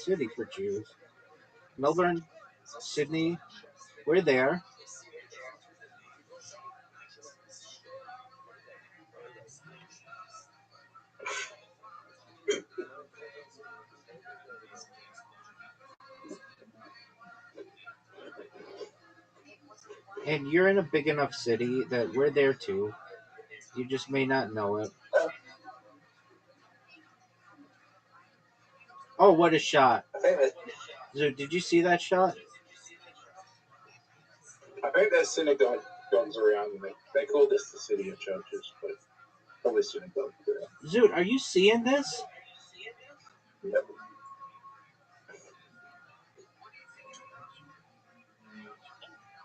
important city for Jews. Melbourne, Sydney, we're there. And you're in a big enough city that we're there too. You just may not know it. Oh, what a shot. So, did you see that shot? I think there's synagogues around, and they call this the city of churches, but probably synagogues around. Zoot, are you seeing this? Yep.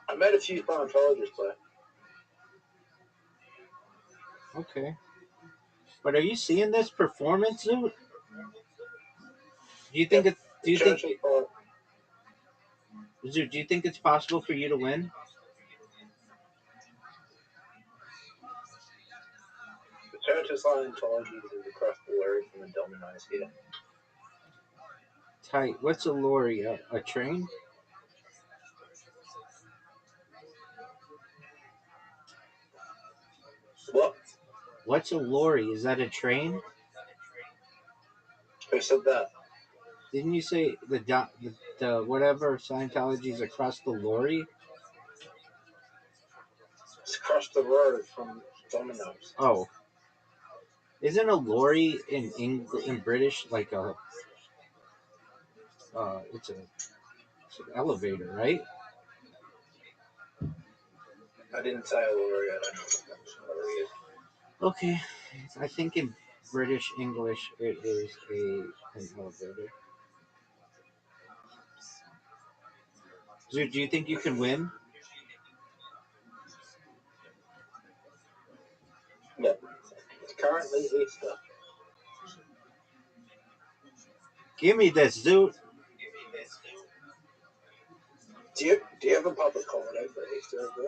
I met a few Scientologists there. Okay. But are you seeing this performance, Zoot? Do you think Yep. Zoot, do you think it's possible for you to win? The Church of Scientology is across the road from the Domino's here. Tight. What's a lorry? A train? What? What's a lorry? Is that a train? Who said that? Didn't you say the whatever Scientology is across the lorry? It's across the road from Domino's. Oh. Isn't a lorry in British like a it's an elevator, right? I didn't say a lorry. I don't know what a lorry is. Okay. I think in British English it is an elevator. So do you think you can win? No. It's currently Easter. Give me this, Zoot. Do you have a public holiday for Easter over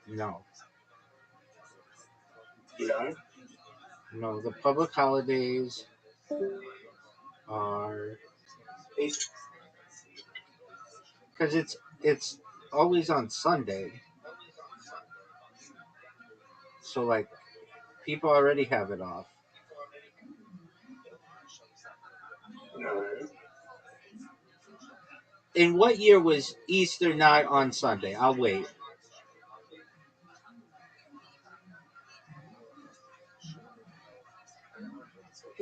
there? No. You don't? No, the public holidays are Easter. because it's always on Sunday. So like people already have it off. No. In what year was Easter not on Sunday? I'll wait.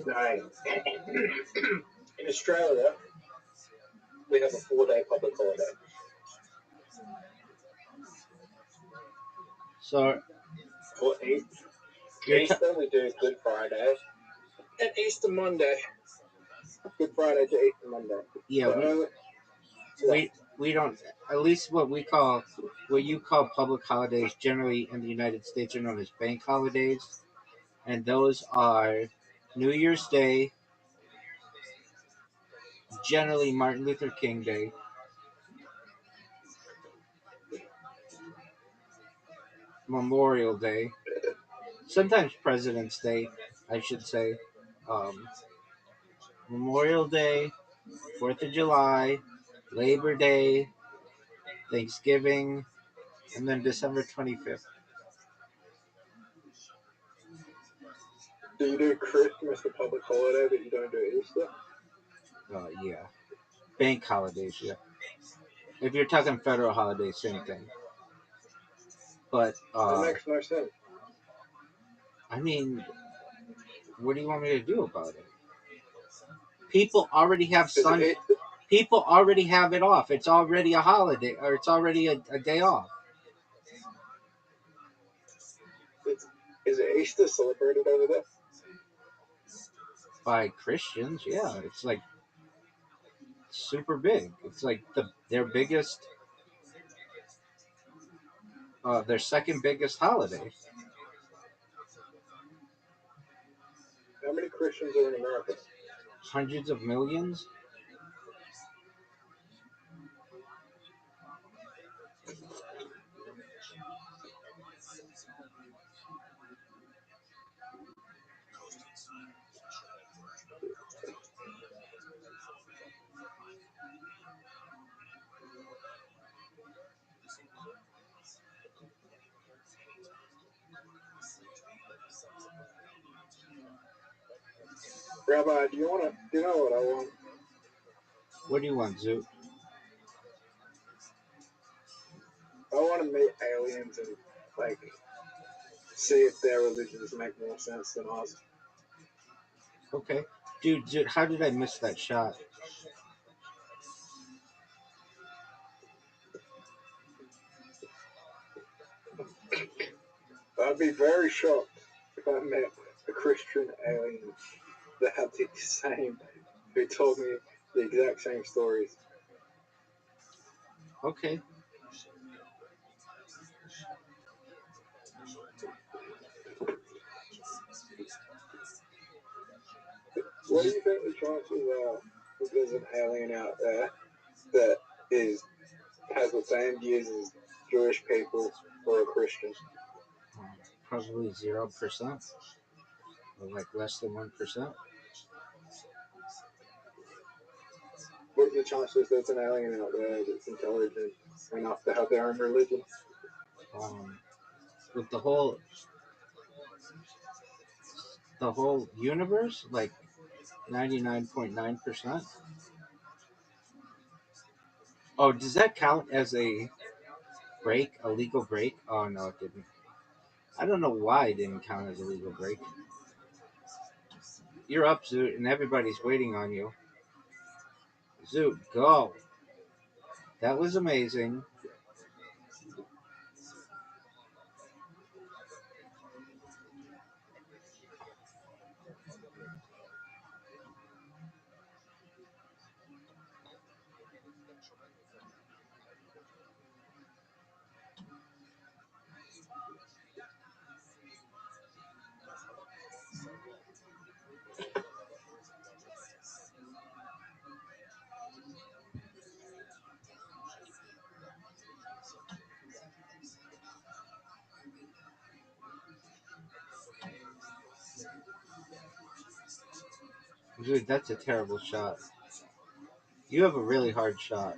No. In Australia, we have a 4-day public holiday. So For Easter, we do Good Friday and Easter Monday. Good Friday to Easter Monday. Yeah, we don't, at least what you call public holidays generally in the United States are known as bank holidays, and those are New Year's Day, generally Martin Luther King Day, Memorial Day, sometimes President's Day, I should say, um, Memorial Day, 4th of July, Labor Day, Thanksgiving, and then December 25th. Do you do Christmas a public holiday, but you don't do Easter? Yeah. Bank holidays, yeah. If you're talking federal holidays, same thing. But that makes no sense. I mean, what do you want me to do about it? People already have Sunday. People already have it off. It's already a holiday, or it's already a day off. Is Easter celebrated over there? By Christians, yeah. It's like super big. It's like their biggest, their second biggest holiday. How many Christians are in America? Hundreds of millions. Rabbi, do you know what I want? What do you want, Zoot? I want to meet aliens and like see if their religions make more sense than ours. Okay. Dude, Zoot, how did I miss that shot? I'd be very shocked if I met a Christian alien that had the same, who told me the exact same stories. Okay. What do you think the chances are that there's an alien out there that has the same views as Jewish people or a Christian? Probably 0%, or like less than 1%. What are the chances there's an alien out there that's intelligent enough to have their own religion? With the whole universe, like 99.9%. Oh, does that count as a legal break? Oh no, it didn't. I don't know why it didn't count as a legal break. You're up, Zoot, and everybody's waiting on you. Zoot, go. That was amazing. Zoot, that's a terrible shot. You have a really hard shot.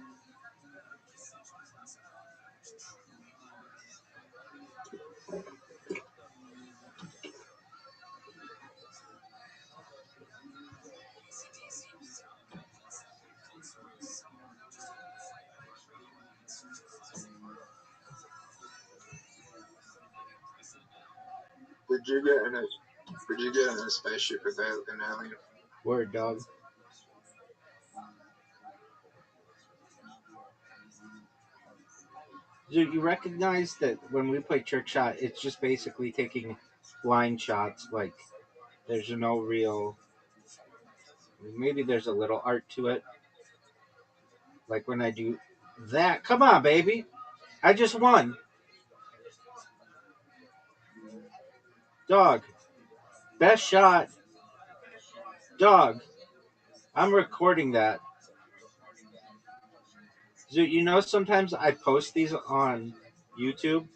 Did you get in a spaceship with an alien? Word, dog. Zoot, you recognize that when we play trick shot, it's just basically taking blind shots. Like, there's no real. Maybe there's a little art to it. Like when I do that. Come on, baby. I just won. Dog. Best shot. Dog. I'm recording that. So, you know, sometimes I post these on YouTube.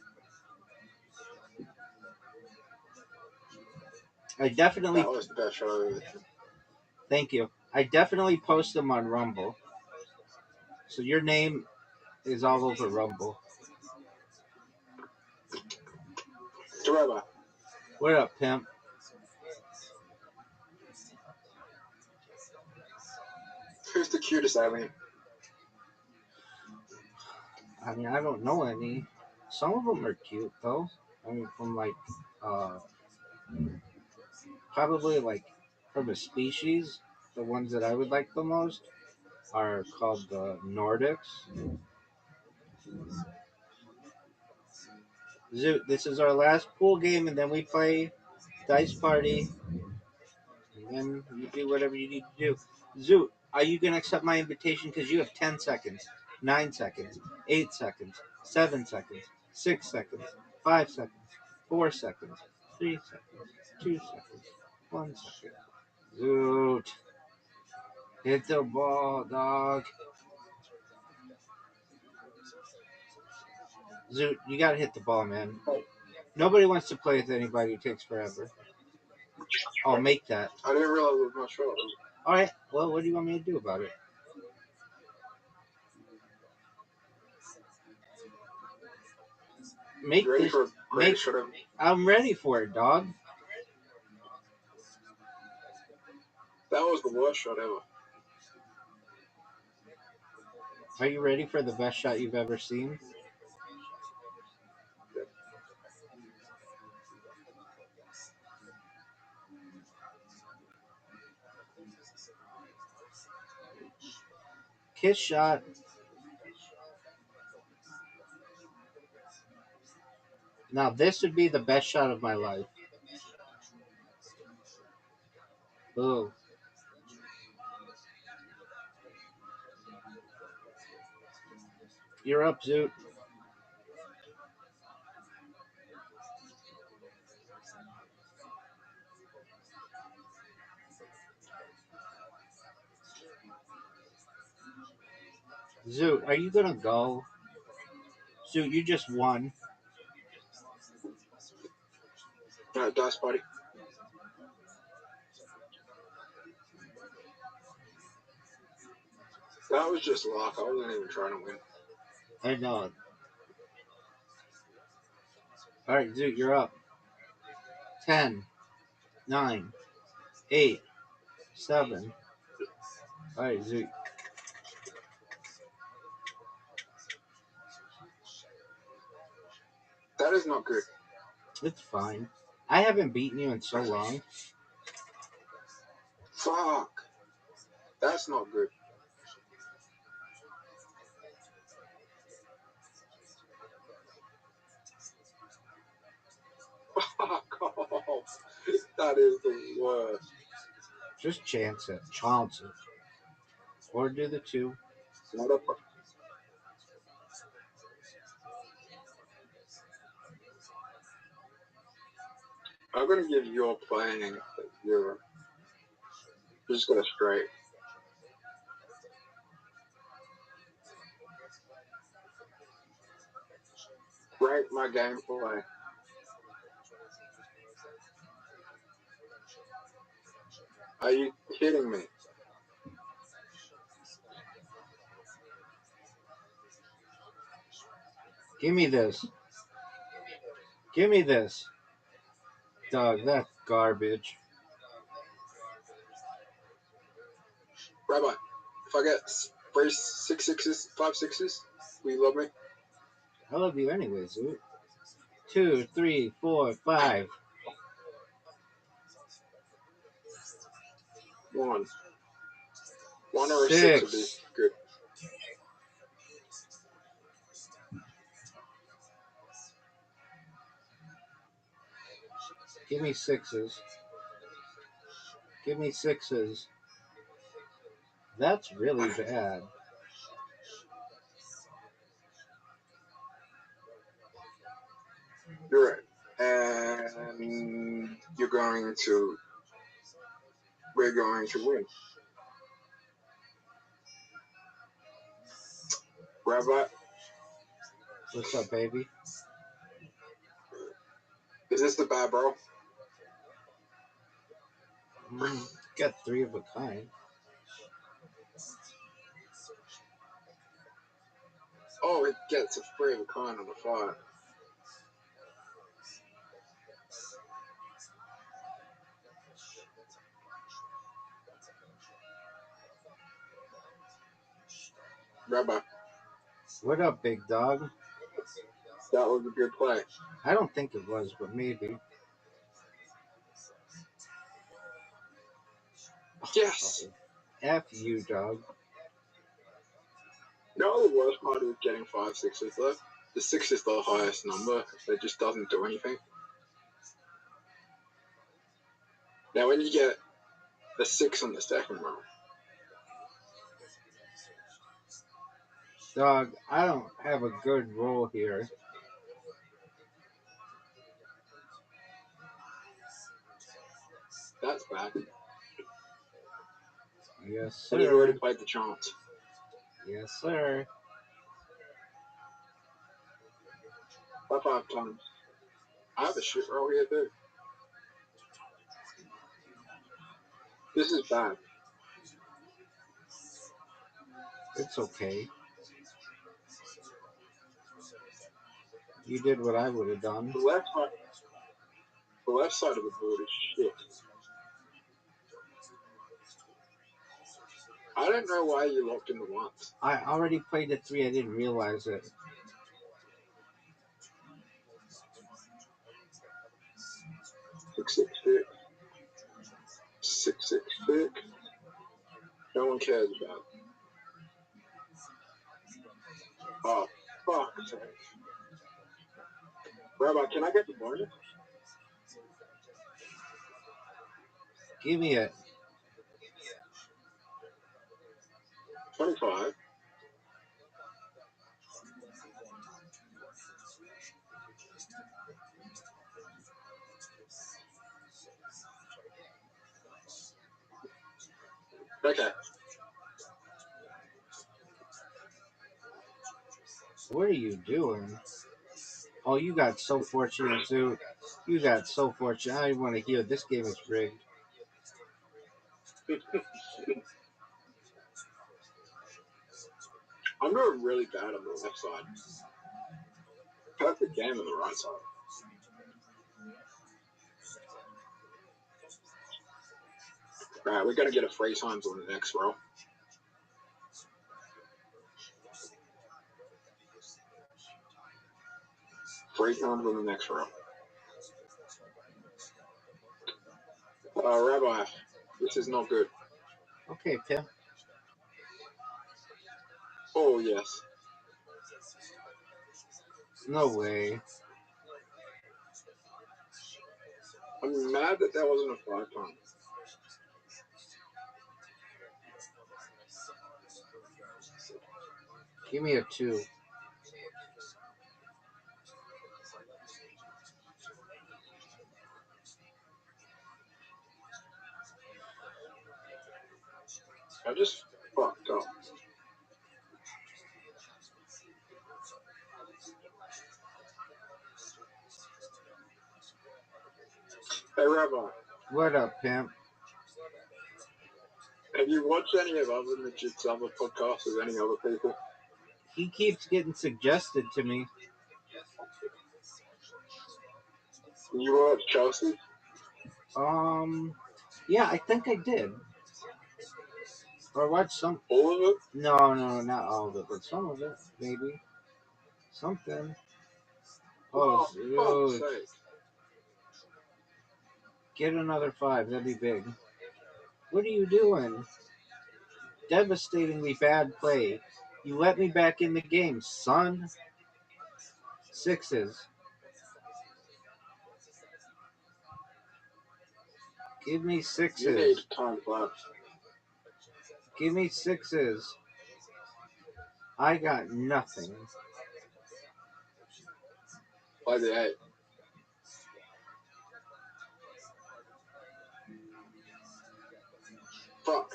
I definitely. That was the best shot I've ever seen. Thank you. I definitely post them on Rumble. So your name is all over Rumble. Rabbi, What up, pimp? who's the cutest alien? I mean, I don't know any. Some of them are cute though. I mean, from like, uh, probably like from a species. The ones that I would like the most are called the Nordics. Zoot, this is our last pool game, and then we play Dice Party, and then you do whatever you need to do. Zoot, are you gonna accept my invitation? Because you have 10 seconds, 9 seconds, 8 seconds, 7 seconds, 6 seconds, 5 seconds, 4 seconds, 3 seconds, 2 seconds, 1 second. Zoot, hit the ball, dog. Zoot, you gotta hit the ball, man. Nobody wants to play with anybody who takes forever. I'll make that. I didn't realize it was my shot. All right. Well, what do you want me to do about it? Make You ready this. for a great Make. shot of I'm ready for it, dog. That was the worst shot ever. Are you ready for the best shot you've ever seen? Yeah. Kiss shot. Now this would be the best shot of my life. Ooh. You're up, Zoot. Zoot, are you gonna go? Zoot, you just won. Dice party. That was just luck. I wasn't even trying to win. I know it. Alright, Zoot, you're up. 10, 9, 8, 7. Alright, Zoot. That is not good. It's fine. I haven't beaten you in so long. Fuck. That's not good. Fuck off. That is the worst. Just chance it. Chance it. Or do the 2. Not a pro- I'm gonna give your playing 0. Just got a straight. Rank my gameplay. Are you kidding me? Give me this. Give me this. Dog, that's garbage. Rabbi, if I get 3 6 sixes, 5 sixes, will you love me? I love you anyways, Zoot. 2, 3, 4, 5. 1. 1 or a 6 would be 6. good. Give me 6s. Give me 6s. That's really bad. You're right. And we're going to win. Rabbi, What's up, baby? is this the bad bro? Got 3 of a kind. Oh, it gets a 3 of a kind on the 5. Rabbi, What up, big dog? that was a good play. I don't think it was, but maybe. Yes! F you, dog. No, the worst part is getting 5 sixes though. The 6 is the highest number. It just doesn't do anything. Now, when you get the 6 on the second row, Dog, I don't have a good roll here. that's bad. Yes, And you've already sir. played the chance. Yes, sir. By 5 times. I have a shit roll here too. This is bad. It's okay. You did what I would have done. The left side of the board is shit. I don't know why you locked in the ones. I already played the 3. I didn't realize it. Six, six, six. 666. No one cares about it. Oh, fuck. Rabbi, can I get the bonus? Give me it. 25. Okay. What are you doing? Oh, you got so fortunate, Zoo. You got so fortunate. I want to hear this game is rigged. I'm doing really bad on the left side. Perfect game on the right side. Alright, we're gonna get a 3 times on the next roll. 3 times on the next roll. Rabbi, this is not good. Okay, Pim. Oh, yes. No way. I'm mad that wasn't a 5 time. Give me a 2. I just fucked up. Hey, Rabbi. What up, Pimp? Have you watched any of other Midget's other podcasts with any other people? He keeps getting suggested to me. You watch Chelsea? Yeah, I think I did. Or watch some. All of it? No, not all of it, but some of it, maybe. Something. Oh, fuck's dude. sake. Get another 5. That'd be big. What are you doing? Devastatingly bad play. You let me back in the game, son. 6s. Give me 6s. You need time 5. Give me 6s. I got nothing. Play the 8. Fuck.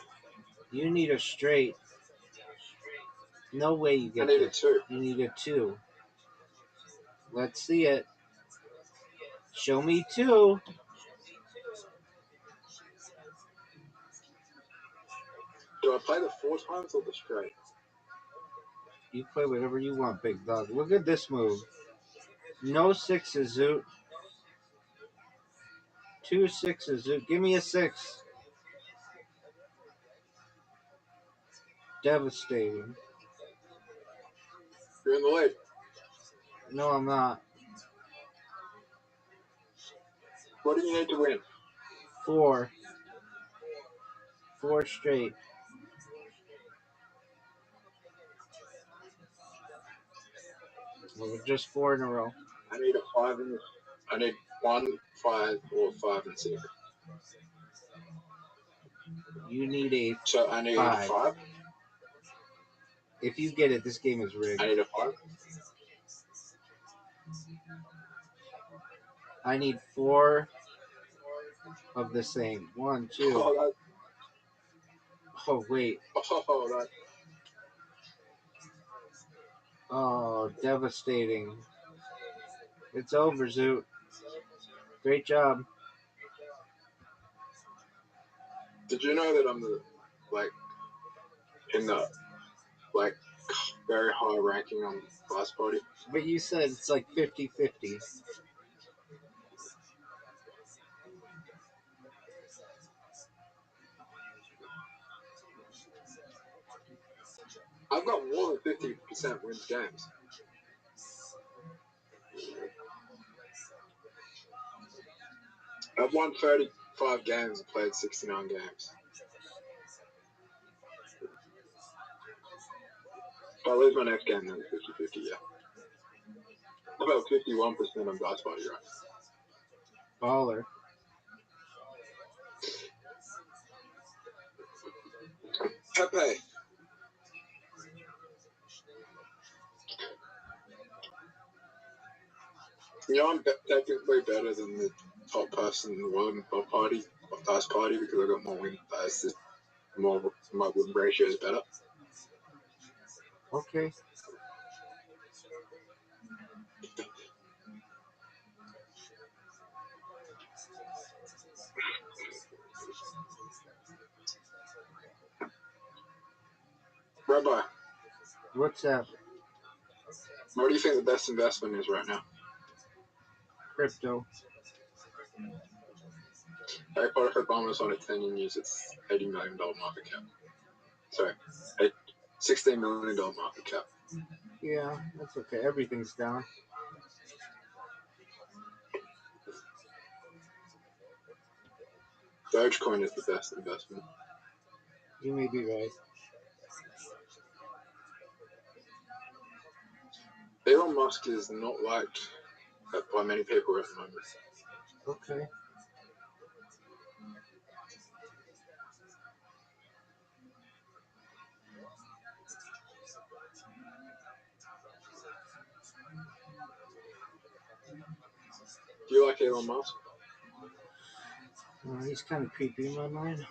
You need a straight. No way you get I need it. a 2. You need a 2. Let's see it. Show me 2. Do I play the 4 times or the straight? You play whatever you want, big dog. Look at this move. No 6s, Zoot. 2 6s, Zoot. Give me a 6. Devastating. You're in the lead. No, I'm not. What do you need to win? 4. 4 straight. Well, just 4 in a row. I need a 5 in this. I need 1, 5, or 5 and 6. You need a So I need 5. 5. If you get it, this game is rigged. I need a 5. I need 4 of the same. 1, 2. Oh, Oh, wait. that. Oh, devastating. It's over, Zoot. Great job. Did you know that I'm the, in the, very high ranking on Blast Party? But you said it's like 50-50. I've got more than 50% wins games. I've won 35 games and played 69 games. If I lose my next game, then it's 50-50, yeah. About 51% on God's body, right? Baller. Pepe. You know, I'm technically better than the top person in the world in the party, of Dice Party, because I got more win dice. My win ratio is better. Okay. Rabbi, What's up? what do you think the best investment is right now? Crypto. Harry Potter Obama's on a 10 years, it's $80 million market cap. Sorry, $16 million market cap. Yeah, that's okay. Everything's down. Dogecoin is the best investment. You may be right. Elon Musk is not liked by many people at the moment. Okay. Do you like Elon Musk? He's kind of creepy in my mind.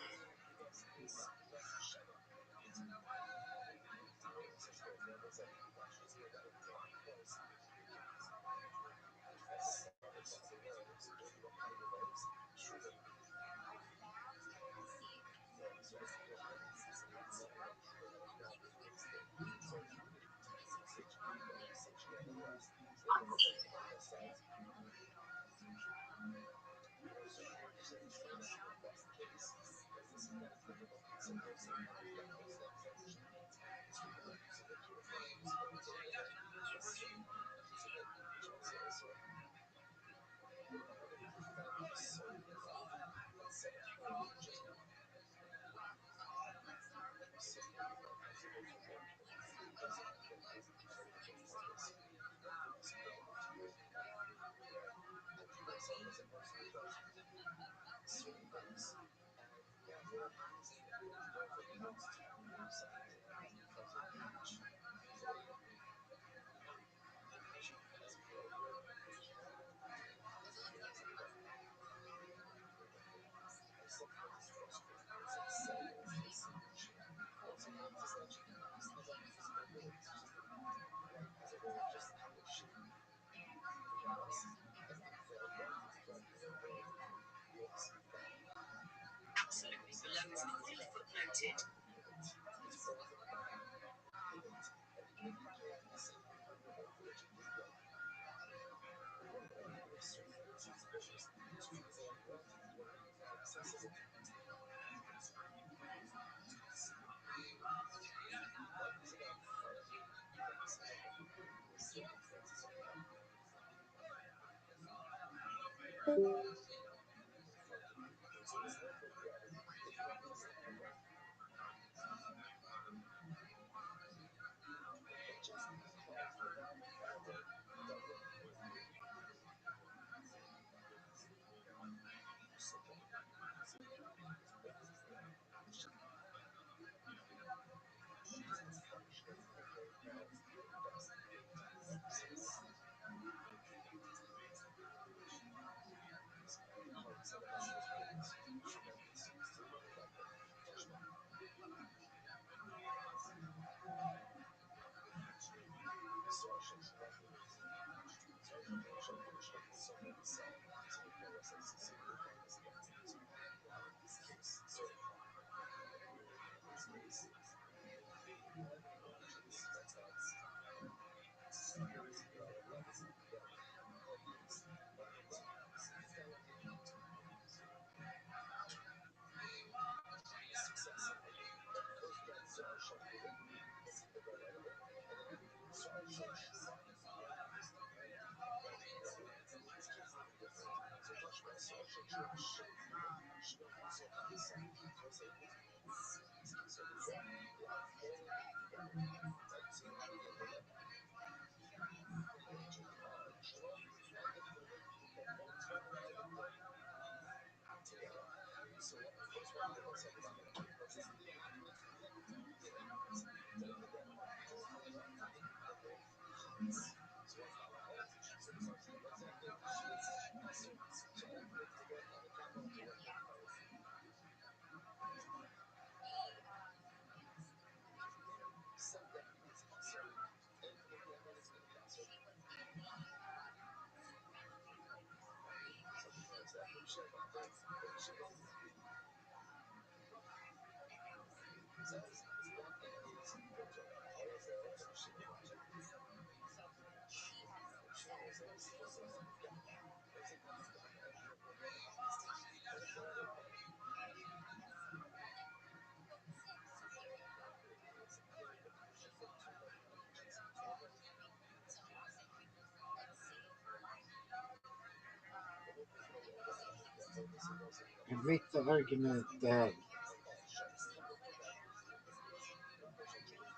And make the argument that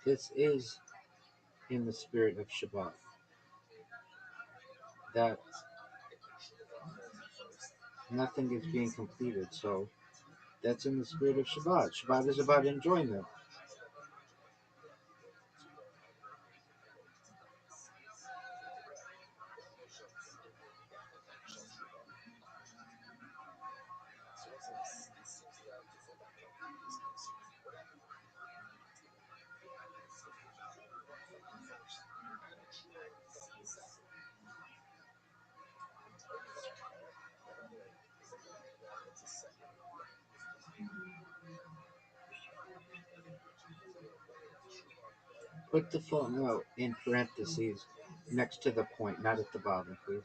this is in the spirit of Shabbat, that nothing is being completed. So that's in the spirit of Shabbat. Shabbat is about enjoyment. Put the footnote in parentheses next to the point, not at the bottom, please.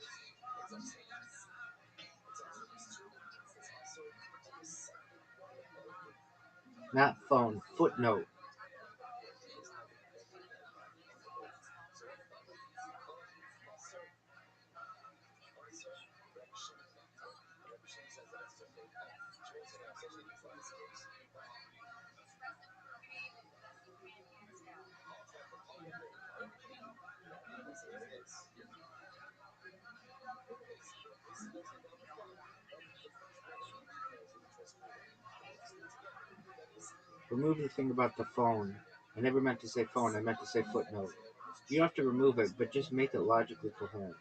Not phone, footnote. Remove the thing about the phone. I never meant to say phone, I meant to say footnote. You have to remove it, but just make it logically coherent.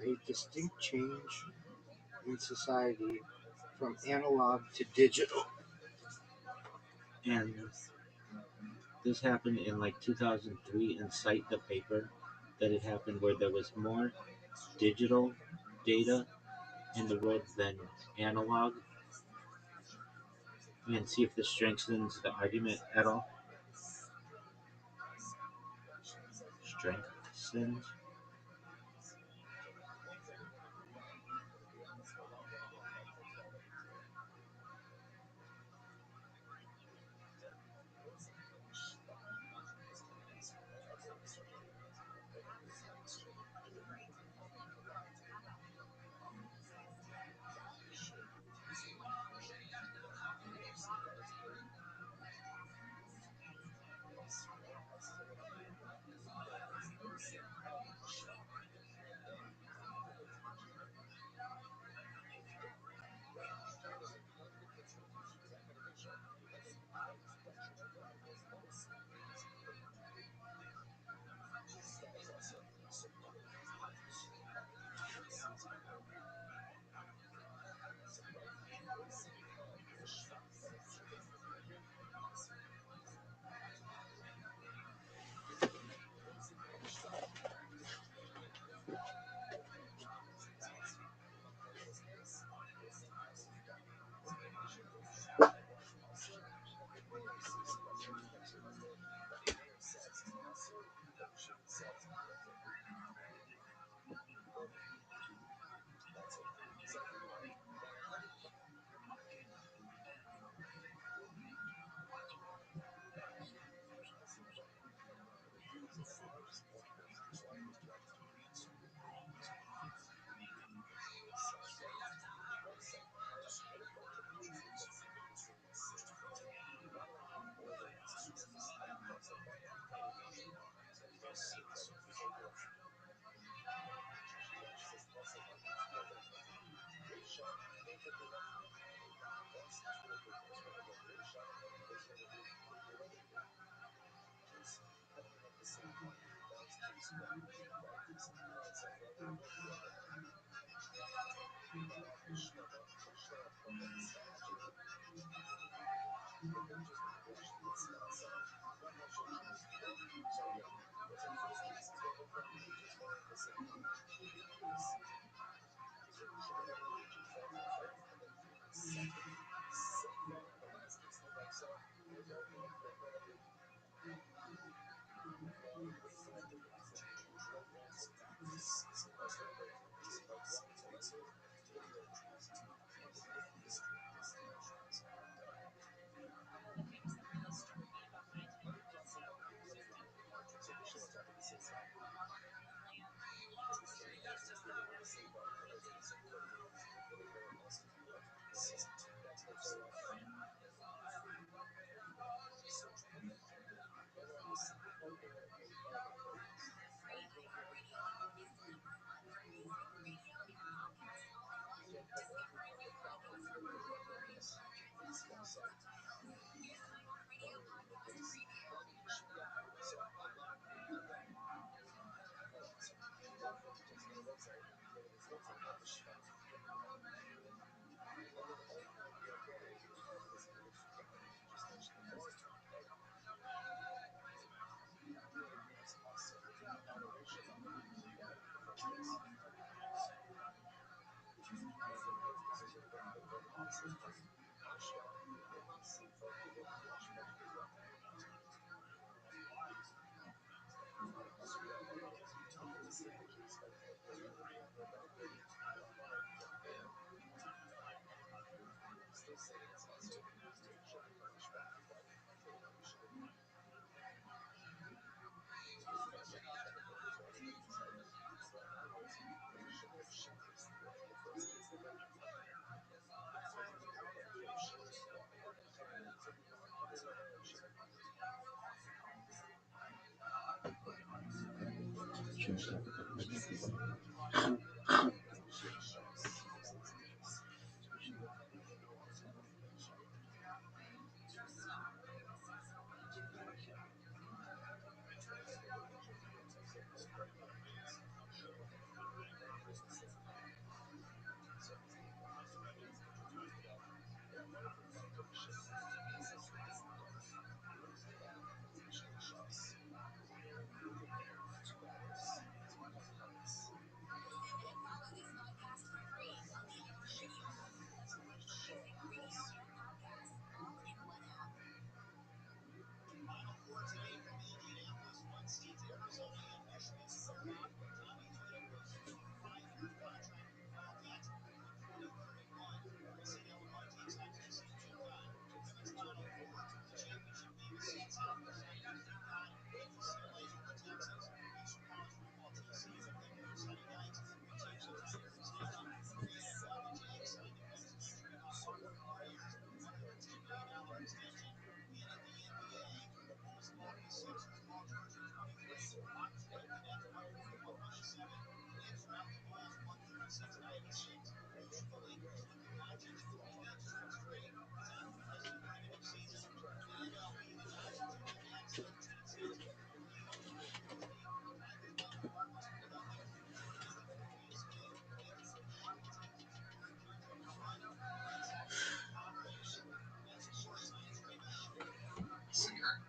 A distinct change in society from analog to digital. And this happened in like 2003 in Cite the paper that it happened where there was more digital data in the world than analog, and see if this strengthens the argument at all. Strengthens.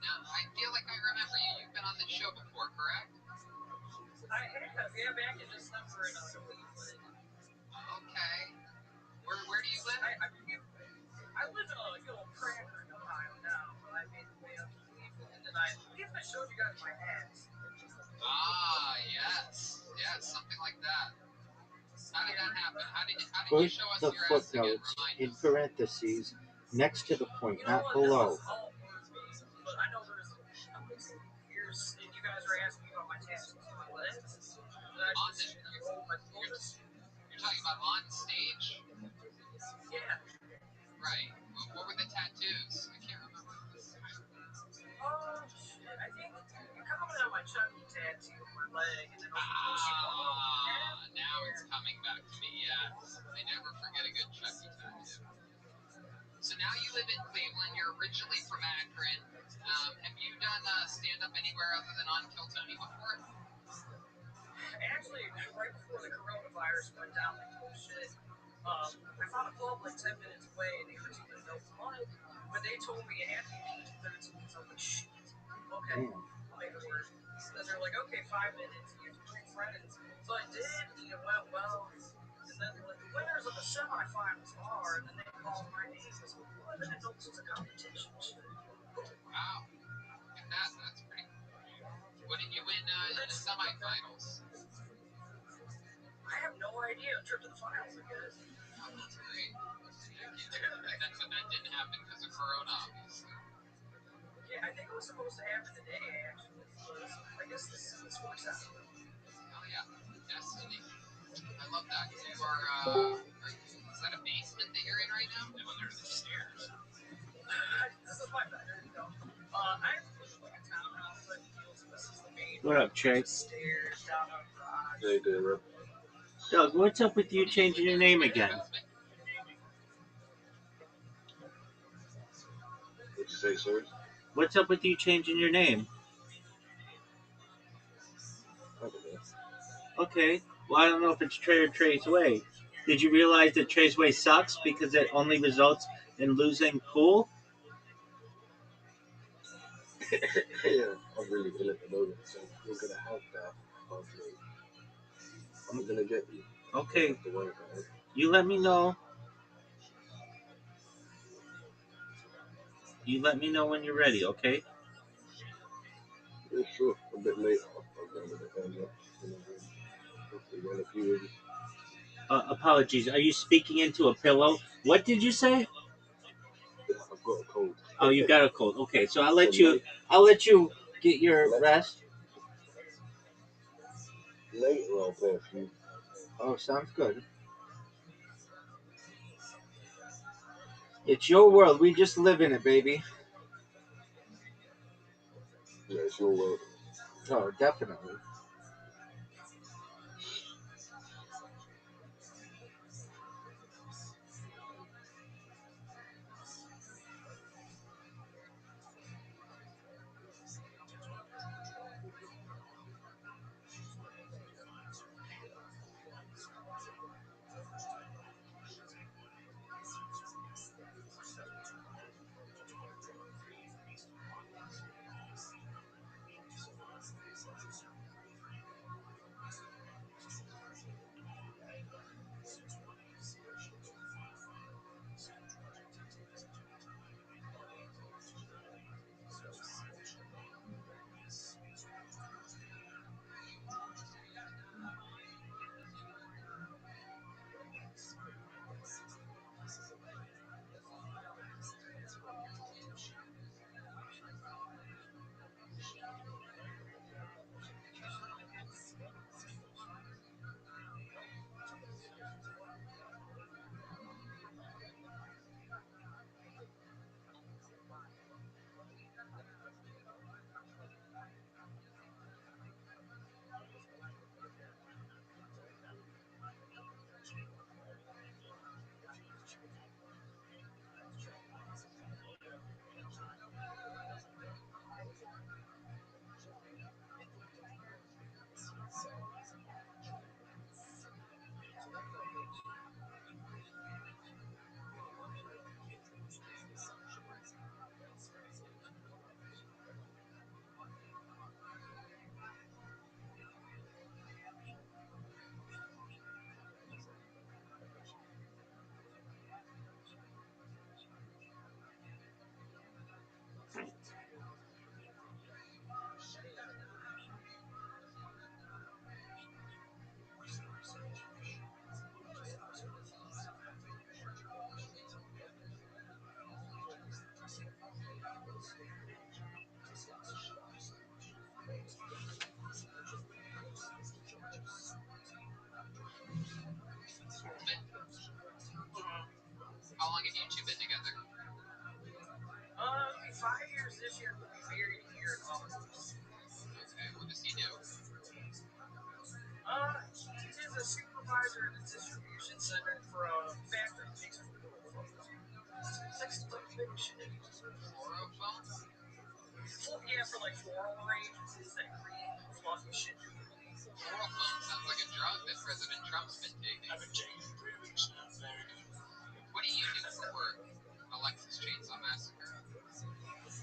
Now, I feel like I remember you. You've been on this show before, correct? I have, yeah, back in December in Cleveland. Okay. Where do you live? I live in a little Cranford, Ohio now, but I made the way up to Cleveland, and I believe I showed you guys my ads. Ah, yes. Yes, something like that. How did that happen? How did you Put show us the your ads again? footnotes Remind in us. parentheses next to the point, You know not what? below. This is all word-based, but I know there's a missing years, and you guys are asking me about my tattoos on my legs. And I On just the, roll my shoulders. you're talking about on stage? Yeah. Right. What were the tattoos? I can't remember. Oh, shit. I think you commented on my chunky tattoo on my leg, and then over close to my little calf. Now it's coming back to me. Yes. I never forget a good Chucky tattoo. So now you you live in Cleveland. You're originally from Akron. Have you done stand-up anywhere other than on Kill Tony before? Actually, right before the coronavirus went down like bullshit, I found a club like 10 minutes away and they were taking no money, but they told me it had to be PG-13. So I was like, shit, okay, I'll make it work. Then they're like, okay, 5 minutes, you have to bring friends. So I did, and it went well. And then like, the winners of the semifinals are, and then they called my name. So I didn't know this was a competition. Wow. Look at that. That's pretty cool. What did you win in the semifinals? I have no idea. Trip to the finals, I guess. Oh, that's great. But that didn't happen because of Corona, obviously. Yeah, I think it was supposed to happen today, actually. But I guess this works out. Oh yeah, Destiny. I love that. You are, is that a basement that you're in right now? No, there's the stairs. This is my bedroom, you know. I live in like a townhouse, but this is the main. What up, Trey? Stairs down on garage. They do, Rob. Doug, what's up with you changing your name again? What'd you say, sir? What's up with you changing your name? I don't know. Okay, well, I don't know if it's Trey or Trey's Way. Did you realize that Trey's Way sucks because it only results in losing cool? Yeah, I'm really ill at the moment, so you're gonna have that of me. I'm gonna get you. Okay, Don't have to worry about it. you let me know. You let me know when you're ready, okay? Yeah, sure. A bit later. I'll go a bit earlier. Hopefully, well, a few years. Apologies. Are you speaking into a pillow? What did you say? I've got a cold. Oh, you got a cold. Okay, so I'll So let you get your rest. later I'll play a few. Oh, sounds good. It's your world. We just live in it, baby. Yeah, it's your world. Oh, definitely. How long have you two been together? 5 years this year. We'll be married here in August. Okay, what does he do? He is a supervisor in the distribution center for a factory that makes food. Sex is like big shit. Chlorophone? Yeah, for like floral arrangements, it's that green, fluffy shit. Chlorophone sounds like a drug that President Trump's been taking. I've been taking it 3 weeks now. Very good. What do you do for work? Alexis Chainsaw Massacre?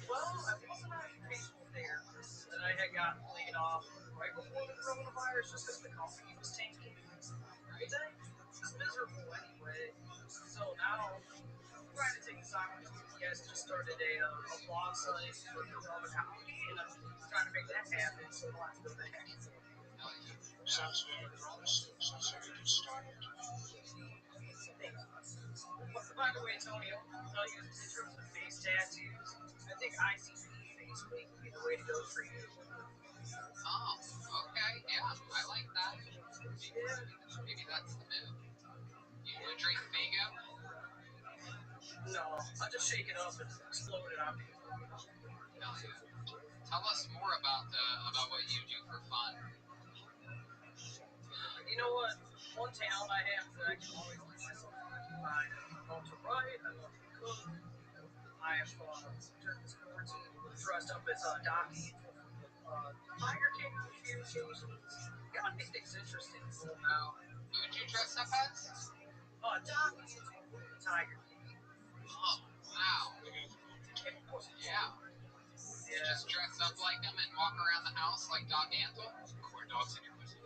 Well, I was an occupational therapist, and I had gotten laid off right before the coronavirus just because the company was tanking. But then it was miserable anyway. So now I'm trying to take this opportunity. You guys just started a blog site for corona comedy, and I'm trying to make that happen. So I don't have to go back. Hell yeah. Sounds very promising. Sounds like a good start. By the way, Tony, I'll use in terms of face tattoos. I think ICP face paint would be the way to go for you. Oh, okay. Yeah, I like that. Maybe that's the move. You drink Fago? No, I'll just shake it up and explode it on people. Hell yeah. Tell us more about what you do for fun. You know what? One talent I have is that I can always keep myself occupied. I love to write. I love to cook. I have during this quarantine dressed up as Doc Angel from Tiger King on a few occasions. Gotta make things interesting and cool now. Who'd you dress up as? Doc Angel from the Tiger King. Oh, wow. Yeah. You just dress up like him and walk around the house like Doc Antle? Corn dogs in your pussy.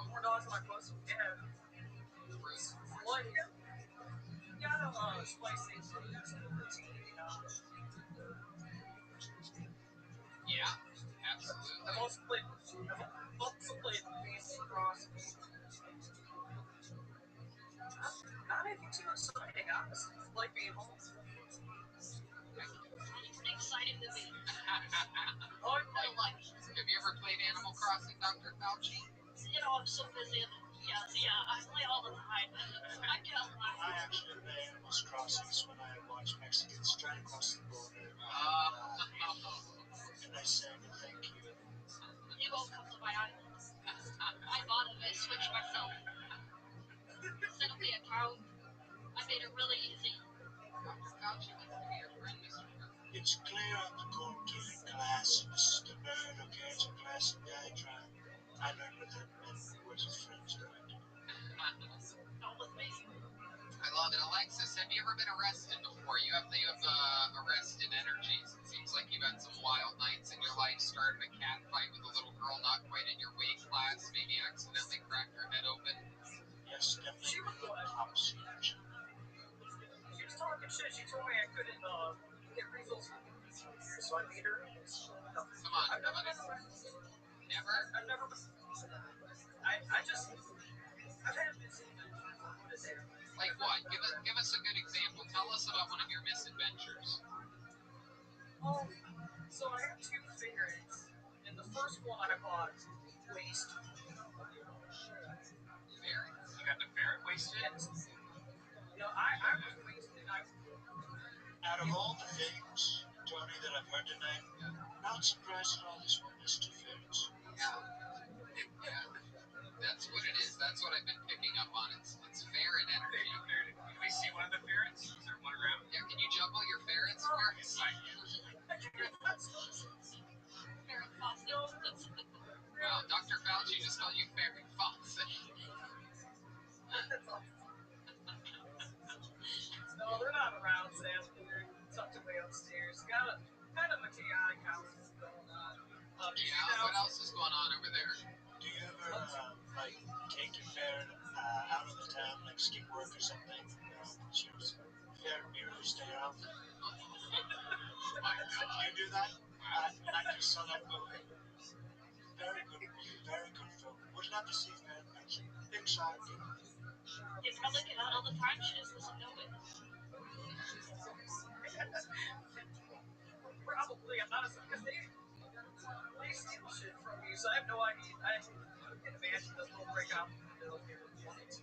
More dogs in my pussy. Yeah. Fruit. What? You gotta spice things up. That's a routine, you know. Yeah, absolutely. I've also played Animal Crossing. Not anything too exciting, honestly. I like being home. Pretty exciting to me. Have you ever played Animal Crossing, Dr. Fauci? You know, I'm so busy. Yeah, I play all the time. I can't lie. I actually play Animal Crossings when I watch Mexicans try to cross the border. And I say thank you. You won't come to my island. I bought a Switch myself. Set up the account. I made it really easy. Dr. Fauci wants to be your friend, Mr. President. It's clear on the gold-gilded glass, Mr. Bird who gets a glass of diatribe. I learned what that meant when we were friends, right? Not with me. I love it. Alexis, have you ever been arrested before? You have arrested energies. It seems like you've had some wild nights in your life, started a cat fight with a little girl not quite in your weight class, maybe accidentally cracked her head open. Yes, definitely good pops energy. She was talking shit. She told me I couldn't get refills for beer, so I made her. Come on. I've never. I've never. I've had misadventures. Like what? Give us a good example. Tell us about one of your misadventures. So I have two ferrets, and the first one I bought waste. Ferrets? You got the ferret wasted? No, I was wasted. Out of all the things, Tony, that I've heard tonight, not surprised at all this one has two ferrets. Yeah. That's what it is. That's what I've been picking up on. It's ferret energy. Can we see one of the ferrets? Is there one around? Yeah, can you juggle your ferrets for us? Ferret faucet. Wow, Dr. Fauci just called you ferret faucet. No, they're not around, Sam. They're tucked away upstairs. Got kind of a chaotic house going on. Yeah, what else is going on over there? Do you ever, take your ferret out of the town, like skip work or something? Choose ferret merely stay out? My God. You do that? I just saw that movie. Very good movie, very good film. Would love to see Ferret Mansion. Exactly. They probably get out all the time. She just doesn't know it. Probably, honestly, because they steal shit from you, so I have no idea. I can imagine this will break out the window if they were wanting to.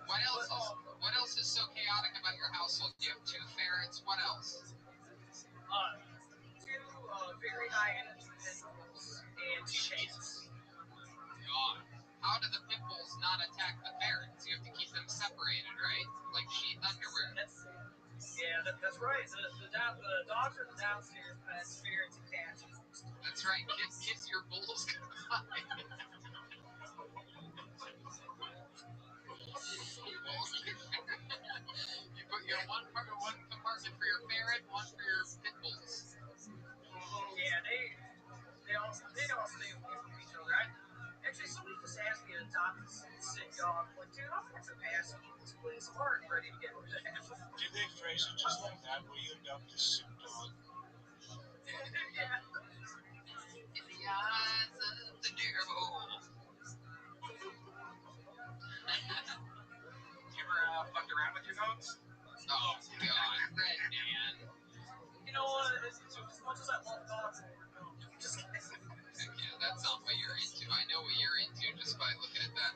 What else is so chaotic about your household? You have two ferrets. What else? Two very high energy pistols and two cats. God. How do the pit bulls not attack the ferrets? You have to keep them separated, right? Like sheath underwear. Yeah, that's right. The dogs are the downstairs pets, spirits and cats. That's right. Kiss your bulls goodbye. You put your one compartment for your ferret, one for your pit bulls. Yeah, they all stay away from each other. Actually, somebody just asked me to adopt a sick dog. I'm like, dude, I'm gonna have to pass on this place. I'm already ready to get rid of that. Did they phrase it just like that? Will you adopt a sick dog? Yeah. In the eyes of the devil. You ever fucked around with your dogs? Oh God, Red Man. You know what? As much as I love dogs, just kidding. Heck yeah, that's not what you're into. I know what you're into just by looking at that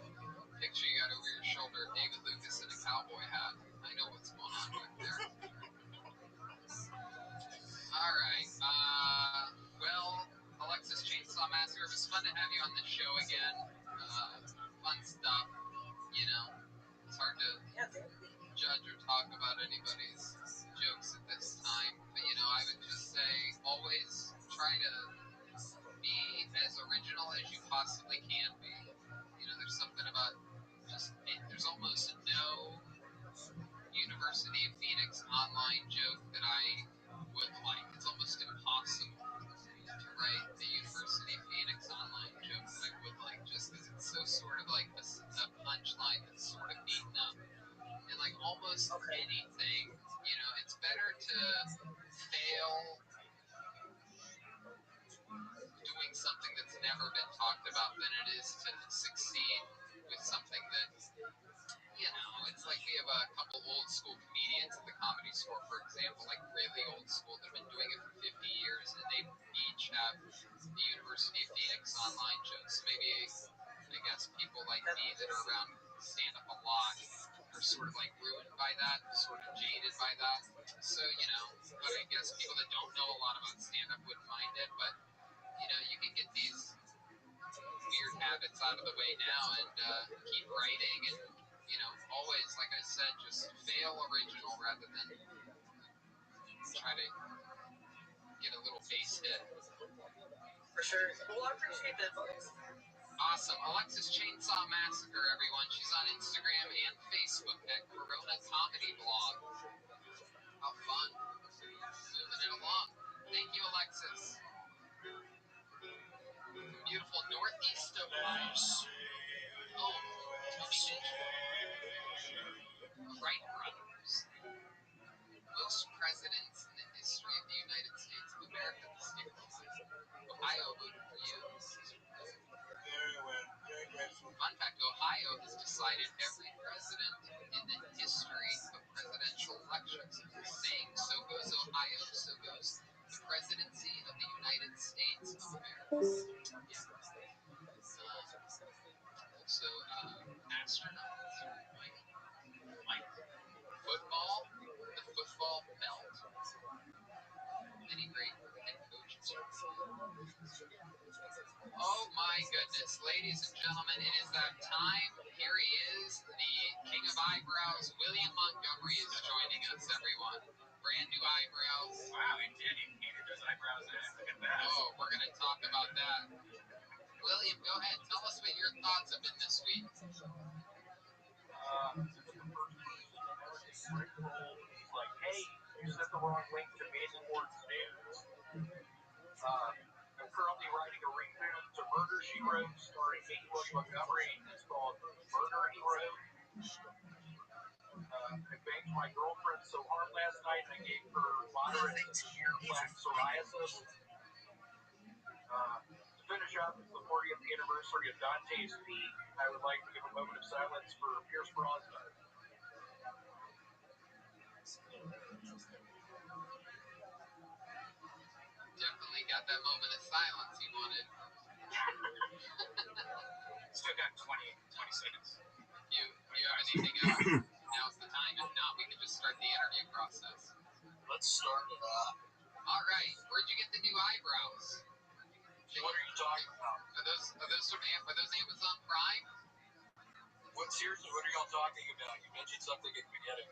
picture you got over your shoulder of David Lucas in a cowboy hat. I know what's going on back there. All right. Well, Alexis Chainsaw Massacre, it was fun to have you on the show again. Fun stuff. You know, it's hard to judge or talk about anybody's jokes at this time. But, you know, I would just say always try to be as original as you possibly can be. You know, there's something about there's almost no University of Phoenix online joke that I would like. It's almost impossible to write a University of Phoenix online joke that I would like, just because it's so sort of like a punchline that's sort of beaten up. And like almost anything, you know, it's better to fail doing something that's never been talked about than it is to succeed with something that, you know, it's like we have a couple old school comedians at the Comedy Store, for example, like really old school that have been doing it for 50 years, and they each have the University of Phoenix online jokes. Maybe, I guess, people like me that are around stand-up a lot are sort of like ruined by that, sort of jaded by that. So, you know, but I guess people that don't know a lot about stand-up wouldn't mind it, but, you know, you can get these weird habits out of the way now and keep writing and, you know, always, like I said, just fail original rather than try to get a little base hit. For sure. Well, I appreciate that. Awesome. Alexis Chainsaw Massacre, everyone. She's on Instagram and Facebook at Corona Comedy Blog. How fun. Moving it along. Thank you, Alexis. From beautiful northeast of oh, Tony Mitchell. Wright brothers. Most presidents in the history of the United States of America, the state of Ohio voted for you. Fun fact, Ohio has decided every president in the history of presidential elections. Saying so goes Ohio, so goes the presidency of the United States of America. Yeah. Also, astronauts, like football, the football belt. Many great head coaches. Oh my goodness, ladies and gentlemen, it is that time. Here he is, the king of eyebrows. William Montgomery is joining us, everyone. Brand new eyebrows. Wow, he painted those eyebrows in. Look at that. Oh, we're going to talk about that. William, go ahead. Tell us what your thoughts have been this week. Like, hey, you sent the wrong link to Main Sports News. I'm currently writing a reboot to Murder, She Wrote, starring William Montgomery. It's called Murder, He Wrote. I banged my girlfriend so hard last night I gave her moderate to severe plaque psoriasis. To finish up, it's the 40th anniversary of Dante's Peak. I would like to give a moment of silence for Pierce Brosnan. Definitely got that moment of silence he wanted. Still got 20 seconds. You have anything else? Now's the time. If not, we can just start the interview process. Let's start it up. All right. Where'd you get the new eyebrows? What are you talking about? Are those Amazon Prime? Seriously, what are y'all talking about? You mentioned something at the beginning.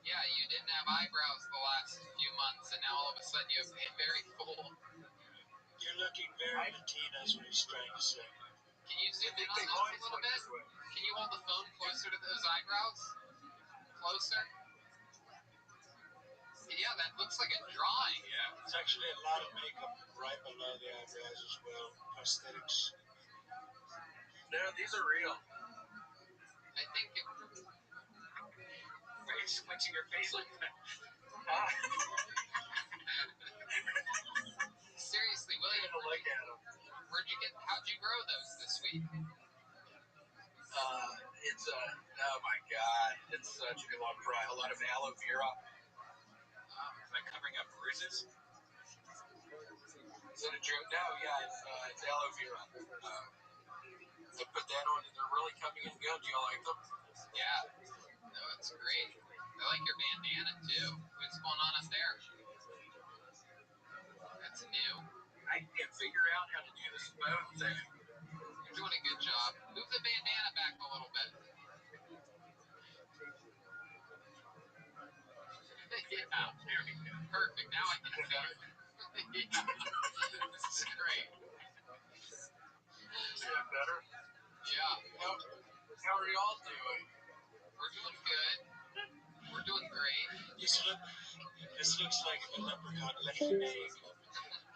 Yeah, you didn't have eyebrows the last few months, and now all of a sudden you have very full. You're looking very Latina is what he's trying to say. Can you zoom in on those a little bit? Can you hold the phone closer to those eyebrows? Closer? Yeah, that looks like a drawing. Yeah, it's actually a lot of makeup right below the eyebrows as well. Prosthetics. No, these are real. I think it, Why are you squinting your face like that? seriously, William, Look at them. how'd you grow those this week? It's oh my god, it's such a long cry. A lot of aloe vera. Am I covering up bruises? Is that a joke? No, yeah, it's aloe vera. I put that on and they're really coming in good. Do you like them? Yeah, no, it's great. I like your bandana too. What's going on up there? That's new. I can't figure out how to do this phone thing. You're doing a good job. Move the bandana back a little bit. Yeah, There we go. perfect. Now I can see it. Yeah, this is great. Is that better? Yeah, How are y'all doing? we're doing good. We're doing great. This looks like a leprechaun laying an egg.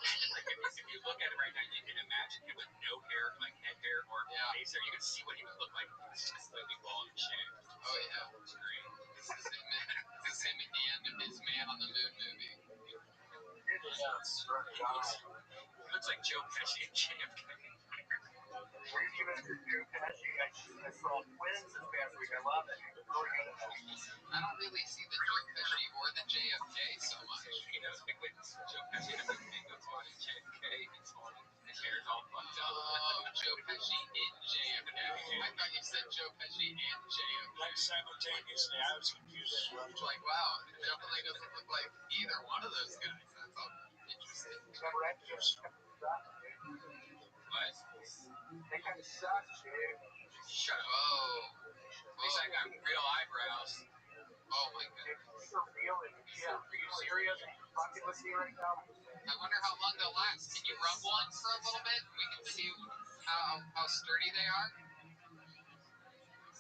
Like if you look at it right now, you can imagine him with no hair, like head hair or face hair. You can see what he would look like if he was completely bald and shaved. Oh yeah, It's great. this is him at the end of his Man on the Moon movie. Yeah, it's he looks like Joe Pesci and JFK. Were you even Joe Pesci? I saw Twins this past week. I love it. I don't really see the Joe Pesci or the JFK so much. You know, like when Joe Pesci has his makeup on and JFK is on, his hair's all fucked up. Oh, Joe Pesci in JFK. I thought you said Joe Pesci and JFK. Like simultaneously, I was confused as well. It's like, wow, it definitely doesn't look like either one of those guys. That's all interesting. Never actually what? They kind of suck, dude. Shut up. Oh. At least I got real eyebrows. Oh my goodness. They're real and shit. Are you serious? Are you fucking with me right now? I wonder how long they'll last. Can you rub one for a little bit? We can see how sturdy they are.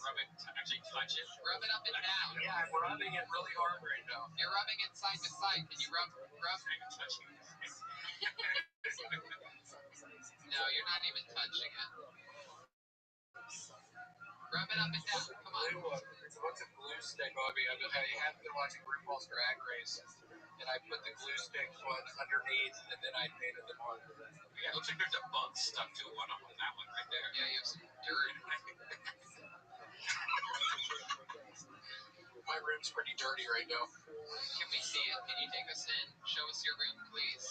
Rub it, actually touch it. Rub it up and down. Yeah, I'm rubbing it really hard right now. You're rubbing it side to side. Can you rub? I'm touching it. No, you're not even touching it. Rub it up and down. Come on. What's a glue stick on me? I have been watching RuPaul's Drag Race, and I put the glue stick one underneath, and then I painted them on. Yeah, it looks like there's a bug stuck to one on that one right there. Yeah, you have some dirt. My room's pretty dirty right now. Can we see it? Can you take us in? Show us your room, please.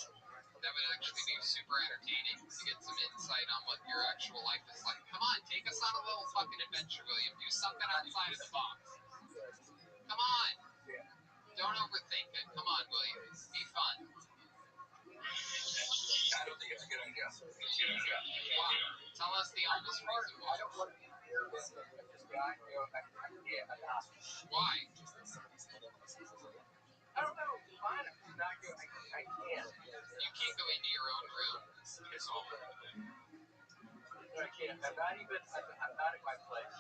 That would actually be super entertaining to get some insight on what your actual life is like. Come on, take us on a little fucking adventure, William. Do something outside of the box. Come on. Don't overthink it. Come on, William. Be fun. I don't think it's a good idea. Why? Tell us the honest reason why. I don't want to hear this guy. Why? I don't know. Fine, I'm not good. I can't. You can't go into your own room? It's all I can't. I'm not at my place.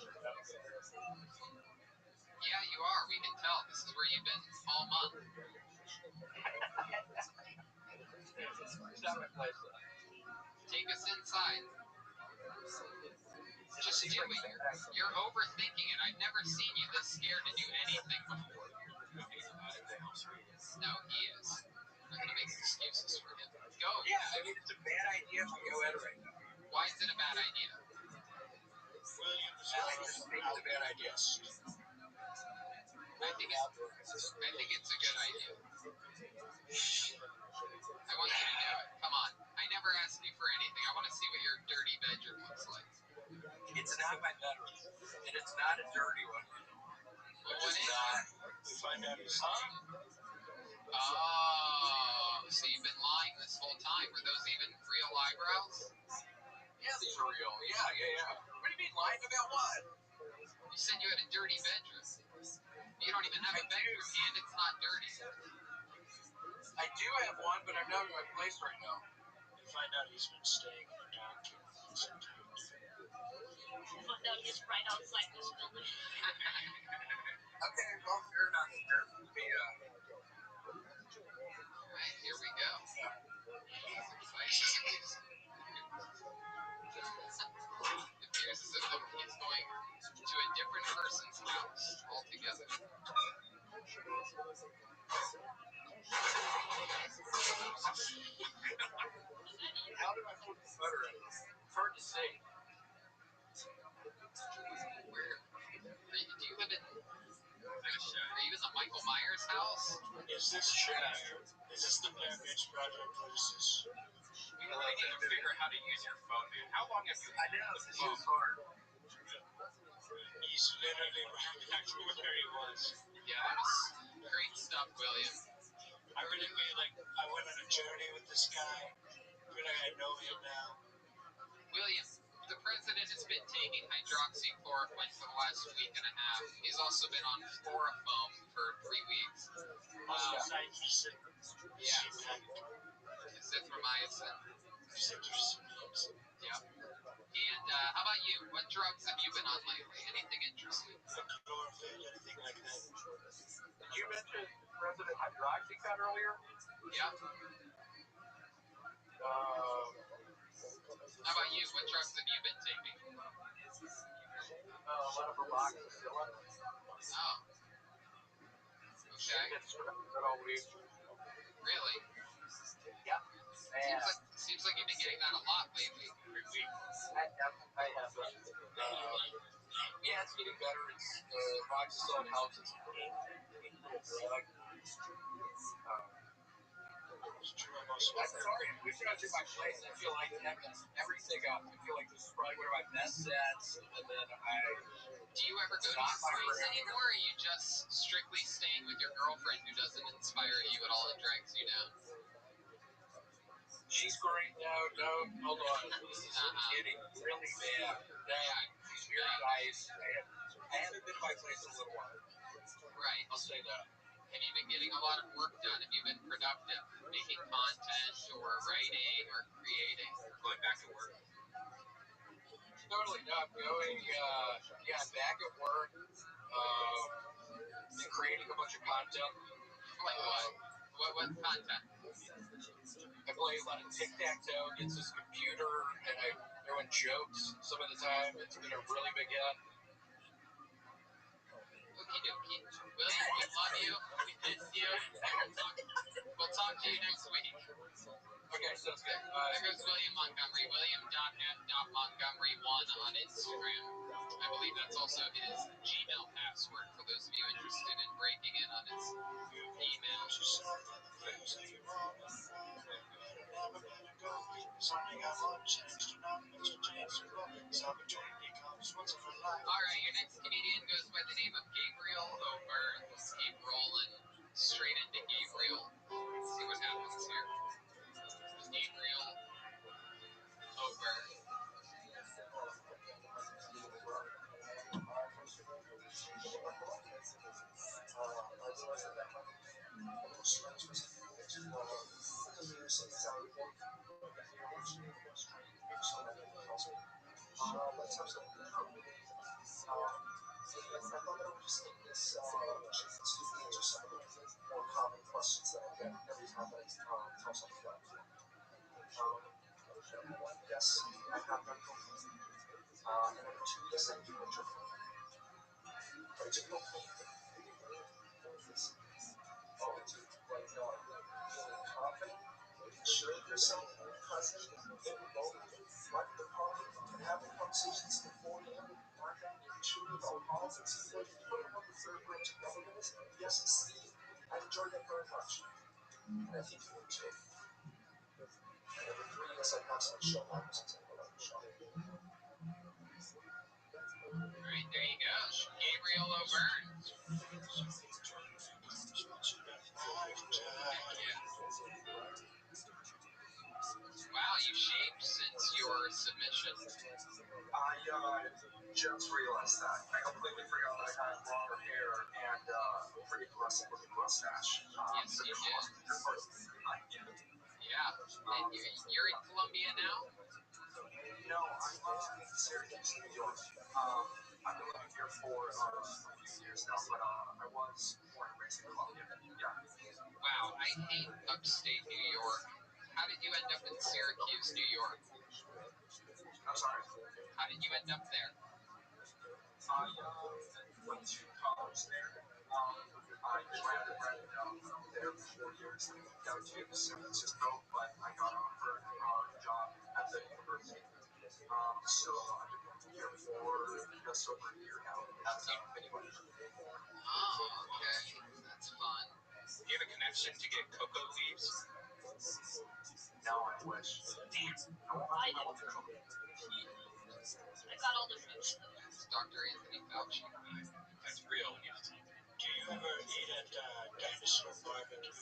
Yeah, you are. We can tell. This is where you've been all month. It's not my place. Take us inside. Just do it. You're overthinking it. I've never seen you this scared to do anything before. No, he is. I'm not going to make excuses for him. Go. Yeah, I mean, it's a bad idea if we go at it right now. Why is it a bad idea? William, I just think it's a bad idea. I think it's a good idea. I want you to do it. Come on. I never asked you for anything. I want to see what your dirty bedroom looks like. It's not my bedroom, and it's not a dirty one. Well, what is it? we find out he's Oh, so you've been lying this whole time. Were those even real eyebrows? Yeah, these are real. Yeah. What do you mean, lying about what? You said you had a dirty bedroom. You don't even even have a bedroom and it's not dirty. I do have one, but I'm not in my place right now. You find out he's been staying in a dog kennel. You find out he's right outside this building. Okay, well, fair enough. Alright, here we go. He's excited. It appears as if he's going to a different person's house altogether. How did I put the butter in? It's hard to say. Where? Do you live in? Are you in the Michael Myers house? Is this the Blair Witch Project? What is this? We really need to figure out how to use your phone, man. How long have you had this phone? He's literally right back to where he was. Yeah, that was great stuff, William. I really feel like I went on a journey with this guy. I feel like I know him now. William, the president has been taking hydroxychloroquine for the last week and a half. He's also been on chloroform for 3 weeks. Azithromycin. Yeah. Azithromycin. Yeah. And how about you? What drugs have you been on lately? Anything interesting? Chlorophyll, anything like that. You mentioned President Hydroxycut earlier? Yeah. How about you? What drugs have you been taking? Levodopa. Oh. Okay. Really? Yeah. Seems like you've been getting that a lot lately. Every week. I have. Yeah, it's getting better. It's Rothschild helps. It's a little drug. I'm sorry. We should go to my place. I feel like having everything up. I feel like this is probably one of my best sets. And then Do you ever go to your place anymore, or are you just strictly staying with your girlfriend who doesn't inspire you at all and drags you down? She's great. No, hold on. This is getting really bad. Yeah. She's very nice. I haven't been to my place in a little while. Right. I'll say that. Have you been getting a lot of work done? Have you been productive, making content or writing or creating or going back to work? Totally not going. I'm back at work. Been creating a bunch of content. Like what? What content? I play a lot of tic-tac-toe against this computer, and I'm doing jokes some of the time. It's been a really big hit. Okie dokie. William, we love you. We miss you. We'll talk to you next week. Okay, sounds good. There goes William Montgomery. William.f.montgomery1 on Instagram. I believe that's also his Gmail password for those of you interested in breaking in on his email. Alright, your next comedian goes by the name of Gabriel O'Byrne. Let's keep rolling straight into Gabriel. Let's see what happens here. Gabriel O'Byrne. More common questions that I get every time I tell something about it. Yes, I have done cooking. And number two, yes, I do enjoy cooking. But it's a cool thing. Feeling confident, sure of yourself, present, like the party, and having conversations beforehand, marketing, and truly about politics, and put them on the third branch of government. Yes, Steve, I enjoy that very much. And I think you would too. And number three, yes, I constantly show my presence on the show. Alright, there you go. Gabriel O'Byrne. Wow, you shaved since your submission. Just realized that. I completely forgot that I had longer hair and pretty aggressive looking mustache. Yes, you did. Yeah. And you're in Colombia now? No, I'm in Syracuse, New York. I've been living here for a few years now, but I was born and raised in Colombia. Yeah. Wow, I hate upstate New York. How did you end up in Syracuse, New York? I'm sorry. How did you end up there? I went to college there. I graduated there for 4 years and got to San Francisco, but I got offered a job at the university. So I've been working here for just over a year now. Anyway. Oh, okay. That's fun. Do you have a connection to get cocoa leaves? No, I wish. Damn. I do. I got all the fruits. It's Dr. Anthony Fauci. That's real. Do you ever eat at Dinosaur Barbecue?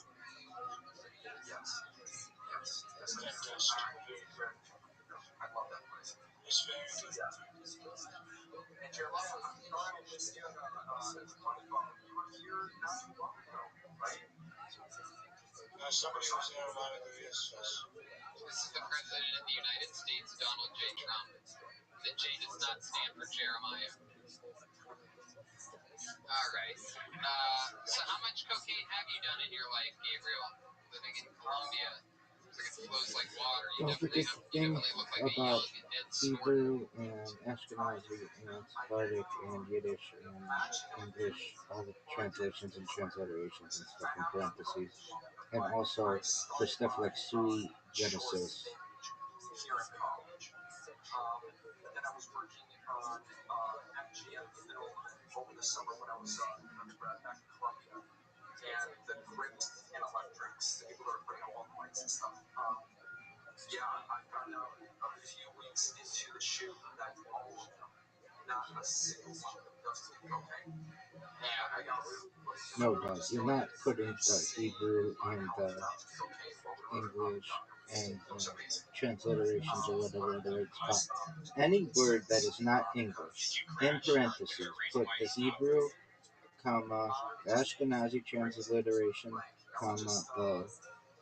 Yes. Fantastic. I love that place. It's very good. And Jeremiah, I missed you on my phone. You were here not too long ago, right? Somebody was there a while ago, yes. This is the President of the United States, Donald J. Trump. The J does not stand for Jeremiah. All right. So how much cocaine have you done in your life, Gabriel? Living in Colombia. Seems like it flows like water. You Don't forget to think look like a about young and dead snort. Hebrew and Ashkenazi and Sephardic and Yiddish and English, all the translations and transliterations and stuff in parentheses. And also for stuff like sui generis. Here in college. And then I was working on MGM film over the summer when I was undergrad back in Columbia. And the grit and electrics, the people that are putting up all the lights and stuff. Yeah, I found out a few weeks into the shoot that all of them, not a single one of them does cocaine. And I got really No, Doug, you're not putting the Hebrew and the English and transliterations or whatever it's called. Any word that is not English, in parentheses, put the Hebrew, comma, the Ashkenazi transliteration, comma, the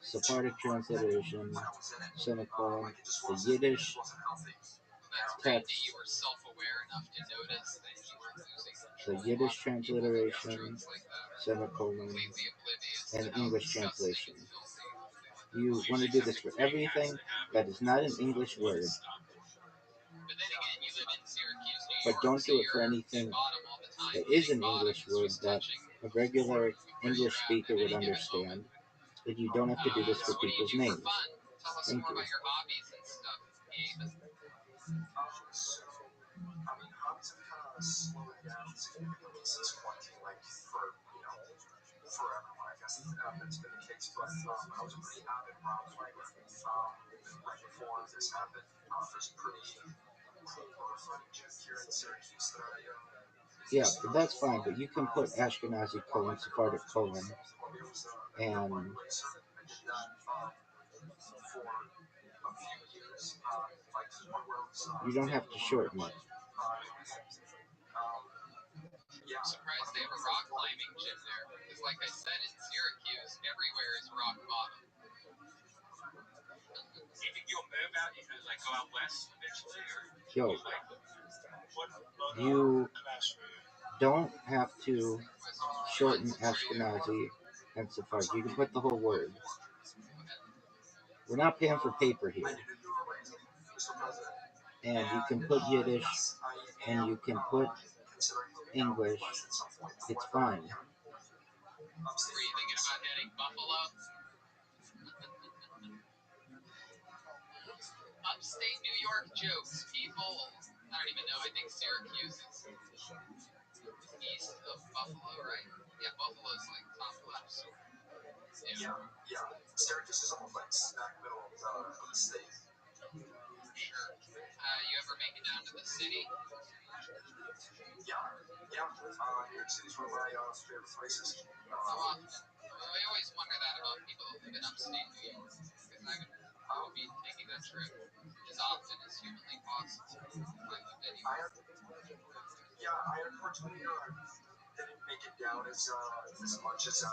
Sephardic transliteration, semicolon, the Yiddish That's great that you were self-aware enough to notice that you were losing control. the Yiddish People who have transliteration, strokes like that are semicolon, completely oblivious and to how English disgusting translation. and filthy. You want to do this for everything that is not an English word, But then again, you live in Syracuse, New but York, don't so do it for you're anything at bottom all the time. that is an Hitting English bottom is word just that touching a regular where English you're at speaker would any given understand. moment. And you don't have to do this So for what do you people's do for names. fun? Tell us Thank more you. about your hobbies and stuff, Gabe. Hobbies have kind of slowed down significantly since quarantine, like for, for everyone, I guess that's been the case. But I was a pretty avid rock climber right before this happened. There's a pretty cool rock climbing gym here in Syracuse that I Yeah, but that's fine. But you can put Ashkenazi colon, Sephardic colon, and you don't have to shorten it. I'm surprised they have a rock climbing gym there, because like I said, in Syracuse, everywhere is rock bottom. Do you think you'll move out, like go out west eventually, or Yo, what you class were you? don't have to shorten Ashkenazi and Sephardic. You can put the whole word. We're not paying for paper here. And you can put Yiddish and you can put English. It's fine. Were you thinking about heading Buffalo? Upstate New York jokes, people. I don't even know. I think Syracuse is east of Buffalo, right? Yeah, Buffalo's like top left. So. Yeah. Syracuse is almost like smack middle of the state. Sure. You ever make it down to the city? Yeah. New York City's one of my favorite places. How often? I always wonder that about people who live in upstate New York. Because I will be taking that trip as often as humanly possible if I lived anywhere. I unfortunately didn't make it down as much as I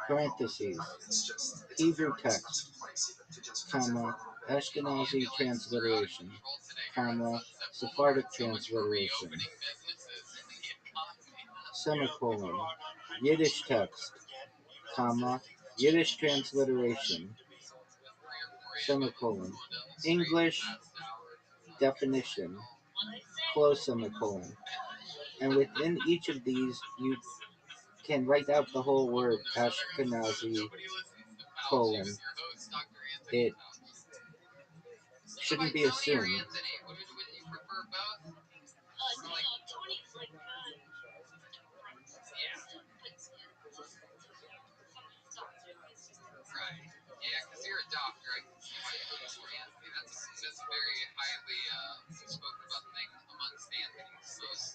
Parentheses. it's just it's Hebrew a very text, expensive place even to just visit for a comma, little bit. Ashkenazi Ambulances are out of transliteration, control today here on comma, Sunset Boulevard. Sephardic So much for transliteration, reopening businesses and the economy. semicolon, Yiddish text, comma, Yiddish transliteration, With 3 or 4 semicolon, ambulances going down the street English past hours. definition, close semicolon. And within each of these, you can write out the whole word Ashkenazi, Nobody listens to Fauci colon. with your host, Dr. Anthony It Fauci. shouldn't be Tony or assumed. Anthony, would you prefer both? Tony's like Yeah. Right. Yeah, because you're a doctor. I can see why you would for Anthony. That's a very highly spoken about thing amongst Anthony's. Most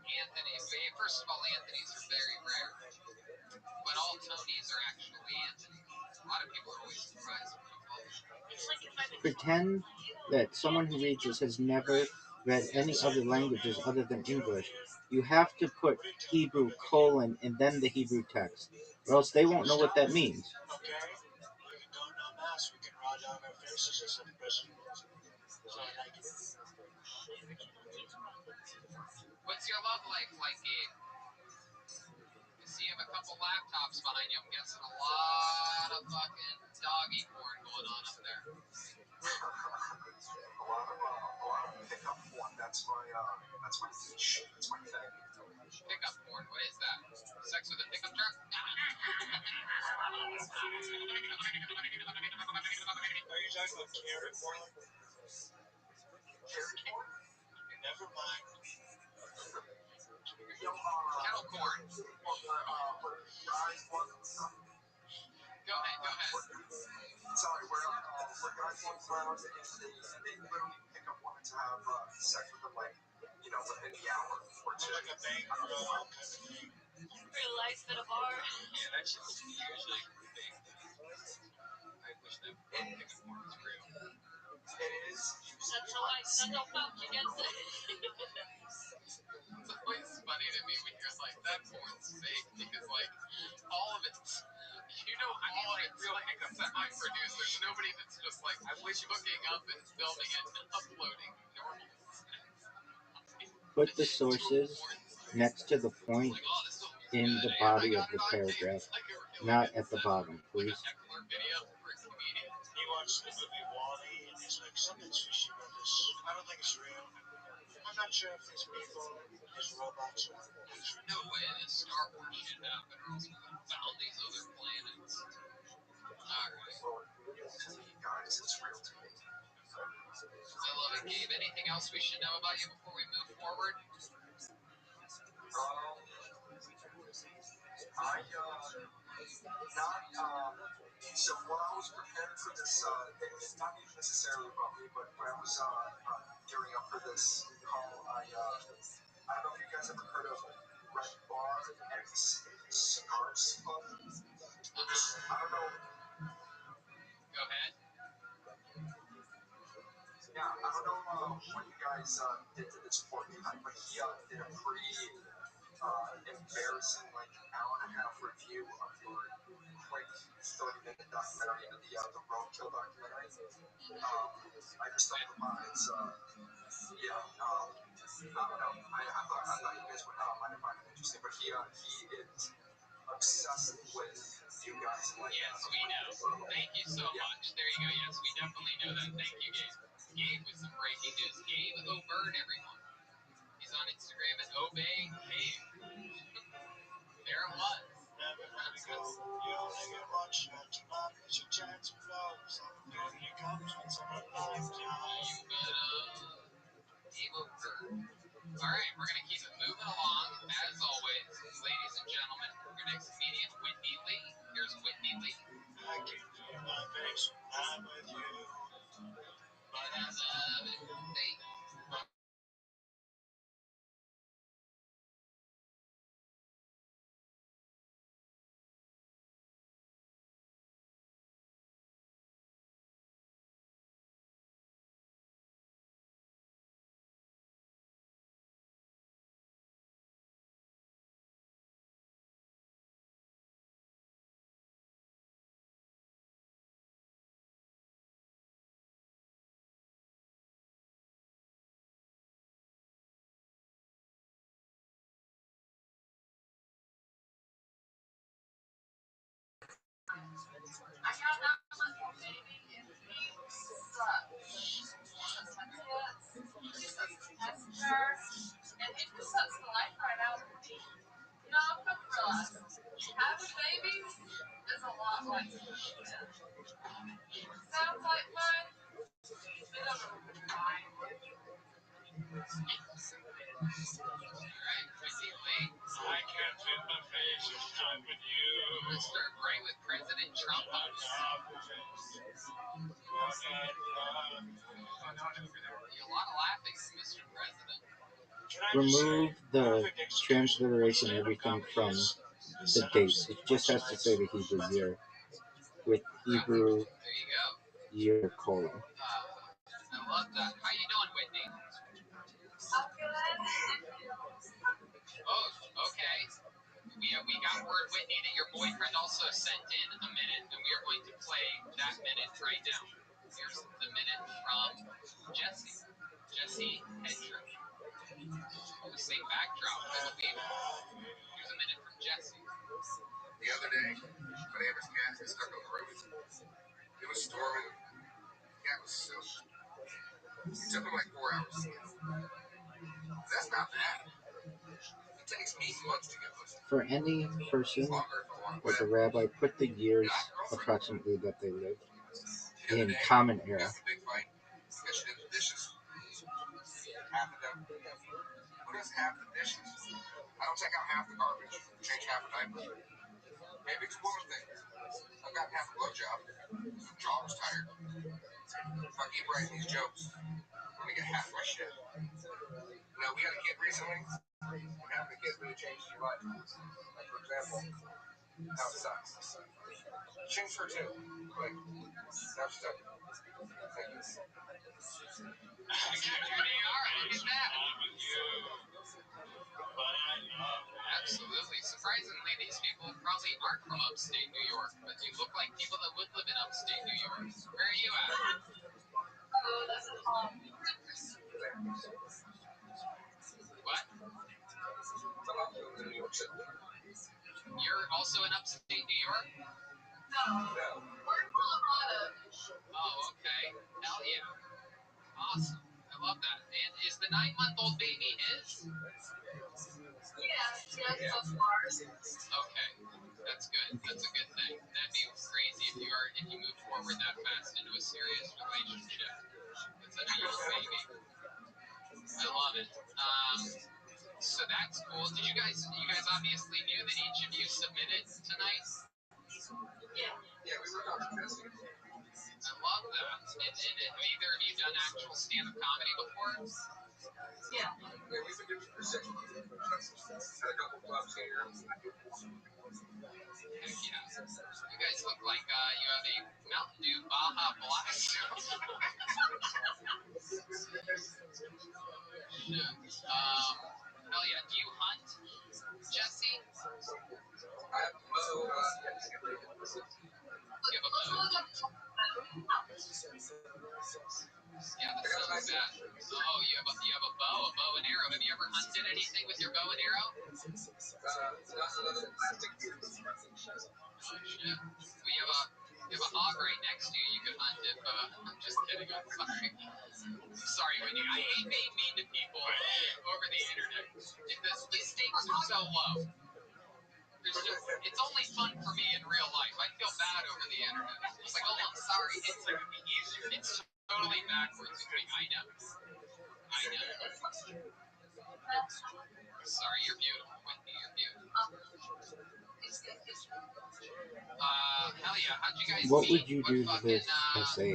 Anthony's, first of all, Anthony's are very rare, but all Tonys are actually Anthony's. A lot of people are always surprised when you tell them. it's like if I'm Pretend that someone who reads this has never read any other languages other than English. You have to put Hebrew colon and then the Hebrew text, or else they won't know what that means. Okay? We can go no mass. We can ride on our faces as if the president was. So I like it. What's your love life like, Gabe? I see you have a couple laptops behind you. I'm guessing a lot of fucking doggy porn going on up there. A lot of pickup porn. That's my niche. That's my thing. Pickup porn. What is that? Sex with a pickup truck? Are you talking about carrot porn? Carrot porn? Never mind. Kettle corn. Go ahead. Sorry, where guys walk around and they literally pick up women to have sex with them, like, within the hour or two. Like a bank crawl kind of thing. real life at a bar. Yeah, that shit's usually fake. I wish that pickup porn was real. It is. That's how Fauci gets it. It's always funny to me when you're like, that porn's fake, because, like, all of it's, all of it's real pickups that I produce. There's nobody that's just, like, hooking up and filming it and uploading normal sex. Put the sources next to the point Like, oh, this film's in good. the Hey, I body got of the it on tape. paragraph, It's like a real not good at the set. bottom, Like please. a heckler video for a comedian. He watched the movie Wall-E and he's like, something's fishy about this. I don't think it's real. I'm not sure if these people, these robots are actually. No way this Star Wars shit happened, or else we would have found these other planets. Alright. To me, guys, it's real to me. I love it, Gabe. Anything else we should know about you before we move forward? So while I was preparing for this, it's not even necessarily about me, but when I was gearing up for this call, I don't know if you guys ever heard of Red Bar X Cigars Club. I don't know. Go ahead. Yeah, I don't know what you guys did to this poor guy, but he did a pretty embarrassing, like, hour and a half review of your quick 30-minute documentary, the Rothschild documentary. I just stumbled upon it. It's, I don't know. I thought you guys would might find it interesting, but he is obsessed with you guys. Like, Yes, we know. Thank you so much. There you go. Yes, we definitely know that. Thank you, Gabe. Gabe with some breaking news. Gabe O'Byrne, everyone. He's on Instagram at Obeying Gabe. There it was. Never gonna go. You only get one shot. Tomorrow is your chance to blow. Opportunity comes once in a lifetime. You better. Gabe O'Byrne. Alright, we're going to keep it moving along. As always, ladies and gentlemen, your next comedian, Whitney Lee. Here's Whitney Lee. I can feel my face when I'm with you. But I love it. Hey. I got that one baby and he sucks. He's a tester and he just sucks the life right out of me. You know, I've come to realize having babies is a lot like shit. Sounds like fun. It doesn't really fine. Alright, Chrissy Lee. I can't fit my face this time with you. I'm gonna start right with President Trump. A lot of laughing from Mr. President. Remove the transliteration, everything from the dates. It just has to say the Hebrew year with Hebrew There you go. year colon. I love that. How you doing, Whitney? I'm good. Oh, okay. We got word, Whitney, that your boyfriend also sent in a minute, and we are going to play that minute right now. Here's the minute from Jesse. Jesse Hedrick. The same backdrop, I believe. Here's a minute from Jesse. The other day, my neighbor's cat was stuck on the roof. It was storming. The cat was soaked. It took him like 4 hours to get home. That's not bad. It takes me months to get home. For any person Longer if I want to with a wet. rabbi, put the years approximately that they lived The other in day, common we era. had a big fight because she did the dishes. Half of them. Who does half the dishes? I don't take out half the garbage. Change half a diaper. Maybe it's a woman thing. I've gotten half a blowjob. The jaw was tired. If I keep writing these jokes, I'm gonna get half my shit. You know, we had a kid recently. Having a kid really changes your life. Like, for example, now it sucks. Changed her too. Quick. Now she's up. Thank you. Judy, all right, look at that. Absolutely. Surprisingly, these people probably aren't from upstate New York, but you look like people that would live in upstate New York. Where are you at? Oh, that's a home. What? You're also in upstate New York? No, we're in Colorado. Oh, okay. Hell yeah. Awesome. I love that. And is the 9-month-old baby his? Yes, so far. Okay. That's good. That's a good thing. That'd be crazy if you move forward that fast into a serious relationship with such a young baby. I love it. So that's cool. You guys obviously knew that each of you submitted tonight? Yeah, we were talking this. I love that. And have either of you done actual stand-up comedy before? Yeah. Yeah, we've been doing it for 6 months. Had a couple clubs here. Heck yeah. You guys look like you have a Mountain Dew Baja Blast. Hell yeah. Do you hunt, Jesse? I have a bow. You have a bow? Yeah, that sounds bad. Oh, you have a bow and arrow. Have you ever hunted anything with your bow and arrow? Shit. We have a hog right next to you. You could hunt if. I'm just kidding. I'm sorry. Sorry, Wendy. I hate being mean to people over the internet. The stakes are so low. It's only fun for me in real life. I feel bad over the internet. It's like, oh, I'm sorry. It's totally backwards with me. I know. Sorry, you're beautiful, Wendy. You're beautiful. Hell yeah. How'd you guys What meet? would you do to this essay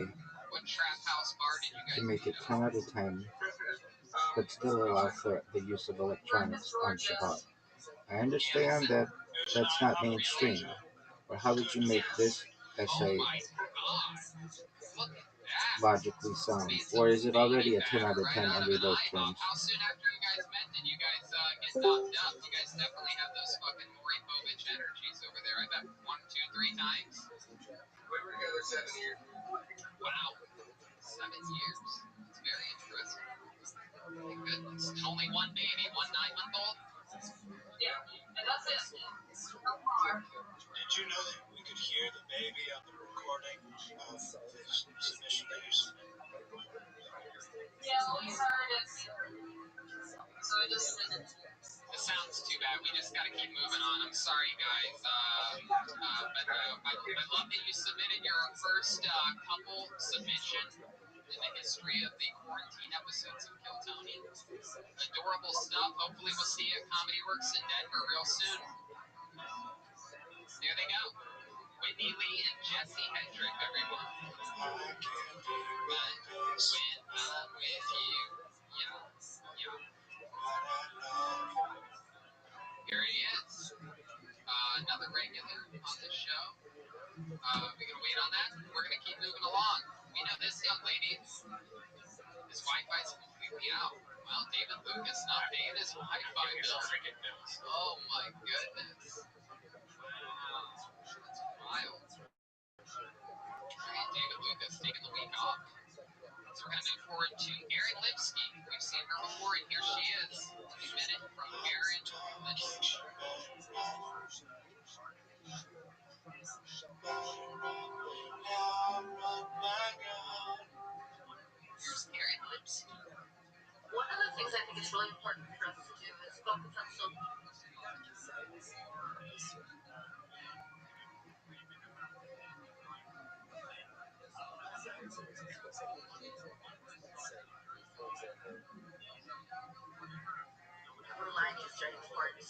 What trap house bar did you guys to make it meet 10 out of 10, but still allow for the use of electronics on Shabbat? I understand that that's not mainstream, but how would you make this essay Oh my god. Look at that. logically sound? Or is it already a 10 out of 10 under those terms? How soon after you guys met did you guys get knocked up? You guys definitely have those fucking Maury Povich energies over there. I bet 1, 2, 3 times. We were together 7 years. Wow. 7 years. That's very interesting. My goodness. And only one baby, one 9-month-old? Yeah, and that's it. No more. Did you know that we could hear the baby keep moving on. I'm sorry, guys. But I love that you submitted your first couple submission in the history of the quarantine episodes of Kill Tony. Adorable stuff. Hopefully we'll see you at Comedy Works in Denver real soon. There they go. Whitney Lee and Jesse Hendrick, everyone. But when I'm with you, yeah. Here he is. Another regular on the show. We're gonna wait on that. We're gonna keep moving along. We know this young lady. His Wi-Fi's completely out. Well, David Lucas not paying his Wi-Fi bill. Oh my goodness. Wow. That's wild. Alright, David Lucas taking the week off. So we're gonna move forward to Erin Lipsky. We've seen her before, and here she is. A minute from Erin Lipsky. Here's Erin Lipsky. One of the things I think is really important for us to do is focus on social. Lining is very important.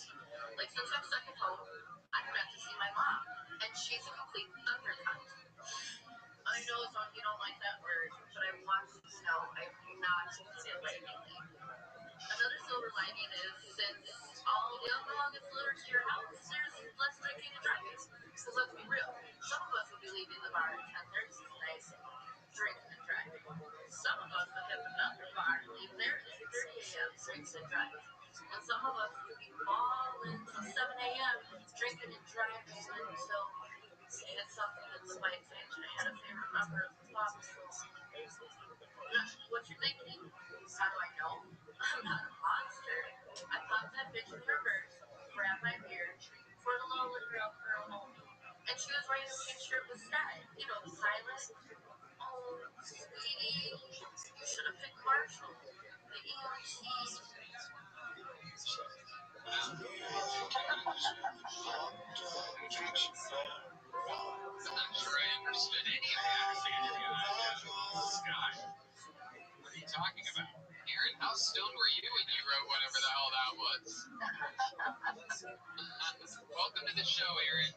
Like since I'm stuck at home, I got to see my mom, and she's a complete thundercut. I know you don't like that word, but I want you to know I do not stand by anything. Another silver lining is since all the alcohol gets delivered to your house, there's less drinking and driving. Because let's be real, some of us will be leaving the bar at 10:30 tonight, drinking and driving. Some of us will have another bar and leave there at 8:30 a.m. drinking and driving. And some of us will be balling till 7 a.m. drinking and driving until we had something in the bike bench. I had a favorite member of the club. What you thinking? How do I know? I'm not a monster. I popped that bitch in reverse, grabbed my beer, for the little girl home. And she was wearing a picture of the sky. You know, the pilot. Oh, sweetie, you should have picked Marshall. The EMT. I'm not sure I understood any of that. Sky. What are you talking about? Erin, how stoned were you when you wrote whatever the hell that was? Welcome to the show, Erin.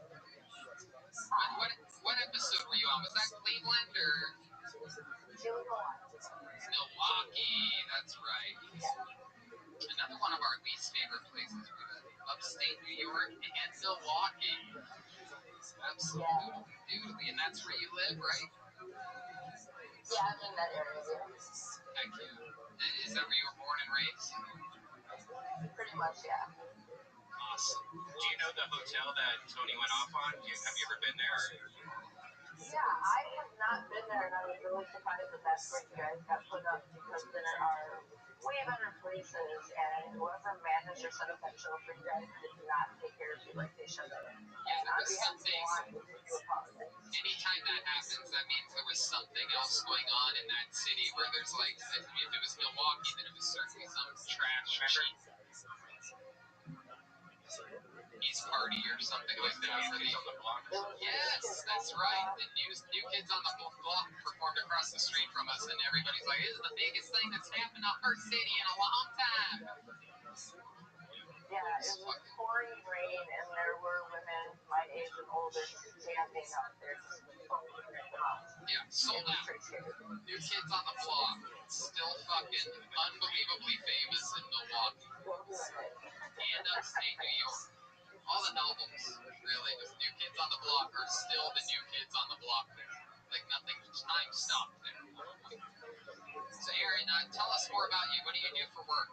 What episode were you on? Was that Cleveland or Milwaukee? That's right. Another one of our least favorite places. We've had upstate New York and Milwaukee. Absolutely, doodly, and that's where you live, right? Yeah, I'm in that area. Heck yeah. Is that where you were born and raised? Pretty much, yeah. Awesome. Do you know the hotel that Tony went off on? Have you ever been there? Yeah, I have not been there, and I was really surprised that that's where you guys got put up because there are way better places, and whoever managed or set up that show for you guys did not take care of you like they should have. Yeah, there was something. Anytime that happens, that means there was something else going on in that city where there's like, if it was Milwaukee, then it was certainly some trash cheap East Party or something like that. Yes, that's right. The new Kids on the Block performed across the street from us, and everybody's like, "This is the biggest thing that's happened to our city in a long time." Yeah, it was pouring rain, and there were women my age and older standing up there. Yeah, sold out. New Kids on the Block, still fucking unbelievably famous in Milwaukee and upstate New York. All the novels, really, just New Kids on the Block are still the New Kids on the Block there. Like nothing, time stopped there. So Erin, tell us more about you. What do you do for work?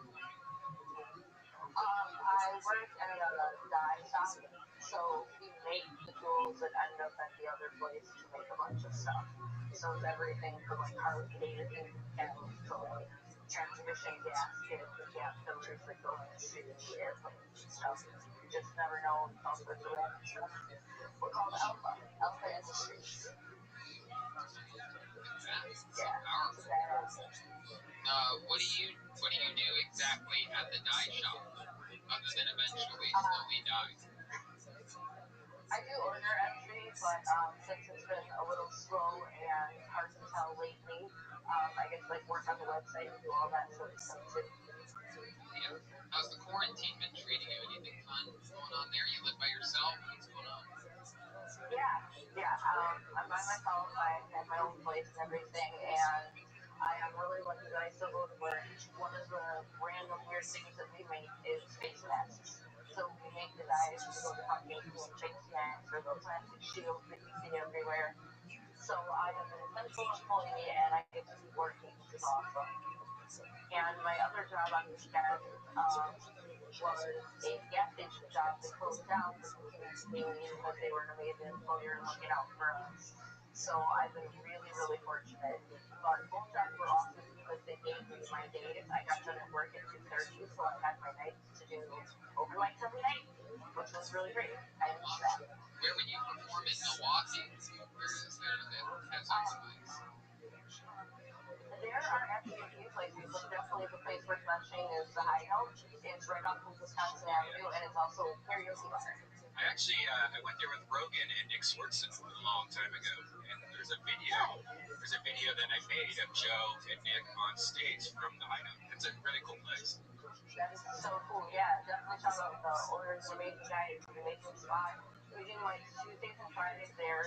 I work at a dye shop, so we make the tools that end up at the other place to make a bunch of stuff. So it's everything from like corrugated panels to like transmission gaskets and gas filters that go into airplanes and stuff. You just never know all sorts of random stuff. We're called Alpha Industries. Yeah, powerful. What do you do exactly at the dye shop, other than eventually slowly die? I do order entry, but since it's been a little slow and hard to tell lately, I get to like work on the website and do all that sort of stuff too. Yeah. How's the quarantine been treating you? Anything fun going on there? You live by yourself? What's going on? Yeah. I'm by myself. I have my own place and everything, and I am really lucky that I still go to work. One of the random weird things that we make is face masks. So we make the guys when we go to companies doing fake snacks or the plastic shields that you see everywhere. So I am an essential employee and I get to keep working, which is awesome. And my other job on the weekend was a gas station job that closed down for continuing that they were an amazing employer looking out for us. So I've been really, really fortunate. But both jobs were awesome because they gave me my days. I got done at work at 2:30, so I had my nights to do overnights every night, which was really great. I missed that. Where would you perform in Milwaukee? Where is there that has some place? There are actually a few places, but definitely the place worth mentioning is the Hideout. It's right off of Wisconsin Avenue, and it's also a karaoke bar. I went there with Rogan and Nick Swartzen a long time ago, and there's a video that I made of Joe and Nick on stage from the Hideout. It's a really cool place. That is so cool. Yeah, definitely shout out the owners, the amazing guys, the amazing spot. We do like Tuesdays and Fridays there.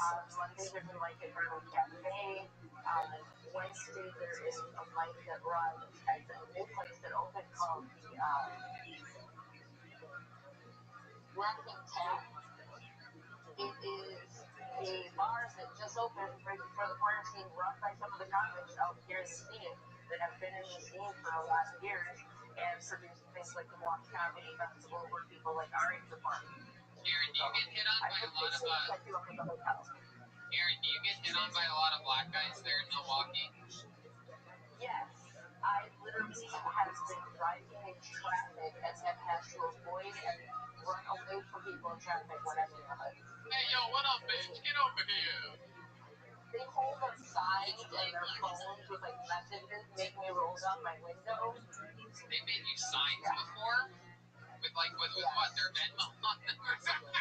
On Mondays there's a Mike and Burger Cafe. On Wednesday there is a Mike that runs at the new place that opened called the Laughing Tap. It is a bar that just opened right before the quarantine, run by some of the comics out here in the scene that have been in the scene for a lot of years and produced things like the Milwaukee Comedy Festival where people like Ari perform. Aaron, do you get hit on by a lot of Aaron, do you get hit on by a lot of black guys there in Milwaukee? Yes. I literally have been driving in traffic and have had to avoid and run away from people in traffic when I'm in the hood. Hey, yo, what up, bitch? Get over here. They hold up signs and their phones with like messages making me roll down my window. They made you signs before? With what? Their Venmo on them or something?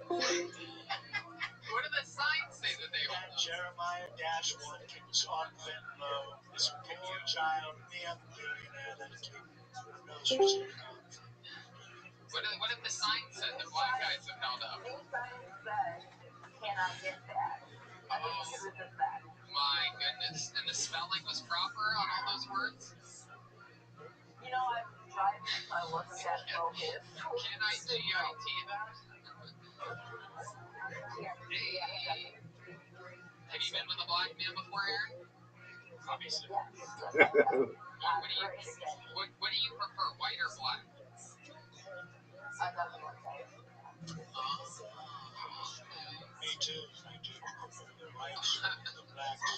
What do the signs say that they hold? Jeremiah -1 keeps on Venmo. This poor child, me, I'm a billionaire. Let it take. Who knows who's gonna come? What if the sign said the black guys have held up? These signs said, cannot get that. I think you can resist that. My goodness. And the spelling was proper on all those words? You know, I was driving, so I wasn't that focused. Can I GIT that? Hey. Have you been with a black man before, Aaron? Obviously. Yes. What do you prefer, white or black? I'm not the one guy. Me too. The whites, the blacks.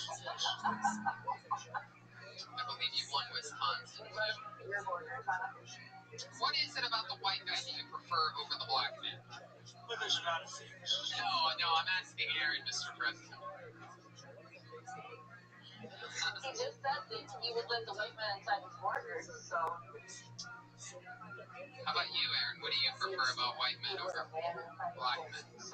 I believe you won Wisconsin, too. Your borders, huh? What is it about the white guy that you prefer over the black man? Well, there's a lot of things. No, I'm asking Aaron, Mr. President. He just said that he would let the white man inside his borders, so. How about you, Aaron? What do you prefer about white men over black men? It's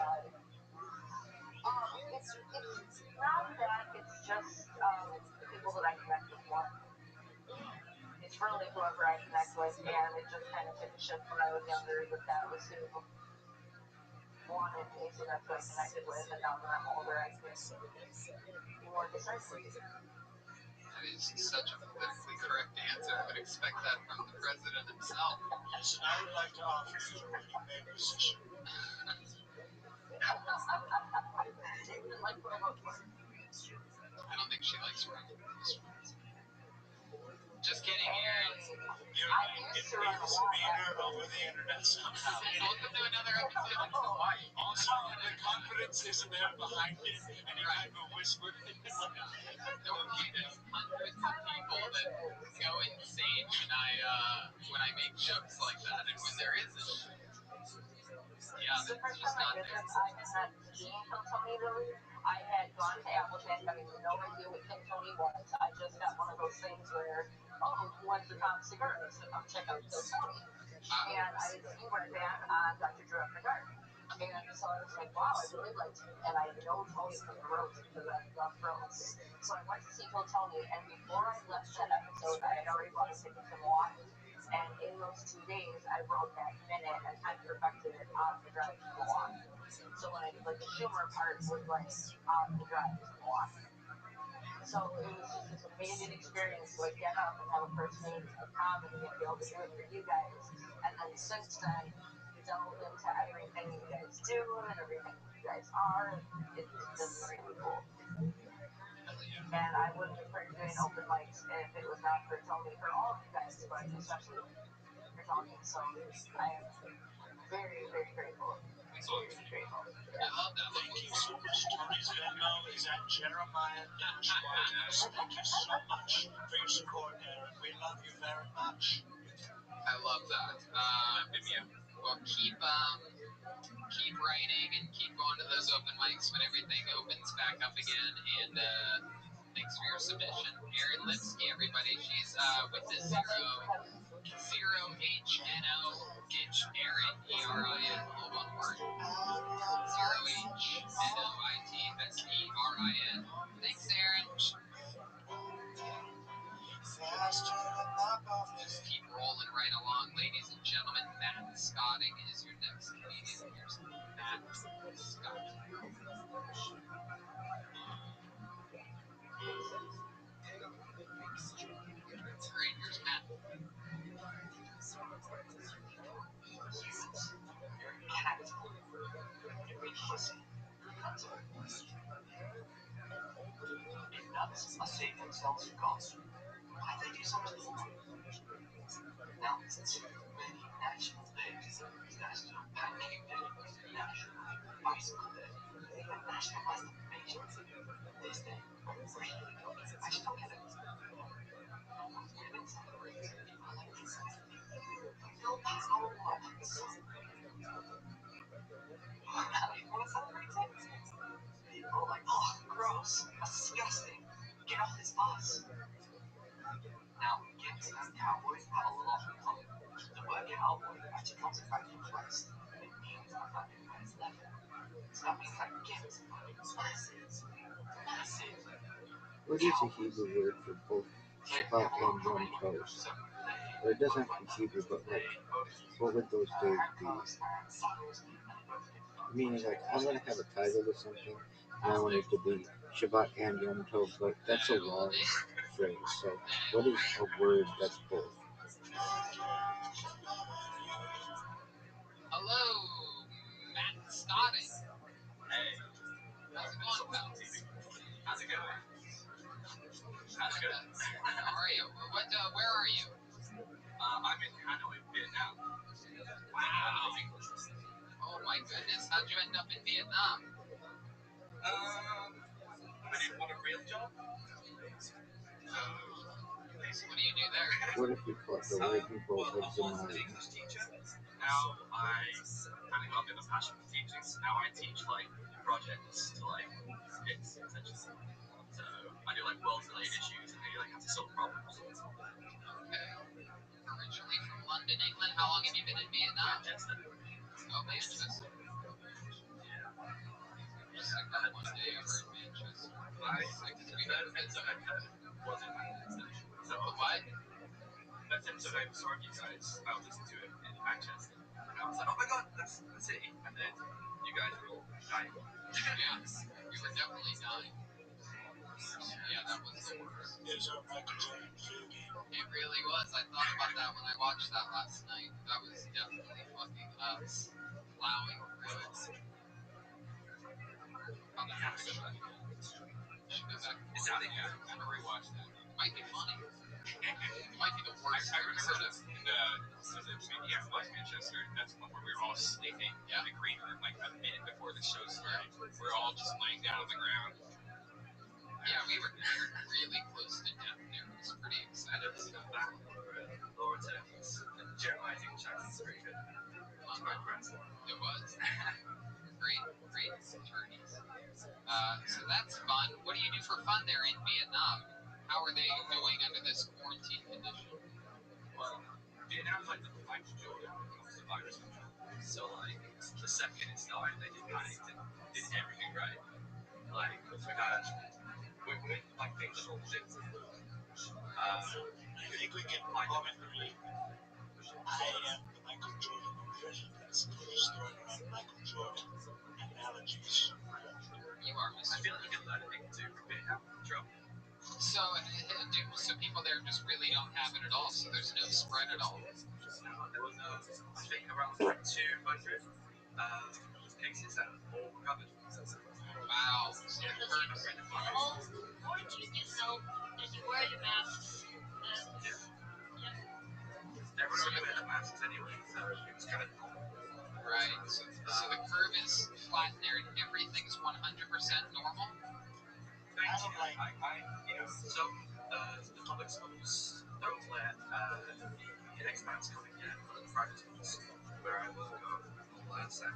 not that, it's just the people that I connect with more. It's really whoever I connect with, and it just kind of took a shift when I was younger, that was who wanted me, so that's who I connected with, and now that I'm older, I can be more decisive. That is such a politically correct answer. I would expect that from the president himself. Listen, I would like to offer you a really big position. I don't think she likes running. Just kidding, Aaron. Over the internet somehow. Welcome to another episode of Hawaii. Also, the confidence isn't there behind it, and you kind of whisper. Don't you? There's hundreds of people that go insane when I make jokes like that, and when there isn't, yeah, The that's first just time not I did there. this, I had not seen Kim Tony really. I had gone to Applejack having no idea what Kim Tony was. I just got one of those things where oh, when's the Tom Segura needs to come check out Kill Tony? And I had seen Red Band on Dr. Drew After Dark. And so I was like, wow, I really liked it. And I know Tony from the Roads because I love Roads. So I went to see Kill Tony, and before I left that episode, I had already bought a ticket to Milwaukee. And in those 2 days, I wrote that minute and kind of perfected it on the drive to Milwaukee. So like the Schumer part was like on the drive to Milwaukee. So it was just this amazing experience to like get up and have a first meeting of comedy and be able to do it for you guys. And then since then, delve into everything you guys do and everything you guys are. It's been really cool. And I wouldn't have started doing open mics if it was not for Tony, for all of you guys, but especially for Tony. So I am very, very grateful. Very grateful. I love that. Thank you so much. Tony's Venmo is at Jeremiah-Waters. Thank you so much for your support, Aaron. We love you very much. I love that. Well, keep writing and keep going to those open mics when everything opens back up again. And thanks for your submission, Erin Lipsky. Everybody, she's with the zero HNO Erin ERIN, all one word. 0HNOITSERIN. Thanks, Erin. Just keep rolling right along, ladies and gentlemen. Matt Scotting is your next comedian. Here's Matt Scott. Great, here's Matt. Nuts are saving themselves for God. Why they do something wrong? Now, there's too many national days. National Pancake Day, National Bicycle Day, and National Masturbation Day. This day, really don't. I just don't get it. Women celebrate it. People like to celebrate. Feel power moments. You want to celebrate it? People are like, oh, gross, that's disgusting. Get off this bus. Now, Guinness and cowboy have a lot in common. The word cowboy actually comes from French. It means a hundred pounds leather. So that means that Guinness is massive. Massive. What is a Hebrew word for both Shabbat and Yom Tov? Or it doesn't have to be Hebrew, but like, what would those days be? Meaning, like, I'm going to have a title or something, and I want it to be Shabbat and Yom Tov, but that's a long phrase. So, what is a word that's both? Hello, Matt Scotting. Hey. How's it going, pal? How's it going? How's it going? How are you? Where are you? I'm in Hanoi, Vietnam. Wow. Oh my goodness, how'd you end up in Vietnam? I didn't want a real job. What do you do there? What if we caught the right people of I was an English teacher. Now I kind of got a bit of a passion for teaching. Now I teach like projects to like kids, essentially. So I do like world-related issues and they like have to solve problems. Okay. Originally from London, England. How long have you been in Vietnam? Manchester. Oh, Manchester. Yeah. Just like that one day over in Manchester. That episode I was in Manchester. So what? That episode I saw of you guys, I was listening to it in Manchester. And I was like, oh my god, that's the city. And then you guys were all dying. Yeah, we were definitely dying. Yeah, that was the worst. It really was. I thought about that when I watched that last night. That was definitely fucking us plowing through it. On the house. Should go back. It's out again. I never rewatched that. Might be funny. It might be the worst. I remember this in the West Manchester. That's the one where we were all sleeping in the green room like a minute before the show started. We were all just laying down on the ground. Yeah, we were really close to death there. It was pretty exciting. That Laura Turtles. Jeremiah's English accent's pretty good. It's quite impressive. It was. Great attorneys. So that's fun. What do you do for fun there in Vietnam? How are they doing under this quarantine condition? Well, they didn't have like the Michael Jordan when it comes to virus control. So like the second it started, they just panicked and did everything right. Like we had we like things are all things. I think we can all agree. I am the Michael Jordan of presidents. We're just throwing around Michael Jordan analogies. You are, I Mr. feel like you can learn a thing to from being out in trouble. So people there just really don't have it at all. So there's no spread at all. No, there was I think around 200 cases and all recovered. Wow. So Yeah, the it's curve, kind of The whole quarantine yourself and you wear your masks. everyone already wear the masks anyway, so it was kind of normal. right? So the curve is flat there, and everything's 100% normal. Thank you. You know, some the public schools don't let expats come in yet, but the private schools where I work are all lads and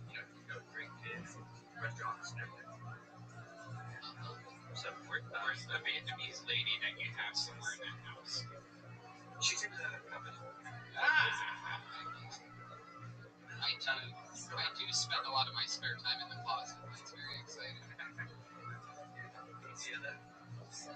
you know, you can go drink in restaurants and everything. So Where's the Vietnamese lady that you have somewhere in that house? she's in the cupboard. I do spend a lot of my spare time in the closet. That's very exciting. Easier there. So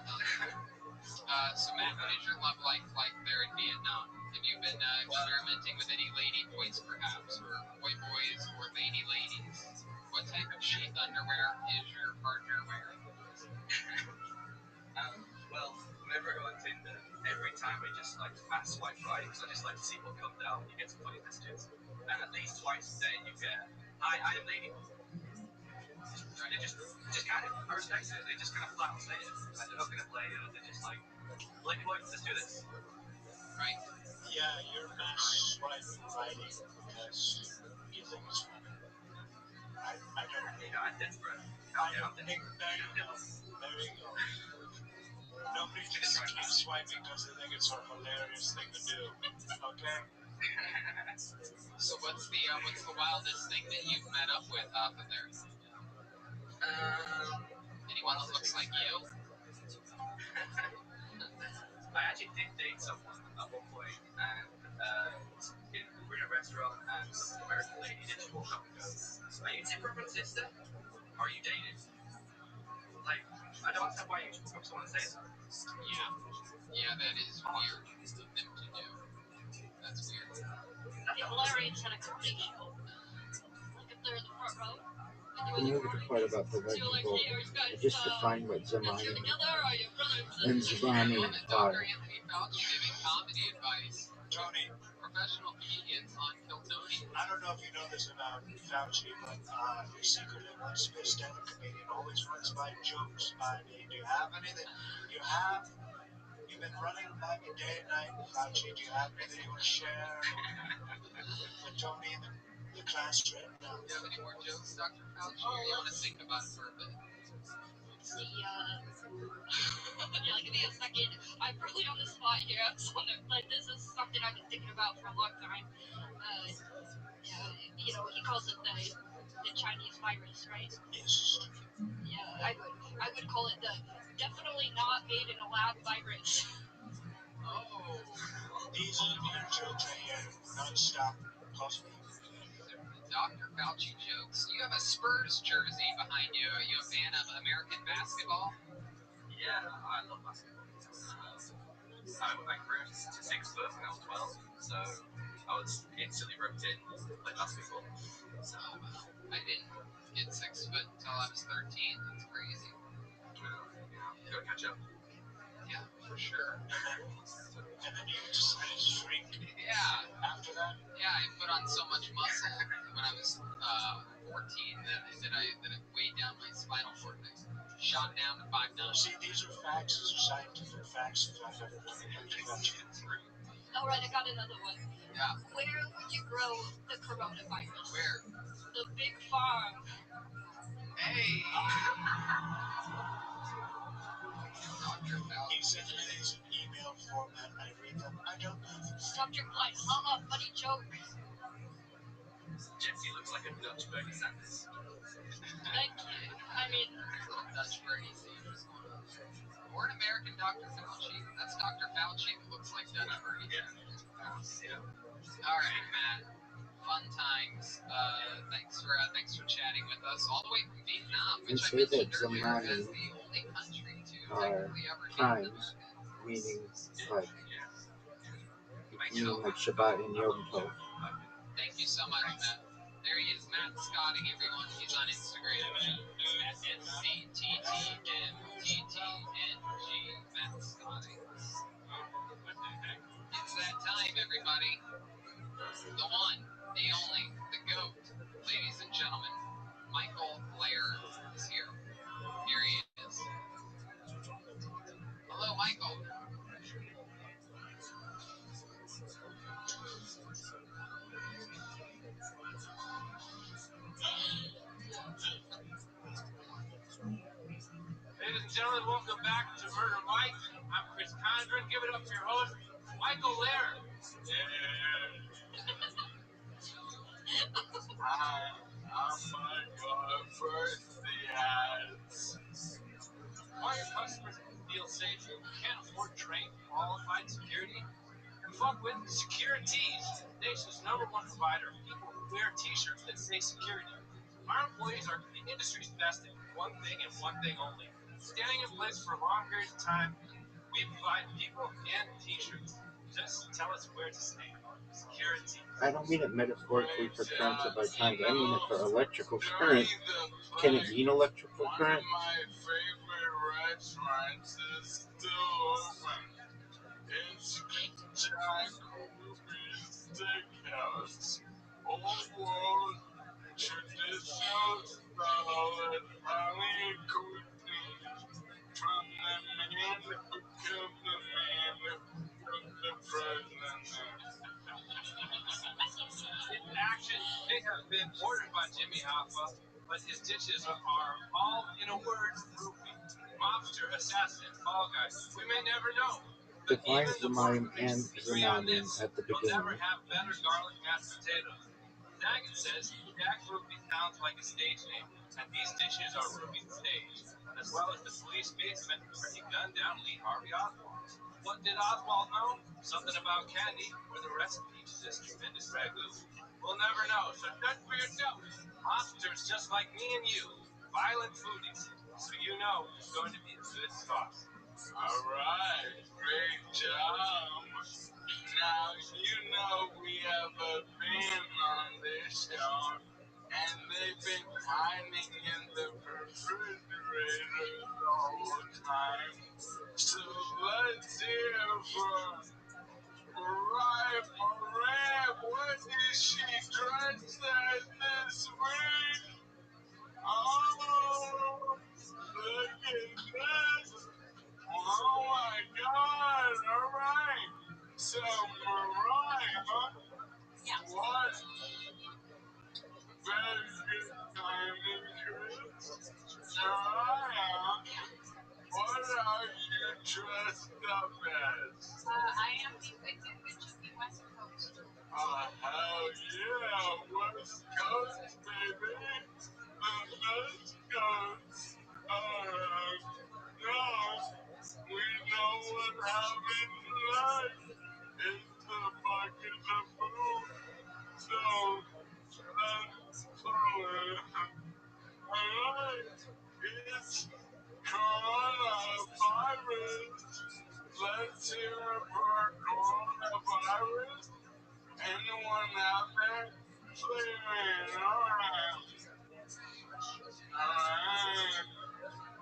Matt, what is your love life like there in Vietnam? Have you been experimenting with any lady boys perhaps, or boy boys, or lady ladies? What type of sheath underwear is your partner wearing? Well, whenever I go on Tinder, every time I just like fast swipe right because I just like to see what comes out. You get some funny messages, and at least twice a day you get, "Hi, I am lady." They just kind of, I respect it. They just kind of flat out say it. Like they're not gonna play it. They're just like, "Lady boy, let's do this." Right? Yeah, you're mass swiping writing because you think it's funny. I don't You think. know, I'm desperate. There you go. There you go. Nobody just keeps swiping because they think it's a hilarious thing to do. Okay? So what's the wildest thing that you've met up with off of there? Anyone that looks like you? I actually did date someone at one point, and we're in a restaurant, and some American lady did just walk up and go, "Are you Tim Brooklyn's sister? Or are you dating?" Like, I don't understand why you just walk up to someone and say that. Yeah, that is weird of them to do. That's weird. It'd be hilarious at a comedy show. Like if they're in the front row. I love the part about the white people. I just define what Zamani and Zamani are. Dr. Anthony Fauci giving comedy advice. Tony, Professional comedians on Kill Tony. I don't know if you know this about Fauci, but secretly wants to be a stand-up comedian. Always runs by jokes by me. Do you have anything? You've been running by me day and night, Fauci. Do you have anything you want to share with Tony and the class right now? Do you have any more jokes, Dr. Fauci? Or you want to think about it for a bit? Let's see, yeah, give me a second. I'm really on the spot here. Like, this is something I've been thinking about for a long time. Yeah, you know, he calls it the Chinese virus, right? Yes. Yeah, I would call it the definitely not made in a lab virus. Oh. These are your jokes right here, non-stop. Close me. Dr. Fauci jokes. You have a Spurs jersey behind you. Are you a fan of American basketball? Yeah, I love basketball. I grew to 6 foot when I was 12, so I was instantly roped in to play basketball. Oh, wow. I didn't get 6 foot until I was 13. That's crazy. You gotta catch up. Yeah, for sure. And then you decided to shrink Yeah. after that? Yeah, I put on so much muscle when I was 14 that it weighed down my spinal cord. I shot down to 5'9". See, these are facts. These are scientific facts. If I got it, All right, I got another one. Yeah. Where would you grow the coronavirus? Where? The big farm. Hey! He sent them in his email format. I read them. I don't know. Subject line, funny joke. Jesse looks like a Dutch birdie. Thank you. I mean, little Dutch birdie seems. Or an American Dr. Fauci. That's Dr. Fauci who looks like Dutch birdie. Yeah. All right, Matt. Fun times. Thanks for chatting with us all the way from Vietnam, which I say that mentioned earlier Zamani as the only country to are technically ever name times, the meaning like Yeah. Shabbat and Yom Tov. Thank you so much, Matt. There he is, Matt Scotting, everyone. He's on Instagram at SCTTMTTNG. Matt Scotting. It's that time, everybody. The one, the only, the GOAT. Ladies and gentlemen, Michael Blair is here. Here he is. Hello, Michael. Ladies and gentlemen, welcome back to Murder Mike. I'm Chris Condren. Give it up to your host, Michael Lair. Hi, I'm Michael. First the ads. Why your customers feel safe? Can't afford trained, qualified security? You fuck with Securities, the nation's #1 provider of people who wear t-shirts that say security. Our employees are the industry's best at one thing and one thing only. Standing in place for long periods of time, we provide people and t-shirts. Just tell us where to stay. Security. I don't mean it metaphorically for currents of our times. I mean it for electrical current. Can it mean electrical current? One of my favorite restaurants is still open. It's Jack Ruby's Steakhouse. Old world, traditional style Italian cuisine. From the man who killed the man who killed the president. In action may have been ordered by Jimmy Hoffa, but his dishes are all, in a word, groupie. Mobster, assassin, fall guy. We may never know. But Define even the Zemaim boardroom and may agree on Zemanim this. at the You'll never beginning. have better garlic mashed potatoes. Daggett says Jack Ruby sounds like a stage name, and these dishes are Ruby's stage, as well as the police basement where he gunned down Lee Harvey Oswald. What did Oswald know? Something about candy or the recipe to this tremendous ragu. We'll never know, so judge for yourself. Mobsters just like me and you, violent foodies, so you know it's going to be a good sauce. All right, great job. Now you know we have a band on this show, and they've been hiding in the refrigerator the whole time. So let's hear from Mariah Moran. What is she dressed as this week? Oh, look at this. Oh my God. All right. So, Mariah, what very good timing, Chris. Mariah, what are you dressed up as? I am the Wicked Witch of the West Coast. Hell yeah, West Coast, baby. The West Coast. No, we know what happened tonight. It's the bucket of food. So, let's forward. Alright, it's coronavirus. Let's hear for coronavirus. Anyone out there? Flaming. Alright.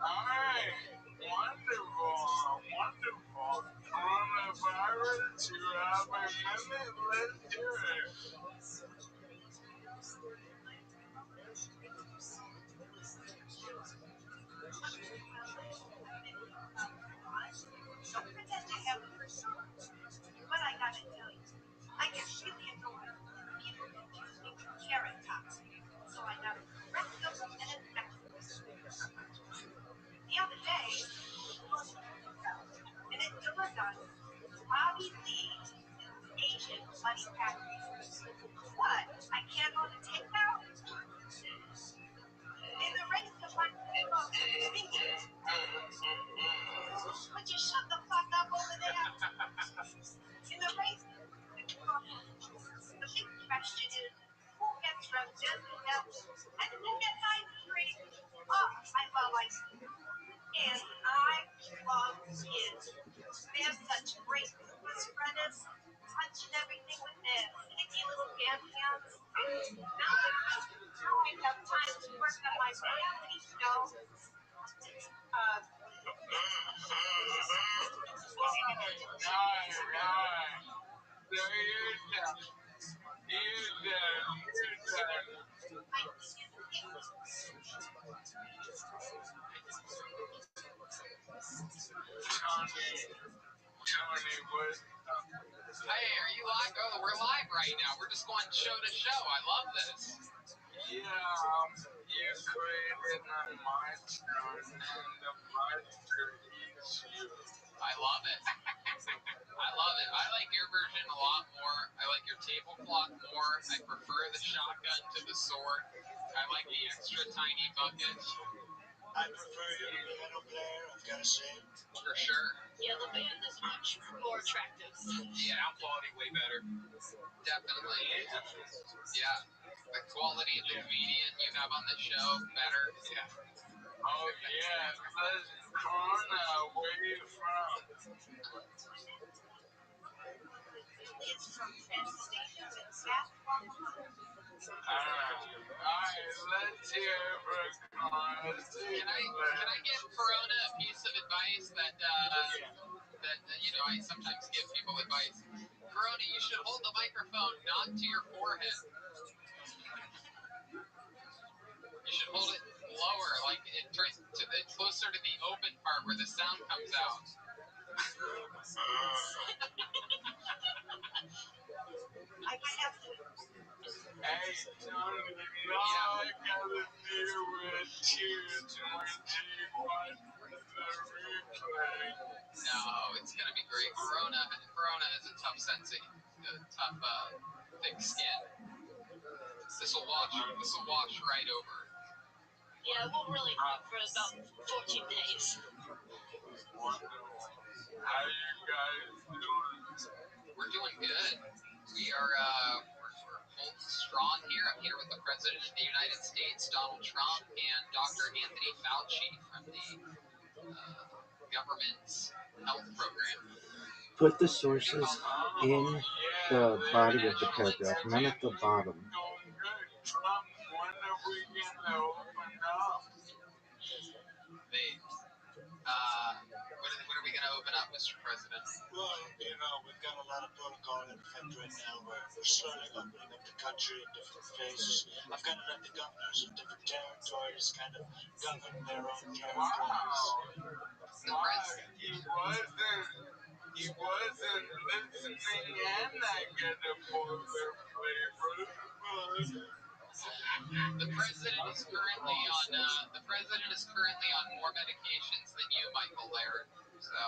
Alright. Wonderful. Wonderful. Coronavirus, you have a minute? Let's hear it. Don't pretend to have a person. But I gotta tell you, I get really annoyed when people confuse me with carrot tops. So I gotta correct them and infect them. The other day, and it dawned on me, Robbie Lee is Asian money packers. But I can't go to don't have time to work on my reality show. Hey, are you live? Oh, we're live right now. We're just going show to show. I love this. Yeah, you created a monster, and the monster eats you. I love it. I love it. I like your version a lot more. I like your tablecloth more. I prefer the shotgun to the sword. I like the extra tiny bucket. I prefer your piano player, I've got to say. For sure. Yeah, the band is much more attractive. Yeah, sound quality way better. Definitely. Yeah. The quality of the comedian you have on the show, better. Yeah. Oh, yeah. Corona, where are you from? It's from Transportation and Saskatchewan. Alright, let's hear it for Corona. Can I give Corona a piece of advice that I sometimes give people advice. Corona, you should hold the microphone not to your forehead. You should hold it lower, like it turns to the closer to the open part where the sound comes out. I might have to. Hey, Tony, I gotta deal with tears when you watch the replay. No, it's gonna be great. Corona has a tough thick skin. This will wash right over. Yeah, it won't really hurt for about 14 days. Wonderful. How you guys doing? We're doing good. We are we're holding strong here. I'm here with the President of the United States, Donald Trump, and Dr. Anthony Fauci from the government's health program. Put the sources in the body of the paragraph, not at the bottom. Trump, when are we gonna open up? When are we going to open up, Mr. President? Well, we've got a lot of protocol in effect right now. We're slowly opening up the country in different phases. I've got to let the governors of different territories kind of govern their own territories. Wow. He wasn't listening, and I get a boiler flavor. The president is currently on more medications than you, Michael Laird. So.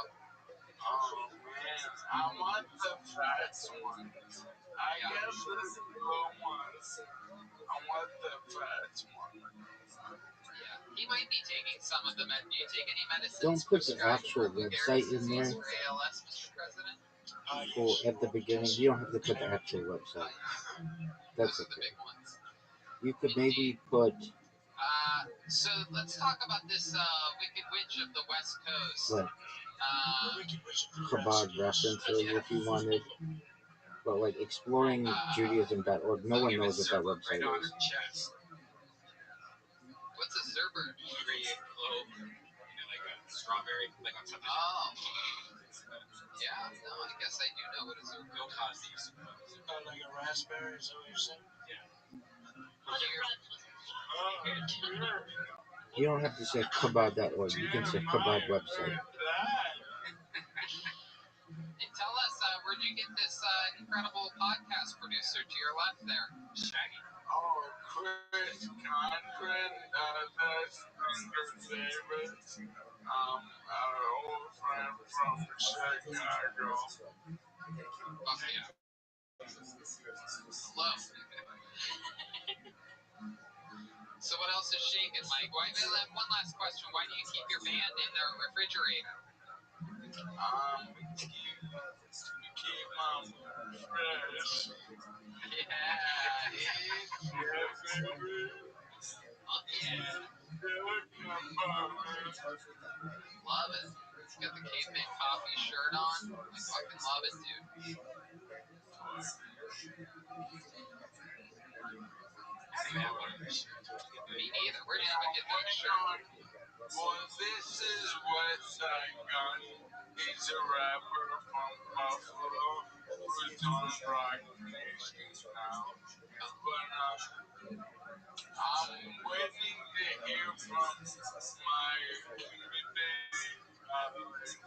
Oh man, I want the fat one. I guess the slow ones. I want the fat one. Yeah, he might be taking some of the do you take any medicines? Don't put the actual website in there. For ALS, Mr. President? Or at the beginning, you don't have to put the actual website. That's okay. The big ones. You could maybe put. So let's talk about this Wicked Witch of the West Coast. What? Chabad references if you wanted. But like exploringjudaism.org, no one knows what that website is. What's a Zerber? Create globe. Like a strawberry, like on something. Oh. Yeah, no, I guess I do know what a Zerber is. Like a raspberry, is that what you're saying? Yeah. You don't have to say chabad.org. You can say Chabad website. Hey, tell us, where'd you get this incredible podcast producer to your left there? Shaggy. Oh, Chris Conklin, that's Mr. Davis, our old friend from Chicago. Oh, yeah. Hello. So what else is shaking, Mike? One last question. Why do you keep your band in the refrigerator? We keep fresh. Yeah. Love it. Got the caveman coffee shirt on. I fucking love it, dude. get that shirt. Well, this is West Side Gun. He's a rapper from Buffalo who's on Rock Nation now. But I'm waiting to hear from my community college.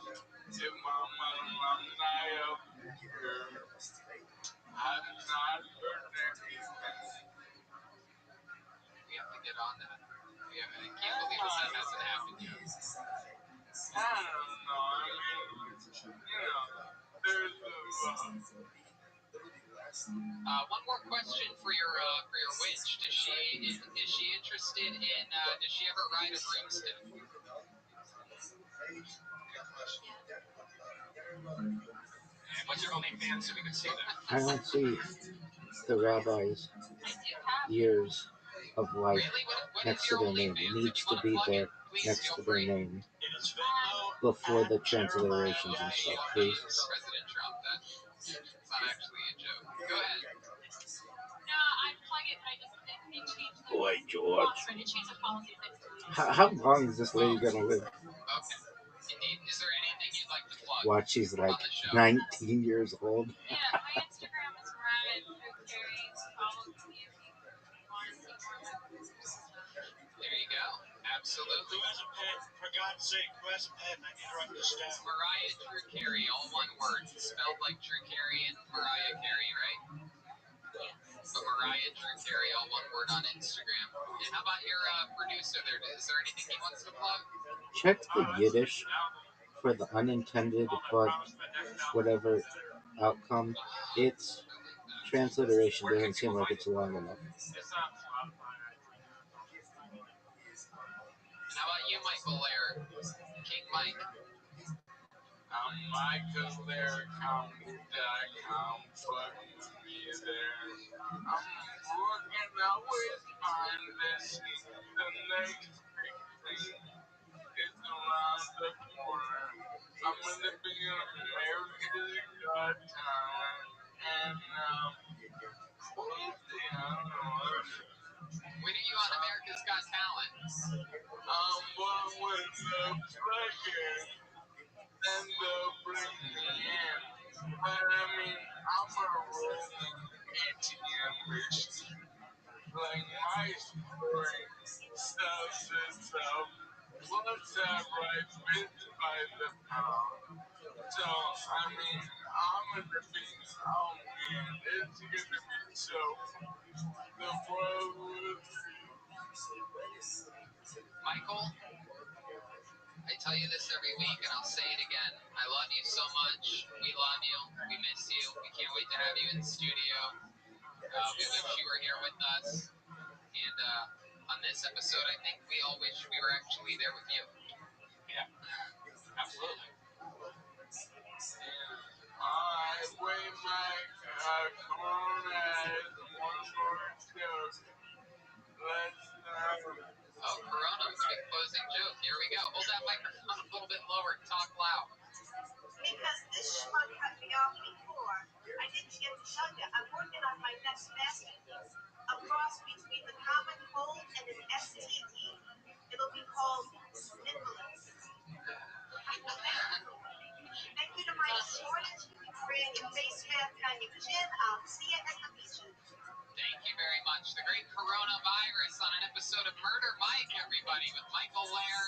If I'm an alumni up here, I've not heard anything. We have to get on that. I can't believe that hasn't happened yet. I don't know. I mean, there's One more question for your witch. Is she interested in? Does she ever ride a broomstick? And what's your OnlyFans so we can see that? I don't see the rabbi's years of life Really? What next is to your their name. OnlyFans? It needs If you to want be plug there it, please next feel to their free. name It is Venmo before the at transliterations and Okay, you stuff, want me to please. use President Trump? That's not actually a joke. Go ahead. No, I plug it, but I just they changed the Boy, laws, George. right? They changed the policies next week. How long is this lady gonna live? Okay. Indeed. Is there anything you'd like to plug Watch, she's like on the show? 19 years old. Yeah, my Instagram is Mariah through Carrie. Follow me if you want to see more of my stuff. There you go. Absolutely. Who has a pen? For God's sake, who has a pen? I need to write this down. Mariah Drew Carey, all one word, spelled like Drew Carey and Mariah Carey, right? But Mariah Drew Carey, all one word on Instagram. And how about your producer there? Is there anything he wants to plug? Check the Yiddish for the unintended but whatever outcome. Its transliteration doesn't seem like it's long enough. It's not Spotify. And how about you, Michael Lair? King Mike. I'm Michael Lair, Count.com. Fuck me there. I'm working always find this the next big thing is around the corner. I'm gonna be on America's Got Talent and Wednesday, I don't know. When are you on America's Got Talent? One with the plugin and the bring me in. But I mean, I'm a rolling ATM machine. Like my story sells itself. Plus I write bits by the pound. So I mean, I'm gonna be, oh man, it's gonna be so. The world will see. Michael, I tell you this every week, and I'll say it again. I love you so much. We love you. We miss you. We can't wait to have you in the studio. We wish you were here with us. And on this episode, I think we all wish we were actually there with you. Yeah, absolutely. I weigh my corona as one more joke. Let's Oh, Corona, big closing joke. Here we go. Hold that microphone a little bit lower. Talk loud. Because this schmuck cut me off before. I didn't get to tell you. I'm working on my next masterpiece. A cross between the common cold and an STD. It'll be called Nicholas. Thank you to my supporters. Wearing your face mask on your chin. I'll see you at the beaches. Thank you very much. The great coronavirus on an episode of Murder Mike, everybody, with Michael Lair,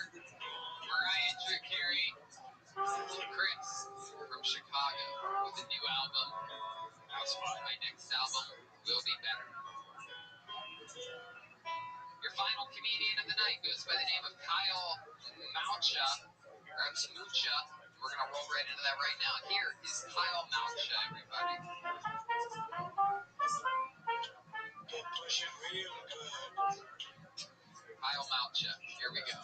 Mariah Drew Carey, and Chris from Chicago with a new album. My next album will be better. Your final comedian of the night goes by the name of Kyle Maucha, or Mucha. We're going to roll right into that right now. Here is Kyle Maucha, everybody. get pushing real good. Kyle Maucha. Here we go.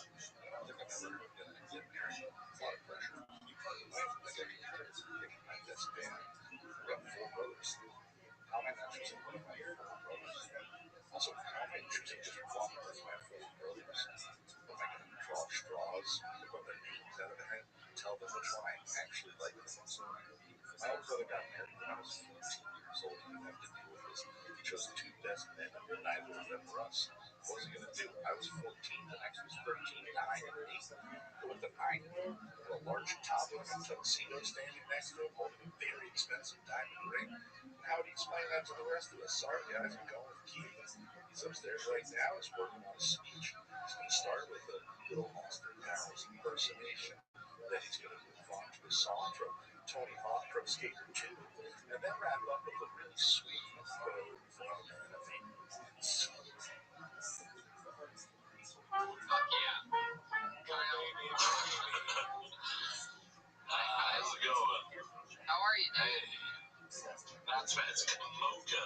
What was he going to do? I was 14, the next was 13, 9, and 8. Go with the 9-year-old, with a large toddler in a tuxedo standing next to him, holding a very expensive diamond ring. And how would he explain that to the rest of us? Sorry, guys, I'm going with Keith. He's upstairs right now. He's working on a speech. He's going to start with a little Austin Powers impersonation. Then he's going to move on to a song from Tony Hawk Pro Skater 2. And then wrap up with a really sweet Fuck yeah. Kyle. Hi, Kyle. How's it going? How are you, dude? Hey, that's bad. It's mocha.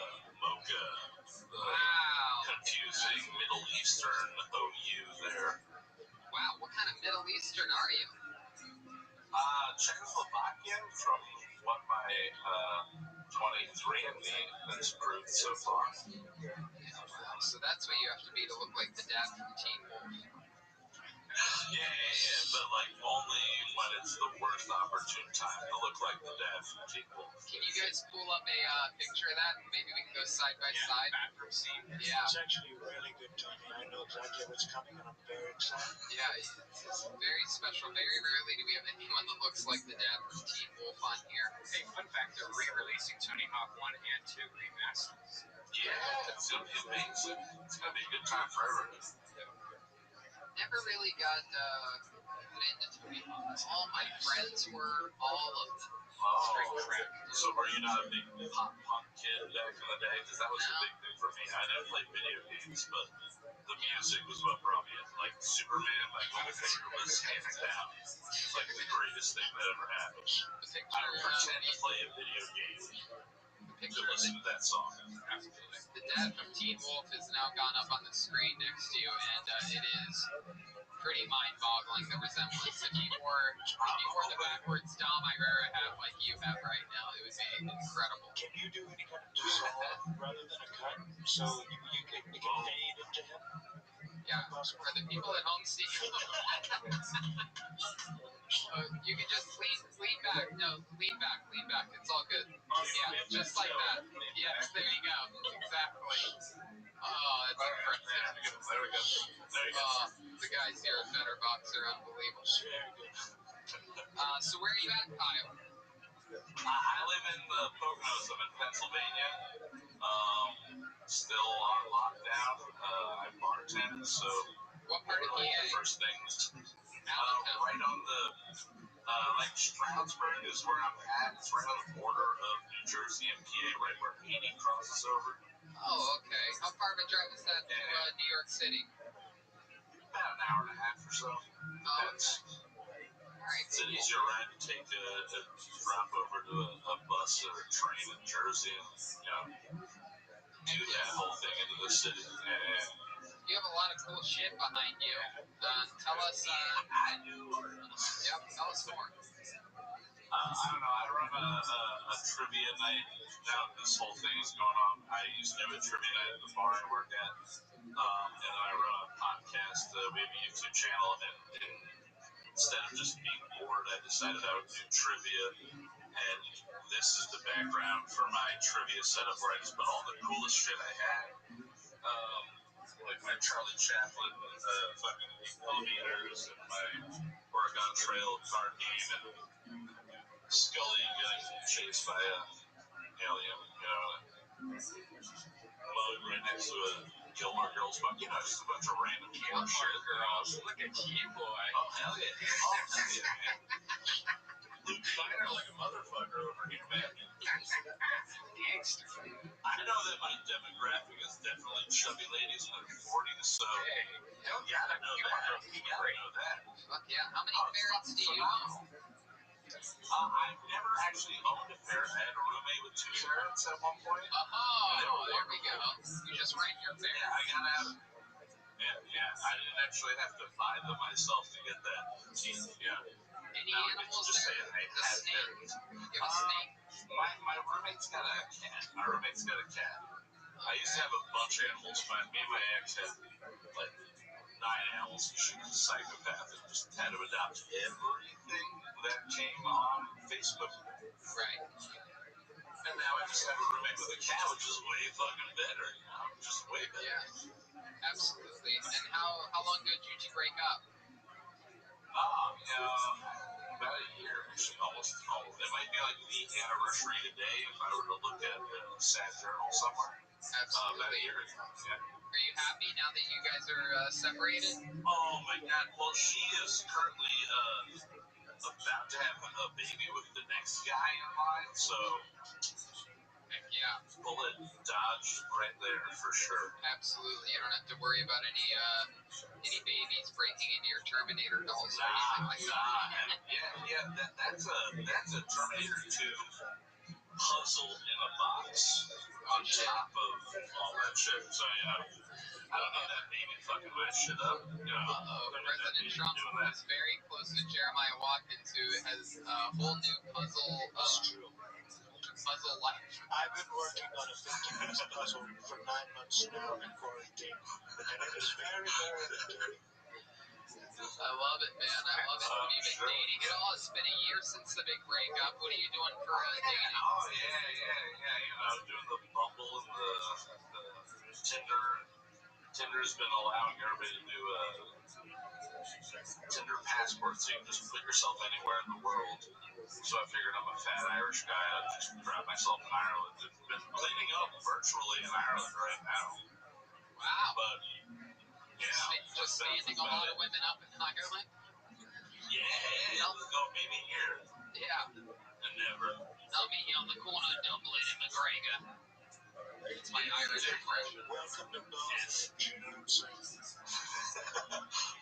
Wow. Confusing Middle Eastern OU there. Wow, what kind of Middle Eastern are you? Czechoslovakian from what my 23andMe has proved so far. Wow, so that's what you have to be to look like the dad from Teen Wolf. Yeah, but like only when it's the worst opportune time to look like the dad from Teen Wolf. Can you guys pull up a picture of that? Maybe we can go side by side. Bathroom scene. Yeah. It's actually really good, Tony. I know exactly what's coming, and I'm very excited. Yeah, it's very special. Very rarely do we have anyone that looks like the dad from Teen Wolf on here. Hey, fun fact, they're re-releasing Tony Hawk 1 and 2 remasters. Yeah, it's going to be amazing. It's going to be a good time for everyone. Never really got into Tony Hawk. All my friends were, all of them. Straight crap. So were you not a big pop punk kid back in the day? Because that was a big thing for me. I didn't play video games, but the music was what brought me in. Like Superman, like my favorite was hands down. It's like the greatest thing that ever happened. I don't pretend to play a video game to listen to that song. Absolutely. The dad from Teen Wolf has now gone up on the screen next to you, and it is pretty mind-boggling, the resemblance. If you wore the backwards Dom Irera hat like you have right now, it would be incredible. Can you do any kind of dissolve rather than a cut, so you can fade into him? Yeah, for the people at home see you can just lean back. No, lean back. It's all good. Yeah, just like that. Yes, there you go. Exactly. Oh, that's impressive. There we go. The guys here at Better Boxer, unbelievable. So where are you at, Kyle? I live in the Poconos. I'm in Pennsylvania. Still on lockdown. I bartend, so What part of PA? First things. Allentown. Right on the like Stroudsburg is where I'm at. It's right on the border of New Jersey and PA, right where 80 crosses over. Oh, okay. How far of a drive is that to New York City? About an hour and a half or so. Oh, okay. All right. It's an easier ride to take a drop over to a bus or a train in Jersey and do that whole thing into the city. And you have a lot of cool shit behind you. Tell us. I do. Yep. Tell us more. I don't know. I run a trivia night. Now this whole thing is going on. I used to have a trivia night at the bar I work at, and then I run a podcast. We have a YouTube channel, and instead of just being bored, I decided I would do trivia. And this is the background for my trivia setup where I just put all the coolest shit I had. Like my Charlie Chaplin fucking 8mm and my Oregon Trail card game and Scully getting chased by a alien, mug right next to a Gilmore Girls book. Just a bunch of random Gilmore Girls. Look at you, boy. Oh, hell yeah. Man. Luke Steiner like a motherfucker over here, man. Gangster. I know that my demographic is definitely chubby ladies in their 40s, so Hey, you gotta know that. You gotta know that. Fuck yeah. How many ferrets do you own? I've never actually owned a ferret. I had a roommate with 2 ferrets at one point. Oh, there we go. You just rent your ferret. Yeah, I gotta have it. Yeah, I didn't actually have to buy them myself to get that. Yeah. Any Now, animals just there? saying, I A had snake? ferrets. You have a snake? My roommate's got a cat. My roommate's got a cat. I used to have a bunch of animals, but me and my ex had like 9 animals. She was a psychopath and just had to adopt everything that came on Facebook. Right. And now I just have a roommate with a cat, which is way fucking better. You know, just way better. Yeah, absolutely. And how long did you two break up? About a year, actually, almost. It might be like the anniversary today if I were to look at a sad journal somewhere. Absolutely. About a year ago. Yeah. Are you happy now that you guys are separated? Oh my god. Well, she is currently about to have a baby with the next guy in line, so Heck yeah. bullet dodged right there for sure. Absolutely. You don't have to worry about any babies breaking into your Terminator dolls or anything like that. That's a Terminator 2 puzzle in a box on top of all that shit. So I don't need that baby fucking my shit up. President Trump is very close to Jeremiah Watkins, who has a whole new puzzle life. I've been working on a 50-piece puzzle for 9 months now in quarantine, and it is very, very entertaining. I love it, man. I love it. Have you been dating at all? It's been a year since the big breakup. What are you doing for dating? Oh, yeah. Doing the Bumble and the Tinder. Tinder's been allowing everybody to do Tinder passports, so you can just put yourself anywhere in the world. So I figured I'm a fat Irish guy. I'd just grab myself in Ireland. I've been cleaning up virtually in Ireland right now. Wow. But, yeah. Just standing a lot of women up in Ireland? Yeah. Go meet me here. Yeah. Never. I'll meet you on the corner of Dublin and McGregor. It's my Irish impression. Welcome to Bonehead, you know what I'm saying?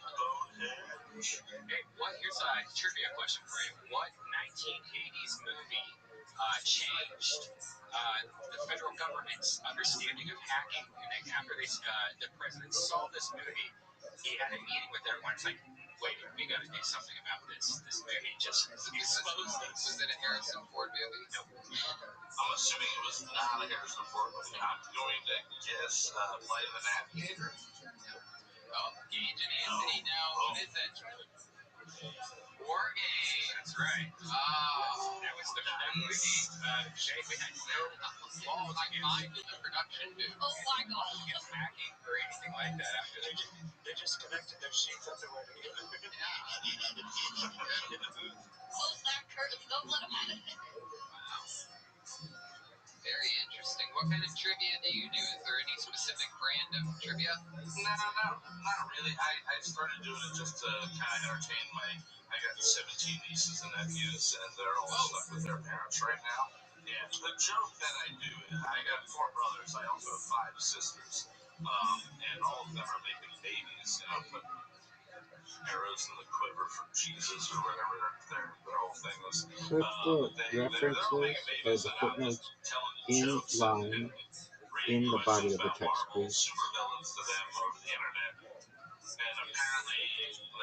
Bonehead. Hey, here's a trivia question for you. What 1980s movie changed the federal government's understanding of hacking? And after the president saw this movie, he had a meeting with everyone. It's like, wait, we got to do something about this. This movie just exposed us. Was it a Harrison Ford movie? Nope. I'm assuming it was not a Harrison Ford movie. I'm going to guess Flight of the Navigator. Oh, Gage and Anthony now. What is it? War Games. That's right. That was the movie. Jay, we had no balls in the production booth. Oh my god. against hacking or anything like that after They just connected their sheets underwear together. in the booth. Close that curtain. Don't let them in. Wow. Very interesting. What kind of trivia do you do? Is there any specific brand of trivia? No, not really. I started doing it just to kind of entertain I got 17 nieces and nephews, and they're all stuck with their parents right now. Yeah, the joke that I do is I got 4 brothers. I also have 5 sisters. And all of them are making babies, put arrows in the quiver from Jesus or whatever their whole thing was. Click the references or the footnotes in line in the body of the text, please. Supervillains to them over the internet. And apparently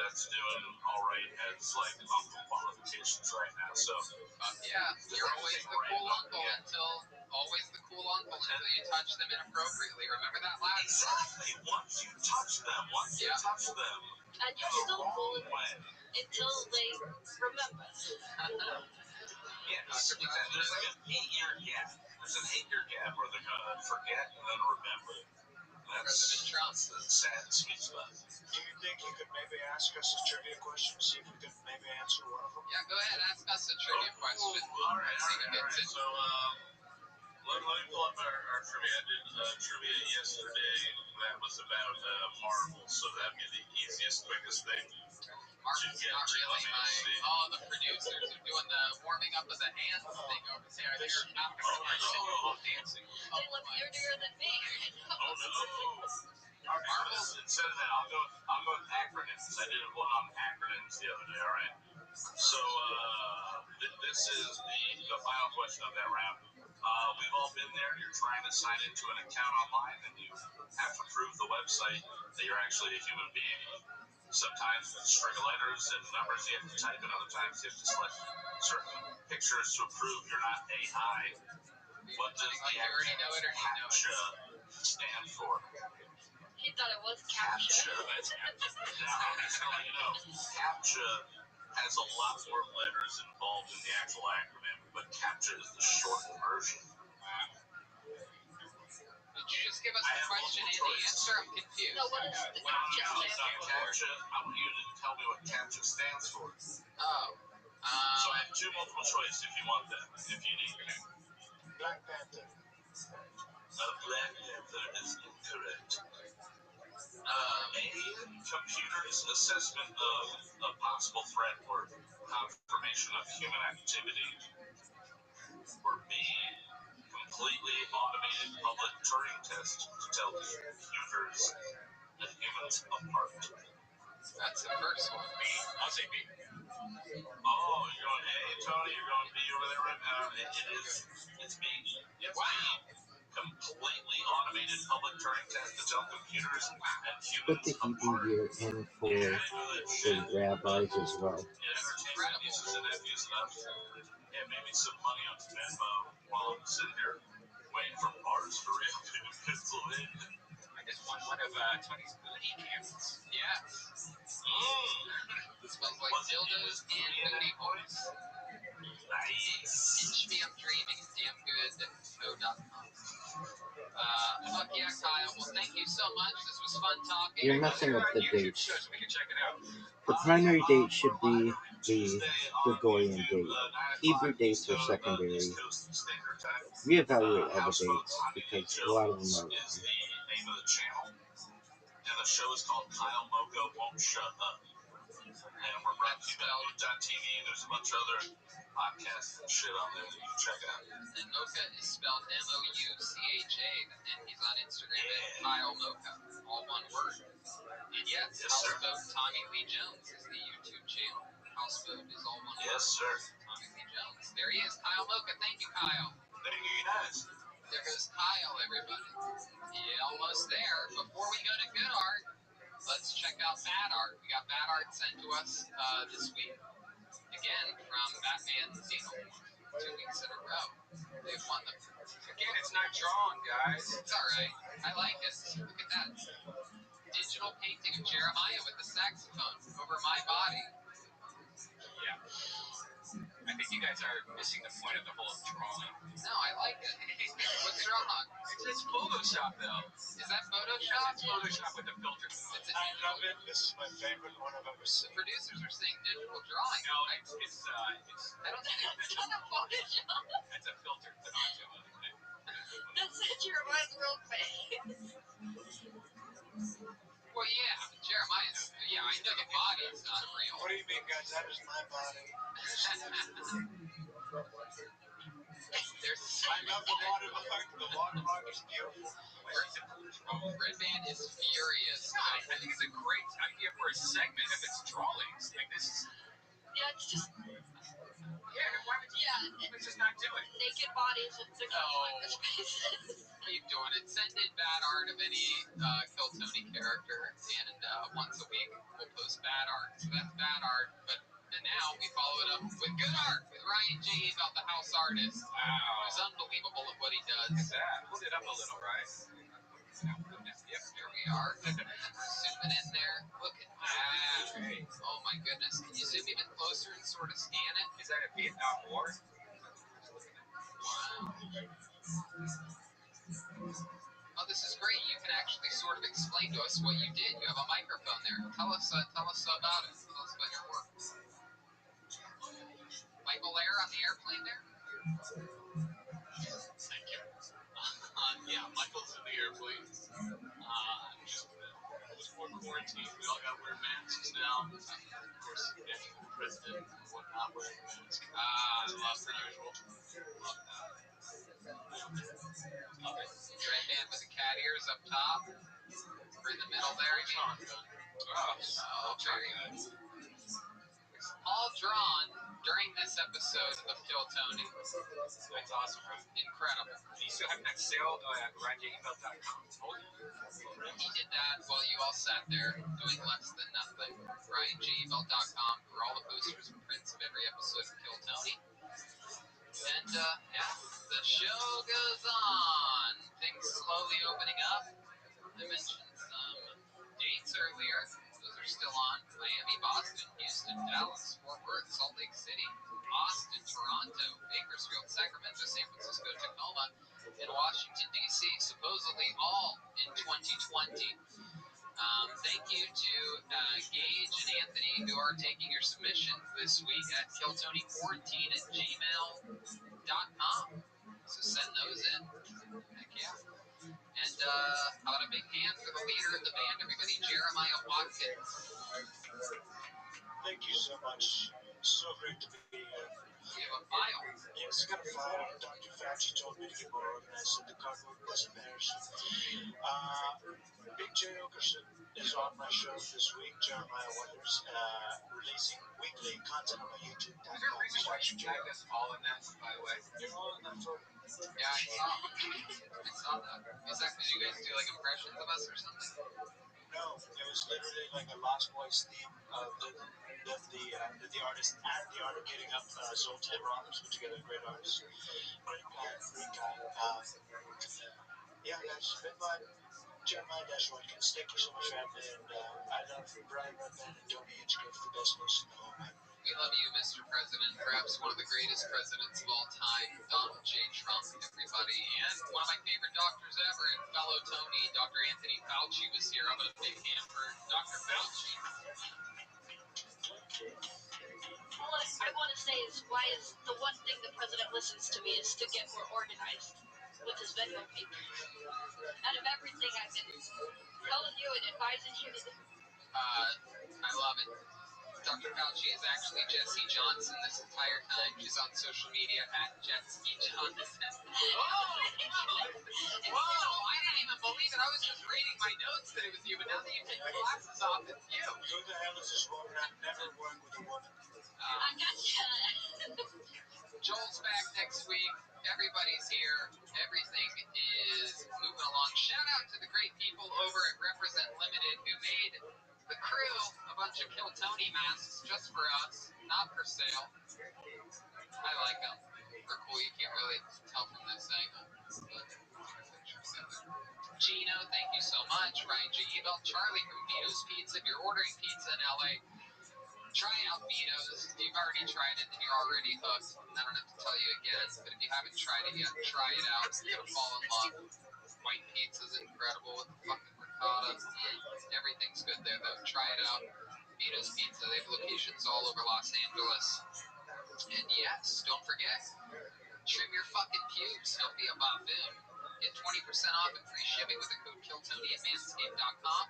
that's doing all right as like uncle qualifications right now. So yeah, you're always the cool uncle until you touch them inappropriately. Remember that last exactly. Once you touch them, And you're still cool until they remember. Yeah, there's like an 8-year gap. There's an 8-year gap where they're gonna forget and then remember. President Trump. That's the sad sweet spot. Do you think you could maybe ask us a trivia question, see if we could maybe answer one of them? Yeah, go ahead, ask us a trivia question. All right. So, let me pull up our trivia. I did trivia yesterday. That was about Marvel, so that'd be the easiest, quickest thing. Marvel's not really the producers are doing the warming up of the hands thing over there. They're not dancing. They look nerdier than me. Oh no! Marvel's instead of that, I'll go with acronyms. I did one on acronyms the other day. All right. So this is the final question of that round. We've all been there. You're trying to sign into an account online, and you have to prove the website that you're actually a human being. Sometimes it's string of letters and numbers you have to type, and other times you have to select certain pictures to prove you're not AI. What does the CAPTCHA stand for? He thought it was CAPTCHA. Now, I'm just telling you, CAPTCHA has a lot more letters involved in the actual acronym, but CAPTCHA is the short version. Did you just give us the question and the answer? I'm confused. No, what is the No, it's not CAPTCHA? CAPTCHA. I want you to tell me what CAPTCHA stands for. Oh. So I have 2 multiple choice if you want them, if you need them. Black Panther. Black Panther is incorrect. A, computer's assessment of a possible threat or confirmation of human activity. Or B, completely automated public Turing test to tell computers and humans apart. That's the first one. B. I'll say B. Oh, you're going A, Tony. You're going B over there right now. It's B. It's Wow. B. Completely automated public Turing test to tell computers and Put humans the Hebrew apart. year in for Yeah, I know that shit. the rabbis as well. It entertains my nieces and nephews enough. And maybe some money on Venmo while I'm sitting here waiting for bars to reopen in Pennsylvania. I just won one of Tony's booty candles. Yes. It smells like dildos and booty holes. Nice. Pinch me, I'm dreaming. Damn good. Go.com. Fuck yeah, Kyle. Well, thank you so much. This was fun talking. You're messing up the YouTube dates. show so we can check it out. The primary date should be the Gregorian date. Hebrew dates are secondary. Reevaluate all the dates because a lot of them are wrong. Is the name of the channel, and the show is called Kyle Mocha Won't Shut Up. And we're brought to you by Mocha.tv. There's a bunch of other podcasts and shit on there that you can check out. And Mocha is spelled Moucha, and he's on Instagram at Kyle Mocha, all one word. And yes, Houseboat Tommy Lee Jones is the YouTube channel. Houseboat is all one word. Yes, sir. Tommy Lee Jones. There he is, Kyle Mocha. Thank you, Kyle. Thank you, guys. There goes Kyle, everybody. Yeah, almost there. Before we go to good art, let's check out bad art. We got bad art sent to us this week. Again, from Batman Xenomorph. 2 weeks in a row. They've won them. Again, it's not drawn, guys. It's alright. I like it. Look at that. Digital painting of Jeremiah with the saxophone over my body. Yeah. I think you guys are missing the point of the whole drawing. No, I like it. What's wrong? It's Photoshop, though. Is that Photoshop? It's Photoshop with the filter. It's a I love it. This is my favorite one I've ever seen. producers are saying digital drawing. No, it's I don't think It's not a Photoshop. it's a filter put onto it. That's Jeremiah's real face. Well, yeah, Jeremiah's. Yeah, I know the body is not real. What do you mean, guys? That is my body. There's I love the watermark. The watermark is beautiful. Red Band is furious. I think it's a great idea for a segment if it's drawings. Like this is. Yeah, it's just Why would you? Let's just not do it. naked bodies and they're going with faces. Keep doing it. Send in bad art of any Kill Tony character, and once a week we'll post bad art. So that's bad art. And now we follow it up with good art with Ryan G. about the house artist. Wow. Who's unbelievable at what he does. Look at that. Hold it up a little, right? Yep, here we are. Zooming in there. Look at that. Oh my goodness. Can you zoom even closer and sort of scan it? Is that a Vietnam War? Wow. Oh, this is great. You can actually sort of explain to us what you did. You have a microphone there. Tell us about it. Tell us about your work. Michael Lair on the airplane there? Thank you. Yeah, Michael's in the airplane. Just more quarantine. We all got to wear masks now. Of course, the president and whatnot wearing masks. Love the usual. Love that. Red band with the cat ears up top. Or in the middle there. Very good. All drawn during this episode of Kill Tony. That's awesome, bro. Incredible. Do you still have that sale at RyanJEmail.com? He did that while you all sat there doing less than nothing. RyanJEmail.com for all the posters and prints of every episode of Kill Tony. And, yeah, the show goes on. Things slowly opening up. I mentioned some dates earlier. Those are still on. Miami, Boston, Houston, Dallas, Fort Worth, Salt Lake City, Austin, Toronto, Bakersfield, Sacramento, San Francisco, Tacoma, and Washington, D.C., supposedly all in 2020. Thank you to Gage and Anthony who are taking your submissions this week at killtony14@gmail.com. So send those in. Heck yeah. And how about a big hand for the leader of the band, everybody, Jeremiah Watkins. Thank you so much. So great to be here. We have a file. Yes, got a file. Dr. Fauci told me to get more organized, so the cardboard doesn't perish. Big J. Okerson is on my show this week, Jeremiah Wonders, releasing weekly content on my YouTube. Is there a reason why you tagged us all in that, by the way? You're all in that photo. Yeah, I saw that. Is that because you guys do like impressions of us or something? No, it was literally like a Lost Boys theme of the artist and the art of getting up. Zoltan Rothers put together a great artist. Great guy. Yeah, guys, been by Jeremiah Watkins. Thank you so much for having me. And I love Brian Redman and Tony Hitchcock, the best host in the whole man. We love you, Mr. President, perhaps one of the greatest presidents of all time, Donald J. Trump, everybody. And one of my favorite doctors ever, and fellow Tony, Dr. Anthony Fauci was here. I'm a big fan for Dr. Fauci. All I want to say is, why is the one thing the president listens to me is to get more organized with his Venmo page. Out of everything I've been telling you and advising you to do. I love it. Dr. Fauci is actually Jesse Johnson this entire time. She's on social media at Jesse Johnson. Whoa, I didn't even believe it. I was just reading my notes that it was you, but now that you take your glasses off, it's you. Who the hell is this woman? I've never worked with a woman. I gotcha. Joel's back next week. Everybody's here. Everything is moving along. Shout out to the great people over at Represent Limited who made the crew a bunch of Kill Tony masks just for us, not for sale. I like them. They're cool. You can't really tell from this angle. Gino, thank you so much. Ryan G. Ebel, Charlie from Vito's Pizza. If you're ordering pizza in LA, try out Vito's. If you've already tried it, then you're already hooked. I don't have to tell you again, but if you haven't tried it yet, try it out. You're going to fall in love. White pizza's incredible with the fucking ricotta. Everything's good there, though. Try it out. Vito's Pizza. They have locations all over Los Angeles. And yes, don't forget, trim your fucking pubes. Don't be a buffoon. Get 20% off and free shipping with the code KILLTONY at manscaped.com.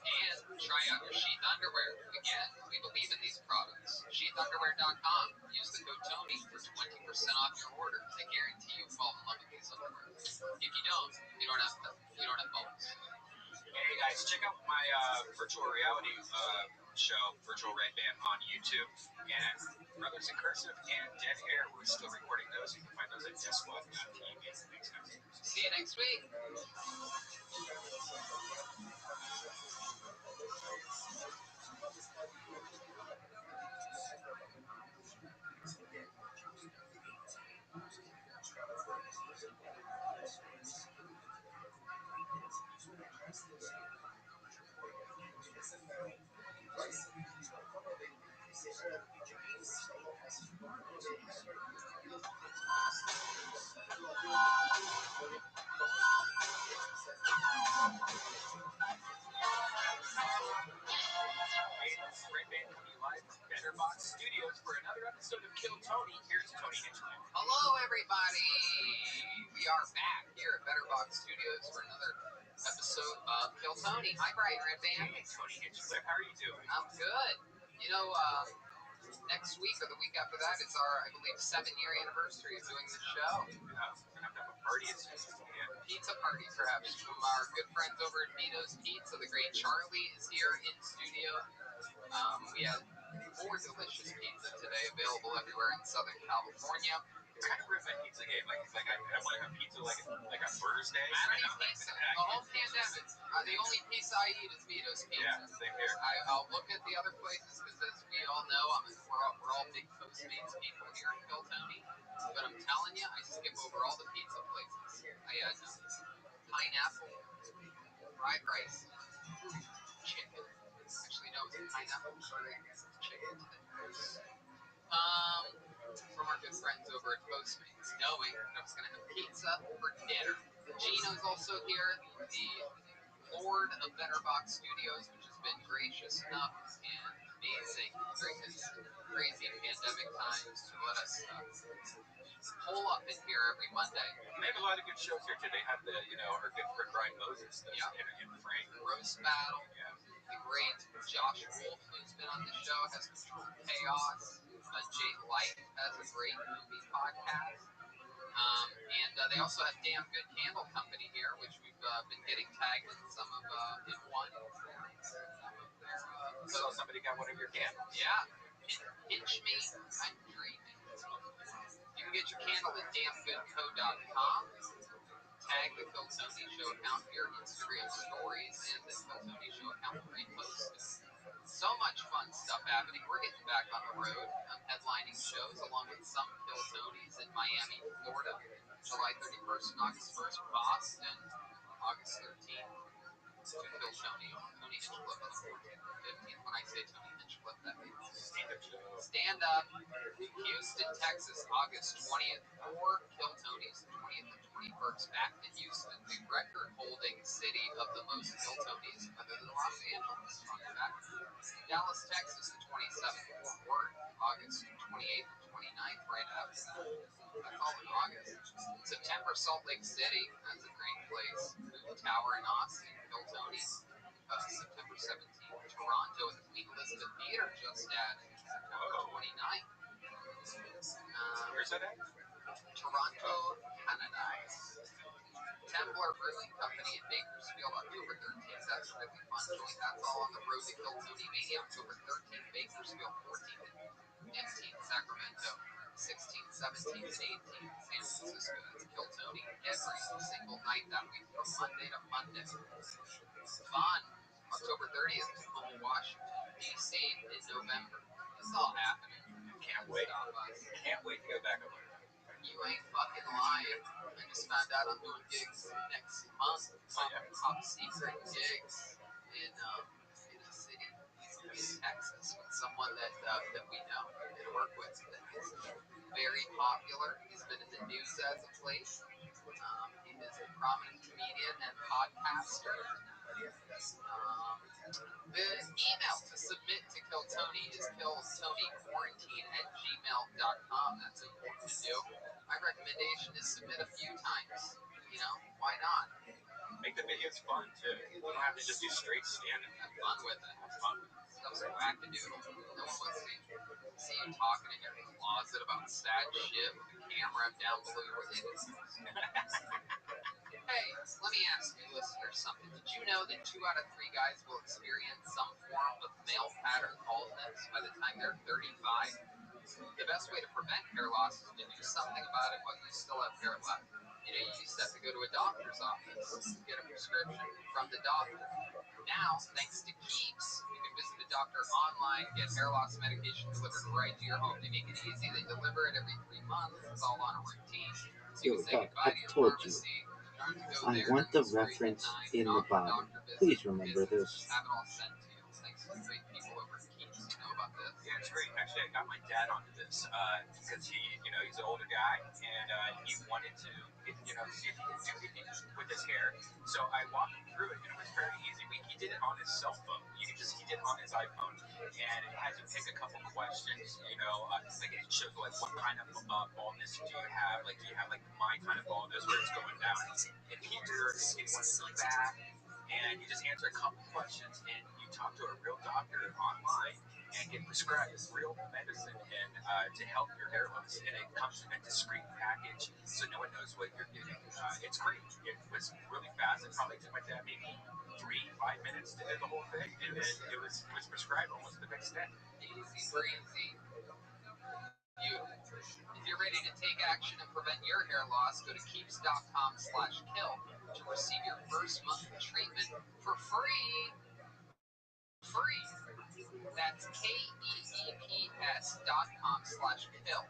And try out your sheath underwear. Again, we believe in these products. Sheathunderwear.com. Use the code TONY for 20% off your order. I guarantee you fall in love with these underwear. If you don't, you don't have balls. Hey guys, check out my virtual reality show, Virtual Red Band, on YouTube. And Brothers in Cursive and Dead Air, we're still recording those. You can find those at DeathSquad.tv. Thanks, guys. See you next week. Red Band coming live from Better Box Studios for another episode of Kill Tony. Here's Tony Hitchcock. Hello, everybody. We are back here at Better Box Studios for another episode of Kill Tony. Hi, Brian Red Band. Hey, Tony Hitchcock. How are you doing? I'm good. You know, next week or the week after that is our, I believe, 7-year anniversary of doing the show. We're going to have to have a party as soon as we can. Pizza party, perhaps, from our good friends over at Vito's Pizza. The great Charlie is here in studio. We had 4 delicious pizza today, available everywhere in Southern California. It's kind of ruined my pizza game. Like I want to have pizza like on Thursday. I don't eat pizza. The whole pandemic, the only pizza I eat is Vito's Pizza. Yeah, same here. I'll look at the other places because, as we all know, we're all big Postmates people here in Kill Tony. But I'm telling you, I skip over all the pizza places. I had pineapple, fried rice, chicken. Actually, no, it's pineapple, chicken. From our good friends over at Postmates, knowing that I was going to have pizza for dinner. Gino's also here, the Lord of Betterbox Studios, which has been gracious enough and amazing during this crazy pandemic times to let us hole up in here every Monday. They have a lot of good shows here today. They have our good friend Brian Moses and Frank. Roast Battle. Yeah. The great Josh Wolf, who's been on the show, has Controlled Chaos. Jay Light has a great movie podcast. And they also have Damn Good Candle Company here, which we've been getting tagged in some of in one. So somebody got one of your candles? Yeah. Pinch Me, I'm Dreaming. You can get your candle at damngoodco.com. Tag the Phil Tony Show account here, Instagram stories, and the Phil Tony Show account will repost it. So much fun stuff happening. We're getting back on the road. I'm headlining shows along with some Phil Tonys in Miami, Florida, July 31st and August 1st, Boston, August 13th. Two Phil Tonys, Tony Hinchcliffe on the 14th and 15th. When I say Tony Hinchcliffe, that means stand up. Houston, Texas, August 20th. 4 Kill Tonys, the 20th and 21st. Back to Houston, the record-holding city of the most Kill Tonys, other than Los Angeles. Dallas, Texas, the 27th. Fort Worth, August 28th and 29th, right after that. That's all in August. September, Salt Lake City. That's a great place. Moon Tower in Austin, Kill Tonys. September 17th. Toronto at the Queen Elizabeth Theater just added. September 29th. Where's that at? Toronto, Canada. Tembler Brewing Company in Bakersfield, October 13th. That's a really fun joint. That's all on the road to Kill Tony Mania. October 13th, Bakersfield, 14th, and 15th, Sacramento, 16th, 17th, and 18th, San Francisco. That's Kill Tony every single night that week from Monday to Monday. Fun. October 30th, Tacoma, Washington, D.C. in November. It's all happening. Can't wait. Can't wait to go back over there. You ain't fucking lying. I just found out I'm doing gigs next month. Top secret gigs in a city in Texas with someone that we know and work with that is very popular. He's been in the news as of late. He is a prominent comedian and podcaster. The email to submit to Kill Tony is killtonyquarantine@gmail.com. That's important to do. My recommendation is submit a few times. Why not? Make the videos fun too. You don't have to just do straight standing. Have fun with it. Stuff's wackadoodle. No one wants to see you talking in your closet about sad shit with the camera down below your waist. Hey, let me ask you listeners something. Did you know that 2 out of 3 guys will experience some form of male pattern baldness by the time they're 35? The best way to prevent hair loss is to do something about it while you still have hair left. You used to have to go to a doctor's office, get a prescription from the doctor. Now, thanks to Keeps, you can visit a doctor online, get hair loss medication delivered right to your home. They make it easy. They deliver it every 3 months. It's all on a routine. So you can say goodbye to your pharmacy. I want the reference in the bottom. Please remember this. Have it all sent to you. Thanks to the great people over at Keeps. You know about this? Yeah, it's great. Actually, I got my dad onto this because he's an older guy and he wanted to, see if he could do anything with his hair. So I walked him through it, and it was very easy. He did it on his cell phone. He did it on his iPhone, and it had to pick a couple questions. Like it shows like what kind of baldness do you have? Like do you have like my kind of baldness where it's going down in here, it went in the back, and you just answer a couple questions, and you talk to a real doctor online and get prescribed real medicine and to help your hair loss. And it comes in a discreet package, so no one knows what you're getting. It's great. It was really fast. It probably took my dad maybe 3-5 minutes to do the whole thing, and then it was prescribed almost the next day. Easy breezy. If you're ready to take action and prevent your hair loss, go to keeps.com/kill to receive your first month of treatment for free. That's KEEPS.com/kill.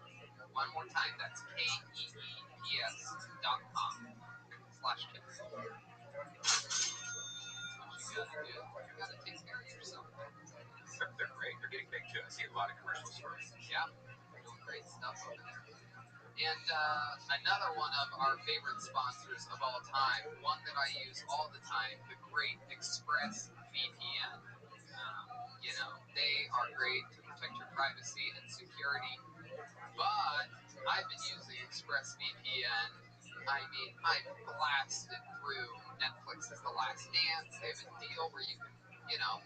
One more time, that's KEEPS.com/kill. gotta take care of yourself. They're great. They're getting big too. I see a lot of commercials for it. Yeah, they're doing great stuff over there. And another one of our favorite sponsors of all time, one that I use all the time, the great Express VPN. You know, they are great to protect your privacy and security, but I've been using ExpressVPN. I mean, I've blasted through Netflix's The Last Dance. They have a deal where you can, you know,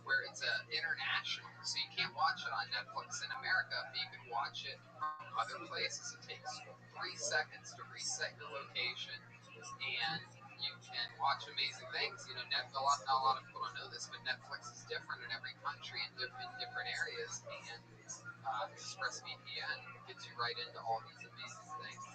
where it's international, so you can't watch it on Netflix in America, but you can watch it from other places. It takes 3 seconds to reset your location, and you can watch amazing things. You know, a lot of people don't know this, but Netflix is different in every country and in different areas, and ExpressVPN gets you right into all these amazing things.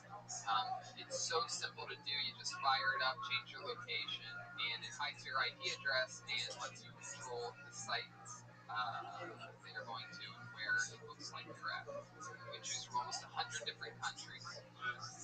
It's so simple to do. You just fire it up, change your location, and it hides your IP address and lets you control the sites that you're going to and where it looks like you're at. You can choose from almost 100 different countries.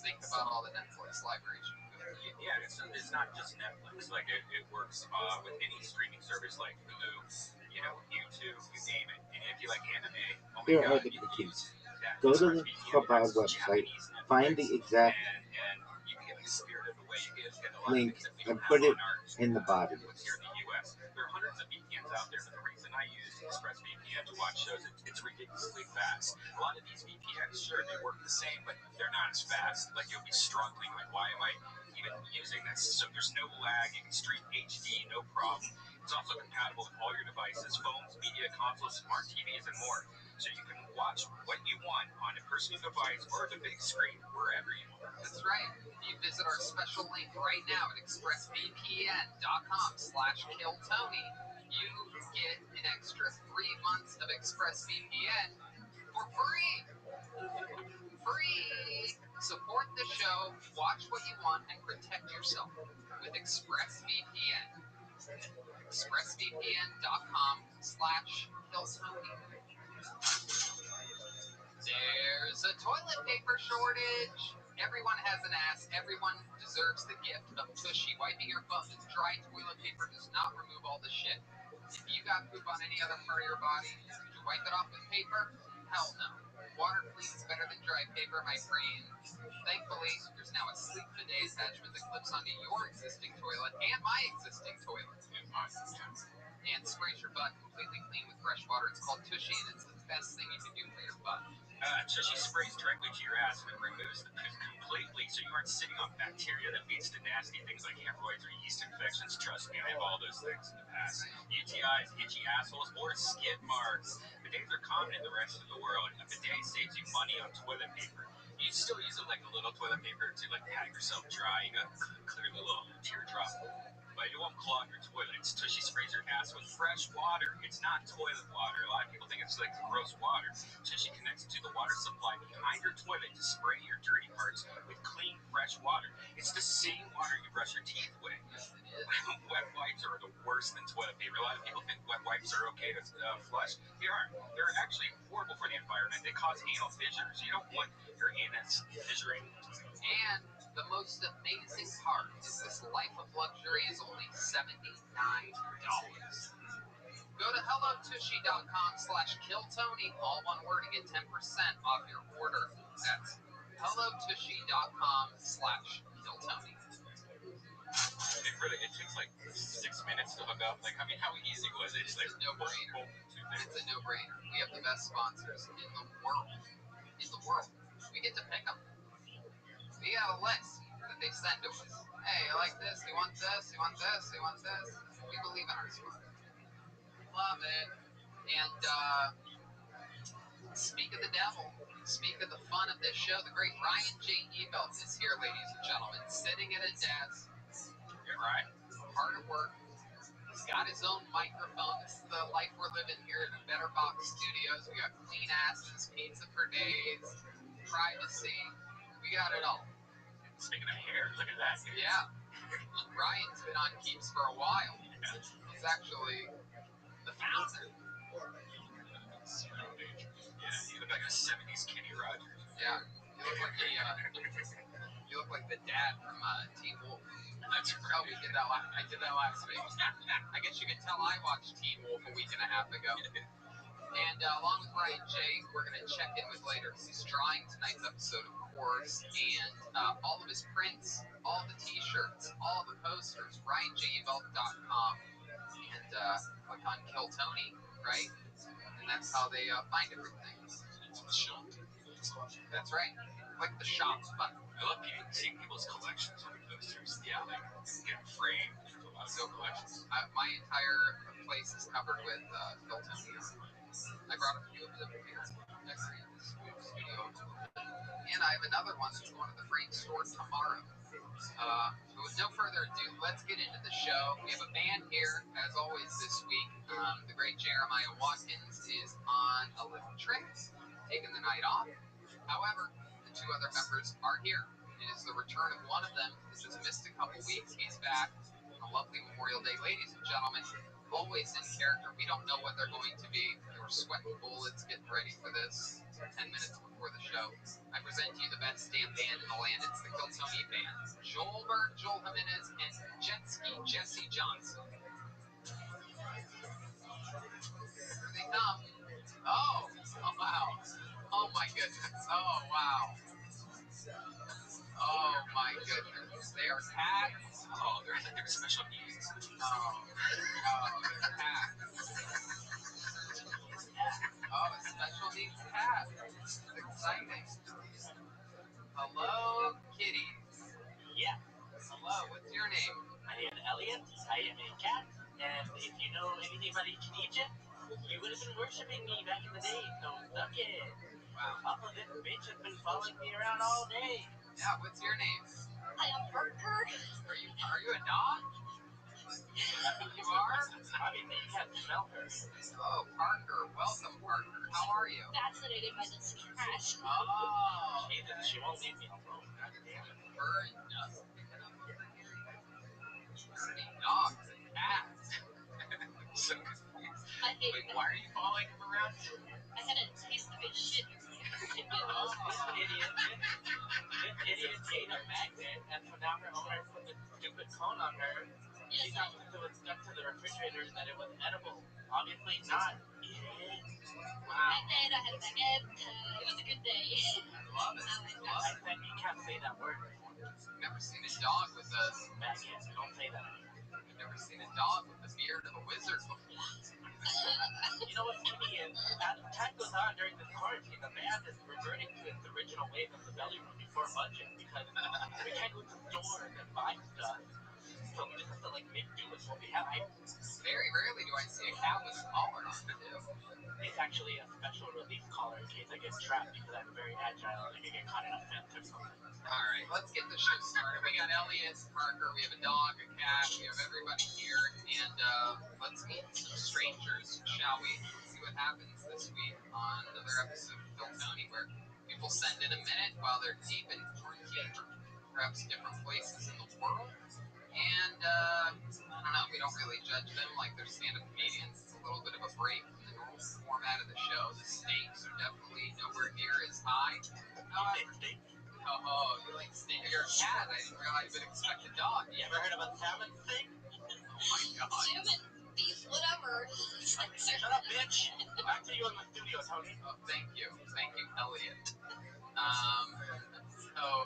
Think about all the Netflix libraries you can go to. Yeah, it's not just Netflix. Like it works with any streaming service like Hulu, you know, YouTube, you name it. And if you like anime, oh my Here god, are the you cookies. that Go to the ExpressVPN Chabad has website, Japanese Netflix, find the exact and you can get the spirit of the way. You get a lot link of things that we and don't put have it on our in the body. Netflix here in the U.S. There are hundreds of VPNs out there, but the reason I use ExpressVPN to watch shows, it's ridiculously fast. A lot of these VPNs, sure, they work the same, but they're not as fast. Like you'll be struggling, like why am I even using this? So there's no lag. You can stream HD, no problem. It's also compatible with all your devices, phones, media consoles, smart TVs, and more. So you can watch what you want on a personal device or the big screen, wherever you want. That's right. If you visit our special link right now at expressvpn.com/killtony, you get an extra 3 months of ExpressVPN for free. Free! Support the show, watch what you want, and protect yourself with ExpressVPN. expressvpn.com/killtony. There's a toilet paper shortage. Everyone has an ass. Everyone deserves the gift of Tushy. Wiping your butt with dry toilet paper does not remove all the shit. If you got poop on any other part of your body, did you wipe it off with paper? Hell no. Water cleans better than dry paper, my friend. Thankfully, there's now a sleek bidet attachment that clips onto your existing toilet and my existing toilet. And sprays your butt completely clean with fresh water. It's called Tushy, and it's the best thing you can do for your butt. Tushy sprays directly to your ass and it removes the poop completely, so you aren't sitting on bacteria that leads to nasty things like hemorrhoids or yeast infections. Trust me, I have all those things in the past. UTIs, itchy assholes, or skid marks. Bidets are common in the rest of the world. A bidet saves you money on toilet paper. You still use it like a little toilet paper to like pat yourself dry. You got clear the little teardrop. But it won't clog your toilet. It's Tushy sprays your ass with fresh water. It's not toilet water. A lot of people think it's like gross water. Tushy connects to the water supply behind your toilet to spray your dirty parts with clean, fresh water. It's the same water you brush your teeth with. Wet wipes are the worst than toilet paper. A lot of people think wet wipes are okay to flush. They aren't. They're actually horrible for the environment. They cause anal fissures. You don't want your anus fissuring. And the most amazing part is this life of luxury is only $79. Go to hellotushy.com/killtony, all one word, to get 10% off your order. That's hellotushy.com/killtony. It takes like 6 minutes to hook up. Like, I mean, how easy was it? It's like a no-brainer. It's a no-brainer. We have the best sponsors in the world. We get to pick them. We got a list that they send to us. Hey, you like this? You want this? You want this? You want this? We believe in our sponsors. Love it. And speak of the devil. Speak of the fun of this show. The great Ryan J. Ebelt is here, ladies and gentlemen, sitting at a desk. You're right. Hard at work. He's got his own microphone. This is the life we're living here at the Better Box Studios. We got clean asses, pizza for days, privacy. We got it all. Speaking of hair, look at that. Yeah. Ryan's been on Keeps for a while. He's actually the founder. Yeah, you look like a 70s Kenny Rogers. Yeah. You look like You look like the dad from Teen Wolf. That's right. We did that. I did that last week. I guess you could tell I watched Teen Wolf a week and a half ago. And along with Ryan J, we're going to check in with later because he's drawing tonight's episode, of course, and all of his prints, all the T-shirts, all the posters, RyanJEvelt.com, and click on Kill Tony, right? And that's how they find everything. That's right. Click the shop button. I love seeing people's collections of posters. Yeah, like get framed. A lot of good collections. My entire place is covered with Kill Tony. I brought a few of them here. Decorate the studio a little bit. And I have another one that's going to the frame store tomorrow. But with no further ado, let's get into the show. We have a band here, as always, this week. The great Jeremiah Watkins is on a little trip, taking the night off. However, the two other members are here. It is the return of one of them. This has missed a couple weeks. He's back on a lovely Memorial Day. Ladies and gentlemen, always in character. We don't know what they're going to be. They were sweating bullets getting ready for this 10 minutes before the show. I present to you the best damn band in the land. It's the Kill Tony Band. Joel Berg, Joel Jimenez, and Jet Ski Jesse Johnson. Here they come. Oh wow. Oh my goodness. Oh wow. Oh my goodness. They are tagged. Oh, they're special needs. Oh, they're tagged. Oh, a special needs cat. It's exciting. Hello, kitties. Yeah. Hello, what's your name? My name is Elliot. I am a cat, and if you know anything about ancient Egypt, you would have been worshiping me back in the day, so suck it. Wow. Also, this bitch has been following me around all day. Yeah, what's your name? I am Parker. Are you a dog? You are? Obviously, you can't smell her. Oh, Parker. Welcome, Parker. How are you? Fascinated by this cat. Oh. Jesus, she won't leave me alone. God damn it. Her and dogs and cats. So confused. I hate Wait, it. why are you following him around? I had a taste of his shit. This idiot ate a magnet, and so now her owner put the stupid cone on her. She thought because it was stuck to the refrigerator that it was edible. Obviously not. Idiot. Wow. I did. I had a baguette. It was a good day. Love it. Love I it. said you can't say that word. I've never seen a dog with a Magnet, don't say that. I've never seen a dog with the beard of a wizard before. You know what's funny is, as time goes on during this quarantine, the band is reverting to its original ways of the belly room before budget because we can't go to stores and buy stuff. So we just have to make do with what we have. Very rarely do I see a cat with a collar on it, too. It's actually a special release collar in case I get trapped because I'm very agile and I can get caught in a fence or something. All right, let's get the show started. We got Elliot, Parker, we have a dog, a cat, we have everybody here, and let's meet some strangers, shall we? See what happens this week on another episode of Kill Tony, where people send in a minute while they're deep in quarantine, perhaps different places in the world. And I don't know, we don't really judge them like they're stand-up comedians. It's a little bit of a break from the normal format of the show. The stakes are definitely nowhere near as high. Oh, you like steak? You're a cat. I didn't realize you'd expect a dog. You ever heard of a salmon steak? Oh my god. Salmon, beef, whatever. Shut up, bitch. Back to you in the studio, Tony. Oh, thank you, Elliot. So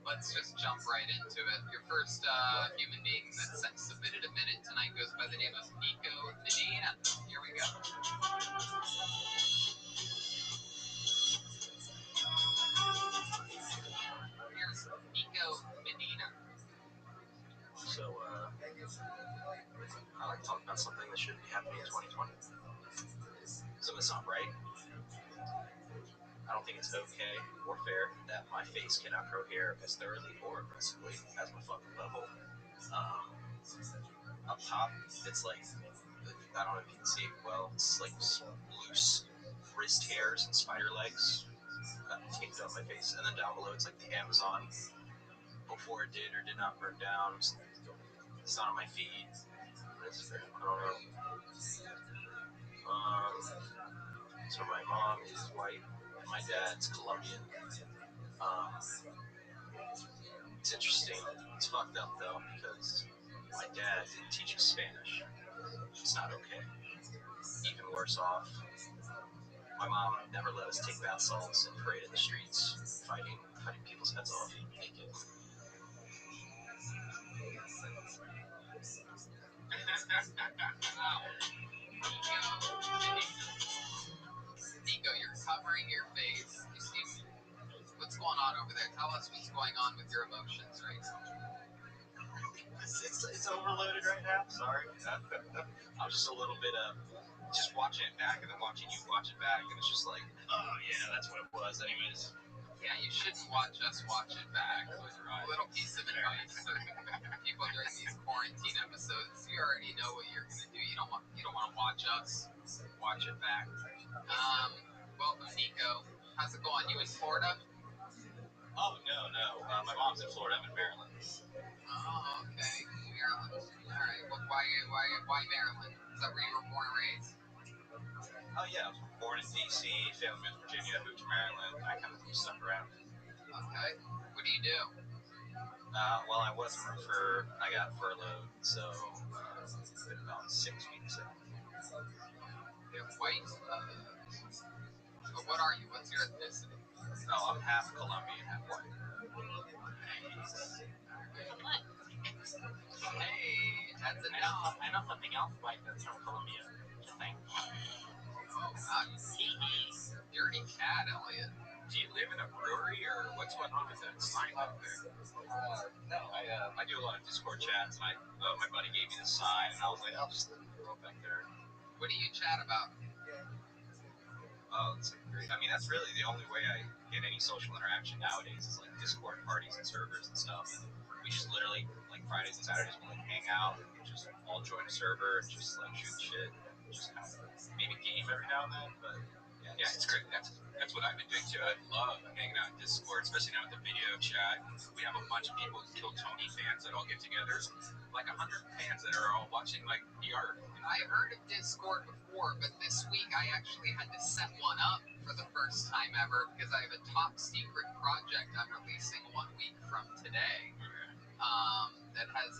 let's just jump right into it. Your first human being that submitted a minute tonight goes by the name of Nico Medina. Here we go. Here's Nico Medina. So, I like to talk about something that should be happening in 2020. Something that's not right. I don't think it's okay or fair that my face cannot grow hair as thoroughly or aggressively as my fucking butthole. Up top, it's like, I don't know if you can see it well, it's like loose wrist hairs and spider legs taped on my face. And then down below, it's like the Amazon before it did or did not burn down. It's not on my feet. I don't know. So my mom is white and my dad's Colombian. It's interesting. It's fucked up though because my dad didn't teach us Spanish. It's not okay. Even worse off, my mom never let us take bath salts and parade in the streets, fighting people's heads off naked. Wow. Nico, you're covering your face. You seem. What's going on over there? Tell us what's going on with your emotions right now. It's overloaded right now. Sorry. I'm just a little bit just watching it back and then watching you watch it back, and it's just like, oh yeah, that's what it was. Anyways. Yeah, you shouldn't watch us watch it back. A little piece of advice for people during these quarantine episodes. You already know what you're gonna do. You don't want to watch us watch it back. Welcome, Nico. How's it going? You in Florida? Oh no. My mom's in Florida. I'm in Maryland. Oh, okay. Maryland. All right. Well, why Maryland? Is that where you were born and raised? Oh yeah, I was born in D.C., family moved to Virginia, moved to Maryland. I kind of stuck around. Okay. What do you do? Well, I was a roofer. I got furloughed, so it's been about 6 weeks. You're white. What are you? What's your ethnicity? Oh, I'm half Colombian, half white. Hey, that's enough. I know something else white that's from Colombia. Just saying. Oh, God. Dirty cat, Elliot. Do you live in a brewery, or what's going on with that sign up there? No, I do a lot of Discord chats, and my buddy gave me the sign, and I was like, I'll just throw it back there. What do you chat about? Oh, that's great. I mean, that's really the only way I get any social interaction nowadays is like Discord parties and servers and stuff. And we just literally, like Fridays and Saturdays, we'll like hang out and just all join a server and just like shoot shit. Just kind of maybe game every now and then, but yeah, it's great. That's what I've been doing too. I love hanging out in Discord, especially now with the video chat. We have a bunch of people, Kill Tony fans that all get together, like 100 fans that are all watching like VR. I heard of Discord before, but this week I actually had to set one up for the first time ever because I have a top secret project I'm releasing 1 week from today that has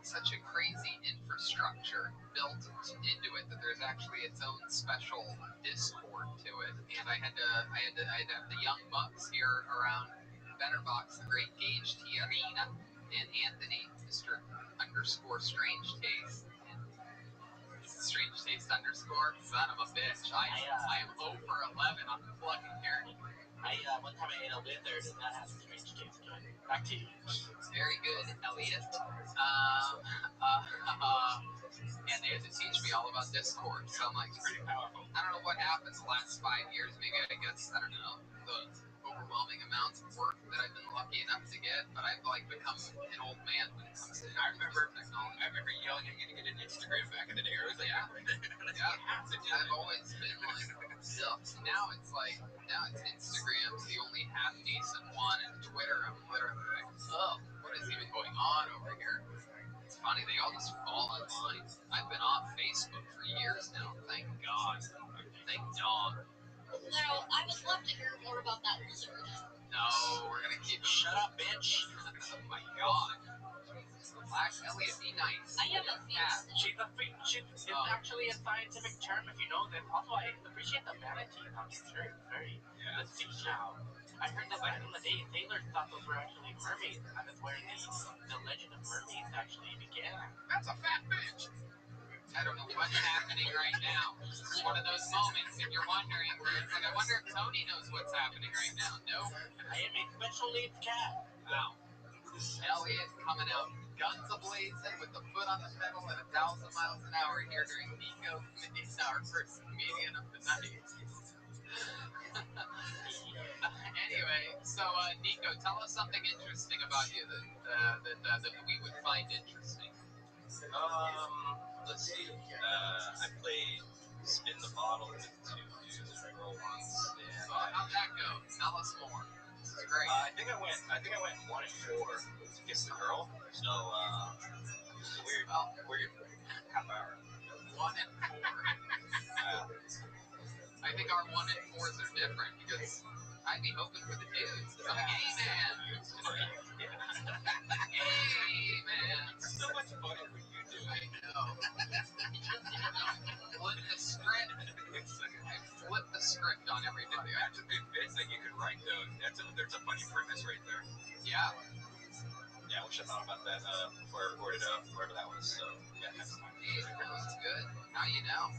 such a crazy infrastructure built into it that there's actually its own special Discord to it. And I had to have the young bucks here around Betterbox, the great Gage T Arena, and Anthony, Mr. _Strange Taste. Strange Taste _ son of a bitch. I am 0 for 11 on the plugging here. One time I ate a lizard and that has a strange taste to it. Back to you. Very good, Elliot. And they had to teach me all about Discord, so I'm like, it's pretty powerful. I don't know what happened the last 5 years. Maybe I don't know, the overwhelming amounts of work that I've been lucky enough to get, but I've like become an old man when it comes to technology. I remember yelling at you to get an Instagram back in the day. I was like, I've always been like, now it's Instagram's the only half decent one, and Twitter, I'm literally like, oh, what is even going on over here? It's funny, they all just fall in line. I've been off Facebook for years now, thank God. Thank God. Now, I would love to hear more about that lizard. No, we're gonna keep it. Shut up, bitch. Oh my God. Relax, Elliot, be nice. I have a feeling. She's a freak. It's actually a scientific term if you know this. Also, I appreciate the manatee on your shirt. Very the seashell. I heard that back in the day, sailors thought those were actually mermaids. That is where the legend of mermaids actually began. That's a fat bitch. I don't know what's happening right now. It's one of those moments if you're wondering where it's like, I wonder if Tony knows what's happening right now. No. I am a special needs cat. Wow. Elliot coming out guns a-blazing with the foot on the pedal at 1,000 miles an hour here during Nico Midnight's our first comedian of the night. Anyway, so Nico, tell us something interesting about you that we would find interesting. Let's see. I played Spin the Bottle with 2 dudes and a girl once. And how'd that go? Tell us more. This is great. I think I went 1 and 4 to kiss the girl. So it's a weird half hour. 1 and 4. I think our 1 and 4s are different because I'd be hoping for the dudes. I'm a gay man. Hey, man. So much funny when you do. I know. Flip the script. I flip the script on every video. That's a good bit that you could write, though. There's a funny premise right there. Yeah. Yeah, I wish I thought about that before I recorded wherever that was. So, yeah, next time. Hey, that was good. Now you know.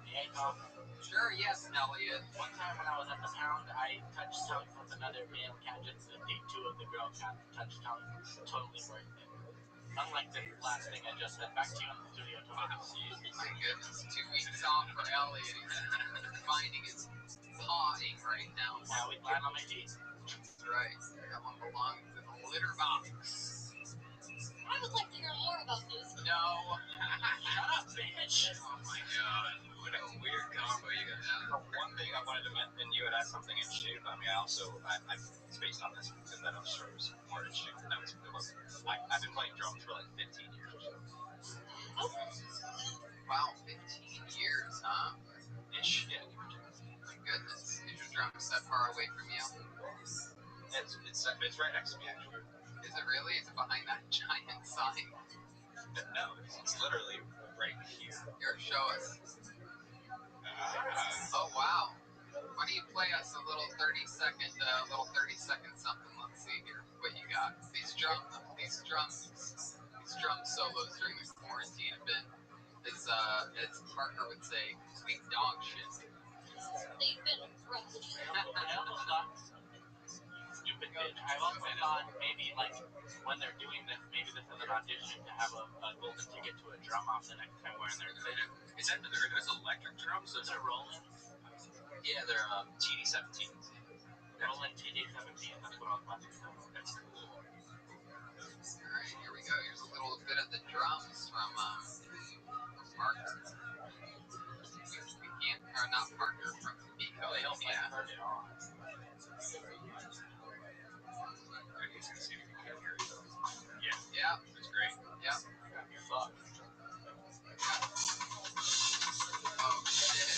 Hey, Tom. Sure, yes, Elliot. One time when I was at the pound, I touched tongues with another male cat just to date two of the girl cats. Touched tongues. Totally worth it. Unlike the last thing I just said. Back to you in the studio, Tom. My goodness, 2 weeks off for Elliot. He's finding his pawing right now. Now we land on my feet. That's right. That one belongs in the litter box. I would like to hear more about this. No. Shut up, bitch. Oh my god. What a weird combo you got now. One thing I wanted to mention, and you had asked something interesting about me. I spaced on this because that I'm sure was more interesting. I've been playing drums for like 15 years or so. Wow, 15 years, huh? Ish, yeah. My goodness. Is your drum set far away from you? It's right next to me, actually. Is it really? Is it behind that giant sign? No, it's literally right here. Here, show us. Oh, wow. Why don't you play us a little 30-second something? Let's see here what you got. These drum solos during the quarantine have been, as Parker would say, complete dog shit. They've been rough. I almost thought, stupid bitch. I also thought maybe like when they're doing this, maybe this is an audition to have a golden ticket to a drum off the next time we're in their city. Is that there's electric drums? Those are Roland. Yeah, they're TD-17. Roland TD-17. That's what I was about to say. That's cool. All right, here we go. Here's a little bit of the drums from Parker. We can't, or not Parker, from Nico. Yeah. Turn it on. He's gonna see if he can hear it. Yeah. That's great. Yep. Fuck. Oh, shit.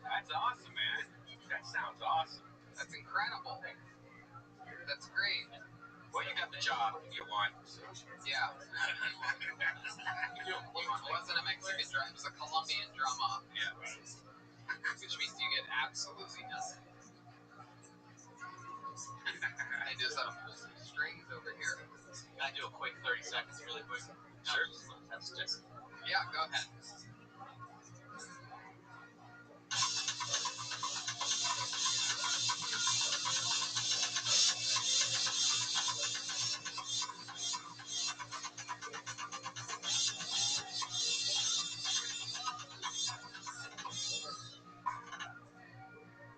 That's awesome, man. That sounds awesome. That's incredible. That's great. Well, you got the job you want. Yeah. It wasn't a Mexican drum. It was a Colombian drum off. Yeah. Which means you get absolutely nothing. I just had to pull some strings over here. Can I do a quick 30 seconds really quick? Sure. That's just... Yeah, go ahead.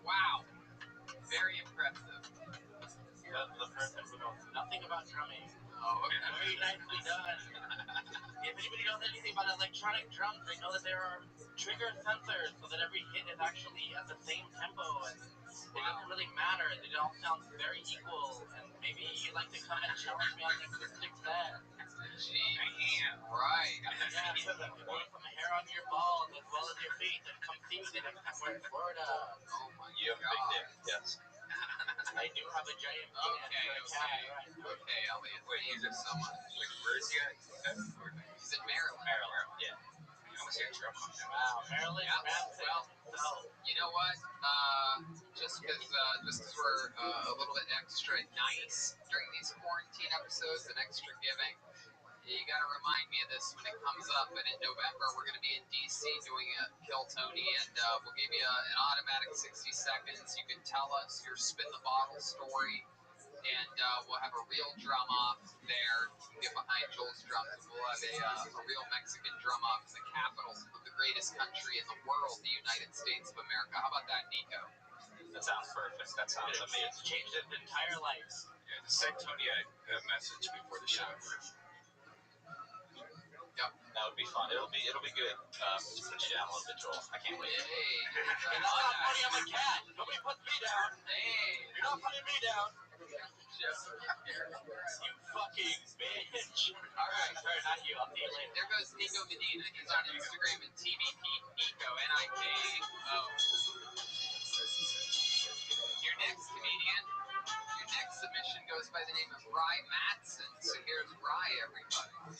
Wow. Very impressive. The person who knows nothing about drumming. Oh, okay. Very nicely done. If anybody knows anything about electronic drums, they know that there are trigger sensors so that every hit is actually at the same tempo, and it doesn't really matter. They all sound very equal, and maybe you'd like to come and challenge me on an acoustic set. Gee, right. Yeah, because I'm growing some hair on your balls as well as your feet, and come see me the next time we're in Florida. Oh my You have a big dick, yes. I do have a giant penis for a cat, right? Okay, Elliot. Wait, Thank you so much. where is he at? He's in Maryland. Maryland, yeah. I want to see a drum on that. Wow, Maryland, Yeah, Ramsey. well, So, you know what? Just because we're a little bit extra nice during these quarantine episodes and extra giving, you got to remind me of this when it comes up. And in November, we're going to be in D.C. doing a Kill Tony, and we'll give you an automatic 60 seconds. You can tell us your spin the bottle story, and we'll have a real drum off there. You can get behind Joel's drums, and we'll have a real Mexican drum off in the capital of the greatest country in the world, the United States of America. How about that, Nico? That sounds perfect. That sounds amazing. it's changed his entire life. Yeah, send Tony a message before the show. Yep. That would be fun. It'll be good. Just put you down a little bit, Joel. I can't wait. Hey, And that's not funny, I'm a cat. Nobody puts me down. Hey. You're not putting me down. show. You fucking bitch. All right. Sorry, not you. I'll see you later. There goes Nico Medina. He's on Instagram at TVP Nico, Niko. Your next comedian, your next submission goes by the name of Rye Matson. So here's Rye, everybody.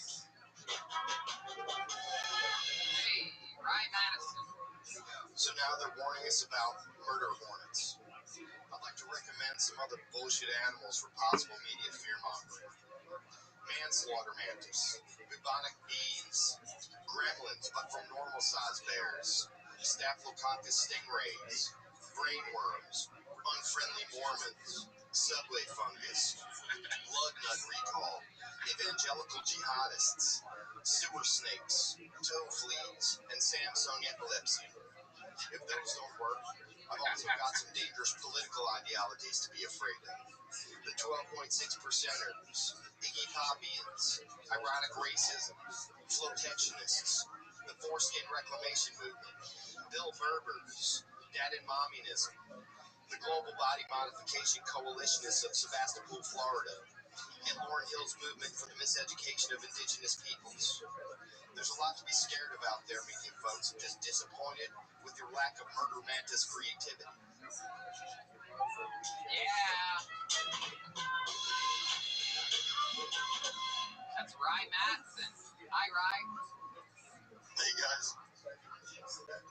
Hey, Rye Madison. So now they're warning us about murder hornets. I'd like to recommend some other bullshit animals for possible media fear-mongering. Manslaughter mantis, bubonic bees, gremlins but from normal-sized bears, staphylococcus stingrays, brainworms, unfriendly Mormons, subway fungus, blood nut recall, evangelical jihadists, sewer snakes, toe fleas, and Samsung epilepsy. If those don't work, I've also got some dangerous political ideologies to be afraid of. The 12.6 percenters, Iggy Popians, ironic racism, flotectionists, the foreskin reclamation movement, Bill Berbers, dad and mommianism, the global body modification coalitionists of Sebastopol, Florida, and Lauryn Hill's movement for the miseducation of indigenous peoples. There's a lot to be scared about there, media folks. I'm just disappointed with your lack of murder mantis creativity. Yeah. That's Rye Matson. Hi, Rye. Hey guys,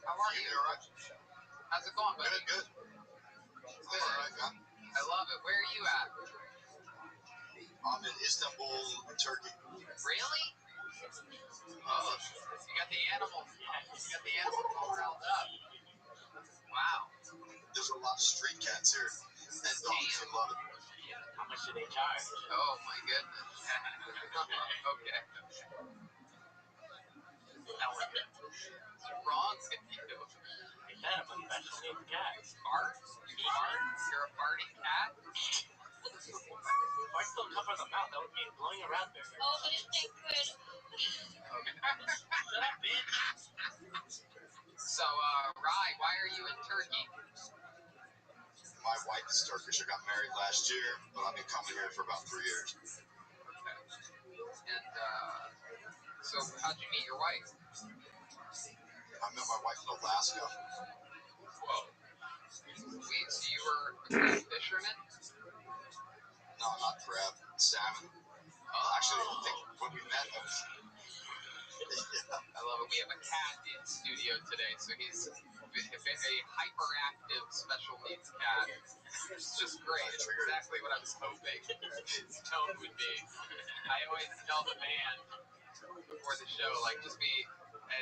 How are you? all right? How's it going, buddy? Good. Good. All right, man. I love it. Where are you at? I'm in Istanbul, Turkey. Really? Oh, you got the animals. You got the animals all riled up. Wow. There's a lot of street cats here, and dogs in London. How much do they charge? Oh my goodness. Okay. Sound like a What's wrong with you? I said I'm a special needs cat. Fart? You fart? You're a farting cat? Farts don't come from the mouth. That would mean blowing a raspberry. Oh, but it tastes good. Shut up, bitch. So, Rye, why are you in Turkey? My wife is Turkish. I got married last year, but I've been coming here for about 3 years. Okay. And, so how'd you meet your wife? I met my wife in Alaska. Whoa. Wait, so you were a crab fisherman? No, not crab, salmon. Oh. Actually, I think when we met, I was... I love it. We have a cat in studio today, so he's a hyperactive special needs cat. It's just great. It's exactly what I was hoping his tone would be. I always tell the band before the show, like, just be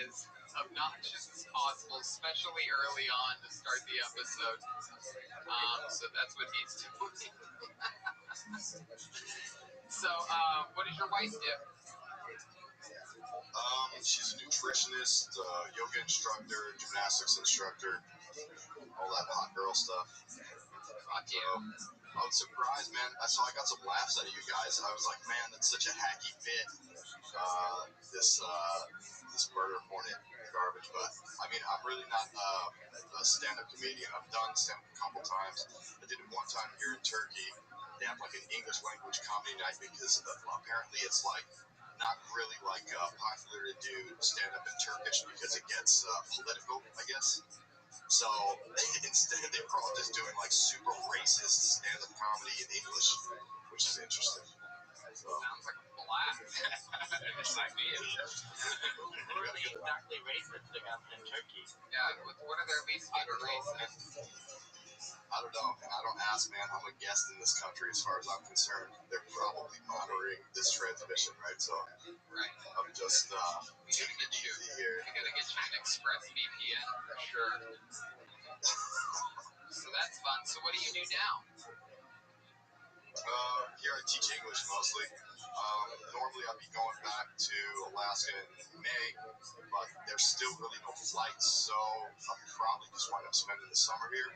as obnoxious as possible, especially early on to start the episode. So that's what he's doing. So, what does your wife do? She's a nutritionist, yoga instructor, gymnastics instructor, all that hot girl stuff. Fuck So, you. I was surprised, man. I got some laughs out of you guys. I was like, man, that's such a hacky bit. This murder hornet garbage. But I mean, I'm really not a stand-up comedian. I've done stand-up a couple times. I did it one time here in Turkey. They have like an English language comedy night because apparently it's like not really like popular to do stand-up in Turkish because it gets political, I guess. So instead, they were all just doing like super racist stand-up comedy in English, which is interesting. So, Sounds like a blast. This idea. Who are they exactly racist against in Turkey? Yeah, what are their least favorite races? I don't know, and I don't ask, man. I'm a guest in this country as far as I'm concerned. They're probably monitoring this transmission, right? So Right. I'm just taking it easy here. We gotta get you an Express VPN for sure. So that's fun. So what do you do now? Here I teach English mostly. Normally I'd be going back to Alaska in May, but there's still really no flights, so I'll probably just wind up spending the summer here,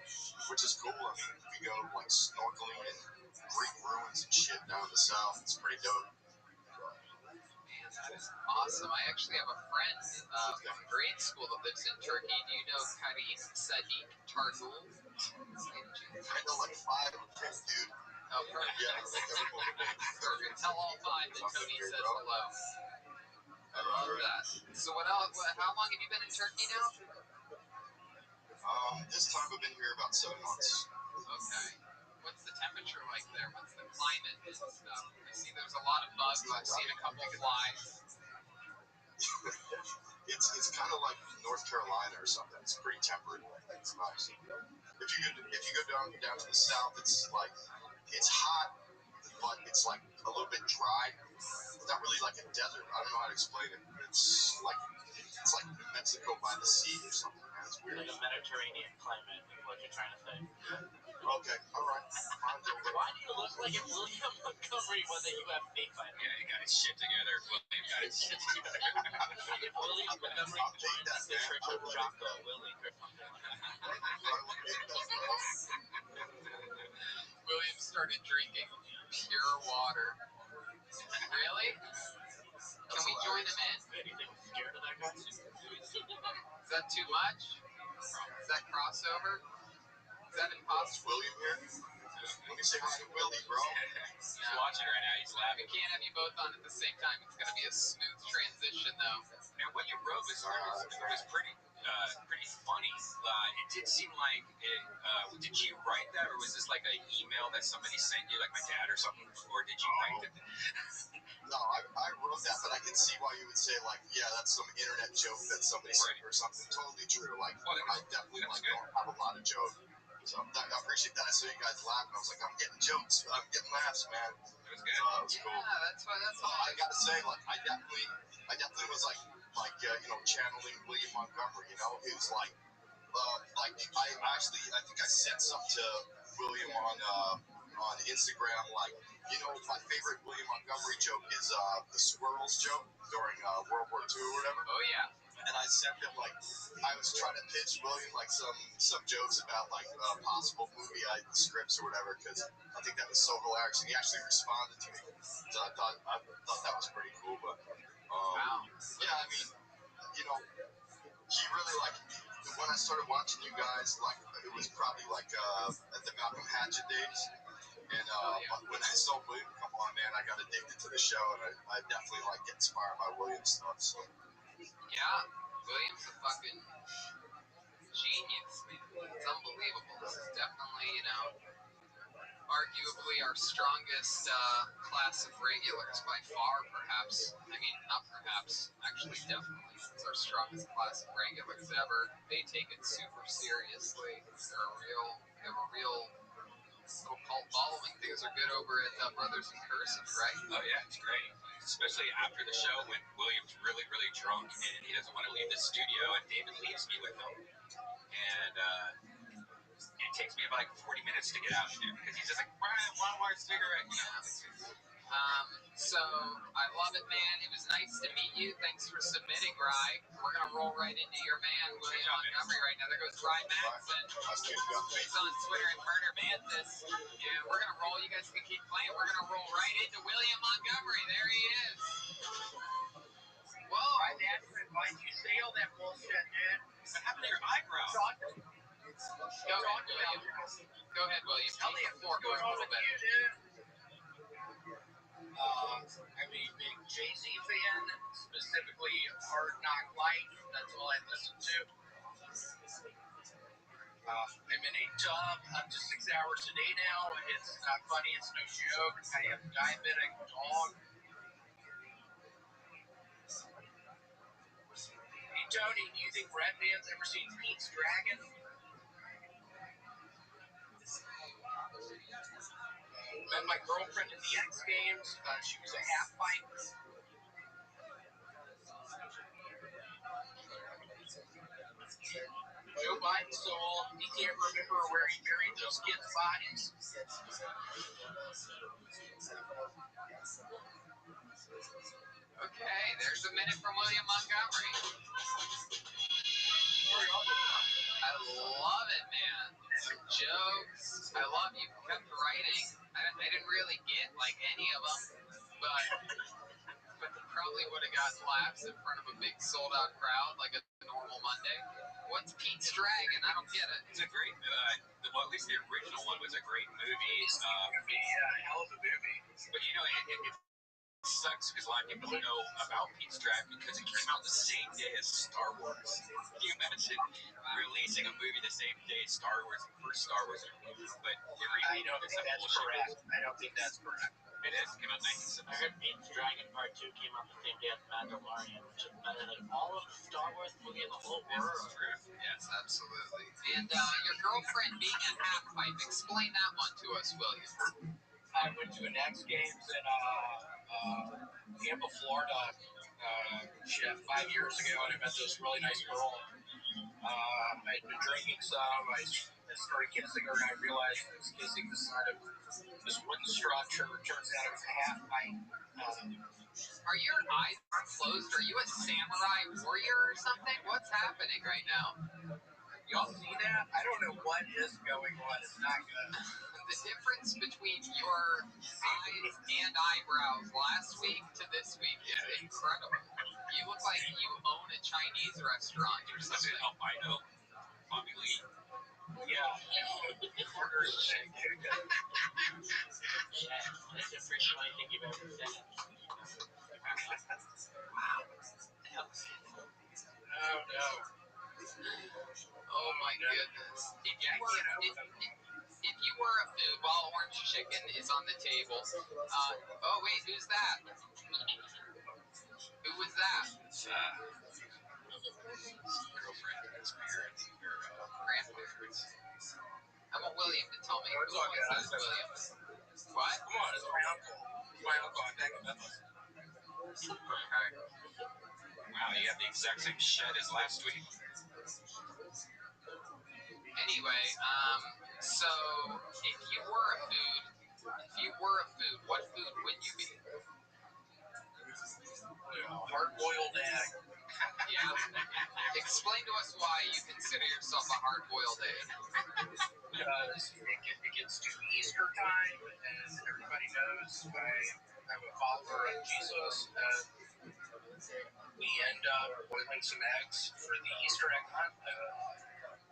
which is cool. I mean, we go like snorkeling and Greek ruins and shit down the south. It's pretty dope. Man, that is awesome. I actually have a friend from grade school that lives in Turkey. Do you know Karim Sadiq Targul? I know like 5 of them, dude. Oh, perfect. Yeah, like everyone would make Perfect. Tell all five that Tony says hello. I love that. So what else? How long have you been in Turkey now? This time I've been here about 7 months. Okay. What's the temperature like there? What's the climate and stuff? I see there's a lot of bugs. I've seen a couple flies. It's kind of like North Carolina or something. It's pretty temperate. It's nice. If you go down to the south, it's hot, but it's like a little bit dry. It's not really like a desert. I don't know how to explain it. It's like New Mexico by the sea or something. Man. It's weird. Like a Mediterranean climate, is what you're trying to say. Okay, all right. Why do you look like if William Montgomery was a UFC fighter? Yeah, he got his shit together. William got his shit together. If William Montgomery joined the church of Jocko Willing or something like that. William started drinking pure water. Really? Can we join him in? Anything scared of that guy? Is that too much? Is that crossover? Is that impossible? William here. Let me say hi to Willie, bro. He's watching right now. He's laughing. We can't have you both on at the same time. It's going to be a smooth transition, though. And what you wrote was pretty funny. It did seem like did you write that, or was this like an email that somebody sent you, like my dad or something, or did you write it? No, I wrote that, but I can see why you would say, like, yeah, that's some internet joke that somebody said or something. Totally true. Like, I definitely don't have a lot of jokes. So I appreciate that. I saw you guys laughing. I was like, I'm getting jokes. I'm getting laughs, man. It was good. It was cool. Yeah, that's why. I gotta say, like, I definitely was like channeling William Montgomery. You know, it was like I think I sent something to William on Instagram. Like, my favorite William Montgomery joke is the squirrels joke during World War II or whatever. Oh yeah. And I sent him I was trying to pitch William some jokes about possible movie scripts or whatever, because I think that was so hilarious, and he actually responded to me. So I thought that was pretty cool. But Wow. yeah, I mean, he really when I started watching you guys, it was probably at the Malcolm Hatchet days. And but when I saw William come on, man, I got addicted to the show, and I definitely get inspired by William's stuff. So. Yeah, William's a fucking genius, man. It's unbelievable. This is definitely, arguably our strongest class of regulars by far, perhaps. I mean, not perhaps, actually, definitely. It's our strongest class of regulars ever. They take it super seriously. They have a real little cult following. Things are good over at Brothers in Cursive, right? Oh yeah, it's great. Especially after the show when William's really, really drunk and he doesn't want to leave the studio, and David leaves me with him. And it takes me about 40 minutes to get out of there because he's just like, Brian, one more cigarette. So I love it, man. It was nice to meet you. Thanks for submitting, Rye. We're gonna roll right into your man, William Montgomery, right now. There goes Rye Madsen. He's on Twitter at Murder Mantis. And we're gonna roll. You guys can keep playing. We're gonna roll right into William Montgomery. There he is. Whoa! My dad advised you say all that bullshit, dude. What happened to your eyebrow? Go ahead, William. Go ahead, William. Tell me a little bit. I'm a big Jay-Z fan, specifically Hard Knock Life. That's all I listen to. I'm in a tub up to 6 hours a day now. It's not funny. It's no joke. I have a diabetic dog. Hey, Tony, do you think Red Man's ever seen Pete's Dragon? Met my girlfriend at the X Games. She was a half pipe. Joe Biden so old, he can't remember where he buried those kids' bodies. Okay, there's a minute from William Montgomery. I love it, man. Some jokes. I love you kept writing. I didn't really get any of them, but probably would have gotten laughs in front of a big sold-out crowd like a normal Monday. What's Pete's Dragon? I don't get it. It's a great, well, at least the original one was a great movie. Hell of a movie. But you know, it sucks because a lot of people don't know about Pete's Dragon because it came out the same day as Star Wars. Can you imagine releasing a movie the same day as Star Wars, the first Star Wars movie? But I don't think that's correct. I don't think that's correct. It is. It came out in I heard Pete's Dragon Part 2 came out the same day as Mandalorian, which is better than all of the Star Wars movies in the whole world. This is true. Yes, absolutely. And your girlfriend being a half pipe. Explain that one to us, William. I went to an X Games in Tampa, Florida, 5 years ago, and I met this really nice girl. I'd been drinking some. I started kissing her, and I realized I was kissing the side of this wooden structure. It turns out it was a half pint. Are your eyes closed? Are you a samurai warrior or something? What's happening right now? Y'all see that? I don't know what is going on. It's not good. The difference between your eyes and eyebrows last week to this week is incredible. You look like you own a Chinese restaurant or something. Albino. Bobby Lee. Yeah. Order is saying chicken. Yeah, that's the first funny thing you've ever said. Wow. Oh, no. Oh, my goodness. If you were a food, while orange chicken is on the table, oh, wait, who's that? Who was that? Girlfriend, his parents, or Grandparents. I want William to tell me. Who was this, William? What? Come on, it's my uncle. My uncle, I think. Okay. wow, you have the exact same shed as last week. Anyway, so if you were a food, what food would you be? Hard-boiled egg. Yeah. Explain to us why you consider yourself a hard-boiled egg. Because it gets to Easter time, and everybody knows I'm a follower of Jesus, and we end up boiling some eggs for the Easter egg hunt.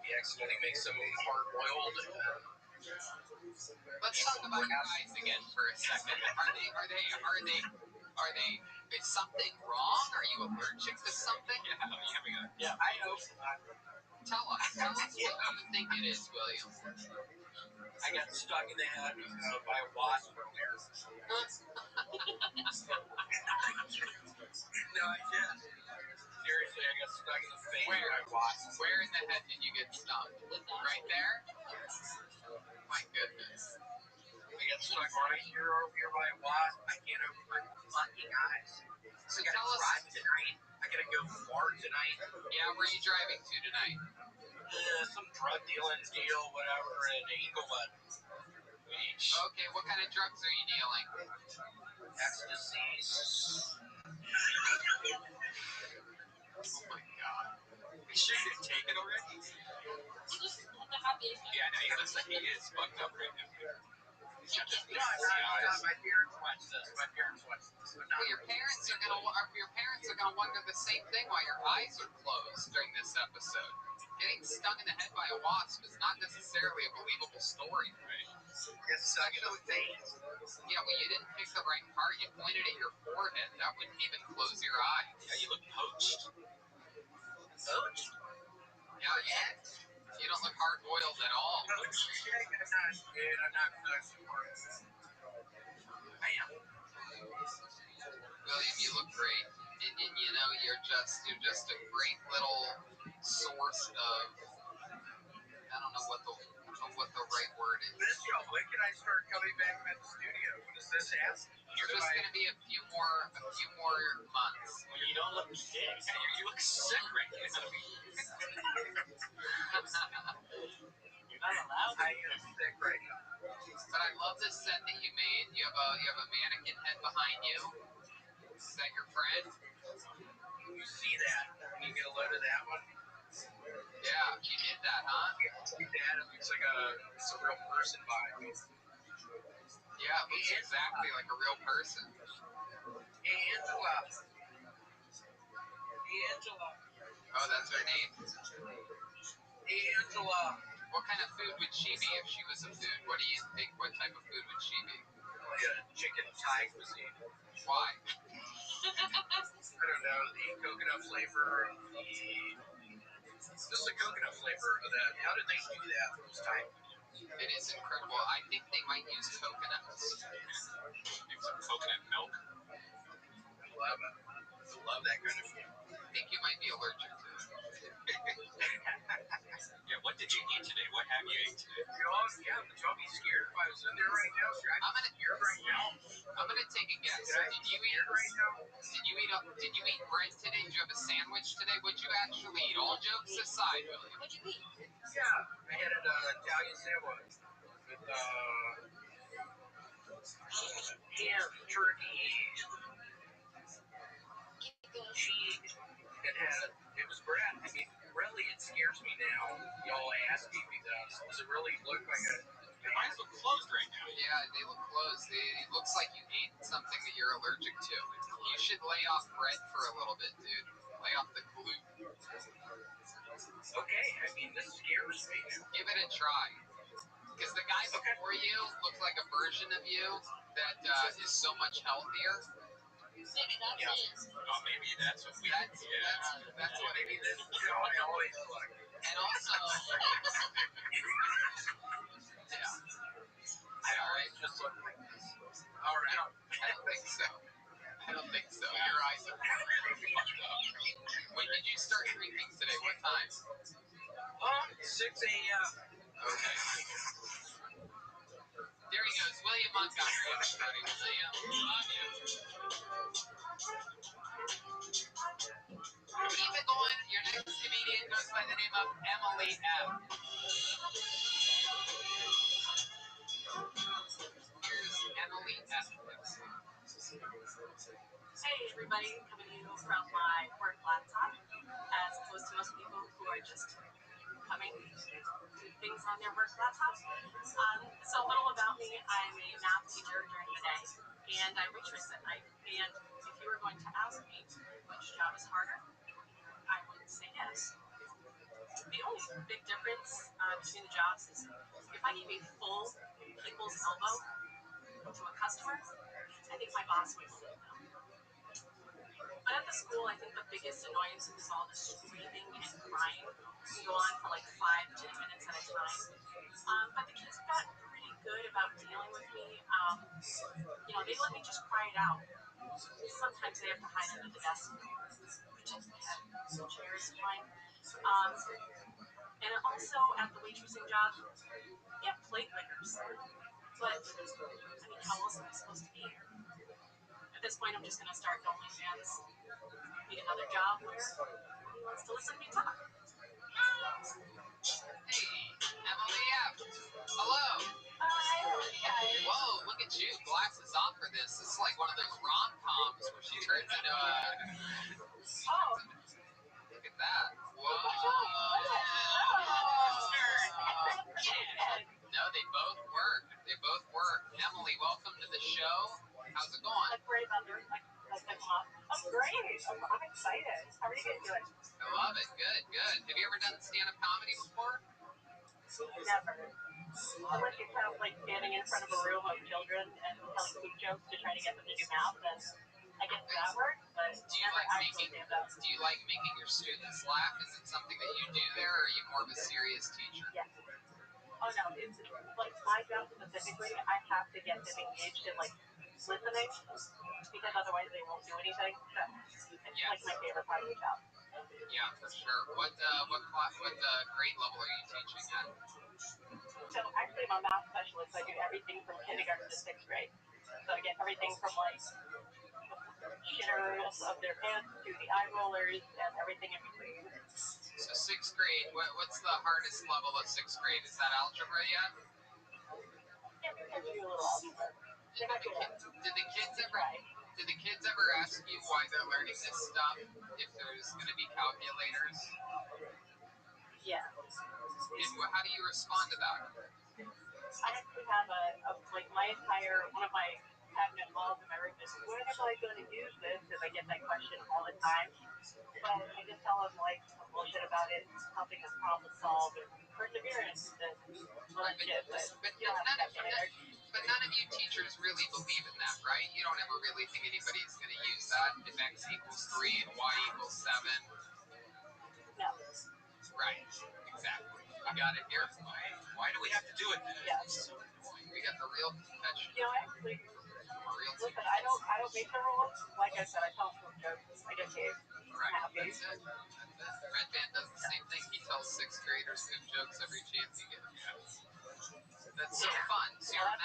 We accidentally make some hard-boiled. Let's talk about your eyes again for a second. Are they? Is something wrong? Are you allergic to something? Yeah, I hope not. Tell us what you think it is, William. I got stuck in the head by a wasp earlier. No, I did. Seriously, I got stuck in the face by a wasp. Where in the head did you get stung? Right there? My goodness. I got stuck right here over here by a wasp. I can't open my fucking eyes. So I gotta drive tonight. I gotta go far tonight. Yeah, where are you driving to tonight? Some drug dealing deal, whatever, in Inglewood Beach. Okay, what kind of drugs are you dealing? Ecstasies. Oh my God. You sure you didn't take it already? Yeah, no, he looks like he is fucked up right now. No, my parents watch this. Well, your parents are gonna wonder the same thing why your eyes are closed during this episode. Getting stung in the head by a wasp is not necessarily a believable story, right? Get stuck in the face. Yeah, well, you didn't pick the right part. You pointed at your forehead. That wouldn't even close your eyes. Yeah, you look poached. Poached? Yeah. You don't look hard-boiled at all. I'm not poached. I am. William, you look great. And you know, you're just a great little source of, I don't know what the right word is. When can I start coming back at the studio? When does this happen? You're just gonna be a few more months. Well, you don't look sick. You look sick right now. You're not allowed to. I am sick right now. But I love this set that you made. You have a mannequin head behind you. Is that your friend? You see that? Can you get a load of that one? Yeah, you did that, huh? See that? It looks like it's a real person behind me. Yeah, it looks exactly like a real person. Angela. Oh, that's her name? Hey, Angela. What kind of food would she be if she was a food? What do you think? What type of food would she be? Oh, yeah, chicken Thai cuisine. Why? I don't know, the coconut flavor of just the coconut flavor of that. How did they do that? Those Thai people? It is incredible. I think they might use coconuts. Maybe some coconut milk. I love it. I love that kind of food. I think you might be allergic to it. Yeah, what did you eat today? What have you ate today? Yeah, but don't be scared if I was in there right now. Sure, I'm gonna scared right now. I'm gonna take a guess. Did I be scared right now? Did you eat bread today? Did you have a sandwich today? What'd you actually eat? All jokes aside, William. What'd you eat? Yeah, I had an Italian sandwich with ham, turkey, cheese. It was bread. I mean, really, it scares me now. Y'all asking me this. Does it really look like a? Your eyes look closed right now. Yeah, they look closed. It looks like you ate something that you're allergic to. You should lay off bread for a little bit, dude. Lay off the gluten. Okay, I mean, this scares me. Give it a try. Because the guy before you looked like a version of you that is so much healthier. Maybe that's it. Oh, maybe that's what we. That's what it Maybe is. this is how I always look. And also, yeah. I always just look like this. All right. I don't think so. Your eyes are really fucked up. When did you start drinking today? What time? 6 a.m. Okay. There he goes, William Montgomery, everybody. We'll see him. Love you. Keep it going. Your next comedian goes by the name of Emily F. Here's Emily F. Hey everybody, coming to you from my work laptop, as opposed to most people who are just coming to things on their work laptop. So a little about me, I'm a math teacher during the day, and I waitress at night. And if you were going to ask me which job is harder, I would say yes. The only big difference between the jobs is if I gave a full people's elbow to a customer, I think my boss would believe them. But at the school, I think the biggest annoyance is all the screaming and crying. It can go on for like 5 to 10 minutes at a time. But the kids got pretty good about dealing with me. They let me just cry it out. Sometimes they have to hide under the desk, pretend they have some chairs to find. And also at the waitressing job, you have plate lickers. But, how else am I supposed to be here? At this point, I'm just going to start going OnlyFans. Need another job where nobody wants to listen to me talk. Hey, Emily F. Hello. Hi, guys. Whoa, look at you. Glasses off for this. This is like one of those rom-coms where she turns into a... Oh. Look at that. Whoa. No, they both work. Emily, welcome to the show. How's it going? Like right under. I'm great. I'm excited. How are you guys doing? I love it. Good. Have you ever done stand-up comedy before? Never. Unless you're kind of like standing in front of a room of children and telling food jokes to try to get them to do math, then I guess that works, but never actually stand up. Do you like making your students laugh? Is it something that you do there, or are you more of a serious teacher? Yes. Oh no, it's like my job specifically, I have to get them engaged in like listening, because otherwise they won't do anything. So it's like my favorite part of the job. Yeah, for sure. What grade level are you teaching at? So actually, I'm a math specialist. I do everything from kindergarten to 6th grade. So I get everything from like shitters of their pants to the eye rollers and everything in between. So 6th grade, what's the hardest level of 6th grade? Is that algebra yet? Yeah, we can do a little algebra. Did the kids ever ask you why they're learning this stuff if there's going to be calculators? Yeah. And how do you respond to that? I actually have one of my cabinet walls in my room is, when am I going to use this? Because I get that question all the time. But I just tell them like some bullshit about it, helping them problem solve and perseverance and all that shit. But you don't have that energy. But none of you teachers really believe in that, right? You don't ever really think anybody's going to use that. If x equals 3 and y equals 7. No. Right. Exactly. We got it here. Why do we have to do it then? Yeah. So annoying. We got the real confession. You know, actually, Real listen, I don't make the rules. Like I said, I tell them jokes. I get paid. Right. Happy. That's it. Red Band does the same thing. He tells sixth graders good jokes every chance he gets. That's so fun. So you're a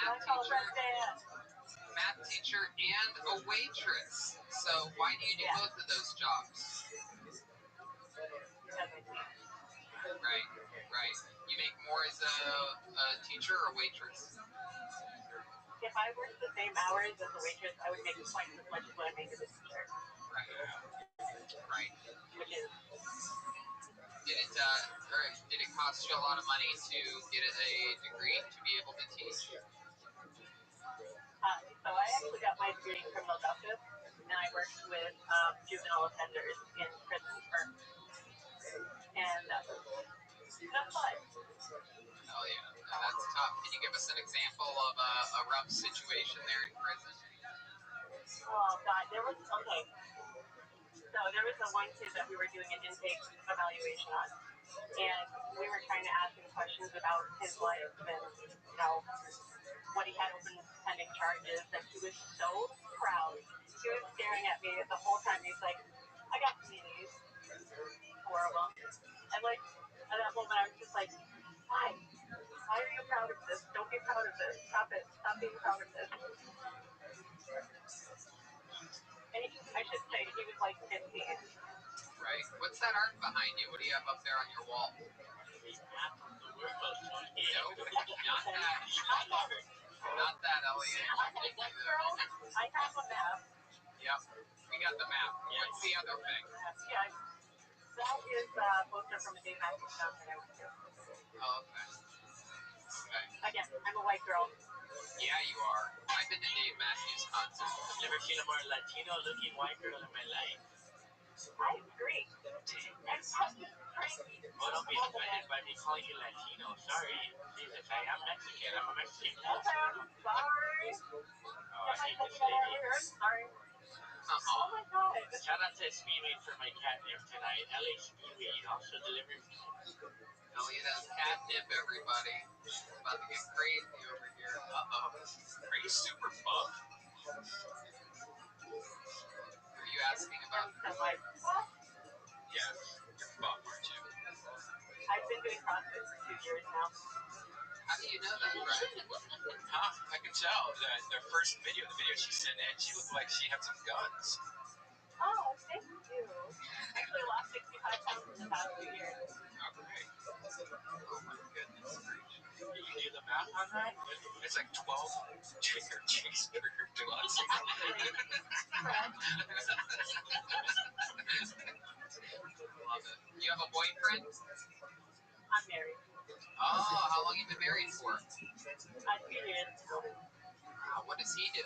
math teacher and a waitress. So why do you do both of those jobs? Right, right. You make more as a teacher or a waitress? If I worked the same hours as a waitress, I would make twice as much as what I make as a teacher. Right. Right. Which is. Did it cost you a lot of money to get a degree to be able to teach? So I actually got my degree in criminal justice, and I worked with juvenile offenders in prison and that was fun. Oh yeah, no, that's tough. Can you give us an example of a rough situation there in prison? Oh God, there was okay. So there was the one kid that we were doing an intake evaluation on, and we were trying to ask him questions about his life and what he had open pending charges, and he was so proud. He was staring at me the whole time. He's like, "I got CDs, 4 of them," and like at that moment, I was just like, "Why? Why are you proud of this? Don't be proud of this. Stop it. Stop being proud of this." And I should say he was like 15. Right. What's that art behind you? What do you have up there on your wall? The map of the world. No, not that. Not that, Elliot. I have a map. Yep. We got the map. What's the other thing? Yeah. That is a poster from a Dave Matthews concert I went to. Oh, okay. Okay. Again, I'm a white girl. Yeah, you are. I've been to Dave Matthews concerts. I've never seen a more Latino-looking white girl in my life. I agree. That's crazy. Oh, don't be offended by me calling you Latino. Sorry. Jesus, I am Mexican. I'm a Mexican. Sorry. Oh, I hate this lady. Sorry. Oh my God. Shout out to Speedweed for my catnip tonight. LA Speedweed also delivering. Elliot has catnip, everybody. It's about to get crazy over here. Uh-oh. Are you super buff? Are you asking about... Yes, you're buff, aren't you? I've been doing CrossFit for 2 years now. How do you know that, right? Huh? I can tell. The first video, the video she sent in, she looked like she had some guns. Oh, thank you. Actually lost 65 pounds in the past 2 years. Oh, great. Oh, my goodness. Did you do the math on that? It's like 12 chicken cheeseburger donuts. Love it. You have a boyfriend? I'm married. Oh, how long have you been married for? 2 years. Wow, what does he do?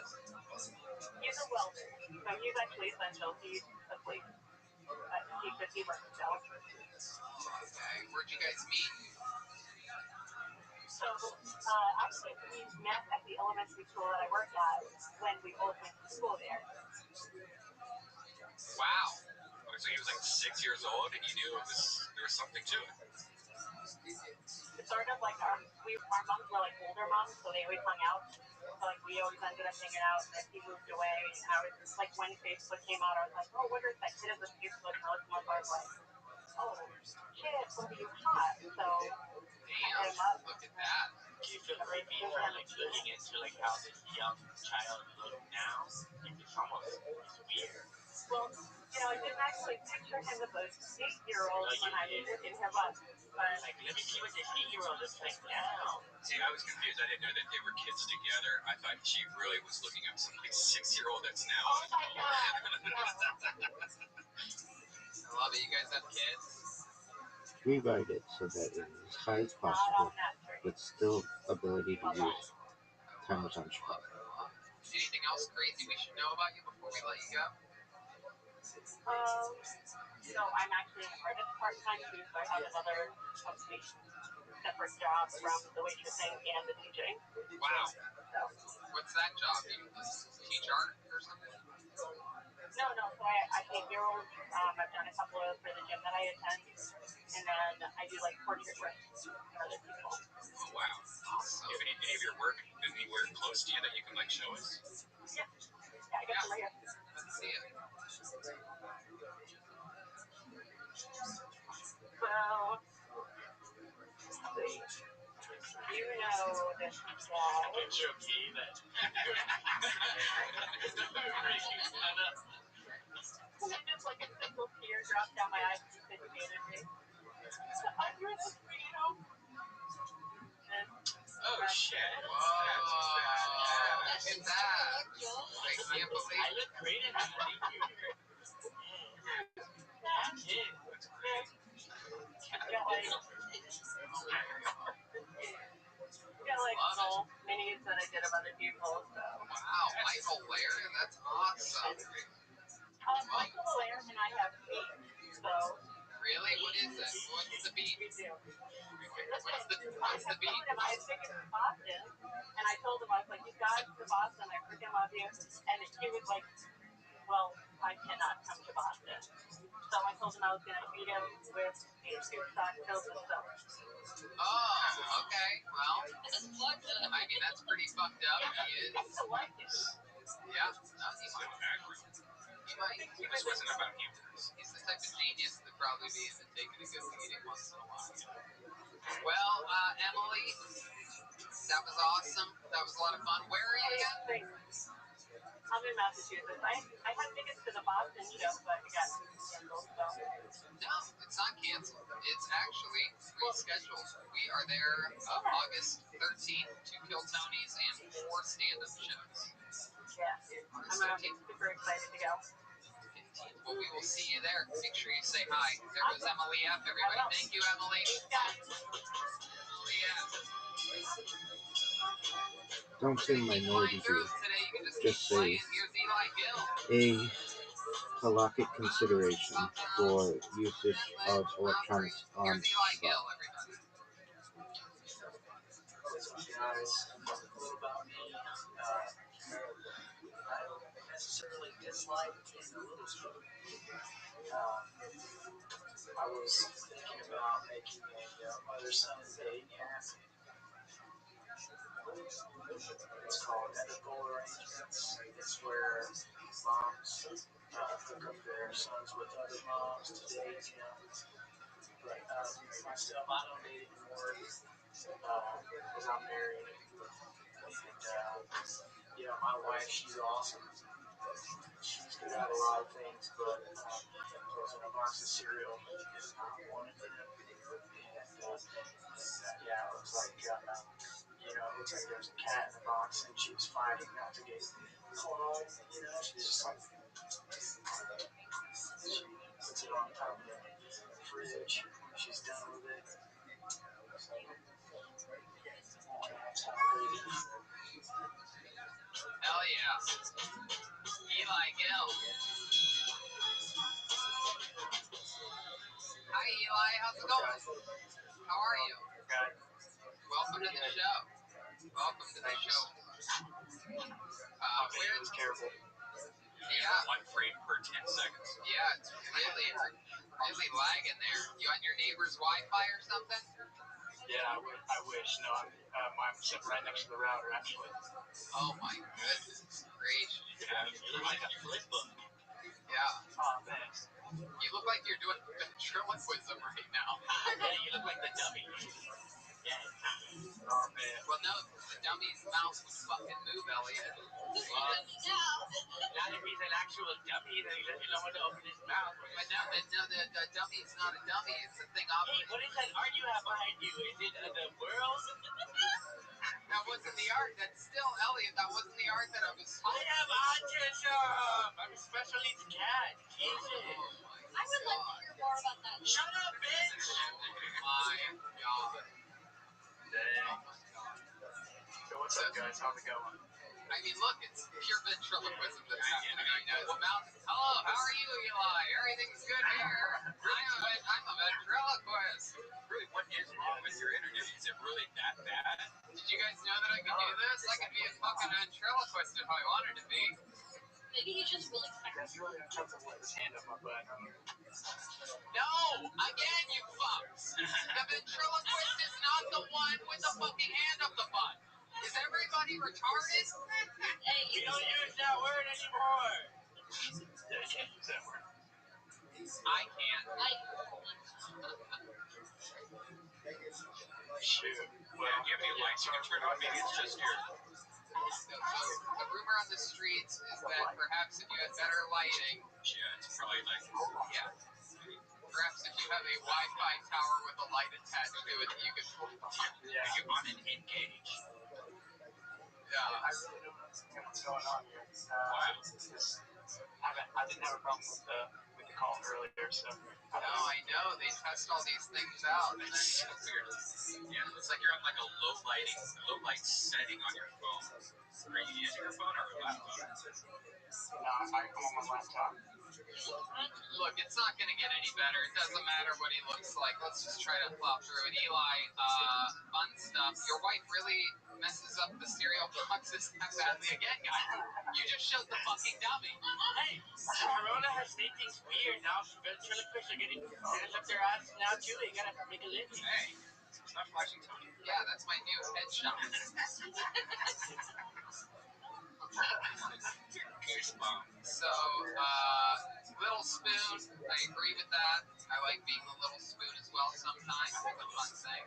He's a welder. So he's actually essential. He's asleep. He works himself. Okay, where'd you guys meet? So, actually, we met at the elementary school that I worked at when we both went to school there. Wow. So he was like 6 years old, and you knew there was something to it. It's sort of like our moms were like older moms, so they always hung out. So like we always ended up hanging out, and then he moved away. And I was like, when Facebook came out, I was like, oh, what is that kid on Facebook? And I looked him up, I was like, oh, shit, what are you hot? So Damn, look at that. Do you feel creepy for like looking into like how this young child looks now? Like it's weird. Well, I didn't actually picture him as a 8-year-old when I was looking him up. But like, let me see what this 8-year-old looks like now. See, I was confused. I didn't know that they were kids together. I thought she really was looking up some like 6-year-old that's now. Oh my God. I love it. You guys have kids? Rewrite it so that it is as high as possible, but still ability to use. Time was on Chicago. Anything else crazy we should know about you before we let you go? So I'm actually an artist part-time too, so I have another separate job from the waitressing and the teaching. Wow. So, What's that job? You teach art or something? no, so I paint murals. I've done a couple of for the gym that I attend, and then I do like portrait work for other people. Oh, wow. Awesome. Do you have any of your work anywhere close to you that you can like show us? Yeah, I got some right here. Let's see it. So, you know this guy. Picture of me that And then just like a simple tear dropped down my eyes because you hated me. I'm doing this for you. Oh shit! Whoa. Look at that. I can't believe I look great in that. Thank you. That's it. Got like little minis that I did of other people. So. Wow, Michael Laird, that's awesome. Michael Laird and I have beef. So. Really? What is it? What's the beef? We do. What's the beef? I was thinking of Boston, and I told him, I was like, you guys to Boston, I freaking love you. And he was like, well, I cannot come to Boston. So I told him I was going to meet him with these two stock pills and stuff. Oh, okay. Well, I mean, that's pretty fucked up. He is. Yeah. No, he might. This wasn't about hamburgers. He's the type of genius that probably be into taking a good beating once in a while. Well, Emily, that was awesome. That was a lot of fun. Where are you again? I'm in Massachusetts. I had tickets to the Boston show, but it got canceled. So. No, it's not canceled. It's actually rescheduled. We are there August 13th, 2 Kill Tonys and 4 stand-up shows. Yeah, I'm super excited to go. Well, we will see you there. Make sure you say hi. There goes Emily F. Everybody, thank you, Emily. Emily F. Don't say minority group. Just say a halakhic consideration for usage of electronics on Here's Eli spot. Gill, everybody. What's up, guys? A little about me. I don't necessarily dislike being a little spoon. I was thinking about making a mother-son dating app. It's called Ethical Arrangements. It's where moms hook up their sons with other moms to date, you know. But myself, I don't date anymore because I'm married. And, you know, my wife, she's awesome. She's good at a lot of things, but closing a box of cereal is not one of them. And, yeah, it looks like, you know, it looks like there's a cat in the box and she was fighting not to get cloned. You know, she's just like, she puts it on top of the fridge when she's done with it. So, Hell yeah. Eli Gill. Hi, Eli. How's it going? How are you? Welcome to the show. Welcome to the show. Where's careful? Yeah. 1 frame per 10 seconds. Yeah, it's really lagging there. You on your neighbor's Wi-Fi or something? Yeah, I wish. No, I'm sitting right next to the router, actually. Oh my goodness gracious. Yeah, you look like a flip book. Yeah. Oh, thanks. You look like you're doing ventriloquism right now. Yeah, you look like the dummy. Yeah. Oh, man. Well, no, the dummy's mouth would fucking move, Elliot. Not if he's an actual dummy, then he doesn't know when to open his mouth. But no, the dummy's not a dummy. It's the thing Hey, operating. what is that art you have behind you? Is it the world? That wasn't the art. That's still Elliot. That wasn't the art that I was. I have autism. I'm a special needs cat. Jesus. I would like to hear more about that. Shut up, bitch. Oh my god. Dang. So what's up, guys? How's it going? I mean, look, it's pure ventriloquism that's happening right now. It's mouth. Hello, how are you, Eli? Everything's good here. I'm a ventriloquist. Really, what is wrong with your internet? Is it really that bad? Did you guys know that I could do this? I could be a fucking ventriloquist if I wanted to be. Maybe he's just really fast. That's really uncomfortable with his hand up my butt. No! Again, you fucks! The ventriloquist is not the one with the fucking hand up the butt. Is everybody retarded? Hey, We don't use that word anymore. Yeah, you can't use that word. I can't. Shoot. Well, do you have any lights you can turn on? Maybe it's just your... So the rumor on the streets is that perhaps if you had better lighting, Yeah, it's probably like... yeah, perhaps if you have a Wi-Fi tower with a light attached to it, you could. Yeah. Are you on an Engage? Yeah. I really don't understand what's going on here. Wow. I didn't have a problem with the call earlier, so. No, I know. They test all these things out, and then It's so weird. Yeah, it's like you're on like a low light setting on your phone. Are you using your phone or a laptop? No, I'm on my laptop. look, it's not going to get any better. It doesn't matter what he looks like. Let's just try to plow through it. Eli, fun stuff. Your wife really messes up the cereal boxes that badly again, guys. You just showed the fucking dummy. Hey, Corona has made things weird now. Ventriloquists are getting hands up their ass now too. You gotta make a living. Hey, stop flashing Tony. Yeah, that's my new headshot. So, little spoon, I agree with that. I like being the little spoon as well sometimes. It's a fun thing.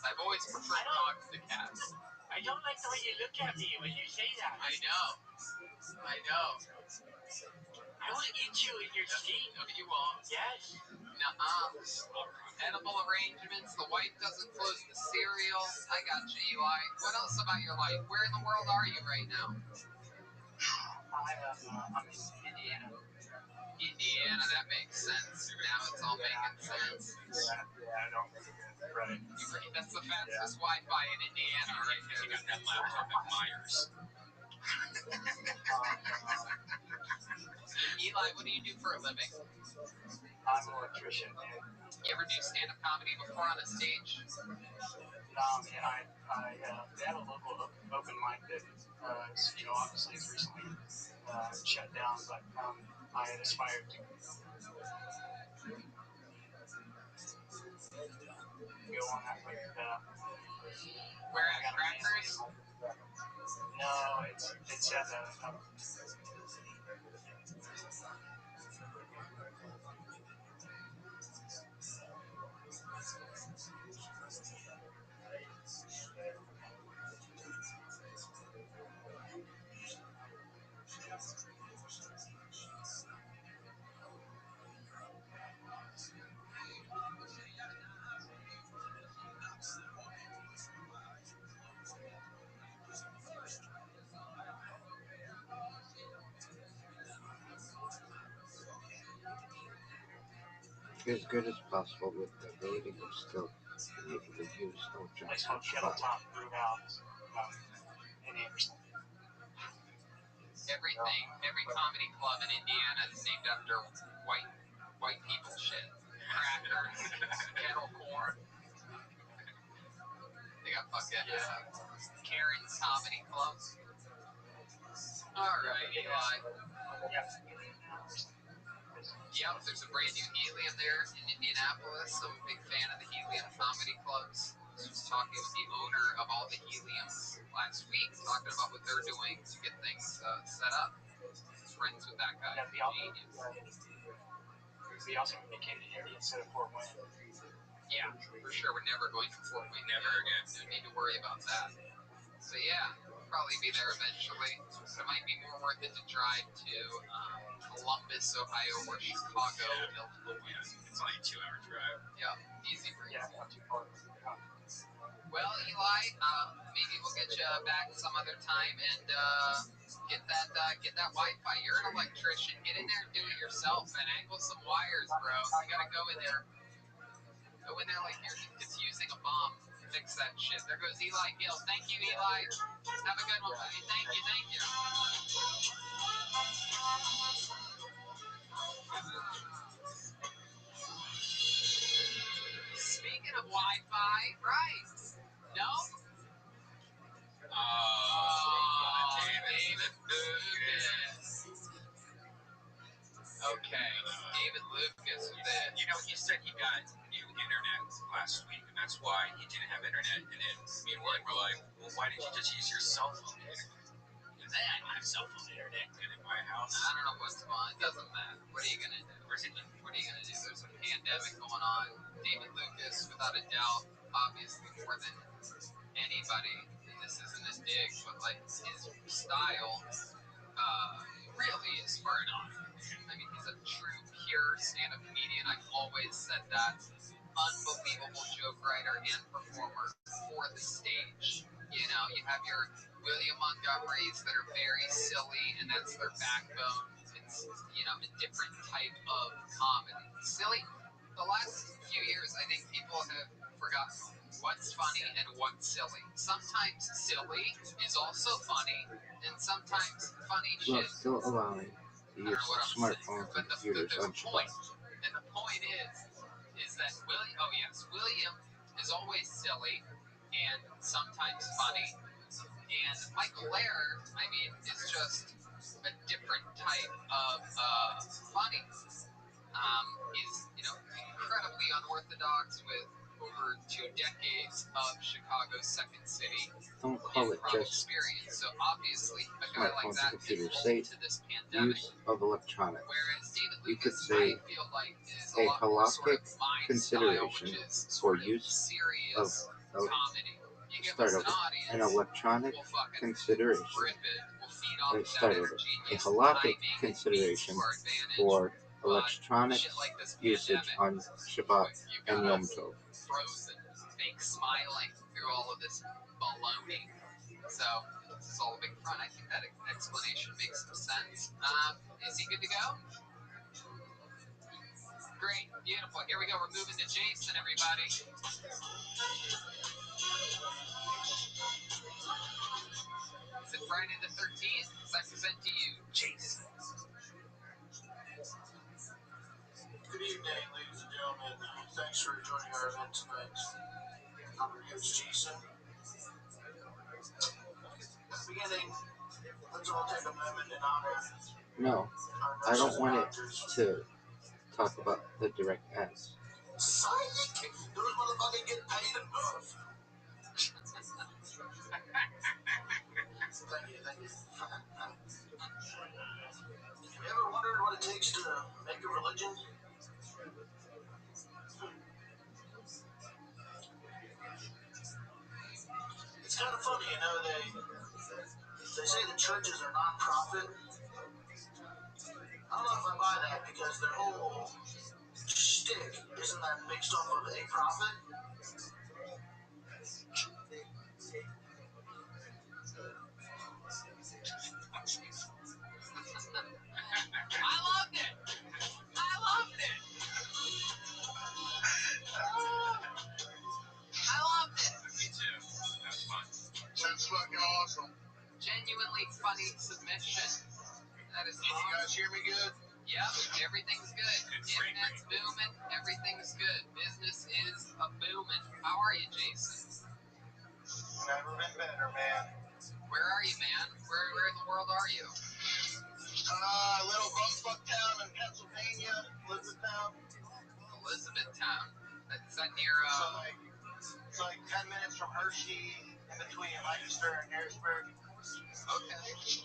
I've always preferred dogs to cats. I don't like the way you look at me when you say that. I know. I will eat you in your sleep. No, you won't. Yes. Nuh-uh. Edible arrangements. The wife doesn't close the cereal. I got you, Eli. What else about your life? Where in the world are you right now? I'm in Indiana. Indiana, that makes sense. Now it's all making sense. Yeah, I don't think it. Right. That's the fastest Wi-Fi in Indiana right there. You got that laptop at Myers. Eli, what do you do for a living? I'm an electrician. You ever do stand-up comedy before on a stage? They have a local open mic that, obviously is recently shut down, but I had aspired to go on that with. Where at Crackers? No, it's at a As good as possible with the rating of still being able to use no place called Kettle Top Brew House in Anderson. Every comedy club in Indiana is named after white people shit. Crackers, kettle corn. They got fucking Karen's Comedy Club. Alright, Eli. Yep, there's a brand new Helium there in Indianapolis. I'm a big fan of the Helium Comedy Clubs. I was talking with the owner of all the Heliums last week, talking about what they're doing to get things set up. Friends with that guy. Genius. We also indicated India instead of Fort Wayne. Yeah, for sure. We're never going to Fort Wayne. Never again. No need to worry about that. So yeah, we'll probably be there eventually. So it might be more worth it to drive to Columbus, Ohio, or Chicago. Yeah, it's only a 2-hour drive. Yeah, easy for you. Yeah, not too far. Well, Eli, maybe we'll get you back some other time and get Get that Wi-Fi. You're an electrician. Get in there and do it yourself and angle some wires, bro. You gotta go in there. Go in there like you're defusing a bomb. Fix that shit. There goes Eli Gill. Thank you, Eli. Have a good one, buddy. Thank you. Speaking of Wi-Fi, right? No? David Lucas. Okay, David Lucas with it. You know, he said he got new internet last week, and that's why he didn't have internet. And then me and Roy were like, well, why didn't you just use your cell phone internet? Because I don't have cell phone internet in my house. I don't know what's going on. It doesn't matter. What are you going to do? What are you going to do? There's a pandemic going on. David Lucas, without a doubt, obviously more than anybody, and this isn't a dig, but like his style really is spurring on. I mean, he's a true, pure stand-up comedian. I've always said that. Unbelievable joke writer and performer for the stage. You know, you have your William Montgomerys that are very silly, and that's their backbone. It's, you know, a different type of comedy. Silly. The last few years, I think people have forgotten what's funny and what's silly. Sometimes silly is also funny, and sometimes funny shit. Still allowing the use of smartphones and computers on Shabbat. And the point is that William is always silly and sometimes funny, and Michael Lair, I mean, is just a different type of funny. He's, you know, incredibly unorthodox with over 2 decades of Chicago's second city. Don't call it just experience. So obviously, a guy like smartphones that and computers. Say to this pandemic. use of electronics. Whereas David You could Lucas, say I feel like is a lot more halakhic consideration for use of comedy. You give start us over. An audience, electronic we'll fucking consideration. rip it. We'll feed off that Start over. energy. A Use halakhic timing, consideration means to our advantage. for electronic Shit like this usage pandemic, on Shabbat you and got Yom us Tov. frozen, fake smiling through all of this baloney. So this is all a big front. I think that explanation makes some sense. Is he good to go? Great, beautiful. Here we go. We're moving to Jason, everybody. Is it Friday the 13th? As I present to you, Jason. Good evening, ladies and gentlemen. Thanks for joining our event tonight. I'm your host, Jason. Beginning, let's all take a moment in honor. No, I don't want it to talk about the direct ads. Psych! Those motherfuckers get paid enough. Thank you. Have you ever wondered what it takes to make a religion? It's kind of funny, you know, they say the churches are non-profit. I don't know if I buy that because their whole shtick isn't that based off of a profit. I loved it. Me too. That was fun. Sounds fucking awesome. Genuinely funny submission. That is Can you guys hear me good? Yep, everything's good. Internet's booming. Everything's good. Business is a booming. How are you, Jason? Never been better, man. Where are you, man? Where in the world are you? Little buck town in Pennsylvania, Elizabethtown. Elizabethtown. Is that near, It's like 10 minutes from Hershey, in between Lancaster and Harrisburg. Okay.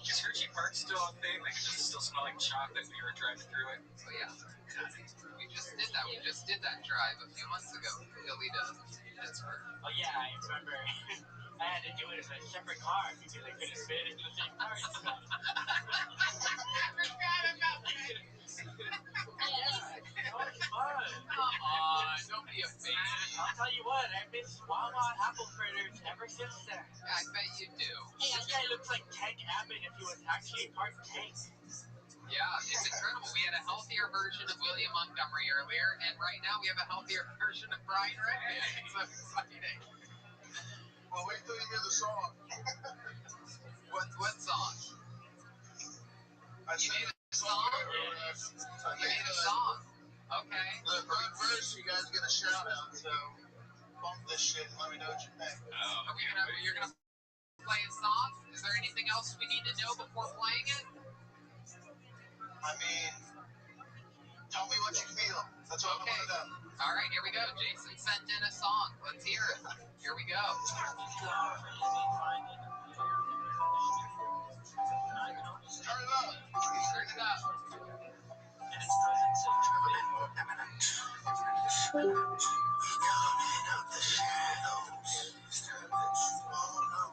Is Hershey Park still a thing? Like, does it still smell like chocolate when you were driving through it? Oh, yeah. We just did that. We just did that drive a few months ago from Philly to Pittsburgh. Oh yeah, I remember. I had to do it in a separate car because I couldn't fit into the same car. I forgot about that. That was fun. Come on, don't be a fan. I'll tell you what, I miss Wawa apple fritters ever since then. I bet you do. Hey, I'm guy looks like Tank Abbott if he was actually part tank. Yeah, it's incredible. We had a healthier version of William Montgomery earlier, and right now we have a healthier version of Brian Redman. It's so exciting. Well, wait till you hear the song. What song? I You sent made a a song? I You made a song. Okay. The third verse, you guys get a shout out, so bump this shit and let me know what you think. Oh, you're gonna play a song? Is there anything else we need to know before playing it? I mean, tell me what you feel. That's all I want to know. All right, here we go. Jason sent in a song. Let's hear it. Here we go. Turn it up. Turn it up. And its presence is truly Imminent. Coming out the shadows. It's time that you all know.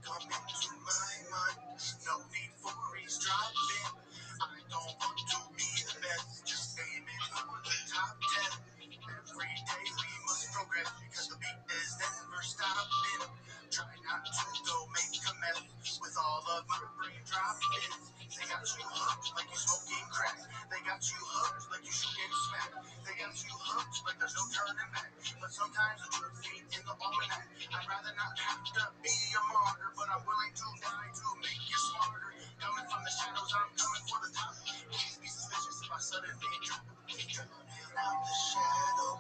Come into my mind. No need for eavesdropping. I don't want to be the best. Just aiming for the top 10. Every day we must progress because the beat is never stopping. Try not to go make a mess with all of my brain droppings. They got you hooked like you smoking crack. They got you hooked like you should get smacked. They got you hooked like there's no turning back. But sometimes the truth ain't in the almanac. I'd rather not have to be a martyr, but I'm willing to die to make you smarter. Coming from the shadows, I'm coming for the top. Please be suspicious if I suddenly drop. Coming out the shadow.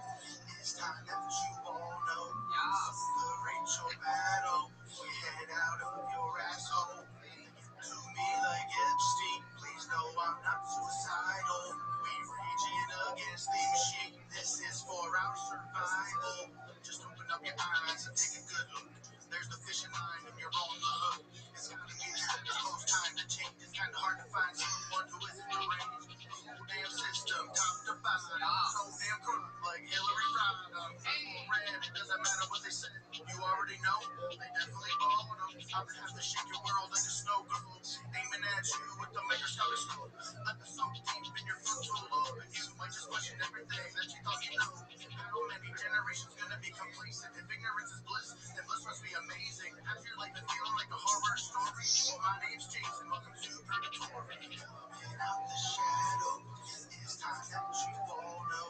It's time that you all know. Yes. The Rachel battle. We head out of your asshole. To me like Epstein. Please know I'm not suicidal. We raging against the machine. This is for our survival. Just open up your eyes and take a good look. There's the fishing line and you're on the hook. It's gotta be the close time to change. It's kinda hard to find someone who isn't deranged. The whole damn system, top to bottom. So damn crooked like Hillary Rodham. Purple, red, it doesn't matter what they say. You already know, they definitely bought them. I'm gonna have to shake your world like a snow globe. Aiming at you with the microscopic scope. Let the soap deep in your frontal lobe. And you might just question everything that you thought you know. How many generations gonna be complacent? If ignorance is bliss, then bliss must be amazing. How's your life been feeling like a horror story? Well, my name's Jason. Welcome to Purgatory. Coming out the shadow. It's time that you all know.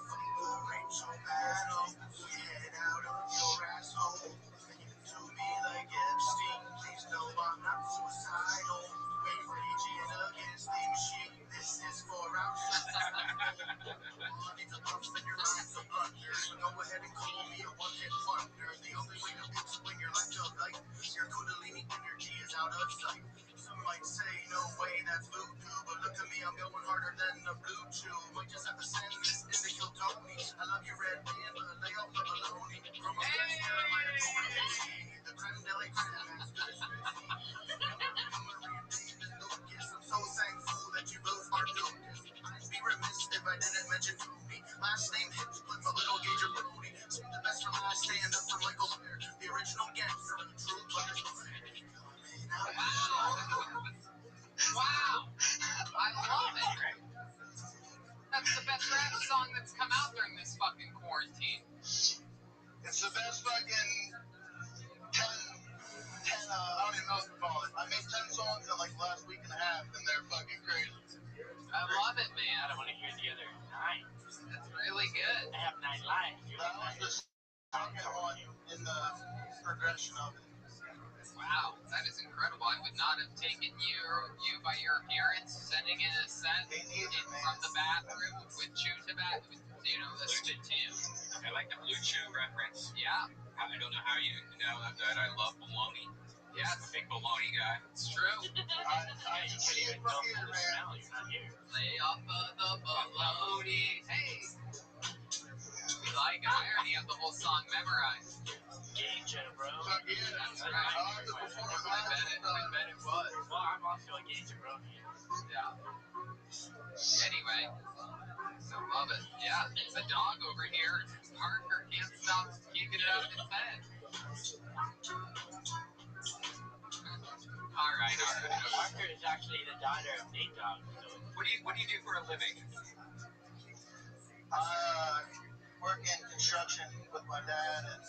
Fight the Rachel battle. We head out of your asshole. To me like Epstein. Please know I'm not suicidal. We raging against the machine. This is for our survival. Money to bumps and your mind's a blunder. So go ahead and call me a one-hit wonder. The only way to explain your life till light. Your kundalini energy is out of sight. Some might say, no way, that's voodoo. But look at me, I'm going harder than a blue chew. Might just have to send this in to kill Tony. I love you, Red Man, but lay off the baloney. From a fresh Carolina to a Tennessee. The creme de la creme, as good as you can see. I'm so thankful that you both are Lucas. I'd be remiss if I didn't mention Toby. Last name hits with a little gauge of Brody. Save the best for last, stand up for Michael Blair. The original gangster of the true players. Wow. I love it. That's the best rap song that's come out during this fucking quarantine. It's the best fucking 10, I don't even know what to call it. I made 10 songs in like the last week and a half, and they're fucking crazy. I love it, man. I don't want to hear the other 9. That's really good. I have 9 lives. That was the second one in the progression of it. Wow, that is incredible. I would not have taken you by your appearance, sending in a set from the bathroom with Chew Tobacco, a spit tune. I like the Blue Chew reference. Yeah. I don't know how you know that I love bologna. Yeah, I'm a big bologna guy. it's true. I can see it from here, man. Smell, you're not here. Lay off of the baloney. Hey! We like it. I already have the whole song memorized. Gauge, bro. Fuck yeah. That's I right. like the performance. I bet it was. Well, I'm also a gauge, bro. Yeah. Anyway, so love it. Yeah, the dog over here, Parker, can't stop kicking it out of his head. All right. Parker is actually the daughter of Nate Dogg. So What do you do for a living? Work in construction with my dad and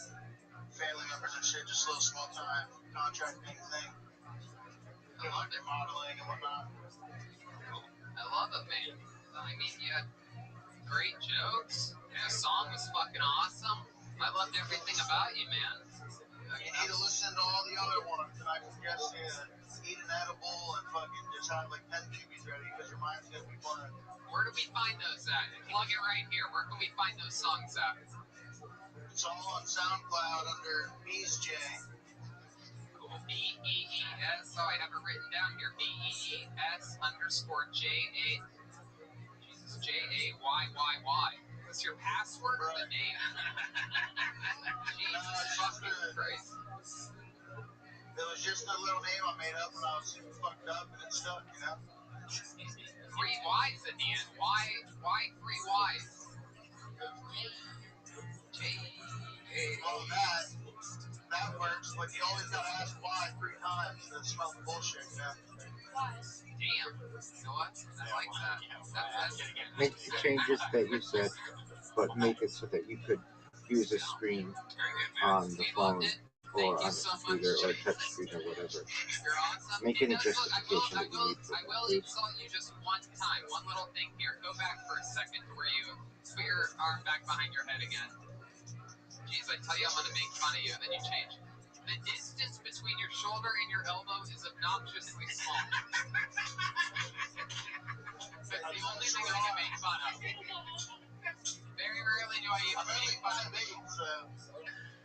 family members and shit, just a little small time contracting thing. doing like remodeling and whatnot. I love it, man. I mean, you had great jokes. The song was fucking awesome. I loved everything about you, man. You need to listen to all the other ones, and I suggest you eat an edible and fucking just have like 10 cookies ready because your mind's gonna be blown. Where do we find those at? Plug it right here. Where can we find those songs at? It's all on SoundCloud under Bees J. Cool. B-E-E-S. Oh, I have it written down here. B-E-E-S_J-A. Jesus, J-A-Y-Y-Y. What's your password or the name? Jesus fucking Christ. It was just a little name I made up when I was super fucked up, and it stuck, you know? 3 Y's at the end. Why 3 Y's? Well, that works, but you always gotta ask why 3 times to smell the bullshit, you know? Damn. You know what? I like that. That's Make the changes that you said, but make it so that you could use a screen on the phone or on the computer or touch screen or whatever. You're awesome. Make any Look, justification that you need for I that, will please. insult you just one time. One little thing here. Go back for a second to where you put your arm back behind your head again. Jeez, I tell you I'm gonna make fun of you, and then you change. The distance between your shoulder and your elbow is obnoxiously small. That's the only thing I can make fun of. Very rarely do I even make fun of you.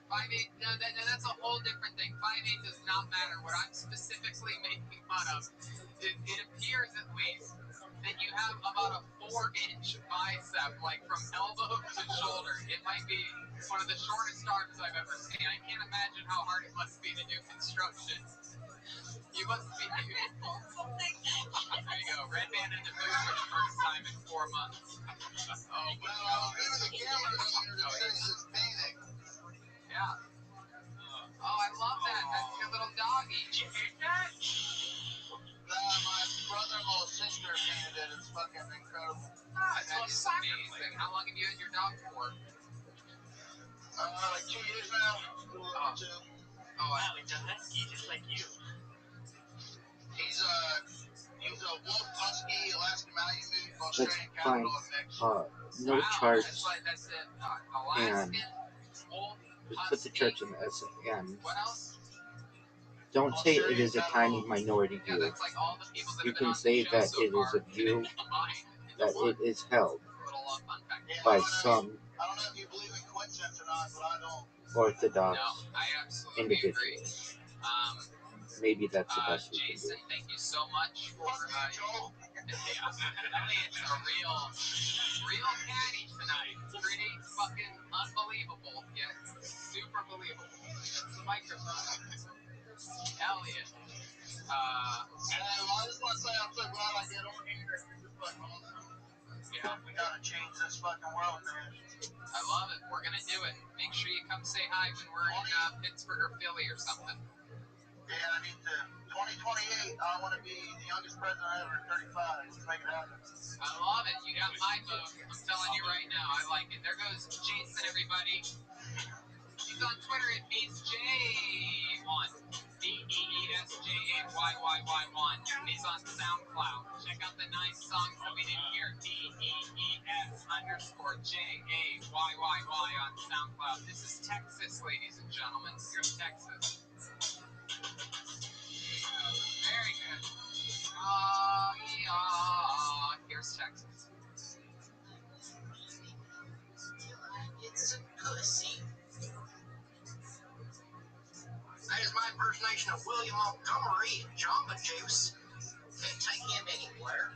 5'8", no, that's a whole different thing. 5'8" does not matter. What I'm specifically making fun of, it appears at least that you have about a 4-inch bicep, like from elbow to shoulder. It might be one of the shortest arms I've ever seen. I can't imagine how hard it must be to do construction. You must be. There you go. Red Band in the booth for the first time in 4 months. Oh, my God. Yeah. Oh, I love that. That's your little doggy. Did you hate that? My brother-in-law's sister painted it. It's fucking incredible. That is amazing. How long have you had your dog for? Like 2 years now. Oh, wow, it's a husky, just like you. He's a wolf husky, Alaskan Malamute, That's Australian fine. Cattle mix. No charge. That's it. And just put the church in the S. And don't say it is a tiny minority view. You can say that it is a view that it is held by some I don't know if you believe in coincidence or not, but I don't. Orthodox individuals. Maybe that's the best we can do. Jason, thank you so much for Elliot's a real caddy tonight. Pretty fucking unbelievable. Yeah, super believable. That's the microphone. Elliot. I just want to say I'm so glad I get on here. This is fucking awesome. Yeah, we gotta change this fucking world, man. I love it. We're gonna do it. Make sure you come say hi when we're in Pittsburgh or Philly or something. Yeah, I need to. 2028, I want to be the youngest president ever, 35. Let's make it happen. I love it. You got my vote. I'm telling you right now, I like it. There goes Jason, everybody. He's on Twitter at BeesJ1. BeesJayYYY1. And he's on SoundCloud. Check out the nice songs that we did here. BEES_JAYYY on SoundCloud. This is Texas, ladies and gentlemen. You're in Texas. Very good. Here's Texas. It's a pussy. That is my impersonation of William Montgomery and Jamba Juice. Can't take him anywhere.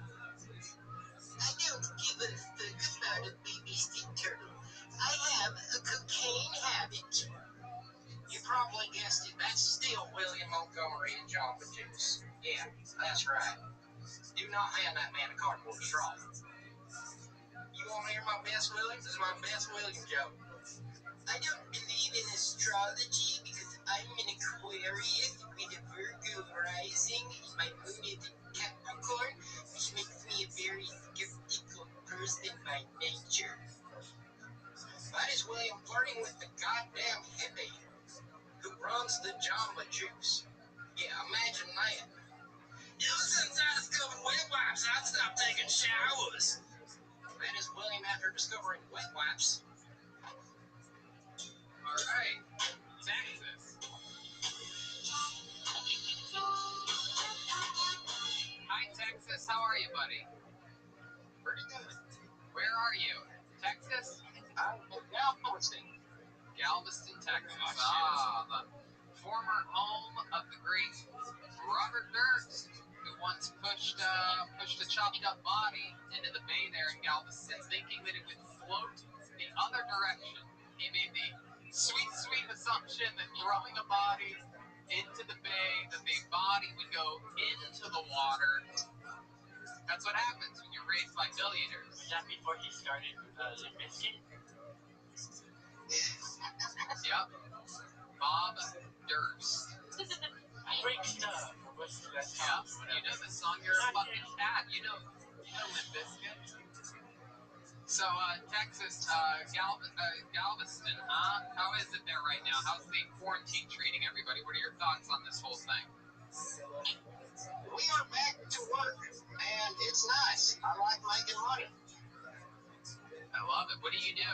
I don't give a fuck about a baby stick turtle. I have a cocaine habit. You probably guessed it. That's still William Montgomery and Jamba Juice. Yeah, that's right. Do not hand that man a cardboard straw. You want to hear my best William? This is my best William joke. I don't believe in astrology because I'm an Aquarius with a Virgo rising and my moon is in Capricorn, which makes me a very skeptical person by nature. That is William flirting with the goddamn hippie who runs the Jamba Juice. Yeah, imagine that. Ever since I discovered wet wipes, I stopped taking showers. That is William after discovering wet wipes. All right, Texas. Hi, Texas. How are you, buddy? Pretty good. Where are you? Texas? I'm in Galveston. Galveston, Texas. Oh, the former home of the great Robert Durst, who once pushed a chopped up body into the bay there in Galveston, thinking that it would float the other direction. He made the sweet assumption that throwing a body into the bay, that the body would go into the water. That's what happens when you're raised by billionaires. Was that before he started Limp Bizkit? Yep. Bob Durst. Great stuff. What's that Yeah, song? you know the song, You're a Fucking Cat. You know Limp Bizkit. So, Texas, Galveston, huh? How is it there right now? How's the quarantine treating everybody? What are your thoughts on this whole thing? We are back to work, and it's nice. I like making money. I love it. What do you do?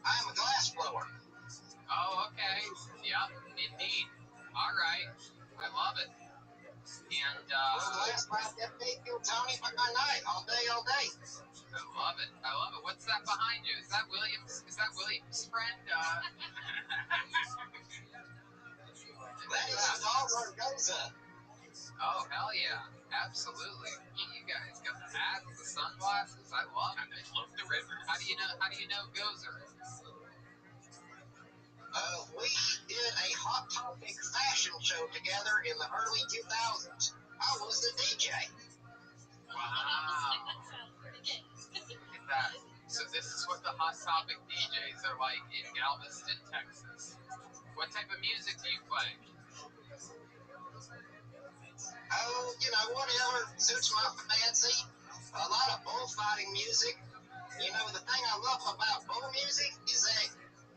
I'm a glass blower. Oh, okay. Yep, indeed. All right. I love it. And, Last night, that big old Tony by night, all day. I love it. I love it. What's that behind you? Is that Williams? Is that Williams' friend? That is a dog where it goes up. Oh, hell yeah. Absolutely. You guys got the hats, the sunglasses. I love it. Look the river. How do you know Gozer? We did a Hot Topic fashion show together in the early 2000s. I was the DJ. Wow. Look at that. So this is what the Hot Topic DJs are like in Galveston, Texas. What type of music do you play? Oh, whatever suits my fancy. A lot of bullfighting music. The thing I love about bull music is that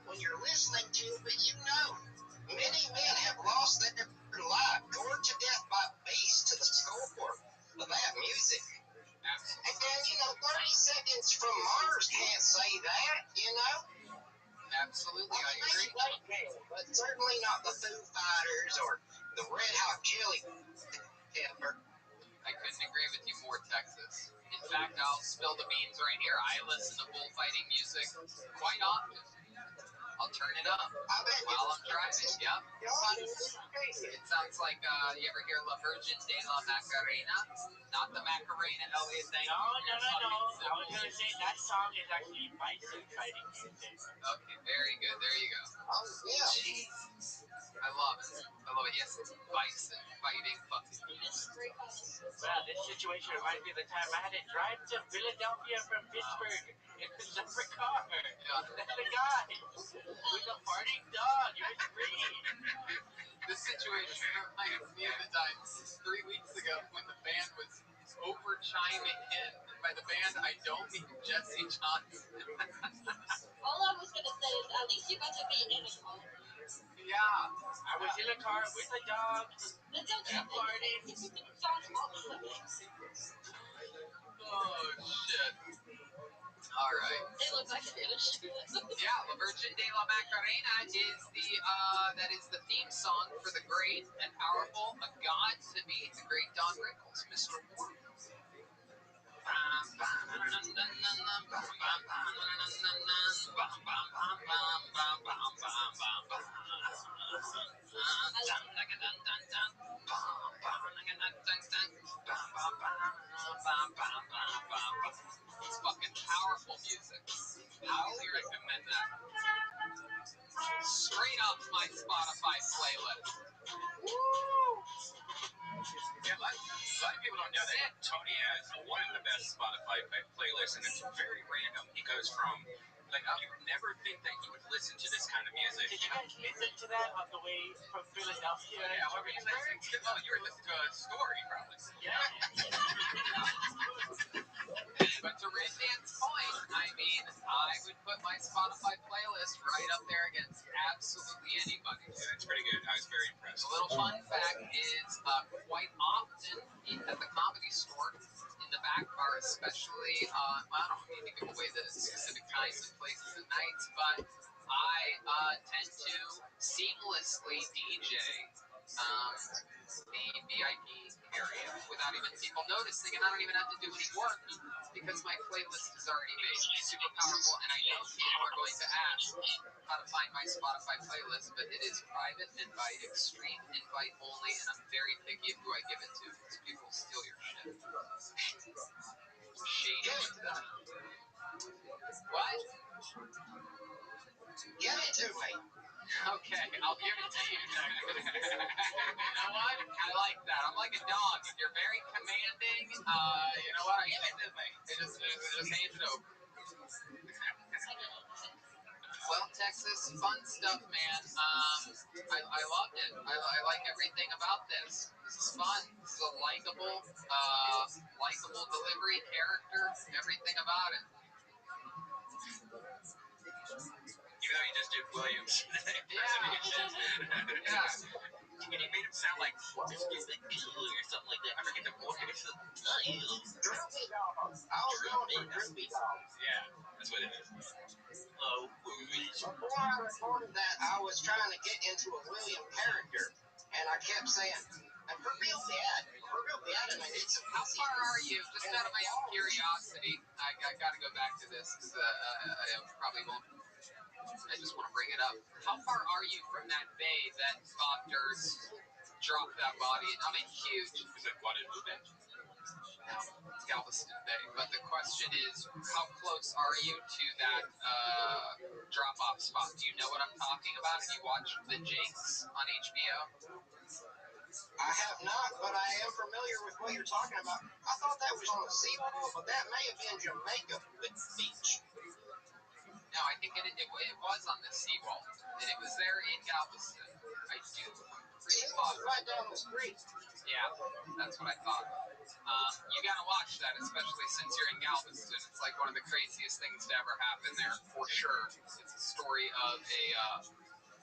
when you're listening to it, many men have lost their life, gored to death by beasts to the score of that music. Absolutely. And 30 seconds from Mars can't say that, Absolutely, I Maybe agree. they can, but certainly not the Foo Fighters or the Red Hot Chili Peppers. I couldn't agree with you more, Texas. In fact, I'll spill the beans right here. I listen to bullfighting music quite often. I'll turn it up while I'm driving. Yep. It sounds like, you ever hear La Virgin de la Macarena? Not the Macarena LA thing. No. I was going to say that song is actually bison fighting music. Okay, very good. There you go. Oh, yeah. Jesus. I love it. Yes, it's bison fighting fucking music. Well, this situation reminds me of the time I had to drive to Philadelphia from Pittsburgh in a separate car. Yeah. The guy with a farting dog. It was free. This situation reminds me of the time 3 weeks ago when the band was over chiming in. By the band, I don't mean Jesse Johnson. All I was gonna say is at least you got to be in a car. Yeah. I was in a car with a dog. That's okay. And farting. Sounds awesome. Oh, shit. All right. It looks like you're gonna shoot it. Yeah, La Virgin de la Macarena is the theme song for the great and powerful, a god to me, the great Don Rickles, Mr. Warm. It's fucking powerful music. Highly recommend that. Straight up my Spotify playlist. Yeah, a lot of people don't know that Tony has one of the best Spotify playlists, and it's very random. He goes from, you would never think that you would listen to this kind of music. Did you guys listen to that on the way from Philadelphia? Yeah, what were you listening to? Oh, you were listening to a story, probably. Yeah. But to Ridgedan's point, I mean, I would put my Spotify playlist right up there against absolutely anybody. Yeah, it's pretty good. I was very impressed. A little fun fact is, quite often especially, well, I don't need to give away the specific times and places and nights, but I tend to seamlessly DJ the VIP area without even people noticing, and I don't even have to do any work because my playlist is already made. Super powerful, and I know people are going to ask how to find my Spotify playlist, but it is private and by extreme invite only, and I'm very picky of who I give it to because people steal your shit. Shady with that. What? Give it to me. Okay, I'll give it to you. You know what? I like that. I'm like a dog. If you're very commanding, you know what? I give it to me. Just hand it over. Well, Texas, fun stuff, man. I loved it. I like everything about this. This is fun. This is a likable delivery, character, everything about it. Even though he just did Williams. Yeah. And he made him sound like or something like that. I forget the voice. Yeah, that's what it is. Before I recorded that, I was trying to get into a William character, and I kept saying, for real bad, and I did some. How far are you? Just out of my own curiosity, I got to go back to this because I probably won't. I just want to bring it up. How far are you from that bay that Bob Durst dropped that body? I mean, huge. Is it Guadalupe? No, it's Galveston Bay. But the question is, how close are you to that drop-off spot? Do you know what I'm talking about? Have you watched The Jinx on HBO? I have not, but I am familiar with what you're talking about. I thought that was on the seawall, but that may have been Jamaica Beach. No, I think it was on the seawall, and it was there in Galveston. I do. Seawall's right down the street. Yeah, that's what I thought. You gotta watch that, especially since you're in Galveston. It's like one of the craziest things to ever happen there, for sure. It's a story of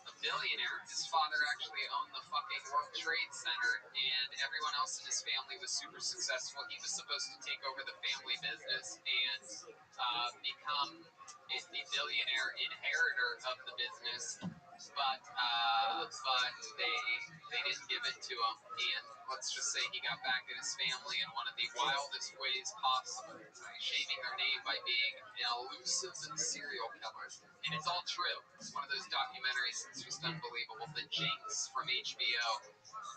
a billionaire. His father actually owned the fucking World Trade Center, and everyone else in his family was super successful. He was supposed to take over the family business and become the billionaire inheritor of the business, but they didn't give it to him, and let's just say he got back at his family in one of the wildest ways possible, shaming their name by being an elusive serial killer. And it's all true. It's one of those documentaries that's just unbelievable. The Jinx from HBO.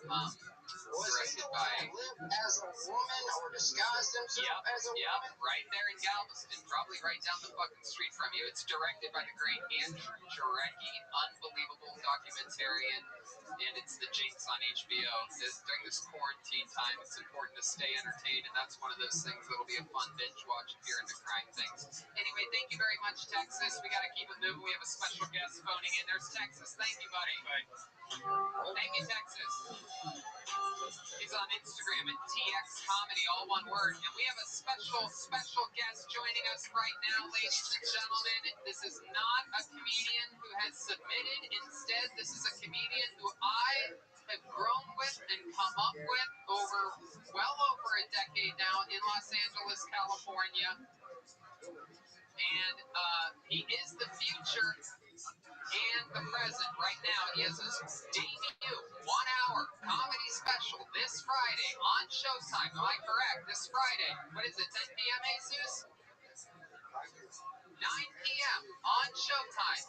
Directed by... lived as a woman or disguised himself as a woman? Right there in Galveston. Probably right down the fucking street from you. It's directed by the great Andrew Jarecki. Unbelievable documentarian. And it's The Jinx on HBO. During this quarantine time, it's important to stay entertained, and that's one of those things that'll be a fun binge watch if you're into crime things. Anyway, thank you very much, Texas. We got to keep it moving. We have a special guest phoning in. There's Texas. Thank you, buddy. Bye. Thank you, Texas. He's on Instagram at TX Comedy, all one word. And we have a special guest joining us right now, ladies and gentlemen. This is not a comedian who has submitted. Instead, this is a comedian who I have grown with and come up with well over a decade now in Los Angeles, California. And he is the future and the present right now. He has his debut 1-hour comedy special this Friday on Showtime. Am I correct? This Friday. What is it, 10 p.m., Jesus? 9 p.m. on Showtime.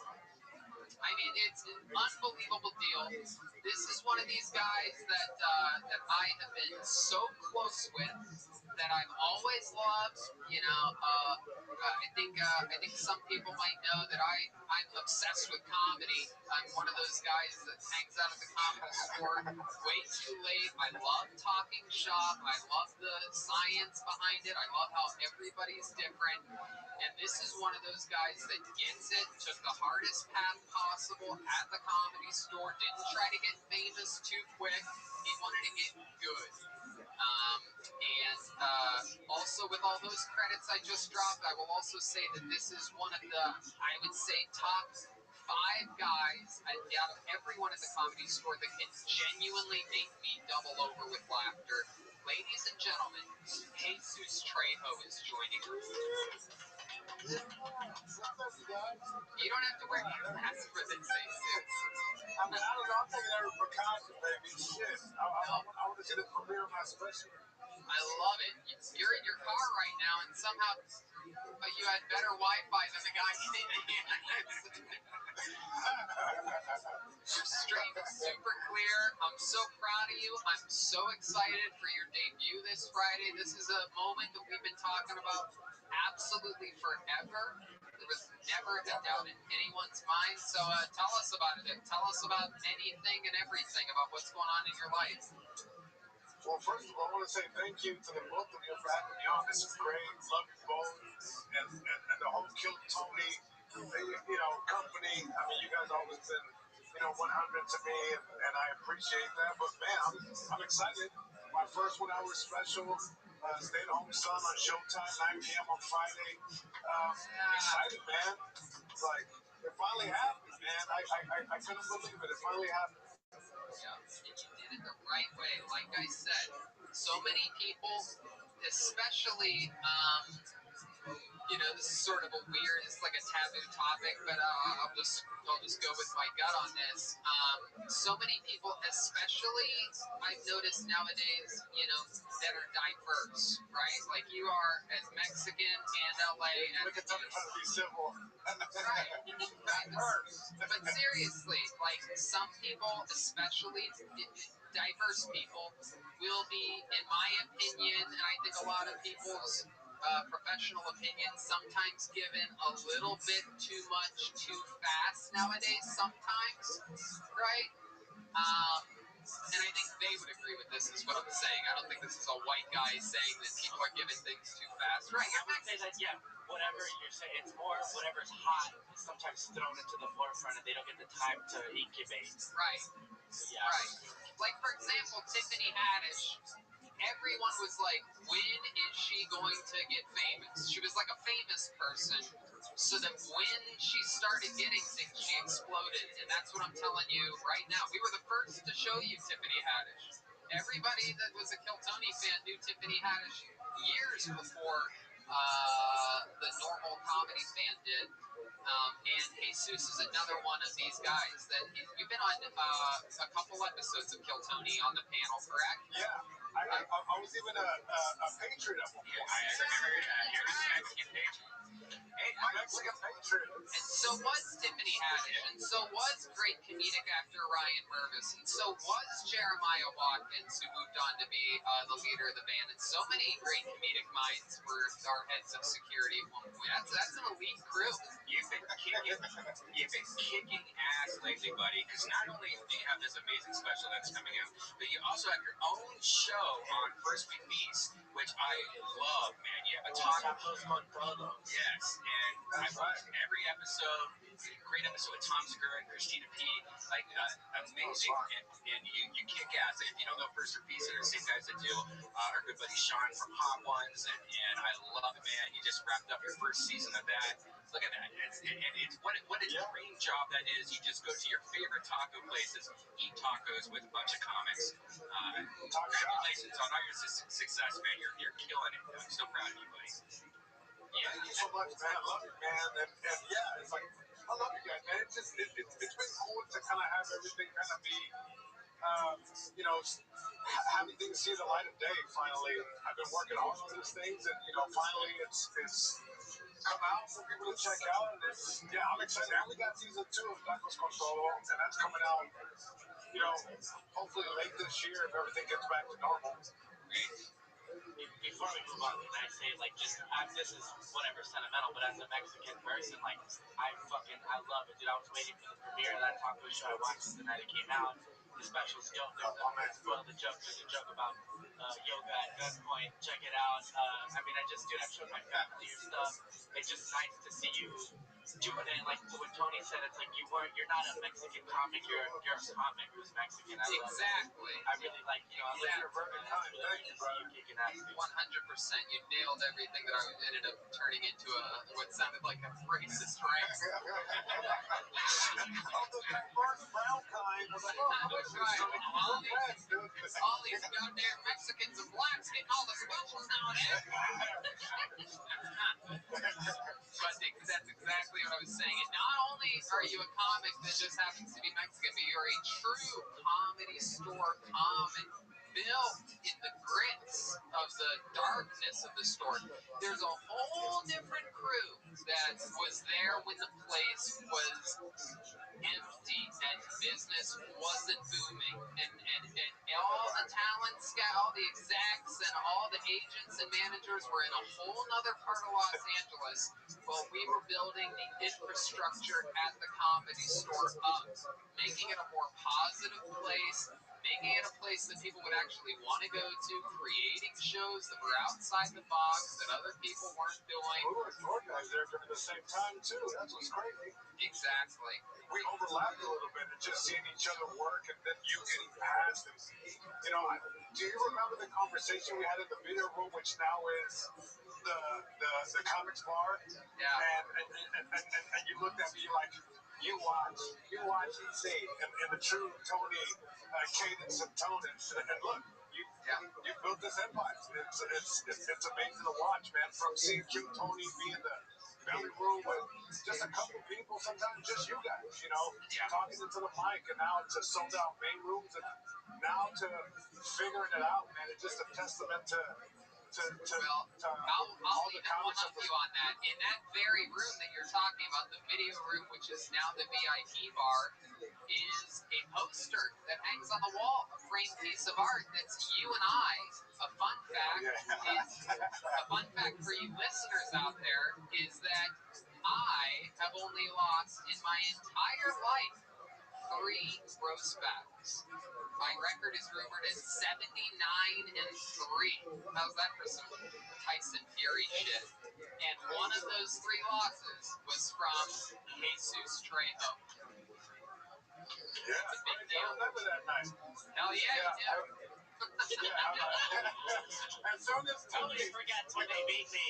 I mean, it's an unbelievable deal. This is one of these guys that I have been so close with, that I've always loved. You know, I think some people might know that I'm obsessed with comedy. I'm one of those guys that hangs out at the comedy store way too late. I love talking shop. I love the science behind it. I love how everybody's different. And this is one of those guys that gets it, took the hardest path possible at the comedy store, didn't try to get famous too quick. He wanted to get good. Also with all those credits I just dropped, I will also say that this is one of the, I would say, top 5 guys out of everyone at the comedy store that can genuinely make me double over with laughter. Ladies and gentlemen, Jesus Trejo is joining us. You don't have to wear your mask for this, Jesus. I mean, I don't know. I'm taking every precaution, baby. Shit. I want to see the premiere of my special. I love it. You're in your car right now, and somehow you had better Wi-Fi than the guy in Your stream is super clear. I'm so proud of you. I'm so excited for your debut this Friday. This is a moment that we've been talking about absolutely forever. There was never a doubt in anyone's mind. So tell us about it. Tell us about anything and everything about what's going on in your life. Well, first of all, I want to say thank you to the both of you for having me on. This is great. Love you both. And the whole Kill Tony, company. I mean, you guys always been, 100 to me, and I appreciate that. But, man, I'm excited. My first 1 hour special, Stay at Home Son on Showtime, 9 p.m. on Friday. I'm excited, man. It's like, it finally happened, man. I couldn't believe it. It finally happened. Yeah, and you did it the right way. Like I said, so many people, especially, this is sort of a weird, it's like a taboo topic, but I'll just go with my gut on this. So many people, especially I've noticed nowadays, that are diverse, right? Like you are as Mexican and LA and Look at them trying to be civil. right. But seriously, like some people, especially diverse people, will be, in my opinion, and I think a lot of people's professional opinion, sometimes given a little bit too much too fast nowadays, sometimes, right? And I think they would agree with this, is what I'm saying. I don't think this is a white guy saying that people are giving things too fast, right? I would say that, yeah, whatever you're saying, it's more whatever's hot is sometimes thrown into the forefront and they don't get the time to incubate. Right. So, yeah. Right. Like, for example, Tiffany Haddish. Everyone was like, when is she going to get famous? She was like a famous person, so that when she started getting things, she exploded. And that's what I'm telling you right now. We were the first to show you Tiffany Haddish. Everybody that was a Kill Tony fan knew Tiffany Haddish years before the normal comedy fan did. And Jesus is another one of these guys that you've been on a couple episodes of Kill Tony on the panel, correct? Yeah. I was even a patriot of them. I remember you're a Mexican patriot. Hey, Mexican patriot. And so was Tiffany Haddish, and so was great comedic actor Ryan Mervis, and so was Jeremiah Watkins, who moved on to be the leader of the band, and so many great comedic minds were our heads of security at one point. That's an elite crew. You've been kicking ass lately, buddy, because not only do you have this amazing special that's coming out, but you also have your own show on First Week Beast, which I love, man. You have a talk. Yes, and I watched every episode. Great episode with Tom Segura and Christina P. Like, amazing. And you kick ass. And if you don't know First Week Beast, they're the same guys that do our good buddy Sean from Hot Ones. And I love it, man. You just wrapped up your first season of that. Look at that. It's what a dream job that is. You just go to your favorite taco places, eat tacos with a bunch of comics. Congratulations on all your success, man. You're killing it. I'm so proud of you, buddy. Yeah, thank you so much, man. I love you, man. And yeah, it's like, I love you guys, man. It's been cool to kind of have everything kind of be, having things see the light of day finally. I've been working hard on these things, and, finally it's come out for people to check out. And I'm excited. And we got season 2 of Tacos con Todo, and that's coming out, hopefully late this year if everything gets back to normal. Before we move on, can I say, like, this is whatever sentimental, but as a Mexican person, like, I love it, dude. I was waiting for the premiere of that taco show. I watched it the night it came out. The special's dope. There's a joke about yoga at gunpoint. Check it out. I've showed my family your stuff. It's just nice to see you doing it. Like what Tony said, it's like you're not a Mexican comic. You're a comic who's Mexican. Exactly. I really like, I live your bourbon time. Thank you, brother. You kicking ass. 100%. You nailed everything that I ended up turning into what sounded like a racist rant. First brown kind. I was like, That's right. All these goddamn Mexicans and blacks getting all the specials nowadays. are you a comic that just happens to be Mexican? But you're a true comedy store comic, built in the grits of the darkness of the store. There's a whole different crew that was there when the place was empty and business wasn't booming, and all the talent all the execs and all the agents and managers were in a whole nother part of Los Angeles while we were building the infrastructure at the Comedy Store up, making it a more positive place, making it a place that people would actually want to go to, creating shows that were outside the box that other people weren't doing. We were tour guys there during the same time too. That's what's crazy. Exactly. We overlapped a little bit and just seeing each other work, and then you getting past it. You know, do you remember the conversation we had in the video room, which now is the comics bar? Yeah. And you looked at me like, you watch and see, in the true Tony cadence of Tony. And look, you built this empire. It's amazing to watch, man. From seeing King Tony be in the belly room with just a couple people, sometimes just you guys, you know, talking into the mic, and now to sold out main rooms, and now to figuring it out, man. It's just a testament to I'll even one up you on that. In that very room that you're talking about, the video room, which is now the VIP bar, is a poster that hangs on the wall, a framed piece of art that's you and I. A fun fact for you listeners out there is that I have only lost in my entire life 3 roast battles. My record is rumored at 79-3. How's that for some Tyson Fury shit? And one of those 3 losses was from Jesus Trejo. Yeah, It's a big deal. I remember that night. Hell yeah, you do. And so does Tony. Nobody forgets when they beat me.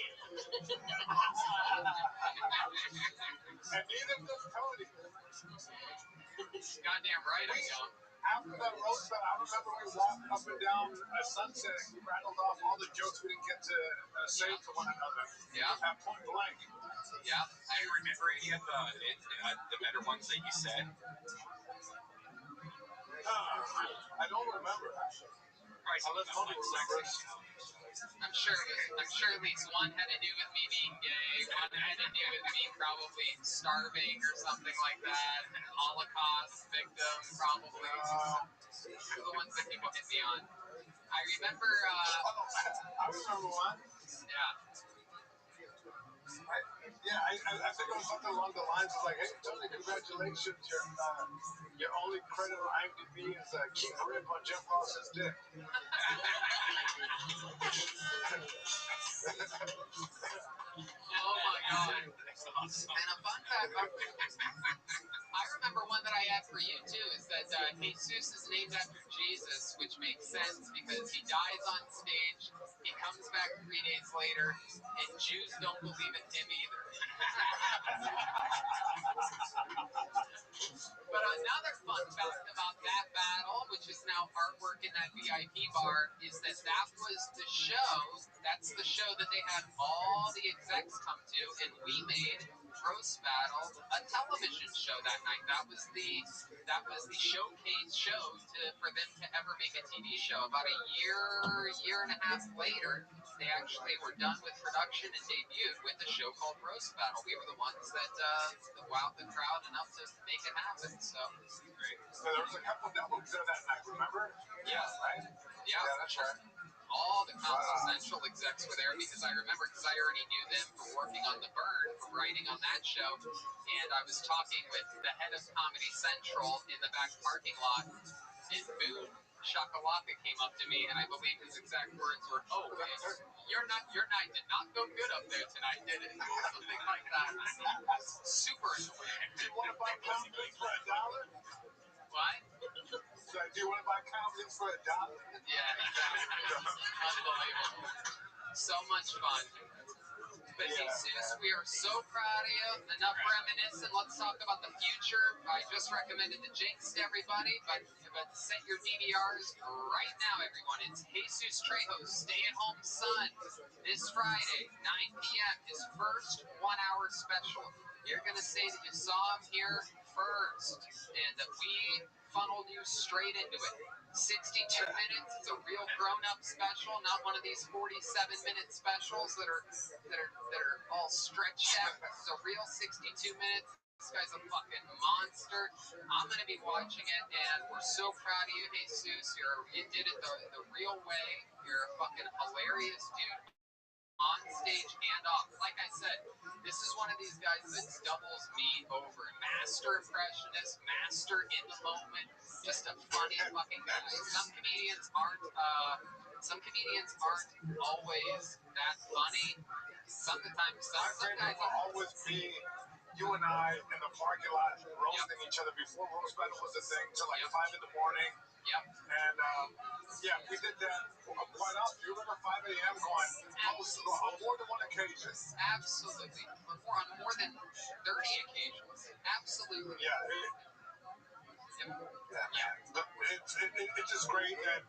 And neither does Tony. Goddamn right I don't. After that roast battle, I remember we walked up and down Sunset and we rattled off all the jokes we didn't get to say to one another. Yeah. At point blank. Yeah. Do you remember any of the better ones that you said? I don't remember. Unless Tony remembers. I'm sure at least one had to do with me being gay, one had to do with me probably starving or something like that, and Holocaust victim probably. Those are the ones that people hit me on. I remember, I remember one. Yeah. I think it was something along the lines of like, hey, Tony, congratulations. Your only credit on IMDb is keep grip on Jeff Ross's dick. Oh my god. And a fun fact, I remember one that I had for you too, is that Jesus is named after Jesus, which makes sense because he dies on stage, he comes back 3 days later, and Jews don't believe in him either. But another fun fact about that battle, which is now artwork in that VIP bar, is that was the show, that's the show that they had all the execs come to, and we made Roast Battle a television show that night. That was the showcase show for them to ever make a TV show. About a year and a half later, they actually were done with production and debuted with a show called Roast Battle. We were the ones that wowed the crowd enough to make it happen. So there was a couple doubles there that night, remember? Yeah. Right? Yeah, that's right. All the Comedy Central execs were there because I remember, because I already knew them from working on The Burn, from writing on that show, and I was talking with the head of Comedy Central in the back parking lot, and Boone Shakalaka came up to me, and I believe his exact words were, "Oh, your night did not go good up there tonight, did it?" Something like that. Super annoying. Do you want to buy comedy for $1? What? So, do you want to buy comedy for $1? Yeah, exactly. Unbelievable. So much fun. But Jesus, we are so proud of you. Enough reminiscing. Let's talk about the future. I just recommended the Jinx to everybody, but set your DVRs right now, everyone. It's Jesus Trejo's Stay-at-Home Son. This Friday, 9 p.m., his first 1-hour special. You're going to say that you saw him here first and that we funneled you straight into it. 62 minutes. It's a real grown-up special, not one of these 47-minute specials that are all stretched out. It's a real 62 minutes. This guy's a fucking monster. I'm gonna be watching it, and we're so proud of you, Jesus. You did it the real way. You're a fucking hilarious dude. On stage and off. Like I said, this is one of these guys that doubles me over. Master impressionist, master in the moment, just a funny fucking guy. Some comedians aren't always that funny. Sometimes some guys will always be you and I in the parking lot roasting each other before roast battle was a thing till like 5 in the morning. Yep. And yeah, we did that quite often. You remember 5 a.m. going on more than one occasion? Absolutely. On more than 30 occasions. Absolutely. Yeah. It's just great that,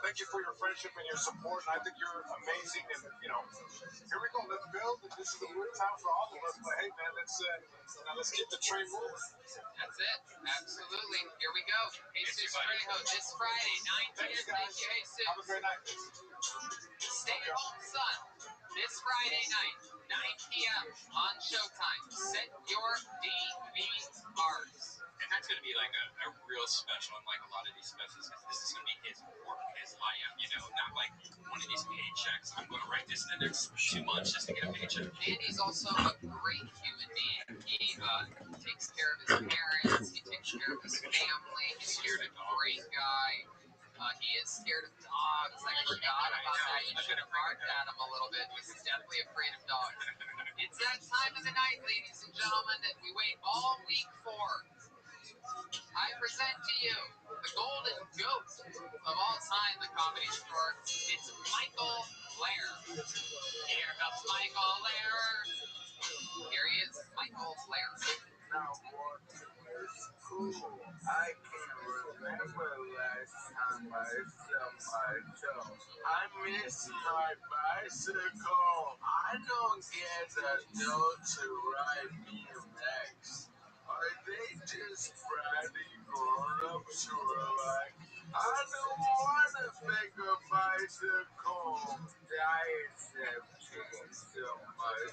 thank you for your friendship and your support. And I think you're amazing. And, here we go. Let's build. This is a weird time for all of us. But, hey, man, let's keep the train moving. That's it. Absolutely. Here we go. Jesus Trejo this Friday, 9 p.m. Thank you, Jesus. Have a great night. Stay-at-home son. This Friday night, 9 p.m. on Showtime. Set your DVRs. And that's going to be like a real special, unlike a lot of these specials, because this is going to be his work, his layup, not like one of these paychecks. I'm going to write this in the next 2 months just to get a paycheck. And he's also a great human being. He takes care of his parents, he takes care of his family, he's a great guy. He is scared of dogs. I forgot about that. You should have marked at him a little bit. He's definitely afraid of dogs. It's that time of the night, ladies and gentlemen, that we wait all week for. I present to you the golden goat of all time, the Comedy Store. It's Michael Lair. Here comes Michael Lair. Here he is, Michael Lair. Now, I can remember last time I saw my show. I miss my bicycle. I don't get a dough to ride BMX. Are they just bratty grown-ups who are like, I don't want a bigger bicycle? Diets have changed so much.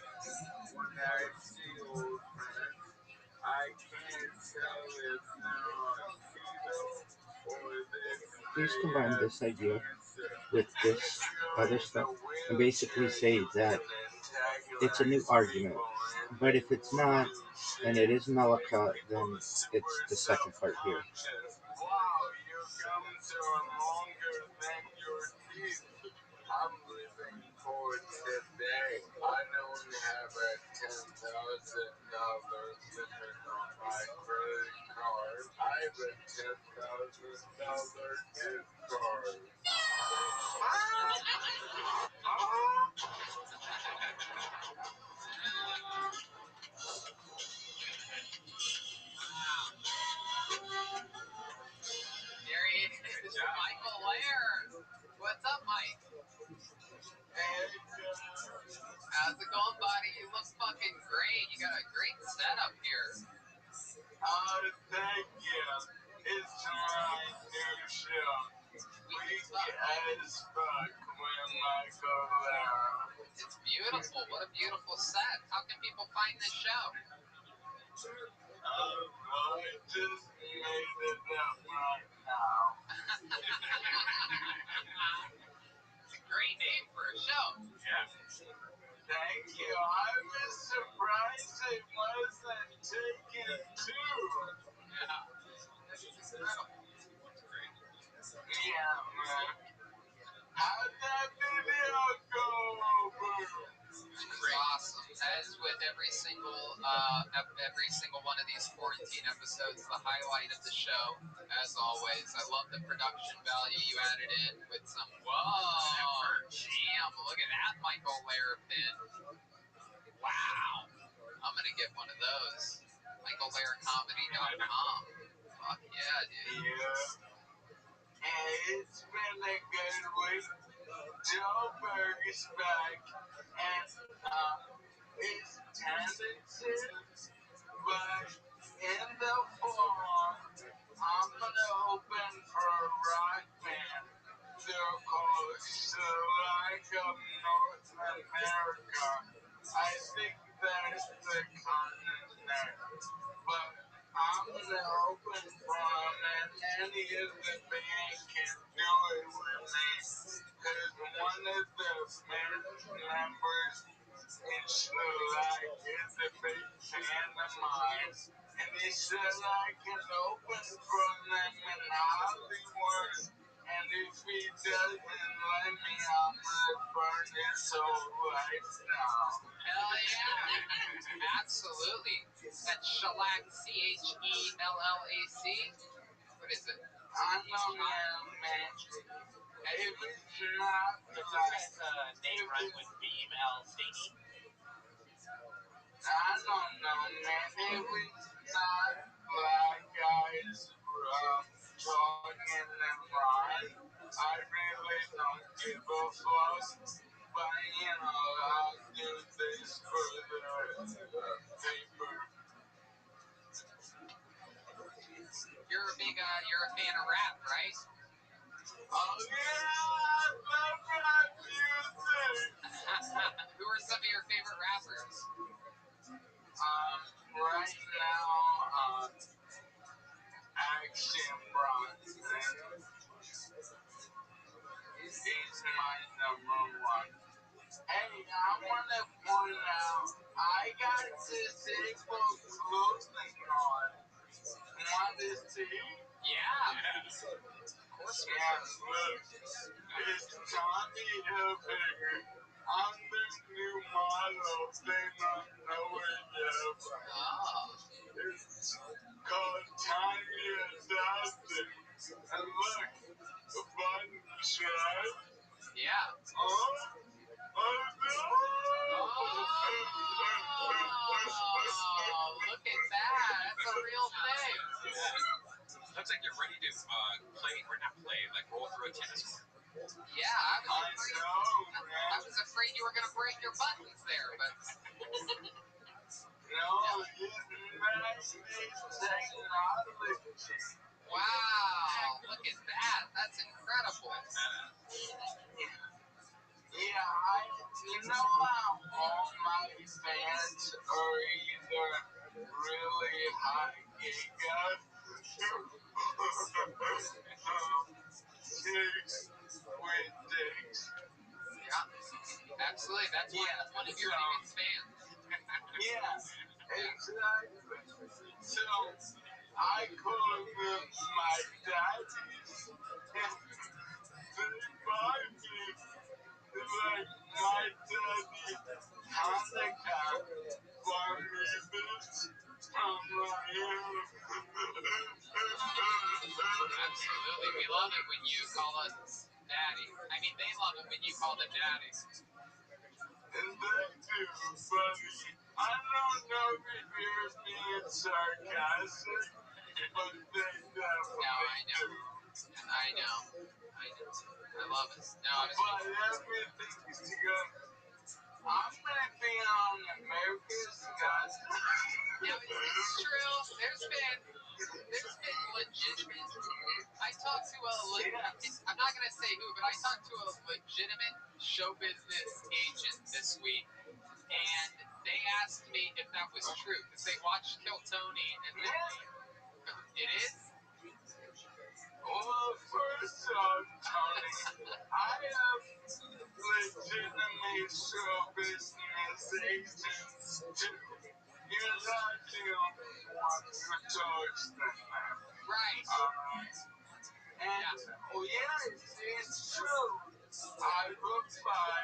When I see old friends, I can't tell if they're on keto or they're Please combine this idea with this other stuff and basically say that it's a new argument. But if it's not, and it is Malika, then it's the second part here. Wow, your gums are longer than your teeth. I'm living for today. I don't have a $10,000 limit on my credit card. I have a $10,000 gift card. There he is, Michael Lair. What's up, Mike? How's it going, buddy? You look fucking great. You got a great setup here. Oh, thank you. It's my new show. Weak as fuck with Michael Lair. It's beautiful. What a beautiful set. How can people find this show? I just made it up right now. It's a great name for a show. Yeah. Thank you. I was surprised it wasn't taken too. Yeah. This is incredible. It's great. Yeah, man. How'd that video go over? It's awesome. As with every single one of these quarantine episodes, the highlight of the show, as always. I love the production value you added in with some, whoa, jam. Look at that Michael Lair pin. Wow. I'm going to get one of those. MichaelLairComedy.com. Fuck yeah, dude. Yeah. And it's been a good week. Joe Berg's back. And it's talented. But in the fall, I'm gonna open for a rock band. They're called Select of North America. I think that's the continent. But I'm gonna open for them, and any of the band can do it with me. Cause one of the band members in Select is a big fan of mine. And he said I can open for them in Hollywood. And if he doesn't let me, I'm gonna burn his whole life down. Hell yeah. Absolutely. That's shellac, CHELLAC. What is it? I know, man. If it's not like, Name right with Beam L. Stinky. I don't know, man. If it's not black guys talking and rhyme, I really don't give a fuck. But, you know, I'll do this for the paper. You're a fan of rap, right? Oh, yeah, I love rap music. Who are some of your favorite rappers? Right now, Action Bronson. He's my number one. Hey, I want to point out, I got disabled clothing on. Want to see? Yeah. Yeah, look. It's Tommy Hilfiger. I'm the new model. They don't know it yet. Oh. It's called Tanya Dustin. And look, the button shut. Yeah. Oh, no! Oh, look at that. That's a real thing. Looks like you're ready to play, or not play, like roll through a tennis court. Yeah, I was afraid you were going to break your buttons there, but... No, it's technology. Wow, look at that. That's incredible. Yeah, you know how all my fans are either really high giga chicks with dicks. Yeah, absolutely. That's one of your biggest fans. Yeah, exactly. So, I call them my daddies. They buy me like my daddy Hanukkah for me this from Ryan. Absolutely. We love it when you call us daddy. I mean, they love it when you call them daddy. And they do, buddy. I don't know if you're being sarcastic, but they definitely do. I know. I love it. No, But everything's good. I'm gonna be on America's Got Talent. Now, is this true? There's been legitimate. I talked to a I'm not gonna say who, but I talked to a legitimate show business agent this week, and they asked me if that was true because they watched Kill Tony, and it is. Well, first off, Tony, I have legitimate show business agents too. You're not the only one who talks to them. Right. And, oh yeah, it's true. I reply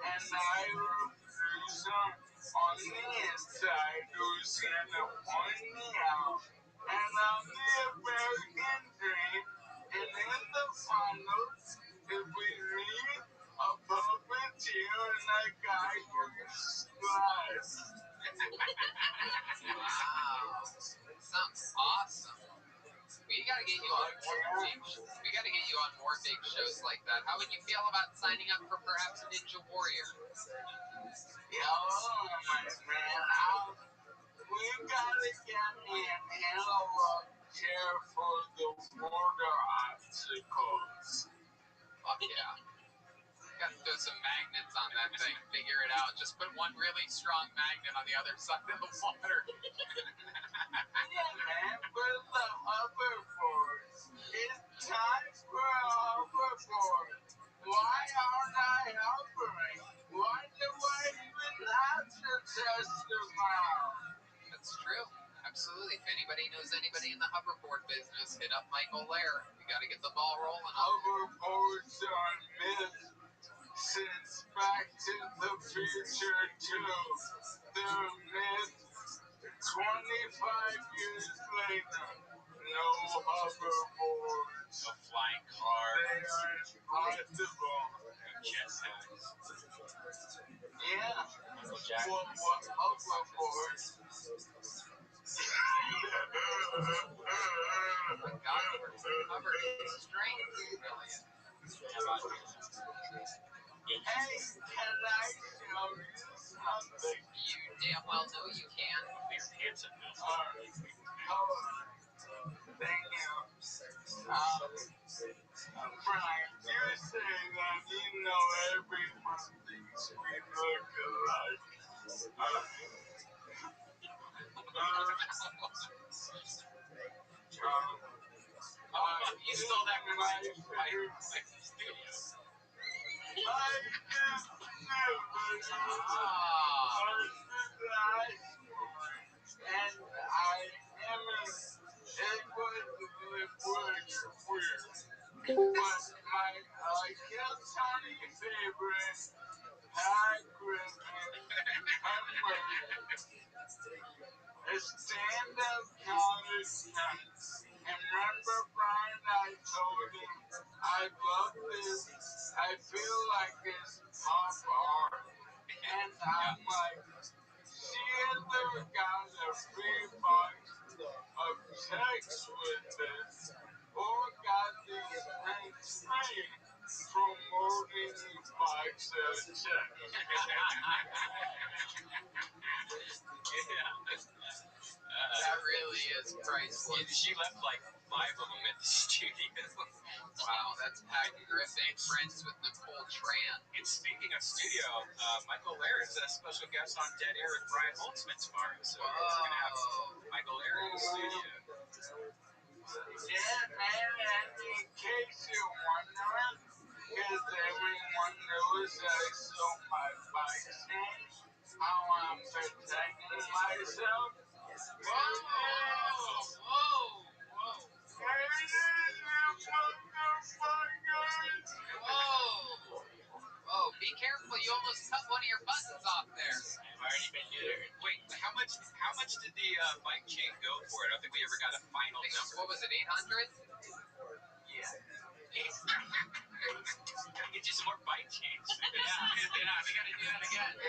and I refuse them on the inside who's gonna point me out. And on the American dream, and in the finals, if we meet a puppeteer and a guy who slides. Wow. Sounds awesome. We gotta get you on more big We gotta get you on more big shows like that. How would you feel about signing up for perhaps a Ninja Warrior? My man, we gotta get me an analog chair for the water obstacles. Fuck yeah. Gotta throw some magnets on that thing. Figure it out. Just put one really strong magnet on the other side of the water. Yeah, man, for the hoverboards. It's time for a hoverboard. Why aren't I hovering? Why do I even have to test them out? That's true. Absolutely. If anybody knows anybody in the hoverboard business, hit up Michael Lair. We gotta get the ball rolling. Hoverboards are myths since Back to the Future 2. They're myths. 25 years later, no hoverboards. No flying cars. They are impossible. No jetpacks. Yeah. Michael Jackson. What hoverboards? My God, we're covered in strength. Brilliant. Hey, can I show you something? You damn well know you can. Your pants are built. Alright, thank you. Brian, you say that you know everyone thinks we look alike. You stole that from my studio. And I am it was weird. But my guilty favorite Hagrid member, a stand-up comedy night. And remember, Brian, I told him I love this. I feel like it's pop art. And I'm like, she either got a free box of text with this, or got these prints free promoting box of text. That really is priceless. She left like 5 of them at the studio. Wow, that's Patty Griffin, friends with Nicole Tran. And speaking of studio, Michael Lair is a special guest on Dead Air with Brian Holtzman tomorrow. So we're going to have Michael Lair in the studio. Yeah, man, and in case you're wondering, because everyone knows I sold my vaccine, how I'm protecting myself. Whoa, be careful, you almost cut one of your buttons off there. I've already been neutered. Wait, how much did the bike chain go for it? I don't think we ever got a final number. What was it, 800? Yeah. Gotta get you some more bike chains. Yeah, we gotta do that again.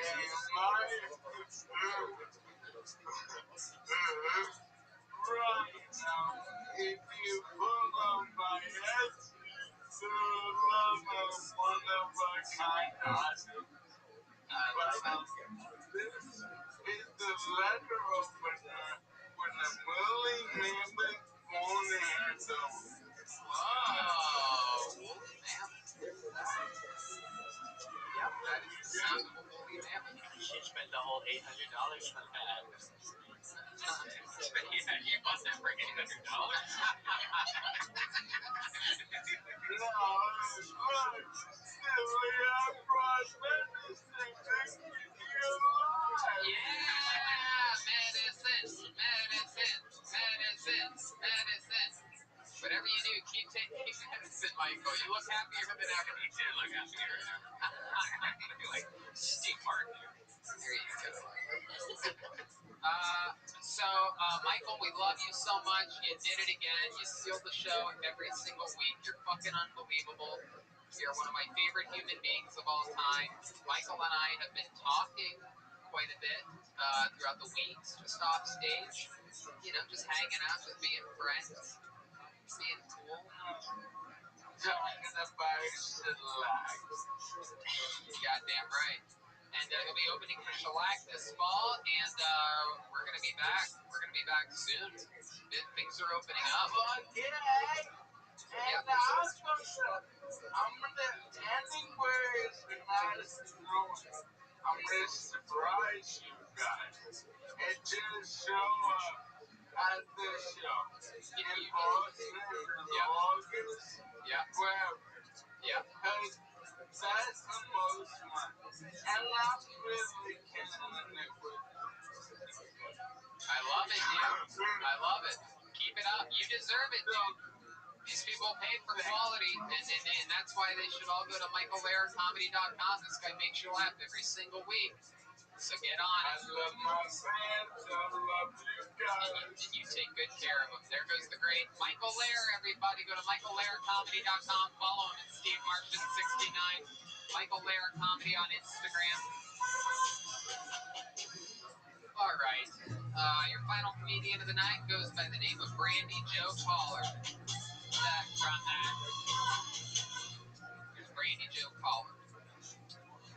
Right now, if you pull on my head, the love of one of a kind item. This is the letter opener with a woolly mammoth phone handle. Whoa, woolly mammoth. Yep, that is the sound of a woolly mammoth. She spent the whole $800 for that. Yeah, you bought that for $800. No, look, silly, I brought medicine. Yeah, medicine. Whatever you do, keep taking medicine, Michael. You look happier than ever. You did look happier than ever. Like Steve Martin. There you go. So So, Michael, we love you so much. You did it again. You steal the show every single week. You're fucking unbelievable. You're one of my favorite human beings of all time. Michael and I have been talking quite a bit throughout the weeks, just off stage. You know, just hanging out, just being friends, being cool. Talking about shellac. Goddamn right. And he'll be opening for Shellac this fall, and we're gonna be back. We're gonna be back soon. Things are opening up. Okay. And I'm gonna anyways I'm gonna surprise you guys and just show up at the show in Boston or August. Yeah. Wherever. Yeah. Because that's the most fun. And I'm really killing it with I love it, dude. I love it. Keep it up. You deserve it, dude. These people pay for quality, and that's why they should all go to michaellairdcomedy.com. This guy makes you laugh every single week. So get on I it. love my fans. I love you guys. And you take good care of them. There goes the great Michael Lair, everybody. Go to michaellairdcomedy.com. Follow him at Steve Martian69. Michael Lair Comedy on Instagram. All right. Your final comedian of the night goes by the name of Brandy Joe Caller. That front act. Here's Brandy Joe Caller.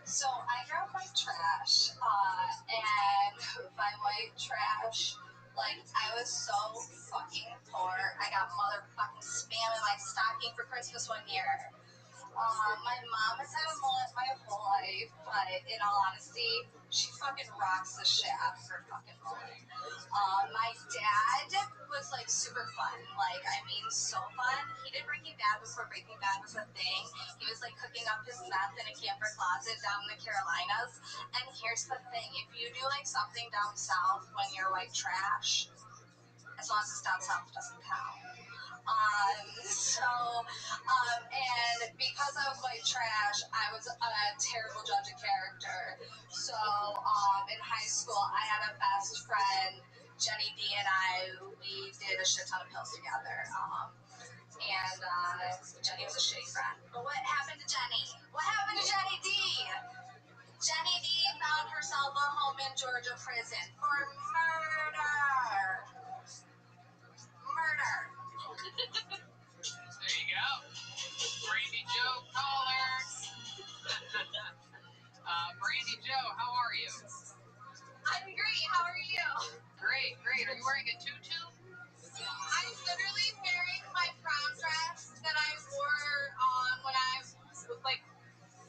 So I grew up like trash, and by white trash, like I was so fucking poor. I got motherfucking spam in my stocking for Christmas one year. My mom has had a mullet my whole life, but in all honesty, she fucking rocks the shit out of her fucking mullet. My dad was like super fun, like I mean so fun. He did Breaking Bad before Breaking Bad was a thing. He was like cooking up his meth in a camper closet down in the Carolinas. And here's the thing, if you do like something down south when you're white trash, as long as it's down south, it doesn't count. And because I was white trash, I was a terrible judge of character. So, in high school, I had a best friend, Jenny D, and we did a shit ton of pills together. Jenny was a shitty friend. But what happened to Jenny? What happened to Jenny D? Jenny D found herself a home in Georgia prison for murder. Murder. There you go. Brandy Joe Caller. Brandy Joe, how are you? I'm great. How are you? Great, great. Are you wearing a tutu? I'm literally wearing my prom dress that I wore when I was like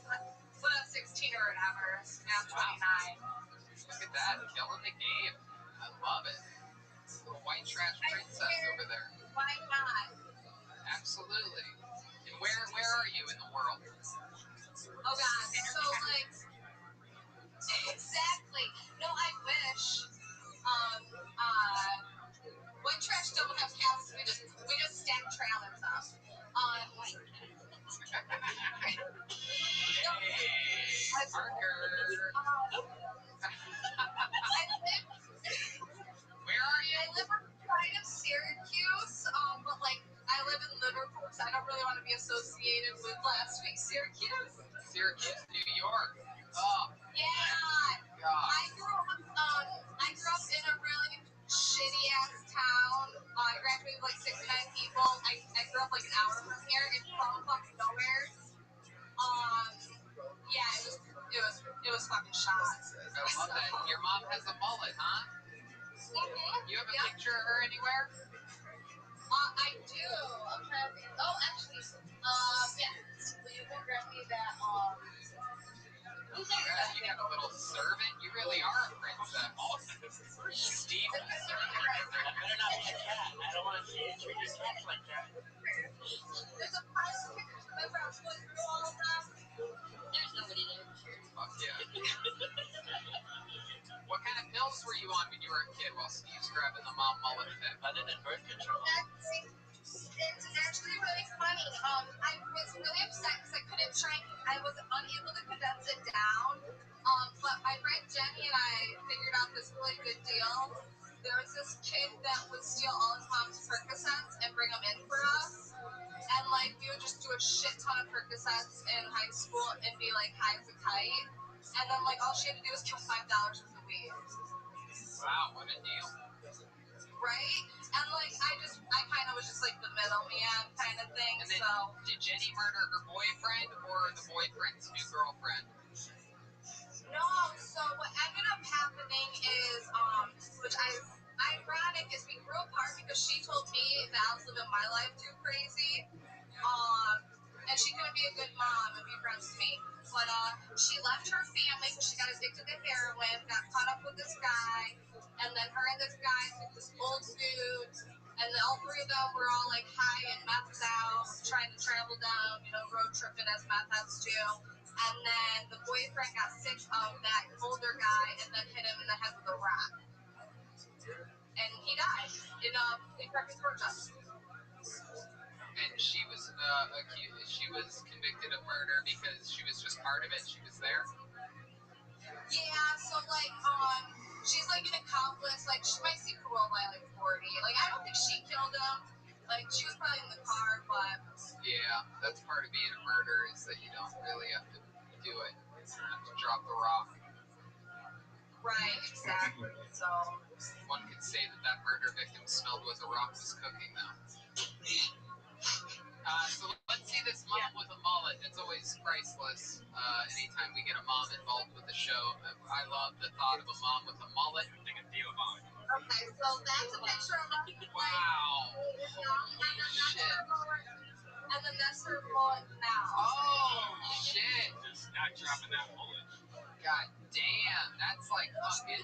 when I was 16 or whatever. Now I'm 29. Look at that, killing the game. I love it. Little white trash princess over there. Why not? Absolutely. And where are you in the world? Oh God. So like exactly. No, I wish. White trash don't have houses. We just stack trailers up. Hey, Parker. Where are you? I live outside of Syracuse, but like I live in Liverpool, so I don't really want to be associated with last week's Syracuse. Syracuse, New York. Oh. Yeah. God. I grew up in a really shitty ass town. I graduated with like 69 people. I grew up like an hour from here in fucking nowhere. Yeah, it was fucking shot. I love that. Your mom has a mullet, huh? Mm-hmm. You have a picture of her anywhere? I do. I'm trying to think. Oh, actually, yeah. Will you go grab me that, You got a little servant. You really are a princess. Steve is a servant. I better not be a cat. I don't want to see you treat your cats like that. there's a pile of pictures. Remember I was going through all of them? There's nobody there. Fuck yeah. What kind of pills were you on when you were a kid while Steve's grabbing the mom mullet thing? Other than birth control. It's actually really funny. I was really upset because I was unable to condense it down. But my friend Jenny and I figured out this really good deal there was this kid that would steal all his mom's Percocets and bring them in for us. And, like, we would just do a shit ton of Percocets in high school and be, like, high as a kite. And then, like, all she had to do was kill $5 worth of weed. Wow, what a deal. Right? And, like, I kind of was just, like, the middleman kind of thing, And then, so. did Jenny murder her boyfriend or the boyfriend's new girlfriend? No, so what ended up happening is, which ironic is we grew apart because she told me that I was living my life too crazy. And she couldn't be a good mom and be friends with me. But she left her family because she got addicted to heroin, got caught up with this guy, and then her and this guy took this old dude, and then all three of them were all like high and methed out, trying to travel down, road tripping as meth heads do. And then the boyfriend got sick of that older guy and then hit him in the head with a rock. And he died in Perfect Georgia. And she was accused. She was convicted of murder because she was just part of it. She was there. Yeah, so like, she's like an accomplice. Like, she might see parole by like 40. Like, I don't think she killed him. Like, she was probably in the car, but. Yeah, that's part of being a murderer is that you don't really have to do it. You don't have to drop the rock. Right, exactly. So. One could say that murder victim smelled what the rock was cooking, though. So let's see this mom with a mullet. It's always priceless. Anytime we get a mom involved with the show, I love the thought of a mom with a mullet. Okay, so that's a picture of her. Wow. Holy shit. And then that's her mullet now. Oh, shit. Just not dropping that bullet. God damn. That's like fucking,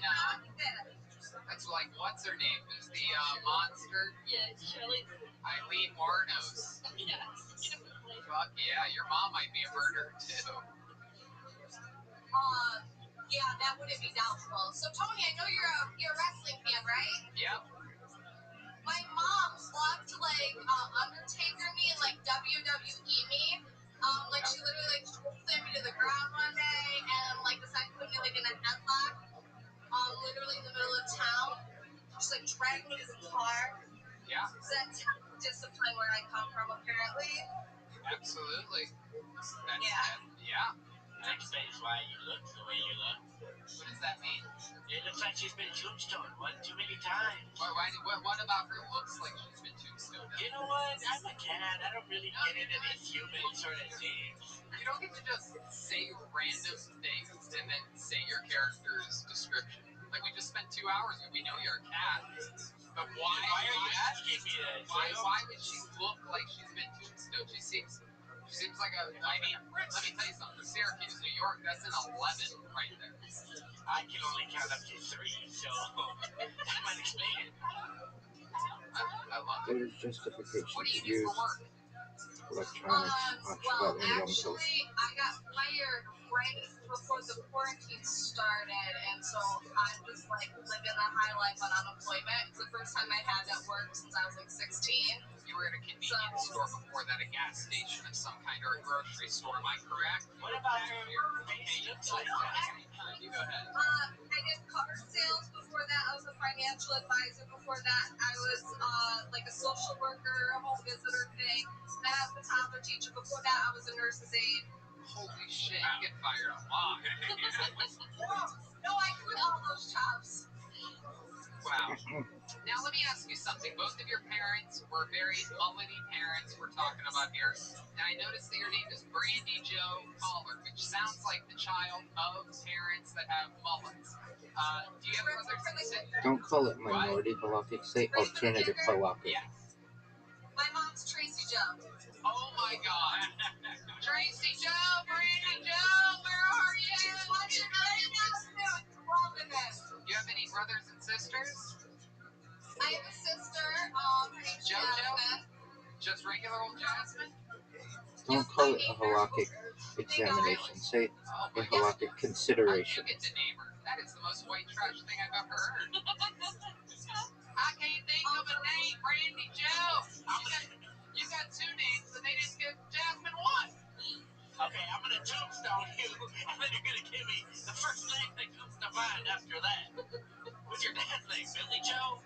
that's like, what's her name? Who's the monster? Yeah, Shirley. Eileen Warnos. Yeah. Fuck yeah, your mom might be a murderer too. Yeah, that wouldn't be doubtful. So Tony, I know you're a wrestling fan, right? Yep. My mom loved to like Undertaker me and like WWE me. Like she literally like slammed me to the ground one day and like decided to put me like in a headlock. Literally in the middle of town. Just like dragged me to the car. Yeah. So that's discipline where I come from, apparently. Absolutely. Yeah. That explains why you look the way you look. What does that mean? It looks like she's been tombstoned one too many times. What about her looks like she's been tombstoned? You know what? I'm a cat. I don't really get into these human sort of things. You don't get to just say random things and then say your character's description. Like, we just spent 2 hours and we know you're a cat. But why are you asking me that? Why would she look like she's been tombstoned? She seems like a. I mean, let me tell you something. For Syracuse, New York, that's an 11 right there. I can only count up to 3, so that might explain it. I love it. There's justification What do to you do use for work? electronics. Well, actually, I got fired right before the quarantine started, and so I'm just like living the high life on unemployment. It's the first time I had that work since I was like 16. You were at a convenience store before that, a gas station of some kind, or a grocery store, am I correct? What about her? You go ahead. I did car sales before that. I was a financial advisor before that. I was like a social worker, a home visitor thing. Then I was a toddler teacher. Before that, I was a nurse's aide. Holy shit, you get fired a lot. No, I quit all those jobs. Wow. Now let me ask you something. Both of your parents were very mullety parents we're talking about here. And I noticed that your name is Brandy Joe Caller, which sounds like the child of parents that have mullets. Do you have brothers and sisters? Don't call it minority halakhic, say alternative halakhic. Yes. My mom's Tracy Joe. Oh my god. Tracy Joe, Brandy Joe, where are you? She's watching right now, too. Loving it. You have any brothers and sisters? I have a sister, her name's Jasmine. Just regular old Jasmine? Don't call it a halakhic examination, say a halakhic consideration. You get to name her. That is the most white trash thing I've ever heard. I can't think of a name, Brandy Joe. You got 2 names, and they didn't give Jasmine one. Okay, I'm gonna tombstone you, and then you're gonna give me the first name that comes to mind after that. What's your dad's name? Billy Joe?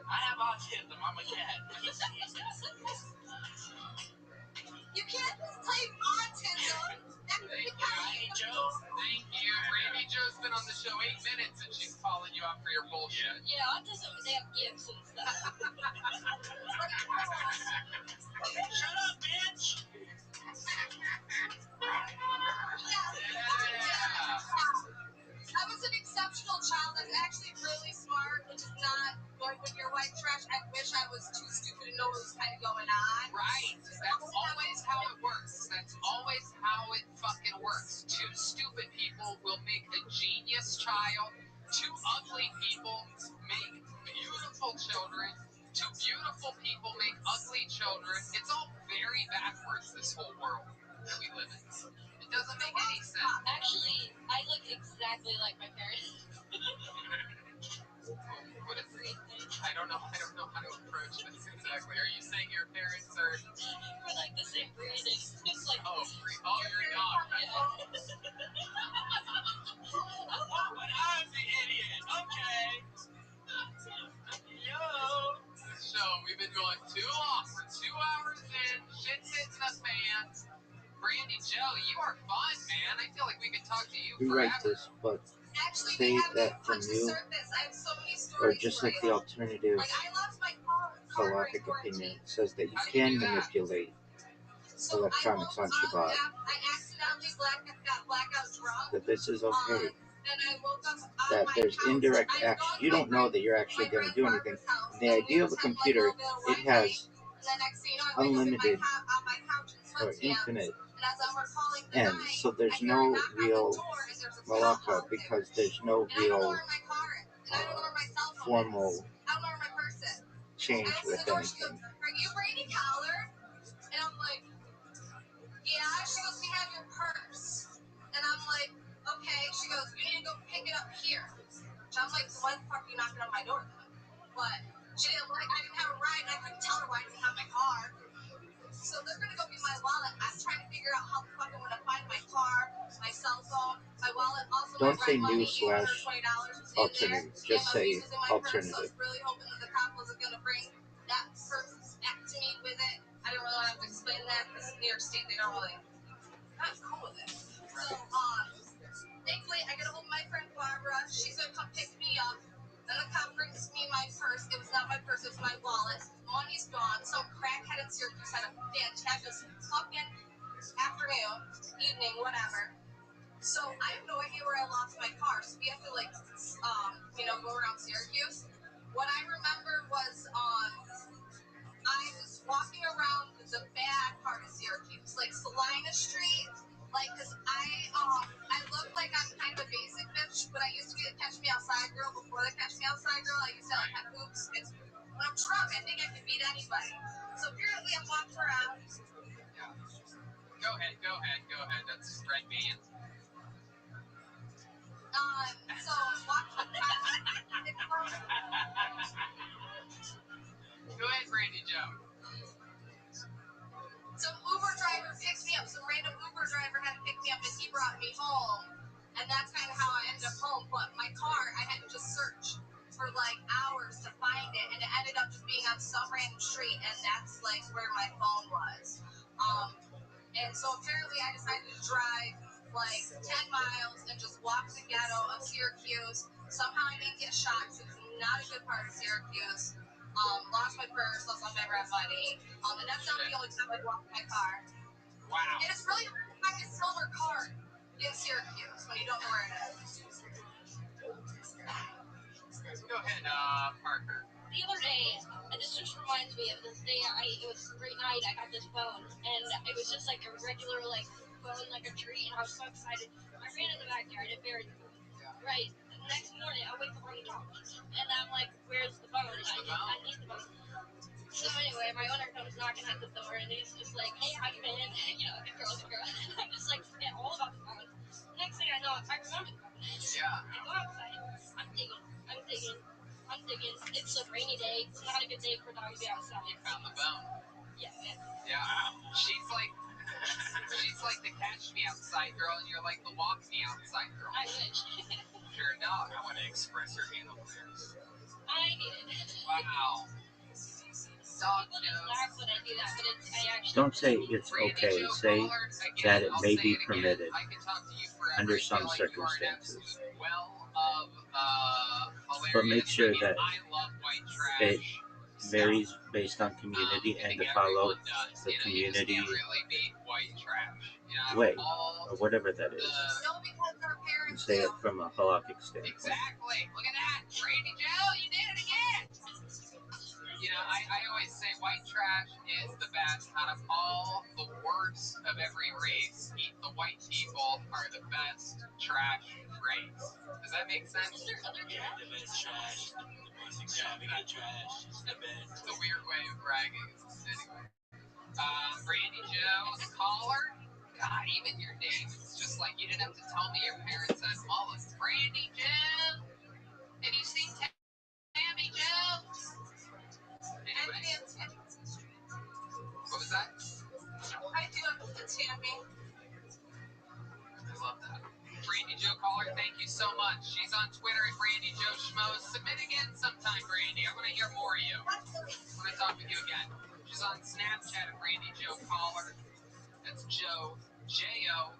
I have autism. I'm a cat. You can't claim autism. Randy Joe? Thank you. Randy Joe's been on the show 8 minutes and she's calling you out for your bullshit. Yeah, autism, they have gifts and stuff. Shut up, bitch! I was an exceptional child. I was actually really smart, which is not like when you're white trash. I wish I was too stupid to know what was kind of going on. Right. That's always how it works. That's always how it fucking works. Two stupid people will make a genius child. Two ugly people make beautiful children. Two beautiful people make ugly children. It's all very backwards, this whole world that we live in. It doesn't make any sense. Actually, I look exactly like my parents. What is it? I don't know how to approach this exactly. Are you saying your parents are... We're like the same breed. It's like, Oh, you're not. But I'm the idiot. Okay. Yo. So we've been going too long. We're 2 hours in. Shit's hitting the fan. Brandy Joe, you are fun, man. I feel like we could talk to you Rewrite forever. this, but actually, say they have that from touched the you, surface. I have so many or stories just for like the you. alternative Like, I lost my car halachic during opinion. quarantine. It says that you How do you can do that? manipulate So electronics on Shabbat. I accidentally got blackout drunk. That this is okay. And I woke up on That my there's couch. indirect I action. was You going don't know that you're to actually my going to do friend anything. Barbara's house, The and we idea were of a having, like, computer, a little bit of it Wi-Fi. has And then next thing you know, I wake up in unlimited on my couch in or sweatpants. infinite And as I'm recalling the ends. night, So there's I hear a no knock on the real door, and there's a malaka cop out there. because there's no And I don't know real where my car is. And I don't know where my cell phone formal is. I don't know where my purse is. change I open with the door, she goes, anything. "Are you Brady Collar?" And I'm like, "Yeah." She goes, "We have your purse." And I'm like, "Okay." She goes, "You need to go pick it up here." So I'm like, "Why the fuck are you knocking on my door then?" But she didn't like, I didn't have a ride, and I couldn't tell her why I didn't have my car. So they're gonna go get my wallet. I'm trying to figure out how the fuck I'm gonna find my car, my cell phone, my wallet, also Don't my say rent new money, slash $820 was in there. alternative. Just And my say pieces in my purse, so I alternative. was really hoping that the cop wasn't gonna bring that purse back to me with it. I didn't really have to explain that because New York State, they don't really, not cool with it. So, thankfully, I get a hold of my friend Barbara. She's gonna come pick me up. Then the cop brings me my purse. It was not my purse, it was my wallet. Money's gone. Some crackhead in Syracuse had a fantabulous fucking afternoon, evening, whatever. So I have no idea where I lost my car. So we have to go around Syracuse. What I remember was I was walking around the bad part of Syracuse, like Salina Street, like, cause I look like I'm kind of a basic bitch, but I used to be the Catch Me Outside girl. Before the Catch Me Outside girl, I used to like have hoops. And when I'm drunk, I think I can beat anybody. So apparently, I'm walking around. Go ahead. That's Red Band. So I'm walking around. Go ahead, Brandy Joe. Some Uber driver picked me up. Some random Uber driver had to pick me up, and he brought me home. And that's kind of how I ended up home. But my car, I had to just search for like hours to find it, and it ended up just being on some random street, and that's like where my phone was. And so apparently, I decided to drive like 10 miles and just walk the ghetto of Syracuse. Somehow I didn't get shot, so it's not a good part of Syracuse. Lost my purse, lost all my rent money. And that's not the only time I walked my car. Wow. And it's really hard to find a silver card in Syracuse when you don't know where it is. Go ahead, Parker. The other day, and this just reminds me of this day, it was a great night, I got this phone, and it was just like a regular, like, phone, like a tree, and I was so excited. I ran in the backyard and buried the phone. Right. The next morning, I wake up on the couch, and I'm like, where's the phone? I need the phone. So anyway, my owner comes knocking at the door, and he's just like, hey, how you been? You know, good girl. And I'm just like, forget all about the phone. Next thing I know, I remember the phone. Yeah. I go outside, I'm digging. It's a rainy day. It's not a good day for dogs to be outside. You found the phone. Yeah. She's like the Catch Me Outside girl, and you're like the Walk Me Outside girl. I wish. You're your dog. I want to express her anal glands. I did. Wow. Dog jokes. Laugh when I do that, but I actually Don't say it's okay. Say that it may be permitted I can talk to you forever. under I feel some like you are an circumstances. absolute well of hilarious. But make sure that I love white it trash. varies based on community and to follow the community You can't really beat white trash. You know, way, all or whatever that is. No, because our And parents say it do. from a halakhic standpoint. Exactly. Look at that. Randy Joe, you did it again. You know, I always say white trash is the best out of all the worst of every race. The white people are the best trash race. Does that make sense? Yeah, the best trash. The most extravagant trash. The best. It's a weird way of bragging. Anyway. Randy Joe, caller. God, even your name. It's just like you didn't have to tell me your parents had mullets. Randy Joe. Have you seen Tammy Joe? Anyway. What was that? I do have the Tammy. I love that. Randy Joe caller, thank you so much. She's on Twitter at Randy Joe Schmoes. Submit again sometime, Randy. I want to hear more of you. I want to talk with you again. She's on Snapchat at Randy Joe caller. That's Joe, JoCollard.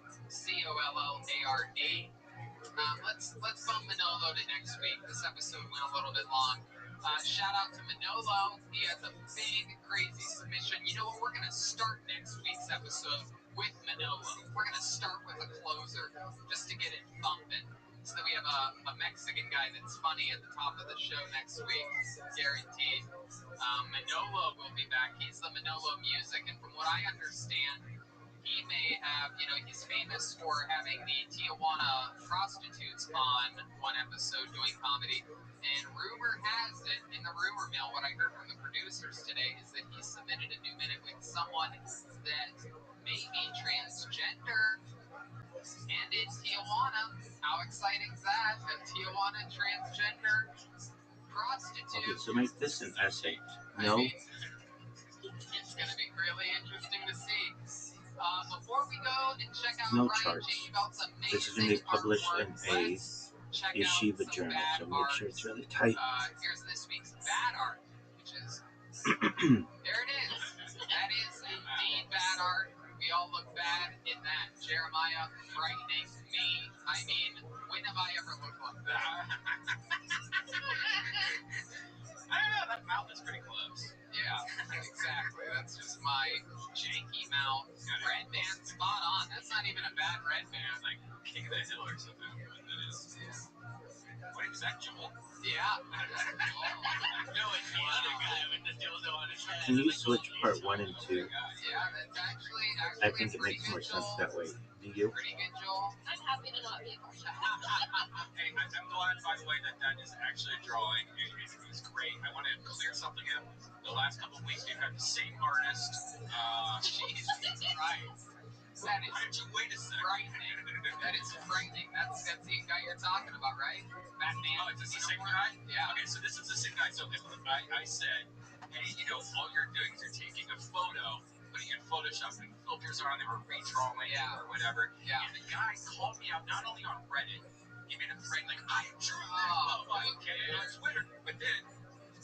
Let's bump Manolo to next week. This episode went a little bit long. Shout out to Manolo. He has a big, crazy submission. You know what? We're going to start next week's episode with Manolo. We're going to start with a closer just to get it bumping. So that we have a Mexican guy that's funny at the top of the show next week. Guaranteed. Manolo will be back. He's the Manolo Music. And from what I understand, he may have, he's famous for having the Tijuana prostitutes on one episode doing comedy. And rumor has it, in the rumor mill, what I heard from the producers today is that he submitted a new minute with someone that may be transgender and in Tijuana. How exciting is that? A Tijuana transgender prostitute. Okay, so make this an essay. No. It's going to be really interesting to see. Before we go and check out no Ryan charts. J. Belt's amazing This is going to be published in a yeshiva journal, so make sure it's really tight. Here's this week's bad art, which is there it is. That is indeed bad art. We all look bad in that. Jeremiah frightening me. I mean, when have I ever looked like that? That mouth is pretty close. Yeah, exactly. That's just my janky mouth. Red band, spot on. That's not even a bad red band. Like King of the Hill or something. That is. Yeah. Wait, is that Joel? Yeah. No, it's the other guy with the dildo on his head. Can you switch part 1 and 2? Yeah, that's actually I think it makes more sense that way. Do you? Pretty good, Joel. I'm happy to not be a part of that. Hey, I'm glad, by the way, that is actually a drawing. It was great. I want to clear something up. The last couple of weeks, we've had the same artist. Jesus Christ. That is wait a second. frightening. That is frightening. That's the guy you're talking about, right? Batman. Oh, is this the same guy? Yeah. Okay, so this is the same guy. So I said, hey, all you're doing is you're taking a photo, putting it in Photoshop, putting filters on, they were redrawing it or whatever. Yeah. And the guy called me out not only on Reddit, he made a thread like, I drew that. Oh, okay. And on Twitter, but then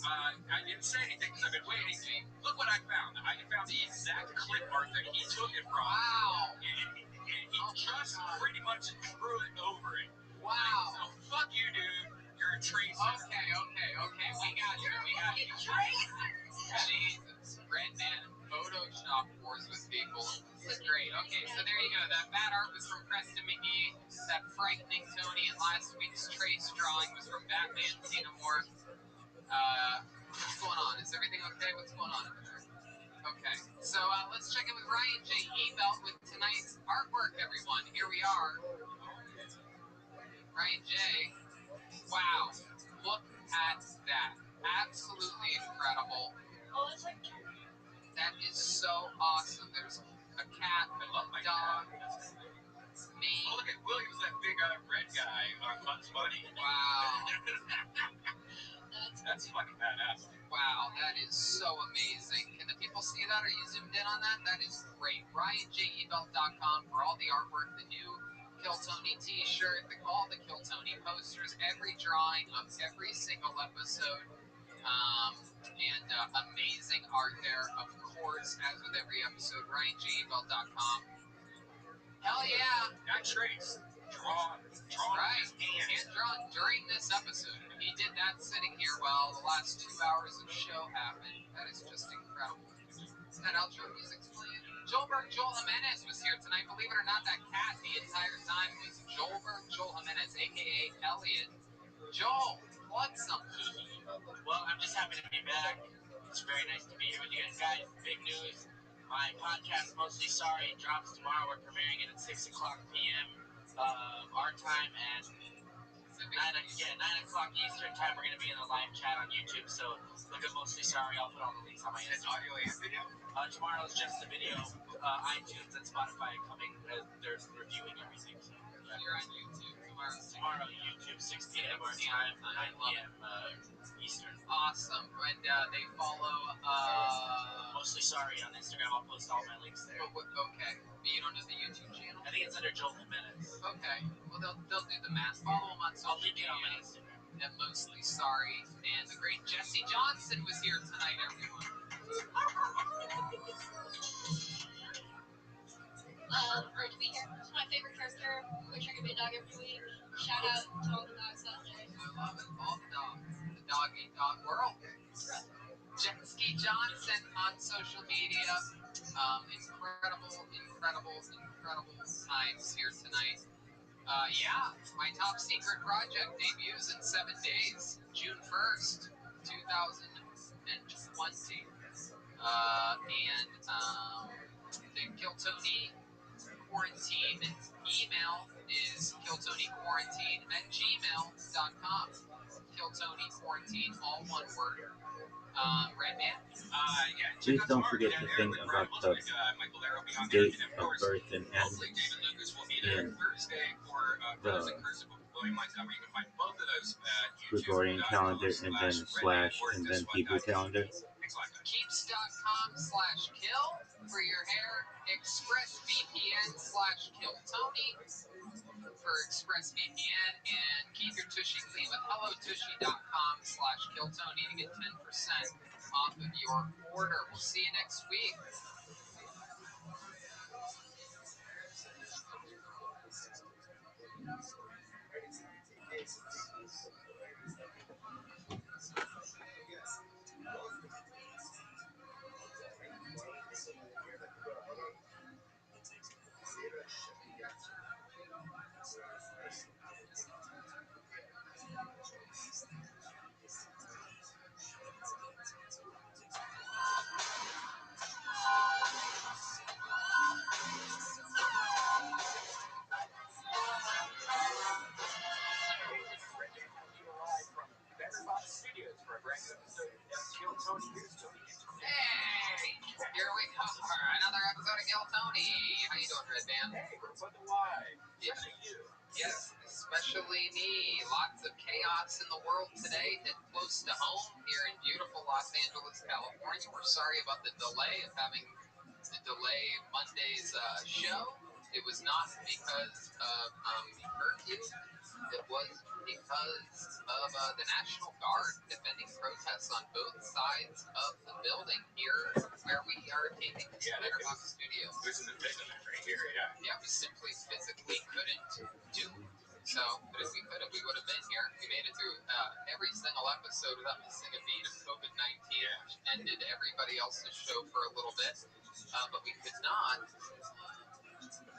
I didn't say anything because I've been waiting. Look what I found. I found the exact clip art that he took it from. Wow. And he just pretty much drew it over it. Wow. So fuck you, dude. You're a tracer. Okay. We got you. Jesus. Redman Photoshop wars with people. This is great. Okay, so there you go. That bad art was from Preston McGee. That frightening Tony and last week's trace drawing was from Batman Xenomorph. What's going on? Is everything okay? What's going on over there? Okay, so let's check in with Ryan J. Belt with tonight's artwork, everyone. Here we are. Ryan J. Wow, look at that. Absolutely incredible. Oh, it's like That is so awesome. There's a cat, I love my dog, cat. me. Oh, look at Williams, that big red guy on Bugs Bunny. Wow. That's fucking badass. Wow, that is so amazing. Can the people see that? Are you zoomed in on that? That is great. RyanJEbelt.com for all the artwork, the new Kill Tony t-shirt, all the Kill Tony posters, every drawing of every single episode. And amazing art there, of course, as with every episode. RyanJabel.com. Hell yeah! Not Trace. Drawn. Right. Hand drawn during this episode. He did that sitting here while the last 2 hours of show happened. That is just incredible. That outro music's playing. Joelberg Joel Jimenez was here tonight. Believe it or not, that cat the entire time was Joelberg Joel Jimenez, a.k.a. Elliot. Joel, plug something. Well, I'm just happy to be back. It's very nice to be here with you guys. Big news. My podcast, Mostly Sorry, drops tomorrow. We're premiering it at 6 o'clock p.m. Our time, and 9 o'clock Eastern time. We're going to be in the live chat on YouTube, so look at Mostly Sorry. I'll put all the links on my Instagram. It's audio and video? Tomorrow is just the video. iTunes and Spotify coming as they're reviewing everything. So You're on YouTube tomorrow, YouTube, 6 p.m. our time, 9 p.m. Eastern. Awesome. And they follow Mostly Sorry on Instagram. I'll post all my links there. Okay. But you don't know the YouTube channel? I think it's under Joel Jimenez. Okay. Well, they'll do the math. Follow them on social media. On my Instagram. And Mostly Sorry. And the great Jesse Johnson was here tonight, everyone. Great to be here. It's my favorite character. Wish I could be a dog every week. Shout out to all the dogs out there. I love it. All the dogs. The dog world. Jesse Johnson on social media. Incredible times here tonight. My top secret project debuts in 7 days, June 1st, 2020. The Kill Tony Quarantine email is killtonyquarantine@gmail.com. Kill Tony Quarantine, all one word. Red Man? Please don't forget the thing about the date of birth and the Gregorian calendar and then slash and then Hebrew calendar. Keeps.com/kill for your hair. ExpressVPN/KillTony for ExpressVPN, and keep your tushy clean with HelloTushy.com/KillTony to get 10% off of your order. We'll see you next week. Hey, here we go for another episode of Kill Tony. How you doing, Red Man? Hey, we're putting the why. Yes, especially me. Lots of chaos in the world today. Hit close to home here in beautiful Los Angeles, California. We're sorry about the delay of having to delay Monday's show. It was not because of curfew. It was because of the National Guard defending protests on both sides of the building here where we are taping the Letterbox Studios. It was in the middle right here, Yeah, we simply physically couldn't do it. So, but if we could have, we would have been here. We made it through every single episode without missing a beat of COVID-19, which ended everybody else's show for a little bit. But we could not.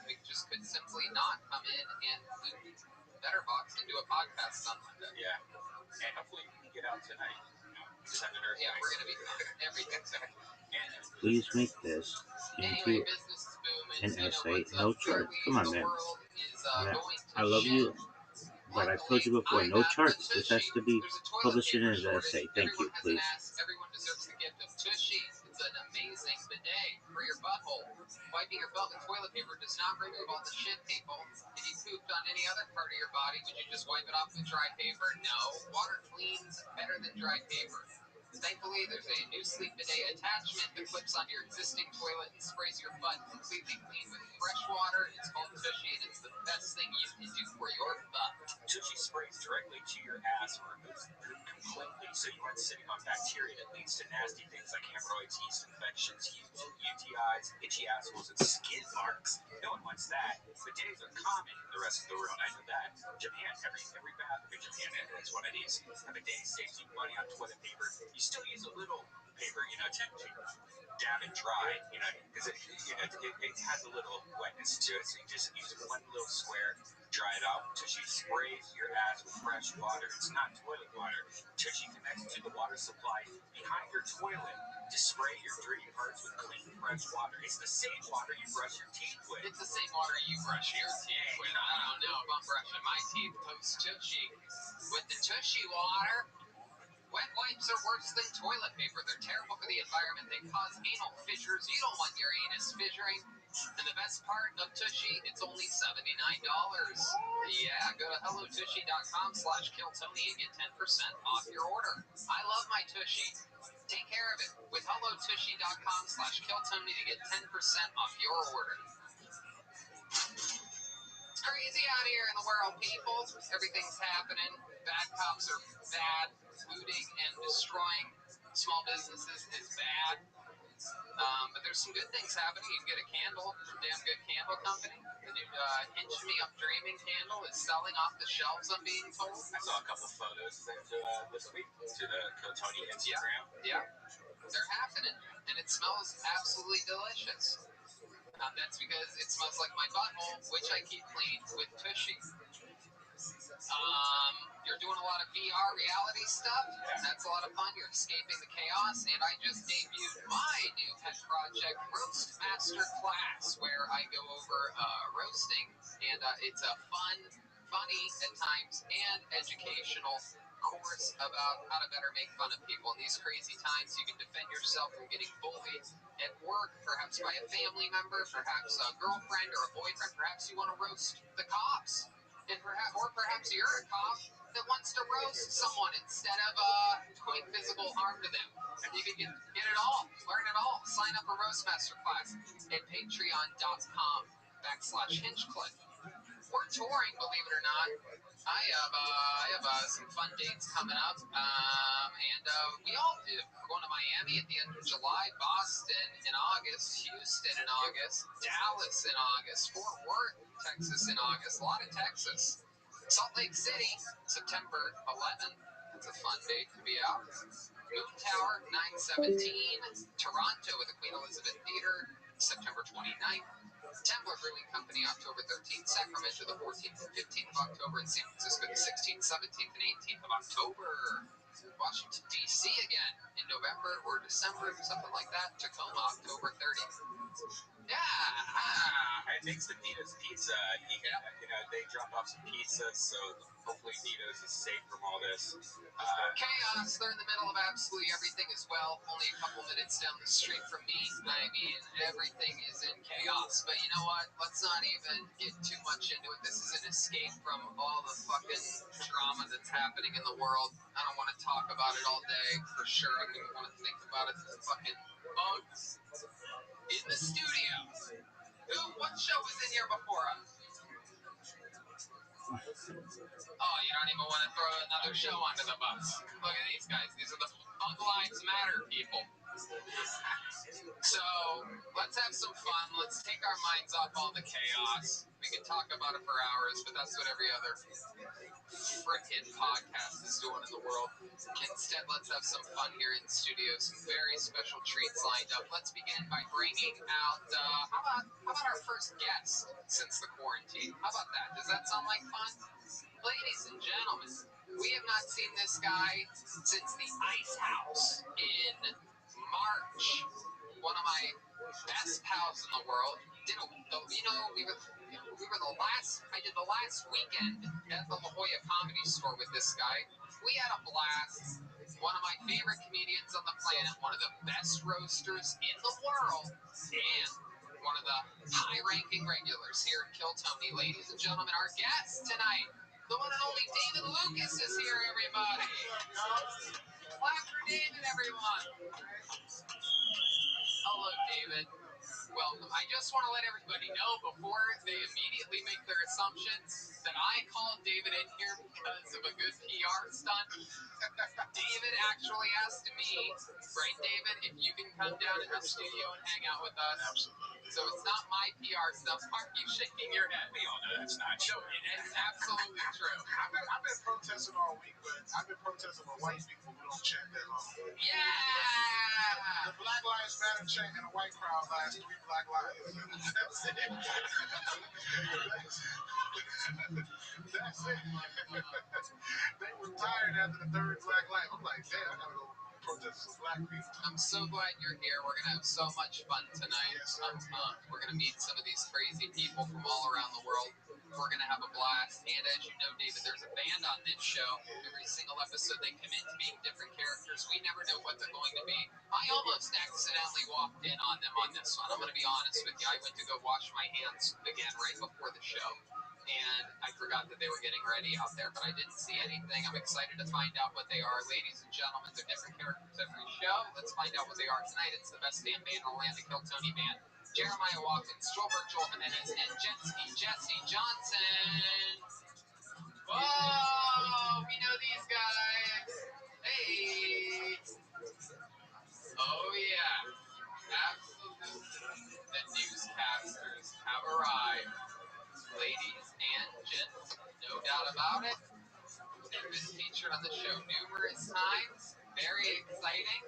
We just could simply not come in and loop Letterbox and do a podcast on Monday. Yeah. And hopefully we can get out tonight. Just have an earth. Yeah, we're gonna be fine. Everything's okay. Please make this into business is booming. an essay. What's No up? charts. Clearly, Come on, the man. world is, going to I love shit. you, but I've told you before, no charts. This has to be published in an essay. Thank you, please. Everyone deserves the gift of Tushy. It's an amazing bidet for your butthole. Wiping your butt with toilet paper does not remove all the shit, people. If you pooped on any other part of your body, would you just wipe it off with dry paper? No. Water cleans better than dry paper. Thankfully, there's a new sleep bidet attachment that clips onto your existing toilet and sprays your butt completely clean with fresh water. It's called Tushy, and it's the best thing you can do for your butt. Tushy sprays directly to your ass and removes the poop completely, so you aren't sitting on bacteria that leads to nasty things like hemorrhoids, yeast infections, UTIs, itchy assholes, and skin marks. No one wants that. Bidets are common in the rest of the world. I know that. Japan, every bathroom in Japan has one of these. A bidet saves you money on toilet paper. You still use a little paper, to dab it dry, because it has a little wetness to it. So you just use one little square, dry it out. Tushy sprays your ass with fresh water. It's not toilet water. Tushy connects to the water supply behind your toilet to spray your dirty parts with clean, fresh water. It's the same water you brush your teeth with. It's the same water you brush your teeth with. I don't know if I'm brushing my teeth post Tushy with the Tushy water. Wet wipes are worse than toilet paper. They're terrible for the environment. They cause anal fissures. You don't want your anus fissuring. And the best part of Tushy, it's only $79. Yeah, go to hellotushy.com/killtony and get 10% off your order. I love my Tushy. Take care of it with hellotushy.com/killtony to get 10% off your order. It's crazy out here in the world, people. Everything's happening. Bad cops are bad. Looting and destroying small businesses is bad. But there's some good things happening. You can get a candle from Damn Good Candle Company. The new Hinge Me Up Dreaming candle is selling off the shelves, I'm being told. I saw a couple photos this week to the Tony Instagram. Yeah, they're happening. And it smells absolutely delicious. That's because it smells like my butthole, which I keep clean with Tushy. You're doing a lot of VR reality stuff. That's a lot of fun. You're escaping the chaos. And I just debuted my new pet project, Roast Master Class, where I go over roasting. And it's a fun, funny at times, and educational course about how to better make fun of people. In these crazy times, you can defend yourself from getting bullied at work, perhaps by a family member, perhaps a girlfriend or a boyfriend. Perhaps you want to roast the cops. Or perhaps you're a cop that wants to roast someone instead of doing physical harm to them. And you can get it all, learn it all. Sign up for Roast Master Class at patreon.com/HingeClick. We're touring, believe it or not. I have some fun dates coming up, and we all do. We're going to Miami at the end of July, Boston in August, Houston in August, Dallas in August, Fort Worth, Texas in August, a lot of Texas. Salt Lake City, September 11th. That's a fun date to be out. Moon Tower, 9/17. Toronto at the Queen Elizabeth Theater, September 29th. Templar Brewing Company, October 13th. Sacramento, the 14th and 15th of October. And San Francisco, the 16th, 17th, and 18th of October. Washington, D.C. again in November or December, something like that. Tacoma, October 30th. Yeah. And thanks to Nito's Pizza, they dropped off some pizza, so hopefully Nito's is safe from all this. Chaos, they're in the middle of absolutely everything as well. Only a couple minutes down the street from me. I mean, everything is in chaos. But you know what? Let's not even get too much into it. This is an escape from all the fucking drama that's happening in the world. I don't want to talk about it all day, for sure. I don't even want to think about it. This fucking bugs in the studio. What show was in here before us? Oh, you don't even want to throw another show onto the bus. Look at these guys. These are the Bug Lives Matter people. So, let's have some fun. Let's take our minds off all the chaos. We can talk about it for hours, but that's what every other frickin' podcast is doing in the world. Instead, let's have some fun here in the studio. Some very special treats lined up. Let's begin by bringing out, how about our first guest since the quarantine? How about that? Does that sound like fun? Ladies and gentlemen, we have not seen this guy since the Ice House in March. One of my best pals in the world. I did the last weekend at the La Jolla Comedy Store with this guy. We had a blast. One of my favorite comedians on the planet, one of the best roasters in the world, and one of the high-ranking regulars here at Kill Tony. Ladies and gentlemen, our guest tonight, the one and only David Lucas is here, everybody. Clap for David, everyone. Hello, David. Welcome. I just want to let everybody know before they immediately make their assumptions that I called David in here because of a good PR stunt. David actually asked me, right, David, if you can come down in the studio and hang out with us. Absolutely. So it's not my PR stuff. Why are you shaking your head? We all know that's not No, true. it's absolutely true. I've been protesting all week, but I've been protesting with white people who don't chant that long. Yeah! The Black Lives Matter chant in a white crowd lasts 3 Black Lives. That's it. That's it. They were tired after the 3rd Black Life. I'm like, damn, I gotta go protest some black people. I'm so glad you're here. We're going to have so much fun tonight. Yes, sir. We're going to meet some of these crazy people from all around the world. We're going to have a blast. And as you know, David, there's a band on this show. Every single episode, they commit to being different characters. We never know what they're going to be. I almost accidentally walked in on them on this one. I'm going to be honest with you. I went to go wash my hands again right before the show. And I forgot that they were getting ready out there, but I didn't see anything. I'm excited to find out what they are. Ladies and gentlemen, they're different characters every show. Let's find out what they are tonight. It's the best damn band in Orlando, Kill Tony Band. Jeremiah Watkins, Joel Jimenez, and Jesse Johnson. Whoa, we know these guys. Hey. Oh, yeah. Absolutely. The newscasters have arrived. Ladies and gents, no doubt about it. They've been featured on the show numerous times. Very exciting.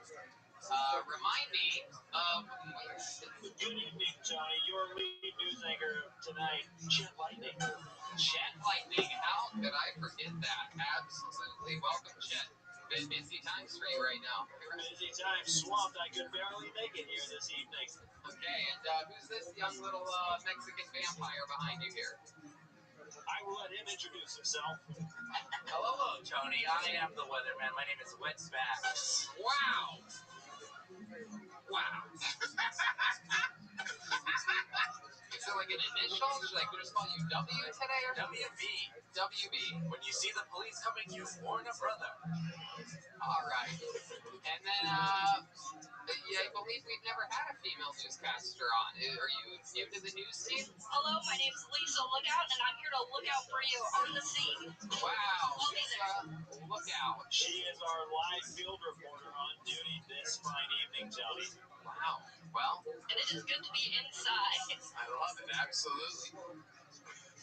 Remind me of Good evening, Johnny. Your lead news anchor tonight, Chet Lightning. Chet Lightning. How could I forget that? Absolutely. Welcome, Chet. Been busy times for you right now. Busy time, swamped. I could barely make it here this evening. Okay, and who's this young little Mexican vampire behind you here? I will let him introduce himself. Hello, Tony. I am the weatherman. My name is Wetback. Wow. Wow. Is it like an initial? Should I just call you W today or WB. WB? When you see the police coming, you warn a brother. All right. And then, yeah, I believe we've never had a female newscaster on. Are you new to the news team? Hello, my name's Lisa Lookout, and I'm here to look out for you on the scene. Wow. I'll be there. Lookout. She is our live field reporter on duty this fine evening, Tony. Wow. Well, And it is good to be inside. I love it. Absolutely.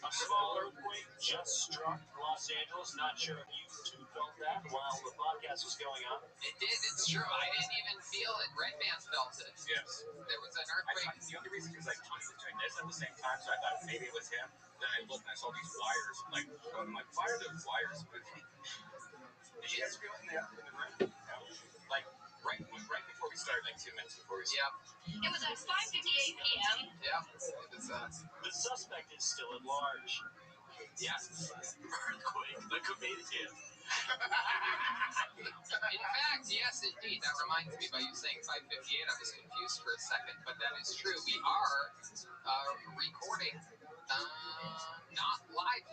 A small earthquake just struck Los Angeles. Not sure if you two felt that while the podcast was going on. It did. It's true. I didn't even feel it. Red Band felt it. Yes. There was an I earthquake. thought the only reason is like Tony was doing this at the same time, so I thought maybe it was him. Then I looked and I saw these wires. I'm like, why are those wires moving? Did you guys feel it in the room? No. Like right before we started, like 2 minutes before we started. Yeah. It was at 5:58 p.m. Yeah. It was, The suspect is still at large. yes. Earthquake, the comedian. In fact, yes, indeed. That reminds me, by you saying 5:58, I was confused for a second, but that is true. We are recording, not live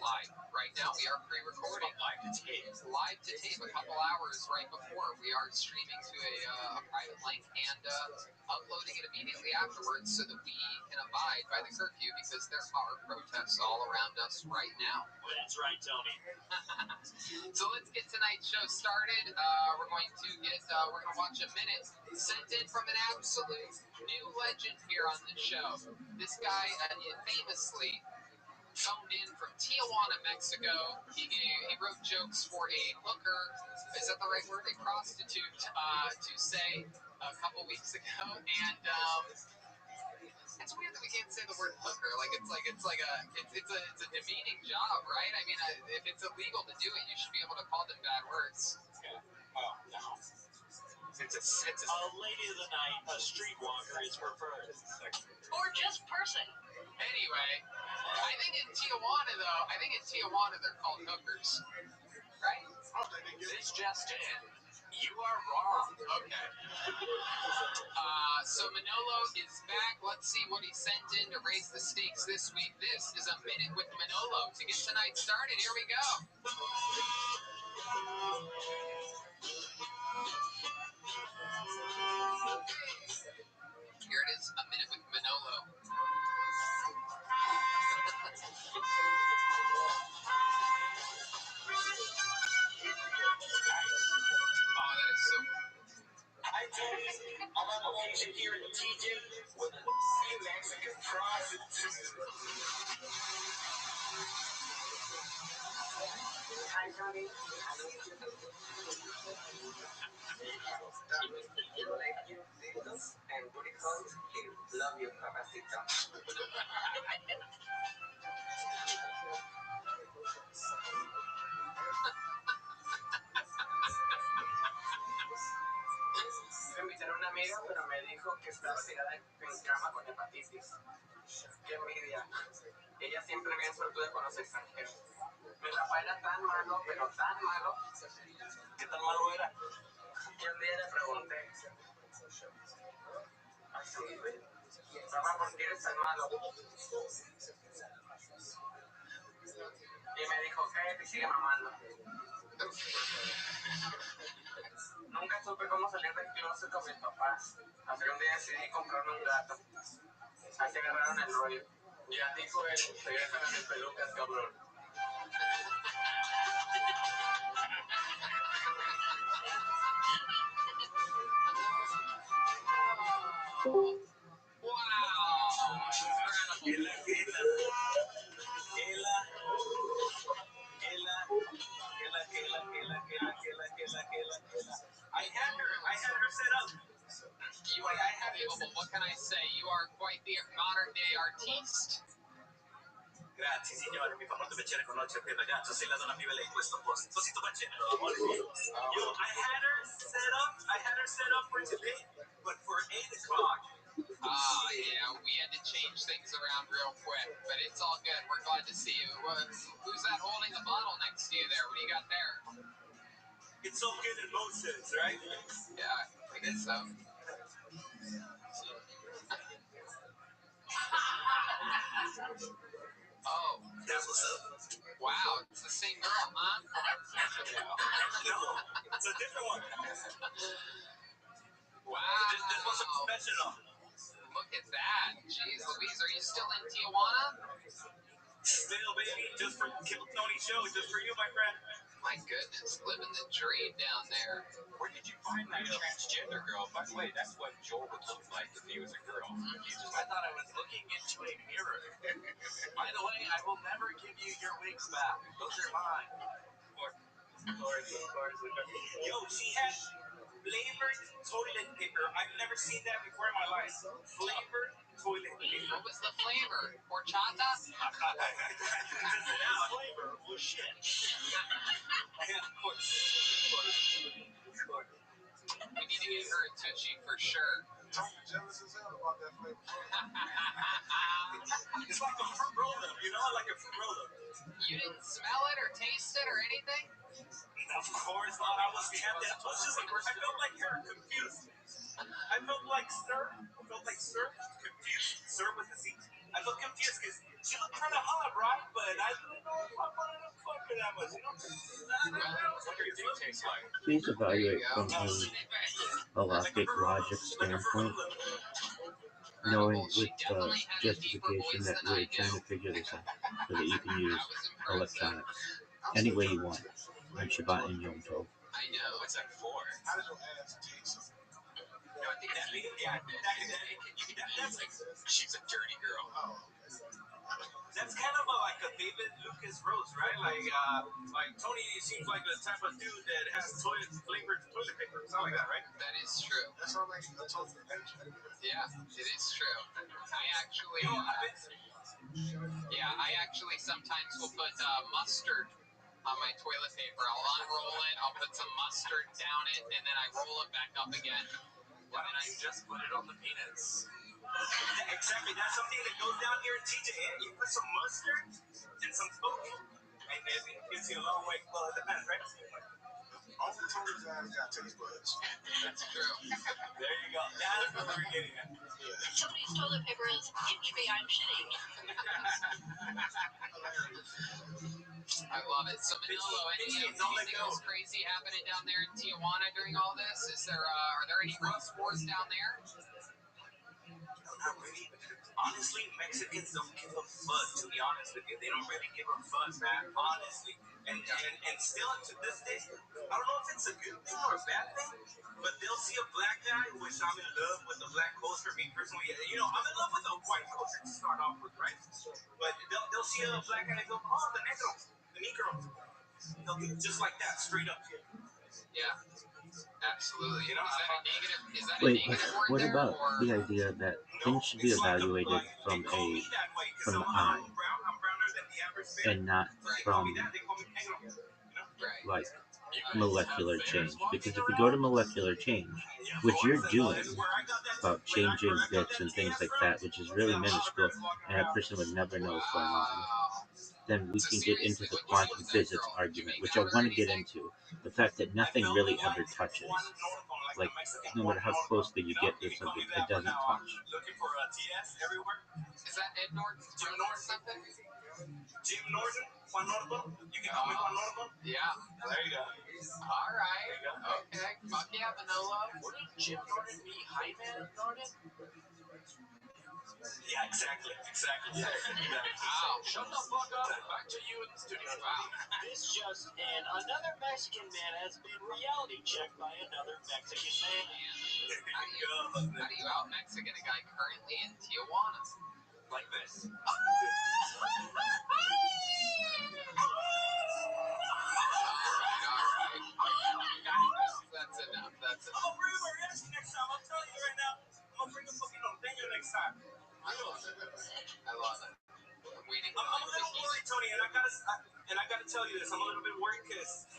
right now. We are pre-recording. Live to tape. Live to tape a couple hours right before. We are streaming to a private link and uploading it immediately afterwards so that we can abide by the curfew because there are protests all around us right now. That's right, Tony. So let's get tonight's show started. We're going to watch a minute sent in from an absolute new legend here on the show. This guy famously phoned in from Tijuana, Mexico. He wrote jokes for a hooker. Is that the right word? A prostitute, to say a couple weeks ago. And it's weird that we can't say the word hooker. It's a demeaning job, right? I mean, if it's illegal to do it, you should be able to call them bad words. Yeah. Oh, no. It's a A lady of the night, a streetwalker is preferred. Or just person. Anyway, I think in Tijuana they're called hookers, right? This just in. You are wrong. Okay. So Manolo is back. Let's see what he sent in to raise the stakes this week. This is a minute with Manolo. To get tonight started, here we go. action here in TJ with a Mexican prostitute. Hi, Tony. You like cutitos and booty calls? Love you, papacito. Me invité a una amiga, pero me dijo que estaba tirada en cama con hepatitis. Qué envidia. Ella siempre bien suertuda con los extranjeros. Mi papá era tan malo, pero tan malo. ¿Qué tan malo era? Que un día le pregunté, papá, ¿por qué eres tan malo? Y me dijo, cállate y sigue mamando. Nunca supe cómo salir del closet con mis papás. Hasta que un día decidí comprarme un gato. Así agarraron el rollo. Ya dijo él, regrésame a mis pelucas, cabrón. I had her set up. What can I say? You are quite the modern day artiste. Grazie signore, mi fa molto piacere conoscerti ragazzo, sei la donna più bella in questo posto. Così tu facendo, amore mio. I had her set up for today, but for 8 o'clock. Yeah, we had to change things around real quick, but it's all good. We're glad to see you. Who's that holding the bottle next to you there? What do you got there? It's all good in both sense, right? Yeah, I guess so. Oh, That's what's up. wow, it's the same girl, huh? No, it's a different one. Wow. This one's a professional. Look at that. Jeez Louise, are you still in Tijuana? Still, baby, just for Kill Tony show, just for you, my friend. My goodness, living the dream down there. Where did you find that transgender girl? By the way, that's what Joel would look like if he was a girl. I thought I was looking into a mirror. By the way, I will never give you your wigs back. Those are mine. Yo, she had flavored toilet paper. I've never seen that before in my life. Flavored toilet paper. What was the flavor? Horchata? Flavor? Well, shit. Yeah, of course. We need to get her a Tushy for sure. I'm jealous as hell about that flavor. It's like a fruit roll-up, you know? Like a fruit roll-up. You didn't smell it or taste it or anything? Of course not. I was tempted. I felt like her, confused. I felt like Sir, confused. Sir with the C. I felt confused because she looked kind of hot, right? But I didn't know if I wanted to fuck her that much, you know? What do your dick taste like? Please evaluate from a galactic logic standpoint, knowing with the justification that we're trying to figure this out so that you can use electronics any way you want on Shabbat and Yom Tov. I know. What's that for? How does your ass taste? No, I think that's like, she's a dirty girl. That's kind of like a David Lucas Rose, right? Like Tony seems like the type of dude that has flavored toilet paper, something like that, right? That is true. That's all like a total adventure. Yeah, it is true. I actually sometimes will put mustard on my toilet paper. I'll unroll it, I'll put some mustard down it, and then I roll it back up again. Why don't you just put it on the peanuts? Exactly, that's something that goes down here in TJ. You put some mustard and some smoke, and it gets you a long way. Well, it depends, right? Only Tony's ass got taste buds. That's true. There you go. That's what we're getting at. Tony's toilet paper is itch me, I'm shitting. I love it. So Manolo, anything else crazy happening down there in Tijuana during all this? Are there any rough wars down there? Not really. Honestly, Mexicans don't give a fuck, to be honest with you. They don't really give a fuck, man, honestly. And still to this day, I don't know if it's a good thing or a bad thing, but they'll see a black guy, which I'm in love with the black culture, me personally. You know, I'm in love with the white culture to start off with, right? But they'll see a black guy and go, oh, the negro. They'll do just like that, straight up. Yeah, absolutely. You know, is that a negative? Is that a Wait, negative word what there, about or the idea that things should be evaluated from the eye and not from right? like molecular change? Because if we go to molecular change, which you're doing about changing bits and things like that, which is really minuscule and a person would never know what's going on, then we can get into the quantum physics argument, which I want to get into. The fact that nothing really ever touches. Like, no matter how closely you get to something, it doesn't touch. Is that Ed Norton doing something? Jim Norton, Juan Norton. You can call me Juan Norton. Yeah. There you go. All right. Okay. Fuck yeah, Manolo. Wouldn't Jim Norton be Hyman Norton? Yeah, exactly. Yeah. Wow. Shut the fuck up. Back to you in the studio. Wow. This just in. Another Mexican man has been reality checked by another Mexican man. How do you out Mexican a guy currently in Tijuana? Like this. That's enough. That's I'm gonna bring a mariachi next time. I'm telling you right now. I'm gonna bring a fucking norteño next time. I love it. I love it. I'm waiting. I'm a little worried, Tony, and I gotta tell you this. I'm a little bit worried because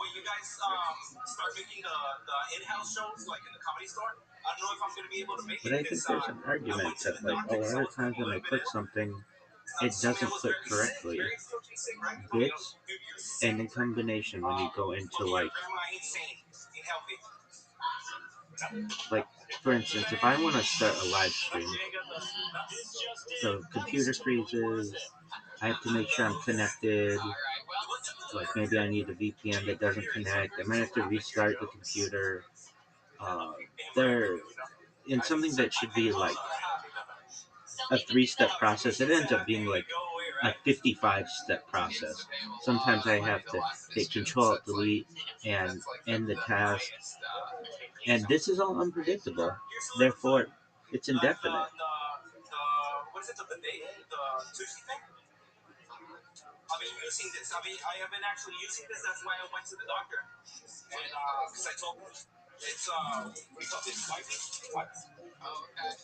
when you guys start making the in-house shows like in the Comedy Store, I don't know if I'm gonna be able to make But it. I think there's an argument that, like, a lot of times when I click something, it doesn't click correctly. Bits, and in combination when you go into, like, for instance, if I want to start a live stream, the computer freezes, I have to make sure I'm connected, like maybe I need a VPN that doesn't connect, I might have to restart the computer. There, in something that should be like a 3-step process, it ends up being like a 55-step process. Sometimes I have to hit Control Delete and end the task, and this is all unpredictable. Therefore, it's indefinite. What is it? The sushi thing? I've been using this. I have been actually using this. That's why I went to the doctor. And because I told him it's what do you call this? What? Oh, okay.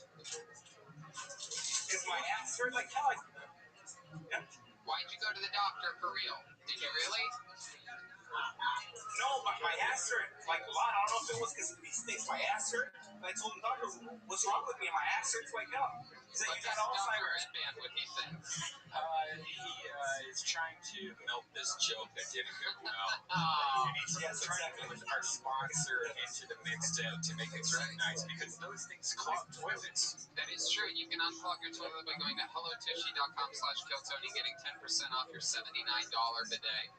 Because my ass hurt like hell. Yeah. Why'd you go to the doctor for real? Did you really? No, my ass hurt like a lot. I don't know if it was because of these things. My ass hurt. And I told the doctor, what's wrong with me? My ass hurts like hell. He said, you got Alzheimer's. What he thinks. He is trying to milk this joke that didn't go well. Oh. And he's trying to put our sponsor into the mix to make it nice because those things clog toilets. That is true. You can unclog your toilet by going to hellotushy.com/KillTony, getting 10% off your $79 bidet.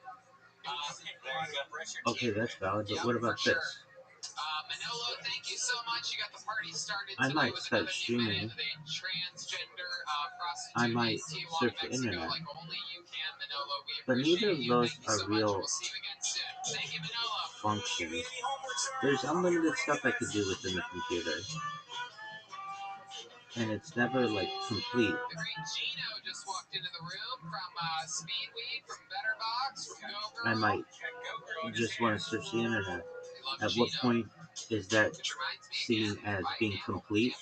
Okay, that's valid, but what about this? Manolo, thank you so much. You got the party started I tonight might with start another streaming. new minute of the transgender prostitute I might in Tijuana, surf the Mexico, internet. like only you can, Manolo. We But neither appreciate of you. those Thank you are so real much. We'll see you again soon. Thank you, Manolo. functions. There's unlimited stuff I could do within the computer, and it's never like complete. The great Gino just walked into the room from Speedweed, from Betterbox, from Go Girl. I might just want to search the internet. At what point is that seen as being complete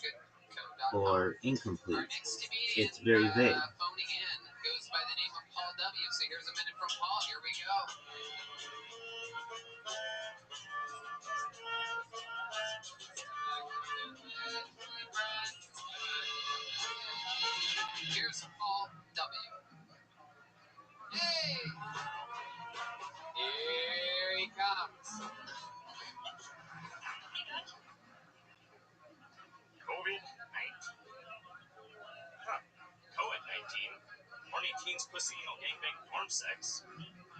or incomplete? It's very vague. Phoning in goes by the name of Paul W. So here's a minute from Paul. Here we go. Here's Paul W. Hey! Here he comes. COVID-19. Huh. COVID-19. Horny teens, pussy, anal gangbang, porn sex.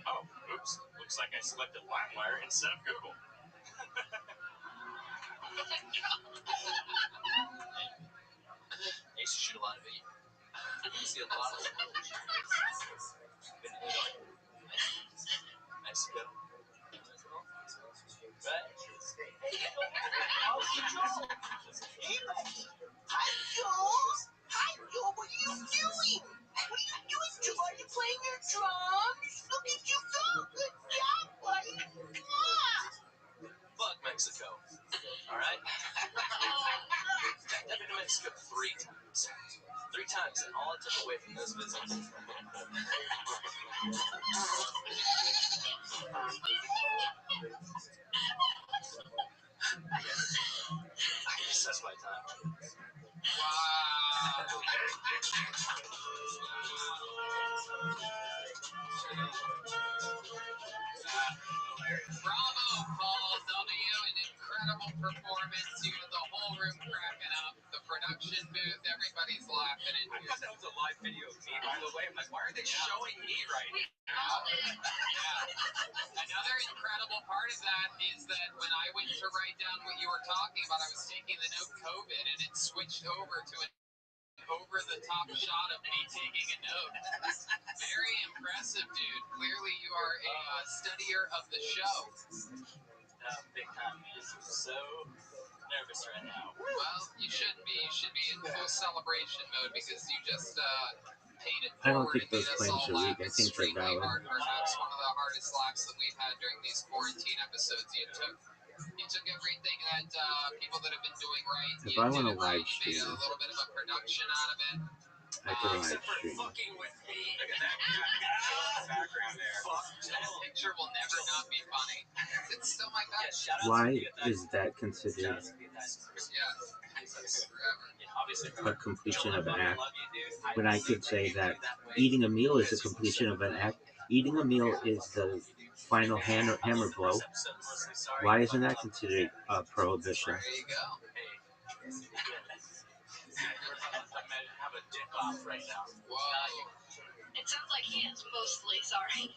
Oh, oops. Looks like I selected LimeWire instead of Google. Hey, used to shoot a lot of video. I see a lot of Mexico. Right? Hi, Jules. Hi, Jules. What are you doing? What are you doing, Jules? Are you playing your drums? Look at you go. Good job, buddy. Fuck Mexico. All right? I've been to Mexico 3 times. 3 times, and all I took away from those visits. I guess that's my time. Wow. Bravo, Paul W. An incredible performance. You had the whole room cracking up. The production booth, everybody's laughing at I you. thought that was a live video of me, by the way. I'm like, why are they showing me right now? Yeah. Another incredible part of that is that when I went to write down what you were talking about, I was taking the note COVID, and it switched over to an over-the-top shot of me taking a note. Very impressive, dude. Clearly, you are a studier of the show. Big time, man. I'm so nervous right now. Well, you shouldn't be. You should be in full celebration mode because you just paid it I don't forward think and those made us claims all are laugh weak. I think they're extremely valid. hard. Perhaps one of the hardest laughs that we've had during these quarantine episodes. You took everything that people that have been doing right. If You I did want to it right. live You made stream, a little bit of a production out of it. I can live Except for stream. fucking with me. Look at that guy in the background there. That picture will never not be funny. It's still my best. Why is that considered a completion of an act when I could say that eating a meal is a completion of an act? Eating a meal is the final hammer blow. Why isn't that considered a prohibition? There you go. Have a dip off right now. Whoa. It sounds like he is mostly sorry.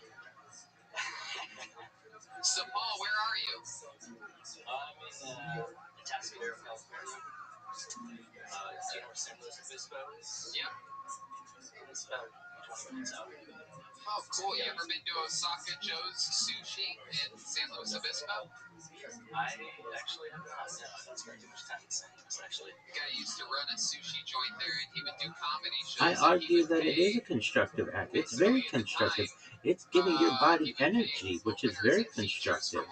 So, Paul, where are you? I'm in Atascadero, California. Do you know where San Luis Obispo is? Yep. It's about 20 minutes out. Oh, cool. You ever been to Osaka Joe's Sushi in San Luis Obispo? I actually have not. No, I don't spend too much time in San Luis, actually. The guy used to run a sushi joint there, and he would do comedy shows. I argue that it is a constructive act. It's very constructive. It's giving your body energy, which is very constructive.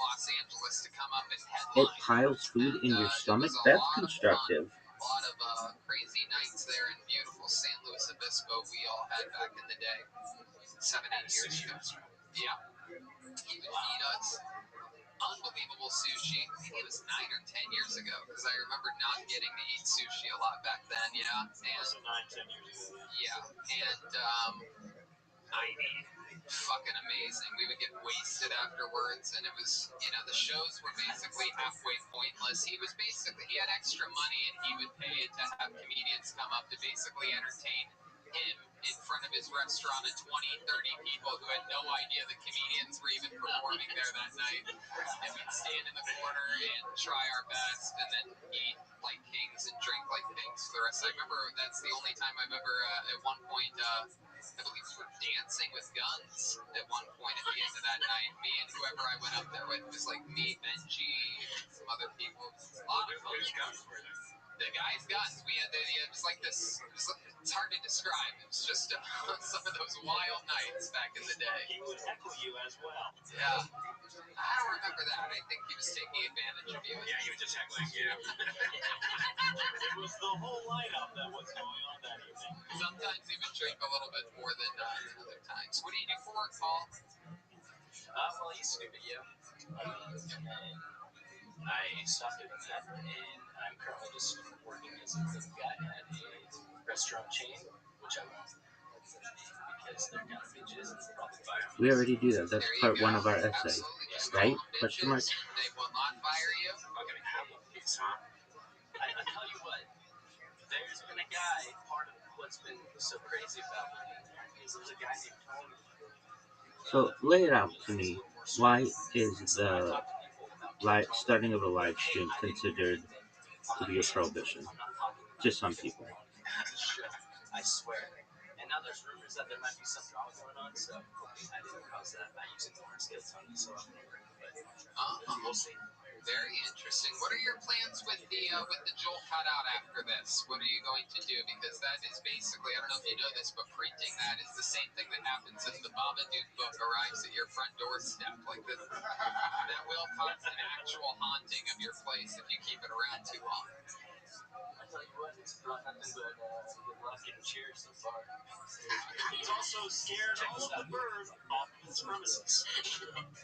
It piles food in your stomach. That's constructive. A lot of crazy nights there in beautiful San Luis Obispo we all had back in the day. 7-8 years ago. Yeah. He would feed us unbelievable sushi. I think it was 9 or 10 years ago because I remember not getting to eat sushi a lot back then. Yeah. And 9-10 years ago. Yeah. And fucking amazing. We would get wasted afterwards, and it was, the shows were basically halfway pointless. He had extra money, and he would pay to have comedians come up to basically entertain him in front of his restaurant of 20, 30 people who had no idea the comedians were even performing there that night. And we'd stand in the corner and try our best, and then eat like kings and drink like kings for the rest. I remember that's the only time I've ever, at one point, I believe we were dancing with guns at one point at the end of that night. Me and whoever I went up there with, it was like me, Benji, and some other people. A lot of fun. Whose guns were there? The guys' guns. We had it was like this. It's hard to describe. It was just some of those wild nights back in the day. He would heckle you as well. Yeah. I don't remember that. I think he was taking advantage of you. Yeah, he was just heckling you. It was the whole lineup that was going on that evening. Sometimes he would drink a little bit more than other times. What do you do for work, Paul? Well, I used to do video. And then I stopped doing that, and I'm currently just working as a cook guy at a restaurant chain, which I won't, because they're kind of bitches and probably buy them. We already do that. That's part 1 of our essay, right? Question mark. They will not fire you. Fucking apples, huh? I tell you what, there's been a guy, part of what's been so crazy about me is there's a guy named Tony. So lay it out to me. Why is the starting of a live stream considered to be a prohibition to some people? I swear. And now there's rumors that there might be some drama going on, so hoping I didn't cause that by using the word skill Tony so often. But we'll see. Very interesting. What are your plans with the Joel cutout after this? What are you going to do? Because that is basically, I don't know if you know this, but printing that is the same thing that happens if the Babadook book arrives at your front doorstep. Like that will cause an actual haunting of your place if you keep it around too long. I tell you what, it's brought nothing but good luck and cheer so far. He's also scared all of the birds off of his premises.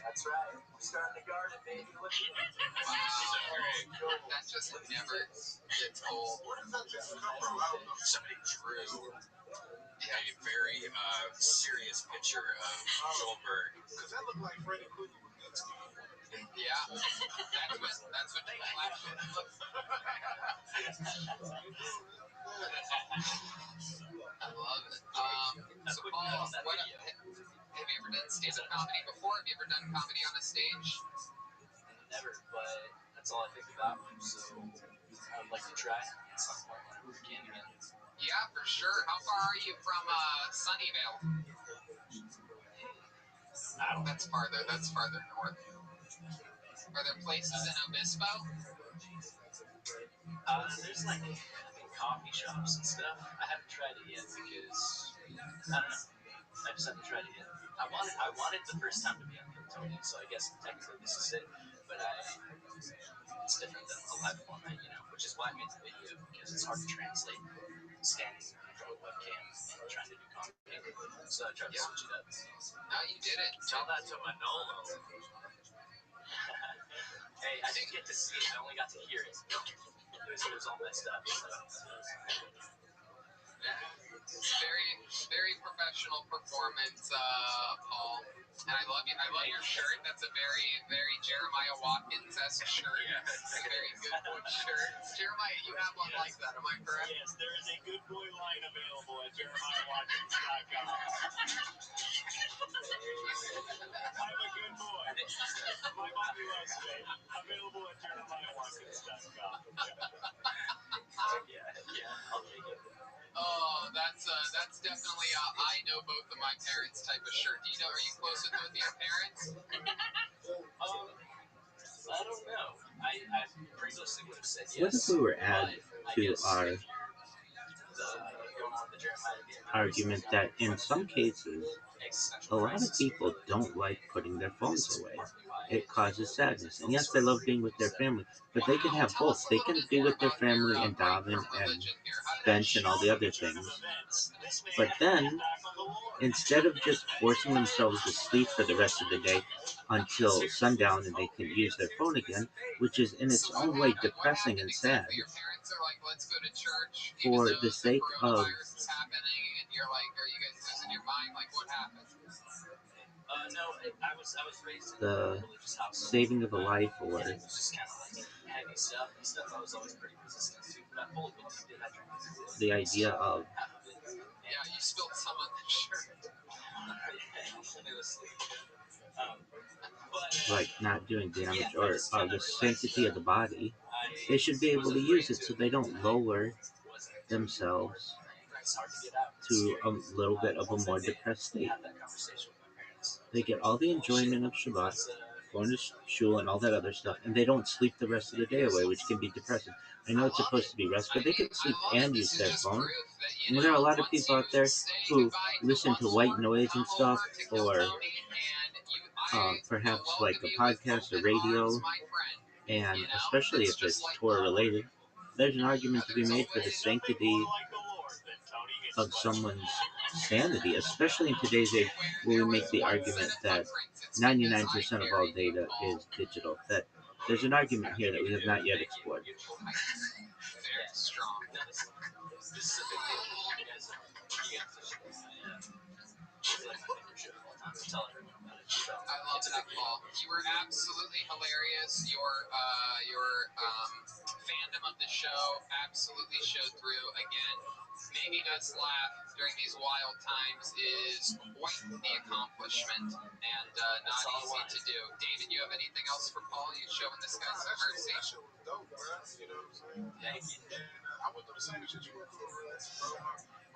That's right. We're starting to garden, baby. Look at it. So great. That just never gets old. What does that just come from? I don't know. Somebody drew a very serious picture of Joel Berg. Because that looked like Freddie Krueger with guts. Yeah, that's what you flash it. I love it. So Paul, have you ever done stand-up comedy before? Have you ever done comedy on a stage? Never, but that's all I think about. So I would like to try at some point whenever we can again. Yeah, for sure. How far are you from Sunnyvale? That's farther north. Are there places in Obispo? There's like, I think, coffee shops and stuff. I haven't tried it yet because, I don't know. I just haven't tried it yet. I wanted the first time to be on Tony, so I guess technically this is it. But it's different than the live format, which is why I made the video, because it's hard to translate standing in front of a webcam and trying to do comedy. So I tried to switch it up. No, you did it. Tell that to Manolo. Hey, I didn't get to see it. I only got to hear it. It was all messed up. So. It's very professional performance, Paul. And I love you. I love your shirt. That's a very Jeremiah Watkins-esque shirt. Yeah. It's a very good boy shirt. Jeremiah, you have one like that. Am I correct? Yes, there is a good boy line available at JeremiahWatkins.com. I'm a good boy. My mommy loves me. Available at JeremiahWatkins.com. Yeah, I'll take it. Oh, that's definitely a I know both of my parents type of shirt. Are you close with both of your parents? I don't know. I previously would have said yes. What if we were add to our argument that in some cases, a lot of people don't like putting their phones away. It causes sadness. And yes, they love being with their family, but they can have both. They can be with their family and daven and bench and all the other things. But then, instead of just forcing themselves to sleep for the rest of the day until sundown and they can use their phone again, which is in its own way depressing and sad, for the sake of the saving of a life or the idea of you spilled some on the shirt. like not doing damage or the sanctity of the body, they should be able to use it so they don't lower themselves to a little bit of a more depressed state. They get all the enjoyment of Shabbat, going to shul and all that other stuff, and they don't sleep the rest of the day away, which can be depressing. I know it's supposed to be rest, but they can sleep and use their phone. And there are a lot of people out there who listen to white noise and stuff, or perhaps like a podcast or radio, and especially if it's Torah related, there's an argument to be made for the sanctity of someone's sanity, especially in today's age where we make the argument that 99% of all data is digital. That there's an argument here that we have not yet explored. I love that, Paul. You were absolutely hilarious. Your fandom of the show absolutely showed through. Again, making us laugh during these wild times is quite the accomplishment and not easy to do. David, you have anything else for Paul? You showing this guy some mercy? That shit was dope, bro. You know what I'm saying? Thank you. And I went through the same shit you went through, bro.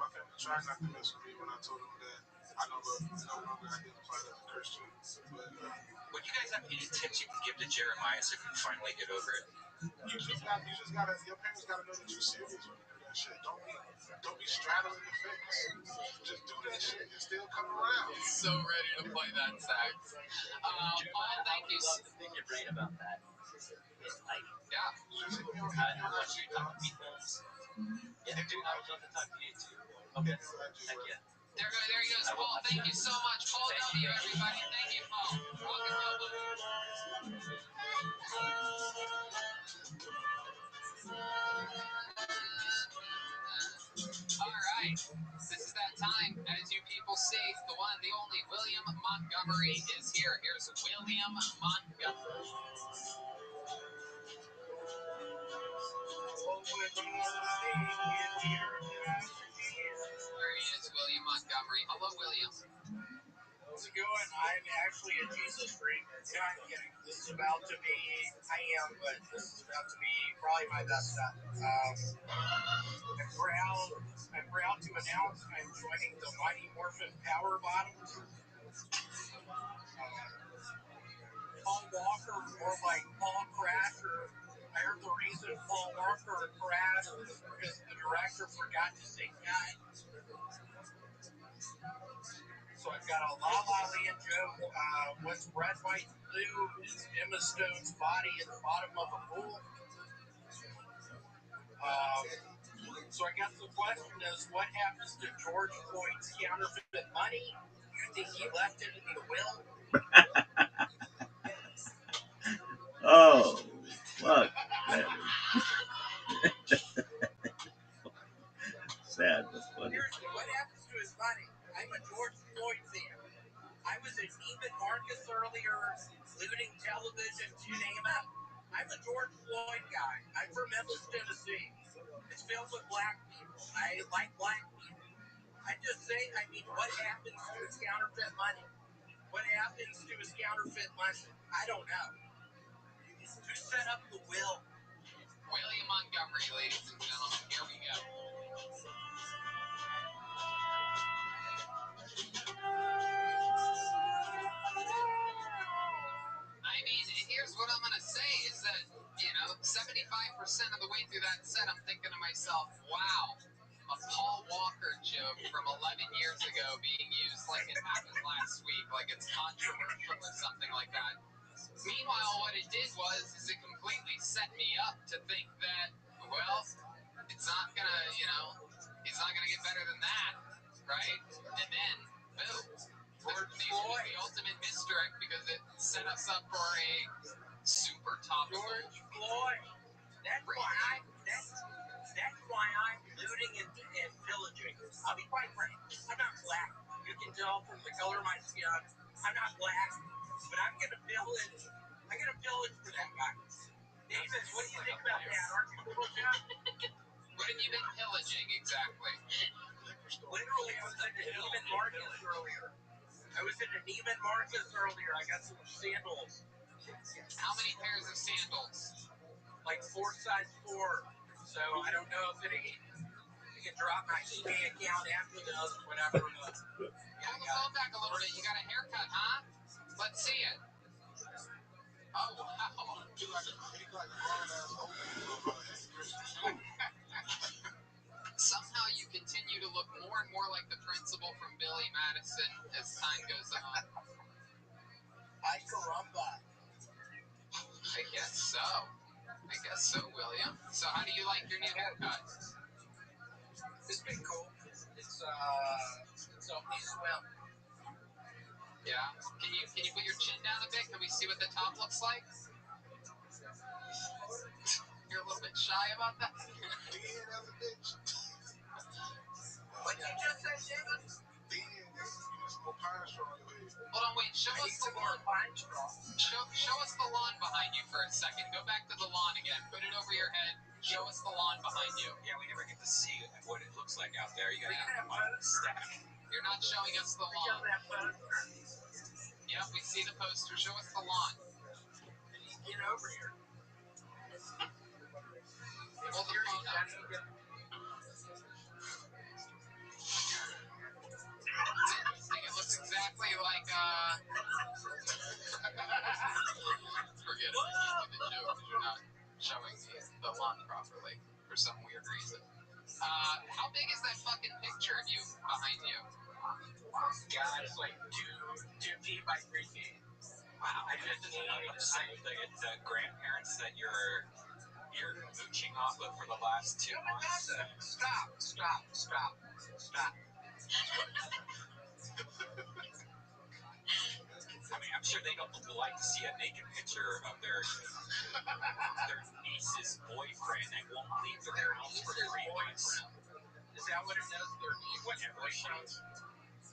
My family tried not to mess with me when I told them that I no longer identified as a Christian. But Would you guys have any tips you can give to Jeremiah so he can finally get over it? your parents gotta know that you're serious when you do that shit. Don't be straddling the fence. Just do that shit and still come around. So ready to play that sax. Paul, thank you. To pick your brain about that. Yeah. I want you to talk to people. Yeah, dude, I would love to talk to you too. Okay. Heck yeah. There he goes, Paul. Thank you so much. Paul W, everybody. Thank you, Paul. Rock and roll, buddy. All right. This is that time. As you people see, the one, the only William Montgomery is here. Here's William Montgomery. There he is, William Montgomery. Hello, William. How's it going? I'm actually a Jesus freak. No, I'm kidding. This is about to be, I am, but this is about to be probably my best stuff. I'm proud to announce I'm joining the Mighty Morphin Power Bottoms. Paul Walker, more like Paul Crasher. I heard the reason Paul Walker crashed is because the director forgot to say cut. So I've got a La La Land joke. What's red, white, and blue is Emma Stone's body at the bottom of a pool. So I guess the question is, what happens to George Floyd's counterfeit money? You think he left it in the will? Oh, fuck. Sad but funny. Seriously, what happens to his money? I'm a George Floyd fan. I was at Neiman Marcus earlier, looting television, you name it. I'm a George Floyd guy. I'm from Memphis, Tennessee. It's filled with black people. I like black people. I'm just saying, what happens to his counterfeit money? What happens to his counterfeit money? I don't know. Who set up the will? William Montgomery, ladies and gentlemen. Here we go. Here's what I'm going to say is that, 75% of the way through that set, I'm thinking to myself, wow, a Paul Walker joke from 11 years ago being used like it happened last week, like it's controversial or something like that. Meanwhile, what it did is it completely set me up to think that, well, it's not going to, he's not going to get better than that, right? And then, boom. The ultimate misdirect because it set us up for a super topical. George Floyd. That's why I'm looting and pillaging. I'll be quite frank. I'm not black. You can tell from the color of my skin. I'm not black, but I'm gonna pillage. I'm gonna pillage for that guy. David, what do you think about that? Aren't you cool with that? What have you been pillaging exactly? Literally, I was at the Neiman Marcus earlier. I got some sandals. How many pairs of sandals? Like 4 size 4. So I don't know if you can drop my eBay account after this, whatever. Pull the phone back a little bit. You got a haircut, huh? Let's see it. Oh, wow. Somehow you continue to look more and more like the principal from Billy Madison as time goes on. Ay, caramba. I guess so, William. So how do you like your new haircut? It's been cool. It's helped me swim. Yeah. Can you put your chin down a bit? Can we see what the top looks like? You're a little bit shy about that? What did you just say, David? more pine straw in your head. Hold on, wait. Show us the lawn. Show us the lawn behind you for a second. Go back to the lawn again. Put it over your head. Show us the lawn behind you. Yeah, we never get to see what it looks like out there. You gotta have one stack. You're not showing us the lawn. Yeah, we see the poster. Show us the lawn. Get over here. Hold the phone up. It's interesting. It looks exactly like forget it. I can't do the joke because you're not showing the lawn properly for some weird reason. How big is that fucking picture of you behind you? God, it's like 2 feet by 3 feet. Wow. I just saying the grandparents that you're mooching off of for the last 2 months. Stop. I mean, I'm sure they don't like to see a naked picture of their niece's boyfriend that won't leave their house for 3 months. Is that what it does? Their boyfriend?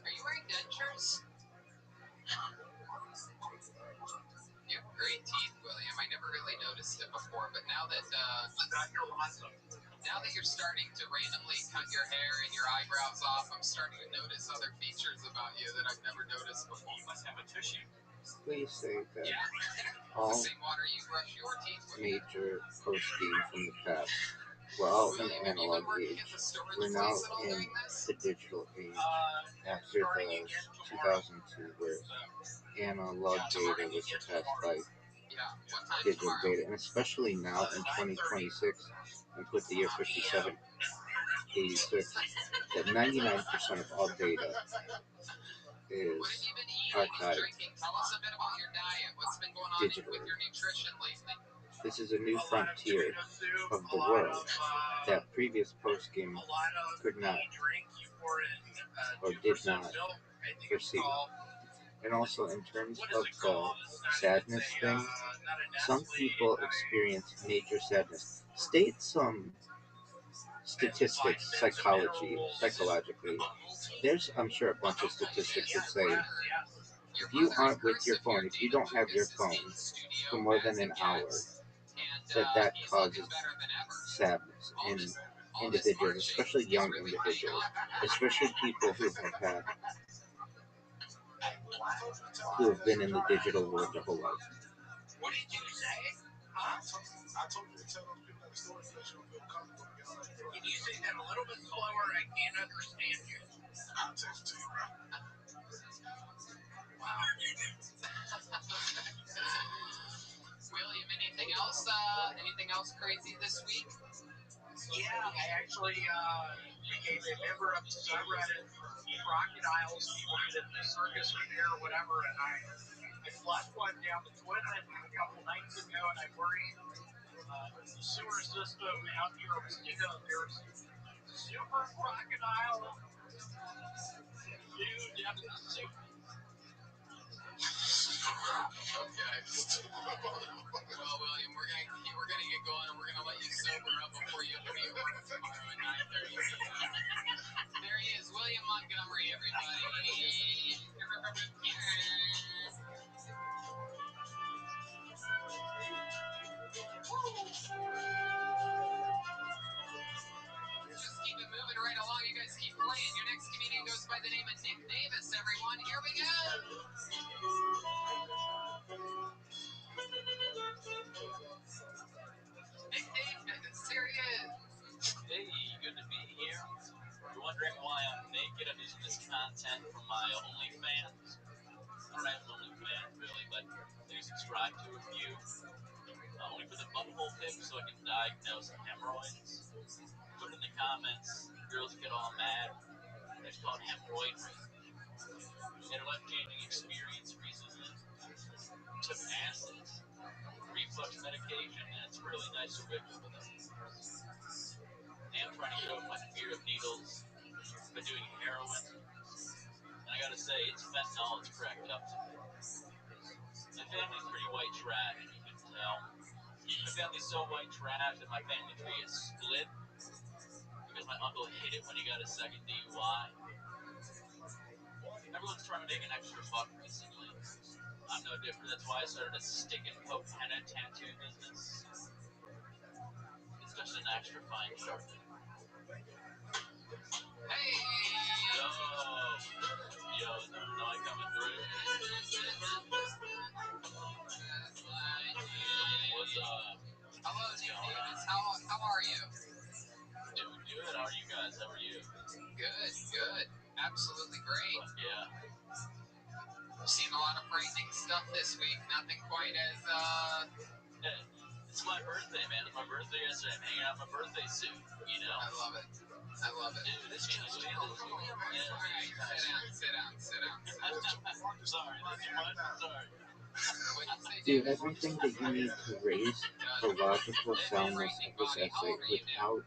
Are you wearing dentures? You have great teeth, William. I never really noticed it before, but now that you're starting to randomly cut your hair and your eyebrows off, I'm starting to notice other features about you that I've never noticed before. You must have a tushy. Please say that Yeah. all The same water you brush your teeth with. major post-game from the past were all in William, have you analog been working age. at the storage We're now place at all in doing this? the digital age after the 2002 where analog data was surpassed by Yeah. What time digital tomorrow? data, and especially now in 2026 and put the year 5786 that 99% of all data What is have you been eating and archived drinking? Tell us a bit about your diet. What's been going on digitally. with your nutrition lately? This is a new frontier of the world that previous post-game could not or did not foresee. And also in terms of the sadness thing, some people experience major sadness. State some statistics, psychologically. There's, I'm sure, a bunch of statistics that say if you aren't with your phone, if you don't have your phone for more than an hour, that causes sadness in individuals, especially young individuals, especially people who have been in the digital world their whole life. What did you say? I told you to tell those people at the store that you don't feel comfortable to get on that. Can you say that a little bit slower? I can't understand you. I'll text it to you, bro. Wow. William, anything else? Anything else crazy this week? Yeah, I actually became a member of the subreddit Crocodiles, people that in the circus or there or whatever, and I flushed one down the toilet a couple nights ago, and I worried the sewer system out here in Mosquito, there's super crocodile food down in the sewer. Okay. Well, William, we're gonna get going, and we're gonna let you sober up before you have to be at work tomorrow at 9:30 p.m. There he is, William Montgomery, everybody. Just keep it moving right along. You guys keep playing. Your next comedian goes by the name of Nick Davis, everyone. Here we go. Nick Davis, here he is. Hey, good to be here. You're wondering why I'm naked? I'm using this content from my OnlyFans. I don't have an OnlyFans really, but I subscribe to a few. Only for the butthole pics so I can diagnose hemorrhoids. Put it in the comments. Girls get all mad. It's called hemorrhoidery. Had a life-changing experience recently. Took acid, reflux medication, and it's really nice to whip with them. I am trying to get over my fear of needles. Been doing heroin. And I gotta say, it's fentanyl. It's cracked up to me. My family's pretty white trash, you can tell. My family's so white trash that my family tree is split because my uncle hid it when he got a second DUI. Everyone's trying to make an extra buck recently. I'm no different. That's why I started a stick and poke henna tattoo business. It's just an extra fine sharpening. Hey! Yo, know I coming through. What's up? Hello, Davis. How are you? Doing good. How are you guys? How are you? Good. Absolutely great. Yeah. Seen a lot of frightening stuff this week. Nothing quite as Hey, it's my birthday, man. It's my birthday yesterday. I'm hanging out in my birthday suit. You know. I love it. Dude, it's just All right, sit down. Sorry, that's too much. Sorry. Do everything that you need to raise the logical soundness of this essay without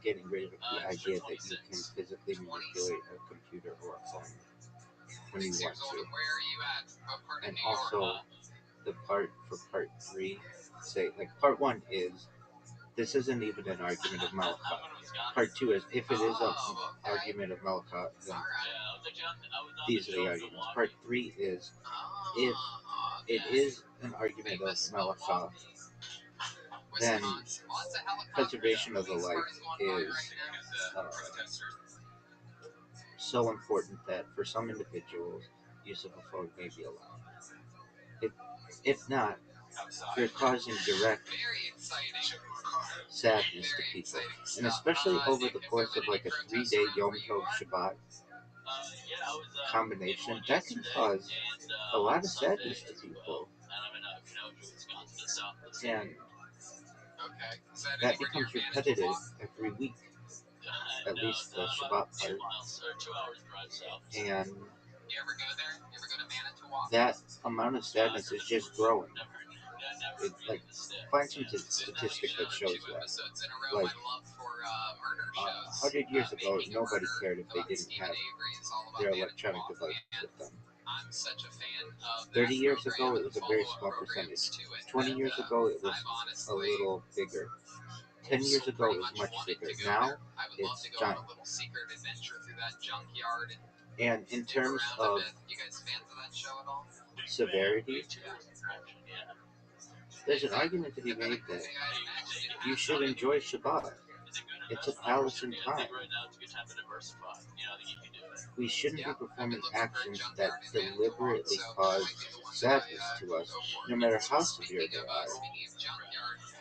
getting rid of the idea that you can physically manipulate a computer or a phone when you 6 want years old. to. And where are you at? What part of And New York? also, the part for part 3, say, like, part 1 is, this isn't even an argument of Malachi. Part 2 is, if it is an argument of Malachi, then these are the arguments. Part 3 is, if it is an argument of Malachi, then preservation of the life is so important that for some individuals, use of a phone may be allowed. If not, you're causing direct sadness to people, and especially over the course of like a 3-day Yom Tov Shabbat combination, that can cause a lot of sadness to people, and that becomes repetitive every week, at least the Shabbat part, and You ever go there? You ever go to Manitowoc? that amount of sadness is just growing. Like, find some statistic that shows that. Like, 100 years ago, nobody cared if they didn't have their electronic device with them. I'm such a fan of 30 years ago, it was a very small percentage. 20 years ago, it was a little bigger. 10 years ago, it was much bigger. Now, it's giant. A little secret adventure through that junkyard. And in terms of you guys fans of that show at all? severity, there's an argument to be made that you should enjoy Shabbat. It's a palace in time. We shouldn't be performing actions that deliberately cause sadness to us, no matter how severe they are.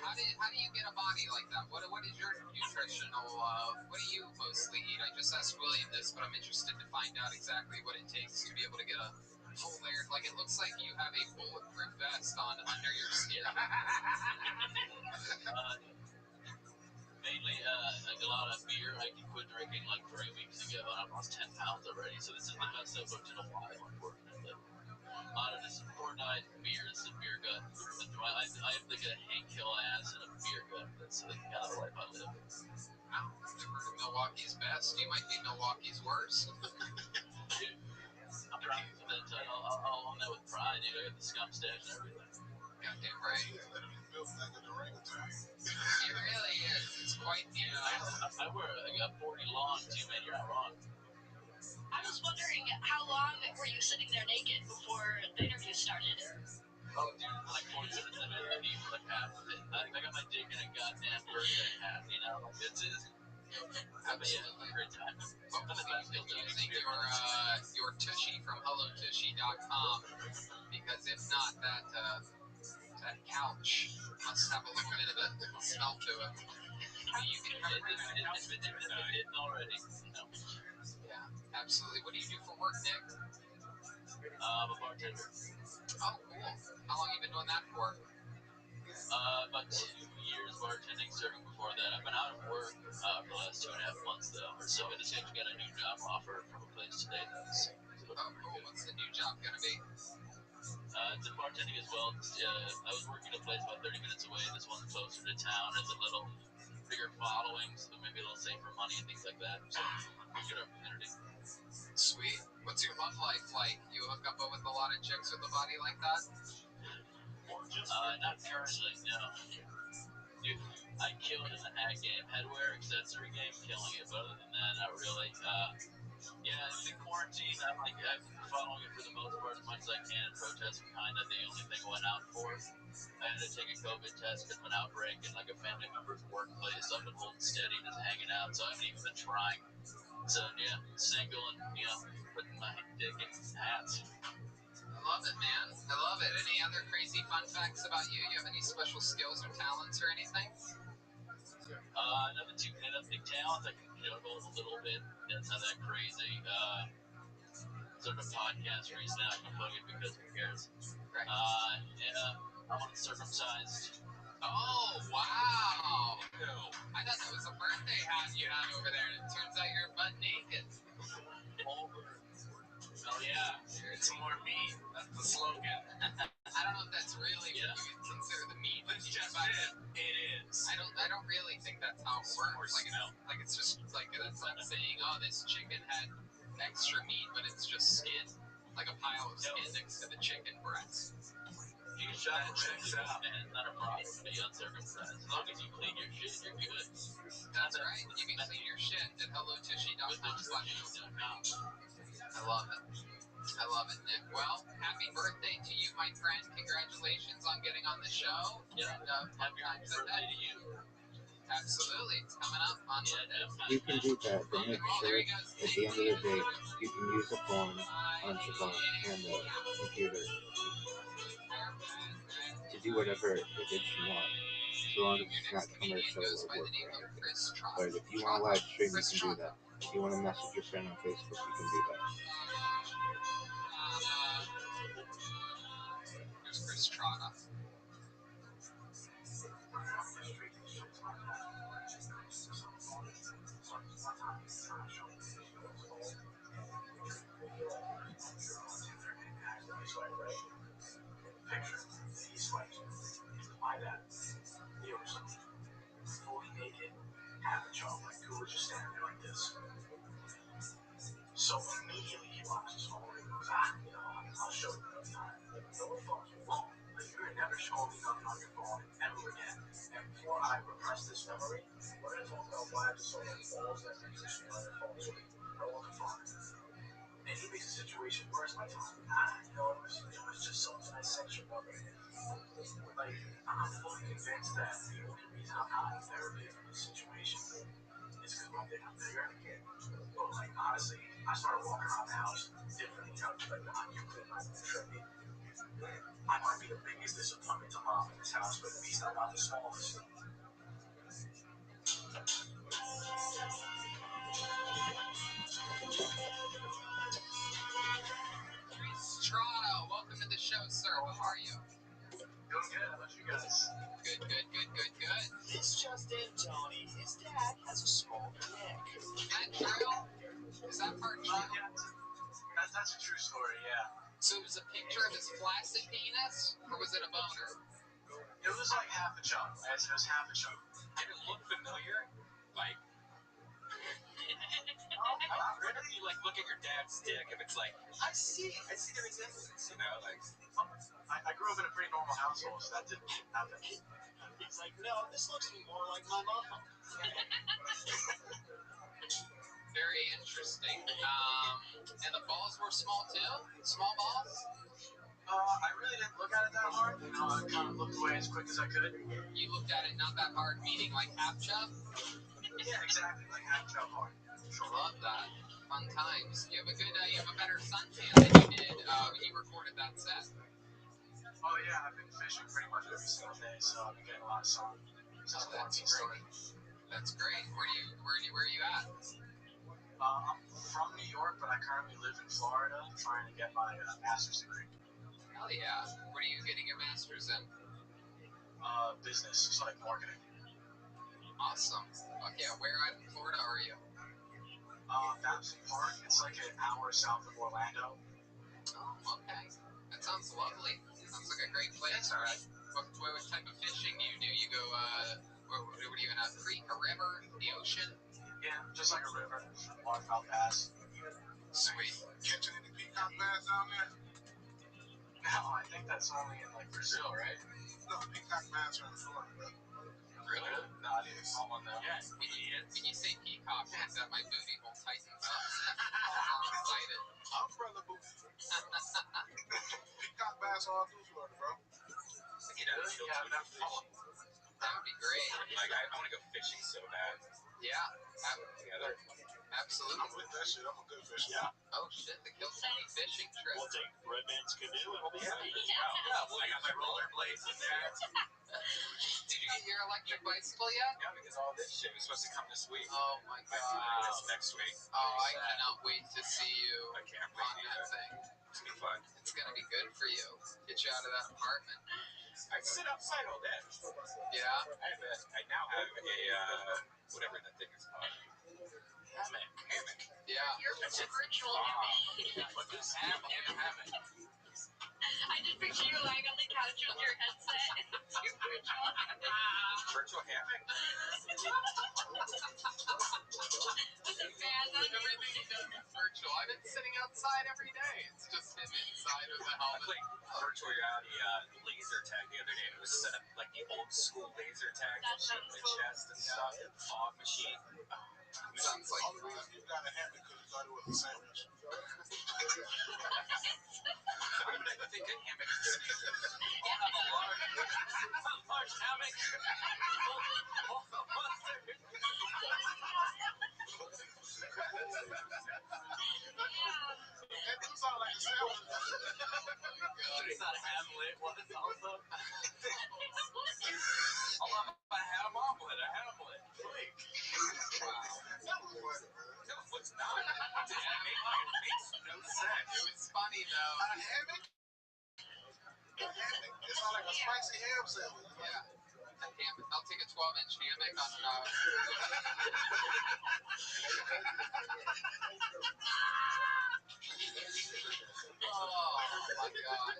How do you get a body like that? What is your nutritional, what do you mostly eat? I just asked William this, but I'm interested to find out exactly what it takes to be able to get a full layered, like it looks like you have a bulletproof vest on under your skin. Mainly, like a lot of beer. I quit drinking like 3 weeks ago, and I've lost 10 pounds already. So this is the best I've looked in a while, unfortunately. A lot of this poor diet beer. This is beer gut. I have like a Hank Hill ass and a beer gut. That's the kind of life I live. Wow, never heard of Milwaukee's best. You might be Milwaukee's worst. Dude, I'm proud of that title. I'll own that with pride, dude. I got the scum stash and everything. Goddamn right. It really is. It's quite beautiful. I wear a 40 long too, man. You're not wrong. I was wondering, how long were you sitting there naked before the interview started? Oh, dude, like 40 minutes of it. I need like half of it. I got my dick in a goddamn birthday hat, you know? Like, it's Absolutely. Great time. Hopefully you've been using your tushy from hellotushy.com, because if not, that couch must have a little bit of a smell to it. You can cover it already. No. Yeah, absolutely. What do you do for work, Nick? I'm a bartender. Oh, cool. How long have you been doing that for? About 2 years bartending, serving before that. I've been out of work for the last 2.5 months, though. So I just got a new job offer from a place today. Oh, cool. What's the new job going to be? It's in bartending as well. I was working at a place about 30 minutes away. This one's closer to town. It's a little bigger following, so maybe a little safer money and things like that. So, good opportunity. Sweet. What's your love life like? You hook up with a lot of chicks with a body like that? Not currently, no. Dude, I killed in the hat game, headwear, accessory game, killing it. But other than that, not really. Yeah, the quarantine, I'm following it for the most part as much as I can. Protesting kind of the only thing I went out for. I had to take a COVID test because of an outbreak in like a family member's workplace. So I've been holding steady, just hanging out. So I haven't even been trying. So yeah, single and putting my dick in hats. I love it, man. I love it. Any other crazy fun facts about you? You have any special skills or talents or anything? Nothing too big talents. I can juggle a little bit. That's not that crazy. Sort of podcast reason I can plug it because who cares? Right. I'm uncircumcised. Oh, wow. I thought that was a birthday hat you had over there. It turns out you're butt naked. Oh, yeah. It's more meat. That's the slogan. I don't know if that's really what you would consider the meat. But it's just it. It is. I don't really think that's how it works. Like it's just like that's like saying, oh, this chicken had extra meat, but it's just skin, like a pile of skin next to the chicken breast. You can try to check it out, man. It's not a problem to be uncircumcised. As long as you clean your shit, you're good. That's right. You can clean your shit at hellotushy.com/. I love it. I love it, Nick. Well, happy birthday to you, my friend. Congratulations on getting on the show. Yeah. Happy birthday to you. Absolutely. It's coming up on Monday. You can do that, but make sure at the end of the day you can use the phone on and the computer to do whatever it is you want, as long as it's not commercial or work or anything. But if you want to live stream, you can do that. If you want to message your friend on Facebook, you can do that. Here's Chris Trotta. Picture, he's swiped. My bad. Yours. Fully naked, half a job, like who would just stand there like this? So immediately he locks his phone and goes, I'll show you another time. No, fuck you won't. Like, you're never showing me nothing on your phone ever again. And before I repress this memory, we're gonna talk about why I just saw the balls that produce me on your phone. So no on the phone. And he makes the situation worse by telling me, it's just something I sexual about right now. Like, I'm fully convinced that the only reason I'm not in therapy for this situation is because my dick is bigger. But, like, honestly, I started walking around the house differently. Like, you could not trip me. I might be the biggest disappointment to mom in this house, but at least I'm not the smallest. Trotta, welcome to the show, sir. How are you? Doing good. How about you guys? Good. This just in, Tony. His dad has a small dick. Is that true? Is that part true? Yeah. That's a true story, yeah. So it was a picture of his flaccid penis, or was it a boner? It was like half a chunk. It was half a chunk. Did it look familiar? Like, Really? you look at your dad's dick and it's like, I see the resemblance, like. I grew up in a pretty normal household, so that didn't happen. He's like, no, this looks more like my mom. Very interesting. And the balls were small too? Small balls? I really didn't look at it that hard. I kind of looked away as quick as I could. You looked at it not that hard, meaning like half chub? Yeah, exactly, like half chub hard. Sure. Love that. Fun times. You have a better suntan than you did when you recorded that set. Oh yeah, I've been fishing pretty much every single day, so I've been getting a lot of sun. That's great. That's great. Where are you at? I'm from New York, but I currently live in Florida, trying to get my master's degree. Hell yeah. What are you getting your master's in? Business, so like marketing. Awesome. Okay, where in Florida are you? Babson Park. It's like an hour south of Orlando. Oh, okay. That sounds lovely. Sounds like a great place. All right. What type of fishing do you do? You go, what are you in, a creek, a river, the ocean? Yeah, just like a river. Waterfowl Pass. Sweet. Catching any peacock bass down there? No, I think that's only in like Brazil, right? No, peacock bass are in Florida, bro. Really? would have fun. That would be great. Like, I want to go fishing so bad. Yeah, Together. absolutely. I'm with that shit. I'm a good fisher. Yeah. Oh shit, the Kilkenny fishing trip. We'll take Red Man's canoe and we'll be happy. Yeah, Well, I got my rollerblades in there. Did you get your electric bicycle yet? Yeah, because all this shit was supposed to come this week. Oh my god. It's next week. Oh, I cannot wait to see you I can't wait on that thing. It's gonna be fun. It's gonna be good for you. Get you out of that apartment. I sit outside all day. Yeah. I now have a whatever that thing is called. Hammock. Yeah. You're That's it. virtual. But this hammock. I just picture you lying on the couch with your headset. You're virtual. Virtual hammock. With a fan on it. Everything he does is virtual. I've been sitting outside every day. It's just him inside with the I helmet. played virtual reality laser tag the other day. It was set up like the old school laser tag, That shooting sounds the cool. chest and stuff. Fog machine. Sounds like All the reason you got a hammock because you thought it was a sandwich. I think a hammock is I'll have a large hammock. That do sound like a sandwich. It's not Hamlet. What is also? I'll have a ham omelet. A Hamlet. Freak. That was funny, man. No, it's not. It makes no sense. it was funny though. A hammock? A hammock. It sounds like a spicy ham sandwich. Yeah. A hammock. I'll take a 12-inch hammock on Oh my god.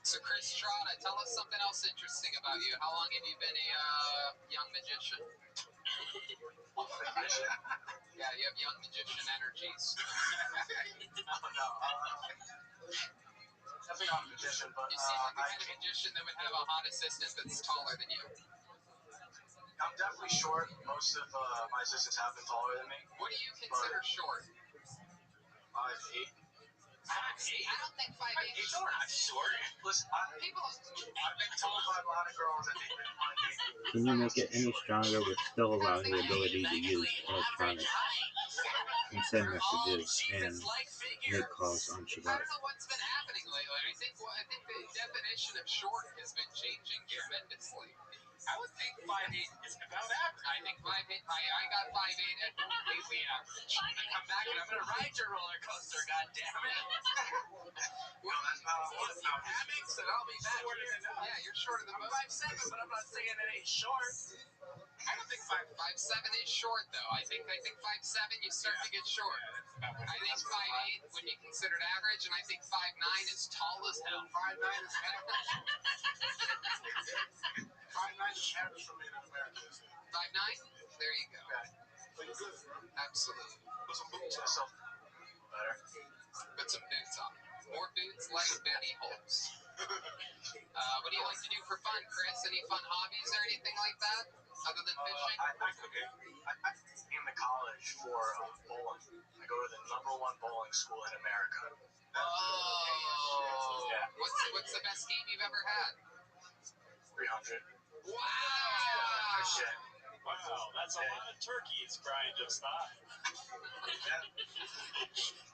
So Chris Trotta, tell us something else interesting about you. How long have you been a young magician? Magician? Yeah, you have young magician energies. No. Definitely not a magician, but You seem like the kind of magician that would have a hot assistant that's taller than you. I'm definitely short. Most of my assistants have been taller than me. What do you consider short? 5'8". 5'8"? I don't think 5'8" is short. Not short. Listen, People. I've been told by a lot of girls that they think 5'8". Can you make it any stronger with still allowing the ability to use electronics and send messages and make calls on I Shabbat? don't know what's been happening lately. I think the definition of short has been changing tremendously. I would think 5'8" is about average. I think 5'8". I got 5'8" at completely average. I'm gonna come back and I'm gonna ride your roller coaster. God damn it! Well, hammocks and I'll be back here. Yeah, you're shorter than I'm most. 5'7", but I'm not saying it ain't short. I don't think 5'7" is short though. I think 5'7" you start to get short. I think 5'8" would be considered average, and I think 5'9" is tall as hell. 5'9" is average. 5'9" is average for men in America. 5'9"? There you go. Okay. So you're good, bro. Absolutely. Put some boots on. So better. Put some boots on. More boots, less booty holes. What do you like to do for fun, Chris? Any fun hobbies or anything like that, other than fishing? I cook it. I aim to college for bowling. I go to the #1 bowling school in America. Oh. Yeah. What's the best game you've ever had? 300. Wow. Shit. Wow, that's a lot of turkeys crying just now.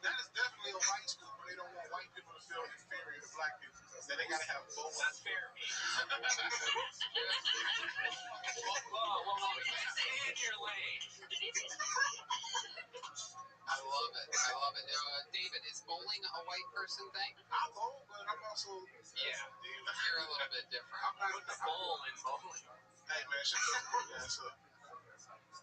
That is definitely a white school where they don't want white people to feel inferior to black people. Then they gotta have both. That's fair. Whoa, stay in your lane. I love it. David, is bowling a white person thing? I bowl, but I'm also Yeah. You're a little bit different. I'm not Put the bowl in bowling. Hey man, shut your ass up.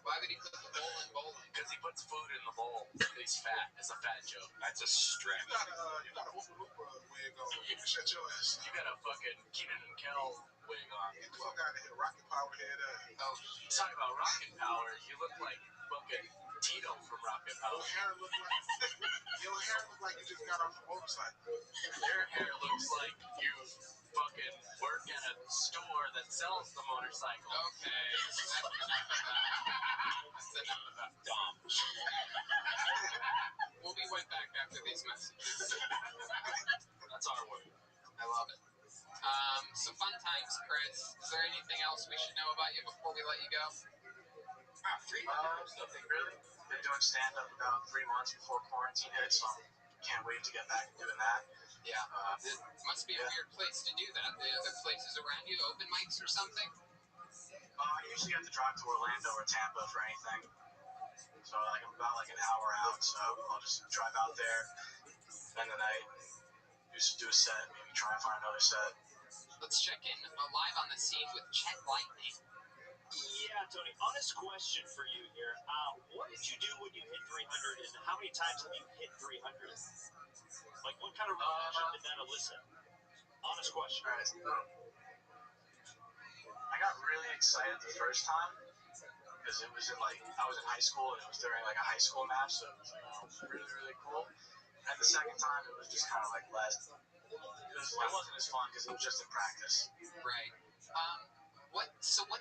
Why would he put the bowl in bowling? Because he puts food in the bowl. He's fat. It's a fat joke. That's a stretch. You got a Oompa Loompa wig on. You can shut your ass. You got a fucking Keenan and Kel wig on. Get the fuck out of here. Rocket Power head up. Oh, Talk about rocket power. You look like fucking Tito from Rocket Power. Your hair look like you just got off the motorcycle. Your hair looks like you fucking work at a store that sells the motorcycle. okay. That's enough of that. Dumb. We'll be right back after these messages. That's our word. I love it. So fun times, Chris. Is there anything else we should know about you before we let you go? 300 nothing really. Been doing stand-up about 3 months before quarantine hit, so can't wait to get back to doing that. Yeah, it must be a weird place to do that. The other places around you, open mics or something? I usually have to drive to Orlando or Tampa for anything. So like I'm about like an hour out, so I'll just drive out there, spend the night, do a set, maybe try and find another set. Let's check in live on the scene with Chet Lightning. Yeah, Tony, honest question for you here. What did you do when you hit 300, and how many times have you hit 300? Like, what kind of reaction did that elicit? Honest question. All right. I got really excited the first time because it was in like I was in high school and it was during like a high school match, so it was really really cool. And the second time it was just kind of like less. It wasn't as fun because it was just in practice. Right. What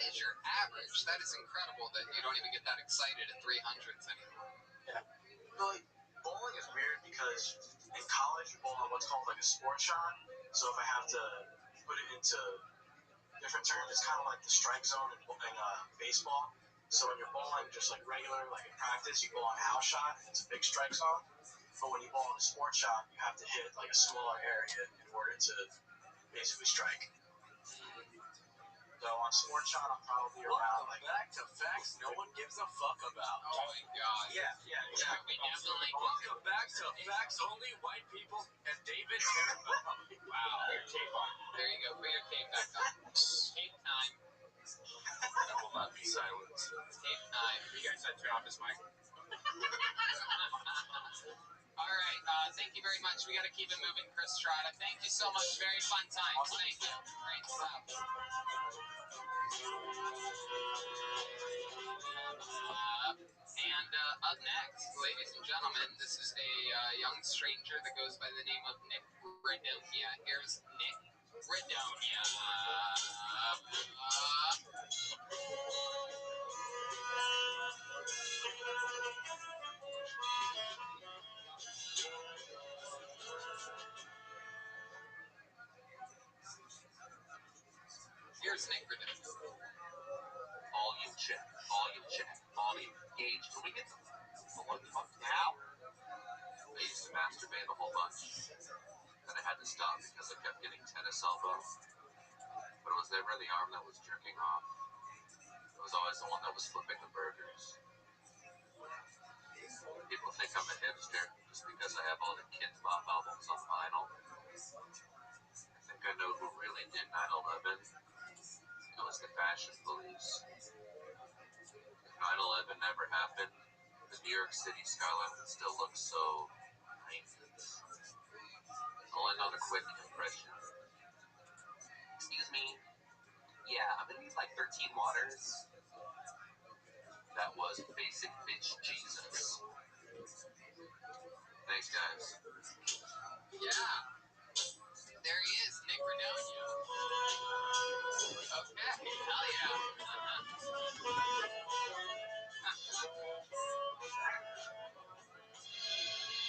is your average? That is incredible that you don't even get that excited at 300s anymore. Yeah. Really, bowling is weird because in college you bowl on what's called like a sport shot. So if I have to put it into different terms, it's kind of like the strike zone in baseball. So when you're bowling just like regular, like in practice, you bowl on house shot, it's a big strike zone. But when you bowl on a sport shot, you have to hit like a smaller area in order to basically strike. So on sport shot, I'm probably around like back to facts no one gives a fuck about. Oh my god. Yeah, We exactly. definitely can. Welcome back to Facts Only White People and David Aaron. Wow. There you go. Put your tape back on. Tape time. I will not be silenced. Tape time. You guys said turn off his mic. All right. Thank you very much. We got to keep it moving, Chris Strada. Thank you so much. Very fun times. Thank you. Great stuff. And up next, ladies and gentlemen, this is a young stranger that goes by the name of Nick Redonia. Here's Nick Redonia. Here's Nick Redonia. Volume check, volume check, volume gauge. Can we get the what the fuck now? I used to masturbate a whole bunch. Then I had to stop because I kept getting tennis elbow. But it was never the arm that was jerking off. It was always the one that was flipping the burgers. People think I'm a hipster just because I have all the Kids Bop albums on vinyl. I think I know who really did 9/11. It was the fashion police. If 9/11 never happened, the New York City skyline would still look so 90s. I'll end on a quick impression. Excuse me. Yeah, I'm gonna need like 13 waters. That was basic bitch Jesus. Thanks, guys. Yeah. There he is, Nick Redonia. Okay. Hell yeah.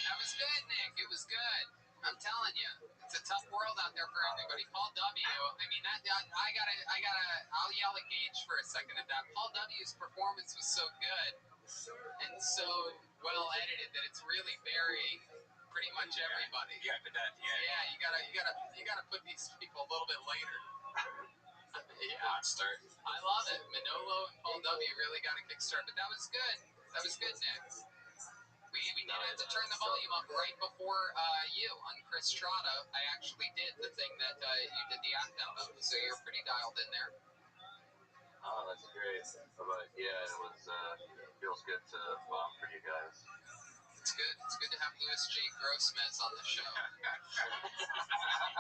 That was good, Nick. It was good. I'm telling you, it's a tough world out there for everybody. Paul W. I mean, I'll yell at Gage for a second at that. Paul W.'s performance was so good and so well edited that it's really burying pretty much everybody. Yeah, but that, yeah. Yeah, you gotta put these people a little bit later. Yeah, Start. I love it. Manolo and Paul W. really got a kickstart, but that was good. That was good, Nick. We did have to turn the volume up right before you on Chris Strada. I actually did the thing that you did the act out of, so you're pretty dialed in there. Oh, that's great. But yeah, it was, feels good to bomb for you guys. It's good. It's good to have Louis J. Grossmez on the show.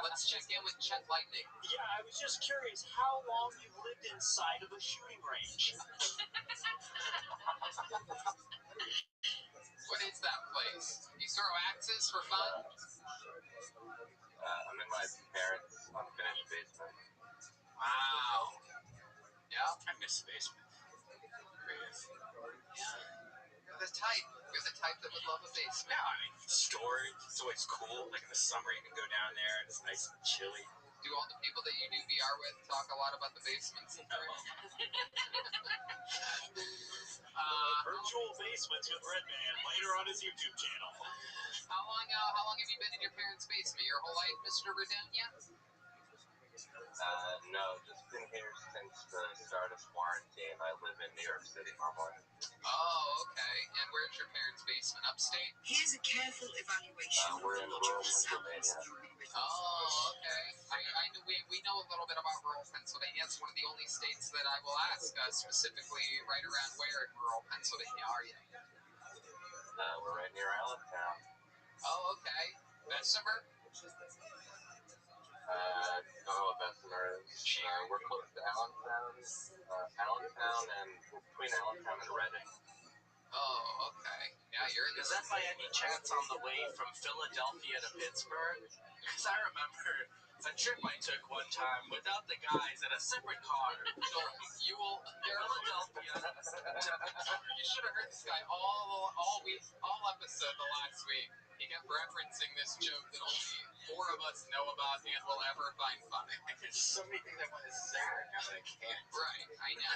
Let's check in with Chet Lightning. Yeah, I was just curious how long you've lived inside of a shooting range. What is that place? You throw axes for fun? I'm in my parents' unfinished basement. Wow. Yeah. I miss the basement. You're the type. You're the type that would love a basement. No, I mean, storage, it's always cool. Like in the summer, you can go down there and it's nice and chilly. Do all the people that you do VR with talk a lot about the basements? Virtual Basements with Redman later on his YouTube channel. How long have you been in your parents' basement? Your whole life, Mr. Redonia? No, just been here since the start of quarantine. I live in New York City normally. Oh, okay. And where's your parents' basement? Upstate? Here's a careful evaluation We're of in the rural logical sounds. Pennsylvania. Oh, okay. We know a little bit about rural Pennsylvania. It's one of the only states that I will ask specifically right around where in rural Pennsylvania are you? We're right near Allentown. Oh, okay. Bessemer? Don't know what Bessemer is. We're close to Allentown. Allentown and between Allentown and Reading. Oh, okay. Yeah, you're in Is that by any chance on the way from Philadelphia to Pittsburgh? Because I remember a trip I took one time without the guys in a separate car. Joel, you will. Philadelphia to Pittsburgh. You should have heard this guy all episode the last week. He kept referencing this joke that only 4 of us know about and will ever find funny. There's so many things I want to say right now that I can't. Right, I know.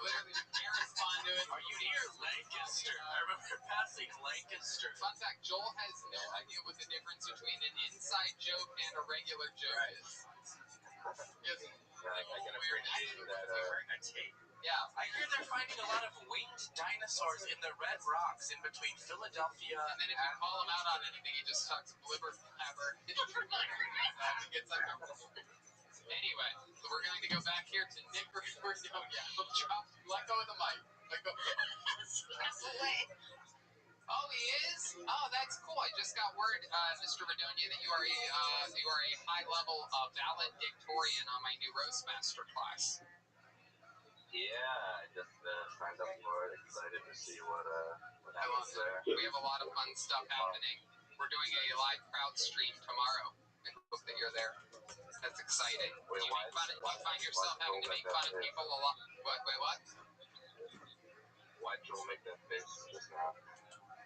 Literally, you can't respond to it. Are you near Lancaster? I remember passing Lancaster. Fun fact, Joel has no idea what the difference between an inside joke and a regular joke is. It's I can appreciate that. A tape. Yeah. I hear they're finding a lot of winged dinosaurs in the red rocks in between Philadelphia And then if you call him out on anything, he just talks blibber flabber. He gets uncomfortable. Anyway, so we're going to go back here to Nick Redonia. Let go of the mic. Let go of the mic. Oh, he is? Oh, that's cool. I just got word, Mr. Redonia, that you are a high level valedictorian on my new roast master class. Yeah, I just signed up for it. Excited to see what happens there. We have a lot of fun stuff happening. We're doing a live crowd stream tomorrow. I hope that you're there. That's exciting. Wait, Do you find yourself having to make fun of people a lot? What? Wait, what? Why'd Joel make that face just now?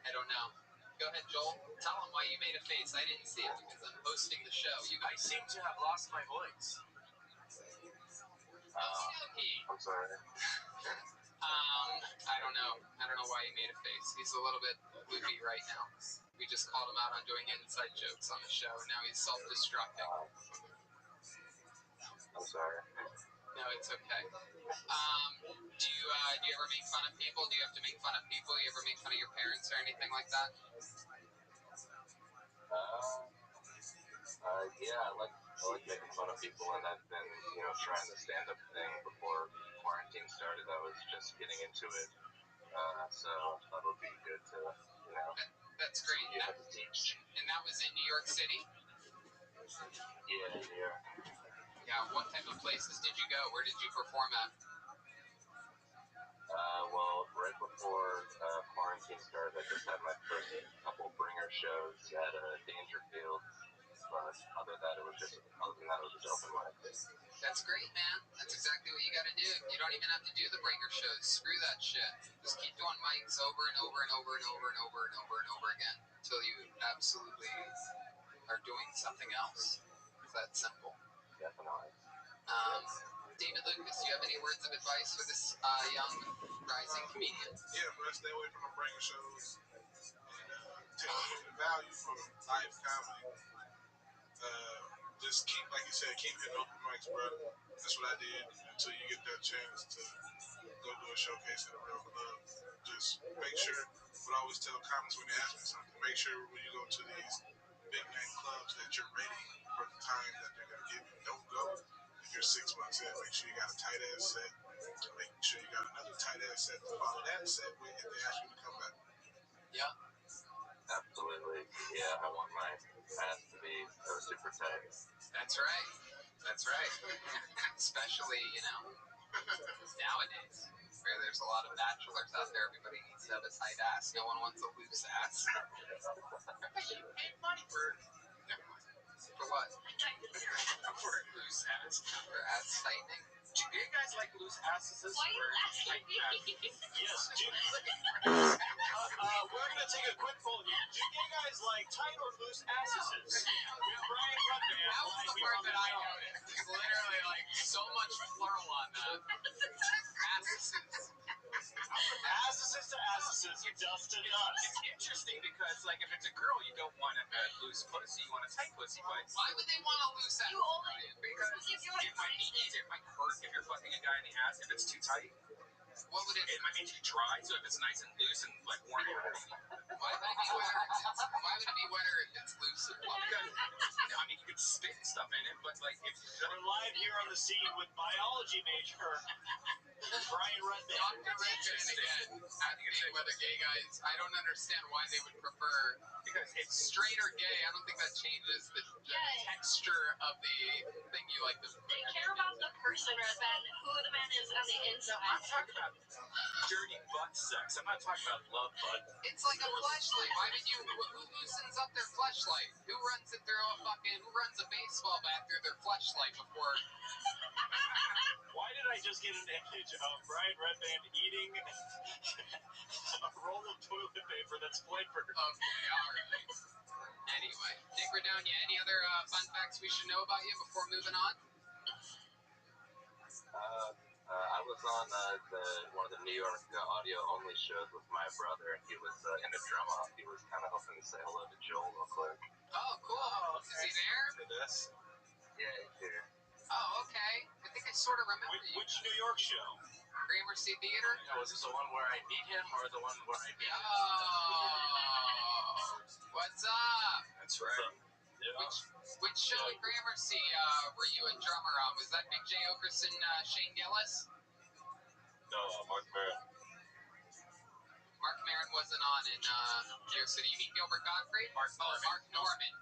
I don't know. Go ahead, Joel. Tell him why you made a face. I didn't see it because I'm hosting the show. I seem to have lost my voice. I'm sorry. I don't know. I don't know why he made a face. He's a little bit loopy right now. We just called him out on doing inside jokes on the show, and now he's self-destructing. I'm sorry. No, it's okay. Do you ever make fun of people? Do you have to make fun of people? You ever make fun of your parents or anything like that? Yeah, I like making fun of people, and I've been, trying the stand-up thing before quarantine started. I was just getting into it, so I thought it would be good to, That's great. And that was in New York City? Yeah, New York. Yeah, what type of places did you go? Where did you perform at? Well, right before quarantine started, I just had my first couple bringer shows at Dangerfield. But other than that, it was just open mic. That's great, man. That's exactly what you got to do. You don't even have to do the bringer shows. Screw that shit. Just keep doing mics over and over and over and over and over and over and over again until you absolutely are doing something else. It's that simple. Definitely. David Lucas, do you have any words of advice for this young rising comedian? Yeah, bro, stay away from the bringer shows and take the value from live comedy. Just keep, like you said, keep hitting open mics, bro. That's what I did until you get that chance to go do a showcase at a real club. Just make sure, what I always tell comics when they ask me something, make sure when you go to these big name clubs that you're ready for the time that they're going to give you. Don't go if you're 6 months in. Make sure you got a tight ass set. Make sure you got another tight ass set to follow that set with if they ask you to come back. Yeah. Absolutely. Yeah, I want my ass to be super tight. That's right. That's right. Especially, nowadays, where there's a lot of bachelors out there. Everybody needs to have a tight ass. No one wants a loose ass. You paid money for... Never mind. For what? For loose ass. For ass tightening. Do gay guys like loose asses? Why are you asking me? Yes. We're going to take a quick poll here. Do gay guys like tight or loose asses? We have Brian Rudman. That was the part that I noticed. It's literally like so much plural on that. Asses. Asses to asses, dust to dust. It's interesting because, like, if it's a girl, you don't want a loose pussy. You want a tight pussy, but Why would they want a loose ass? You only because if you want it might be easy. It might hurt if you're fucking a guy in the ass if it's too tight. What would it? It might make you dry. So if it's nice and loose and like warm, Why would it be wetter? Why would it be wetter if it's loose? because I mean you could spit and stuff in it, but like if We're live here on the scene with biology major Brian Rudman. Dr. Redman again asking whether gay guys. I don't understand why they would prefer because it's straight or gay. I don't think that changes the texture of the thing you like. They care about the person rather than who the man is on the I'm inside. talking about dirty butt sex. I'm not talking about love butt. It's like a fleshlight. Why would you? Who loosens up their fleshlight? Who runs it through a fucking? Who runs a baseball bat through their fleshlight before? Why did I just get an image of Brian Redman eating a roll of toilet paper that's flavored? Okay, all right. Anyway, Nick Redonia, any other fun facts we should know about you before moving on? I was on one of the New York audio-only shows with my brother, and he was in a drum off. He was kind of hoping to say hello to Joel real quick. Oh, cool. Is he there? For this? Yeah, he's here. Oh, okay. I think I sort of remember you. Which New York show? Gramercy Theater? Was this the one where I meet him or the one where I meet him? Oh, what's up? That's right. Yeah. Which show at Gramercy were you a drummer on? Was that Big J. Okerson, Shane Gillis? No, Mark Barrett. Mark Maron wasn't on in New York City. You mean Gilbert Gottfried? Mark Norman.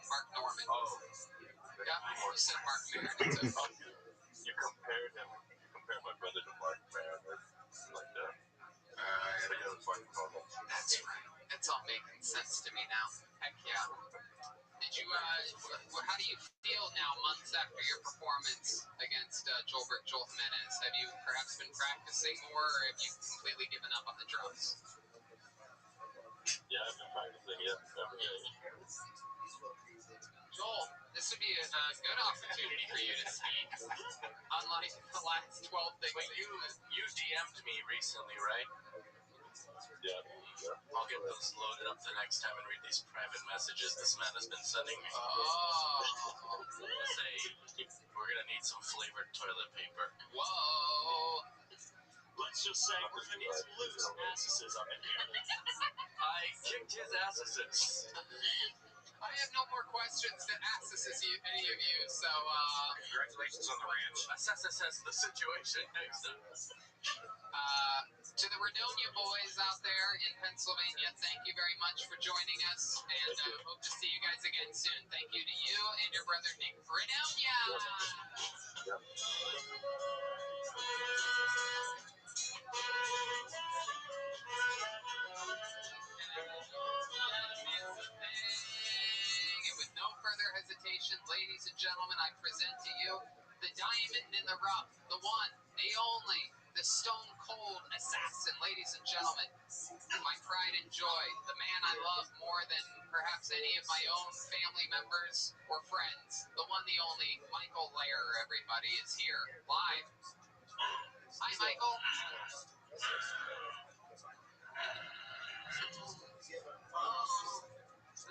Mark Norman. Oh. Yeah, you said Mark Maron. It's a You compared him. You compared my brother to Mark Barrett. Like that. But yeah, it was fucking normal. That's right. It's all making sense to me now. Heck yeah. Did you, how do you feel now, months after your performance against Joel Jimenez? Have you perhaps been practicing more, or have you completely given up on the drums? Yeah, I've been practicing, yeah. Every day. Joel, this would be a good opportunity for you to speak. Unlike the last 12 things. Wait, you DM'd me recently, right? Yeah. I'll get those loaded up the next time and read these private messages this man has been sending me. Oh. Say, we're gonna need some flavored toilet paper. Whoa. Let's just say we're going to need some loose asses up in here. I kicked his asses. I have no more questions to ask any of you, so, Congratulations on the ranch. Assess the situation next time. to the Redonia boys out there in Pennsylvania, thank you very much for joining us, and hope to see you guys again soon. Thank you to you and your brother Nick Redonia. And with no further hesitation, ladies and gentlemen, I present to you the diamond in the rough, the one, the only, the stone cold assassin, ladies and gentlemen, my pride and joy, the man I love more than perhaps any of my own family members or friends, the one, the only, Michael Lair, everybody, is here, live. Hi, Michael.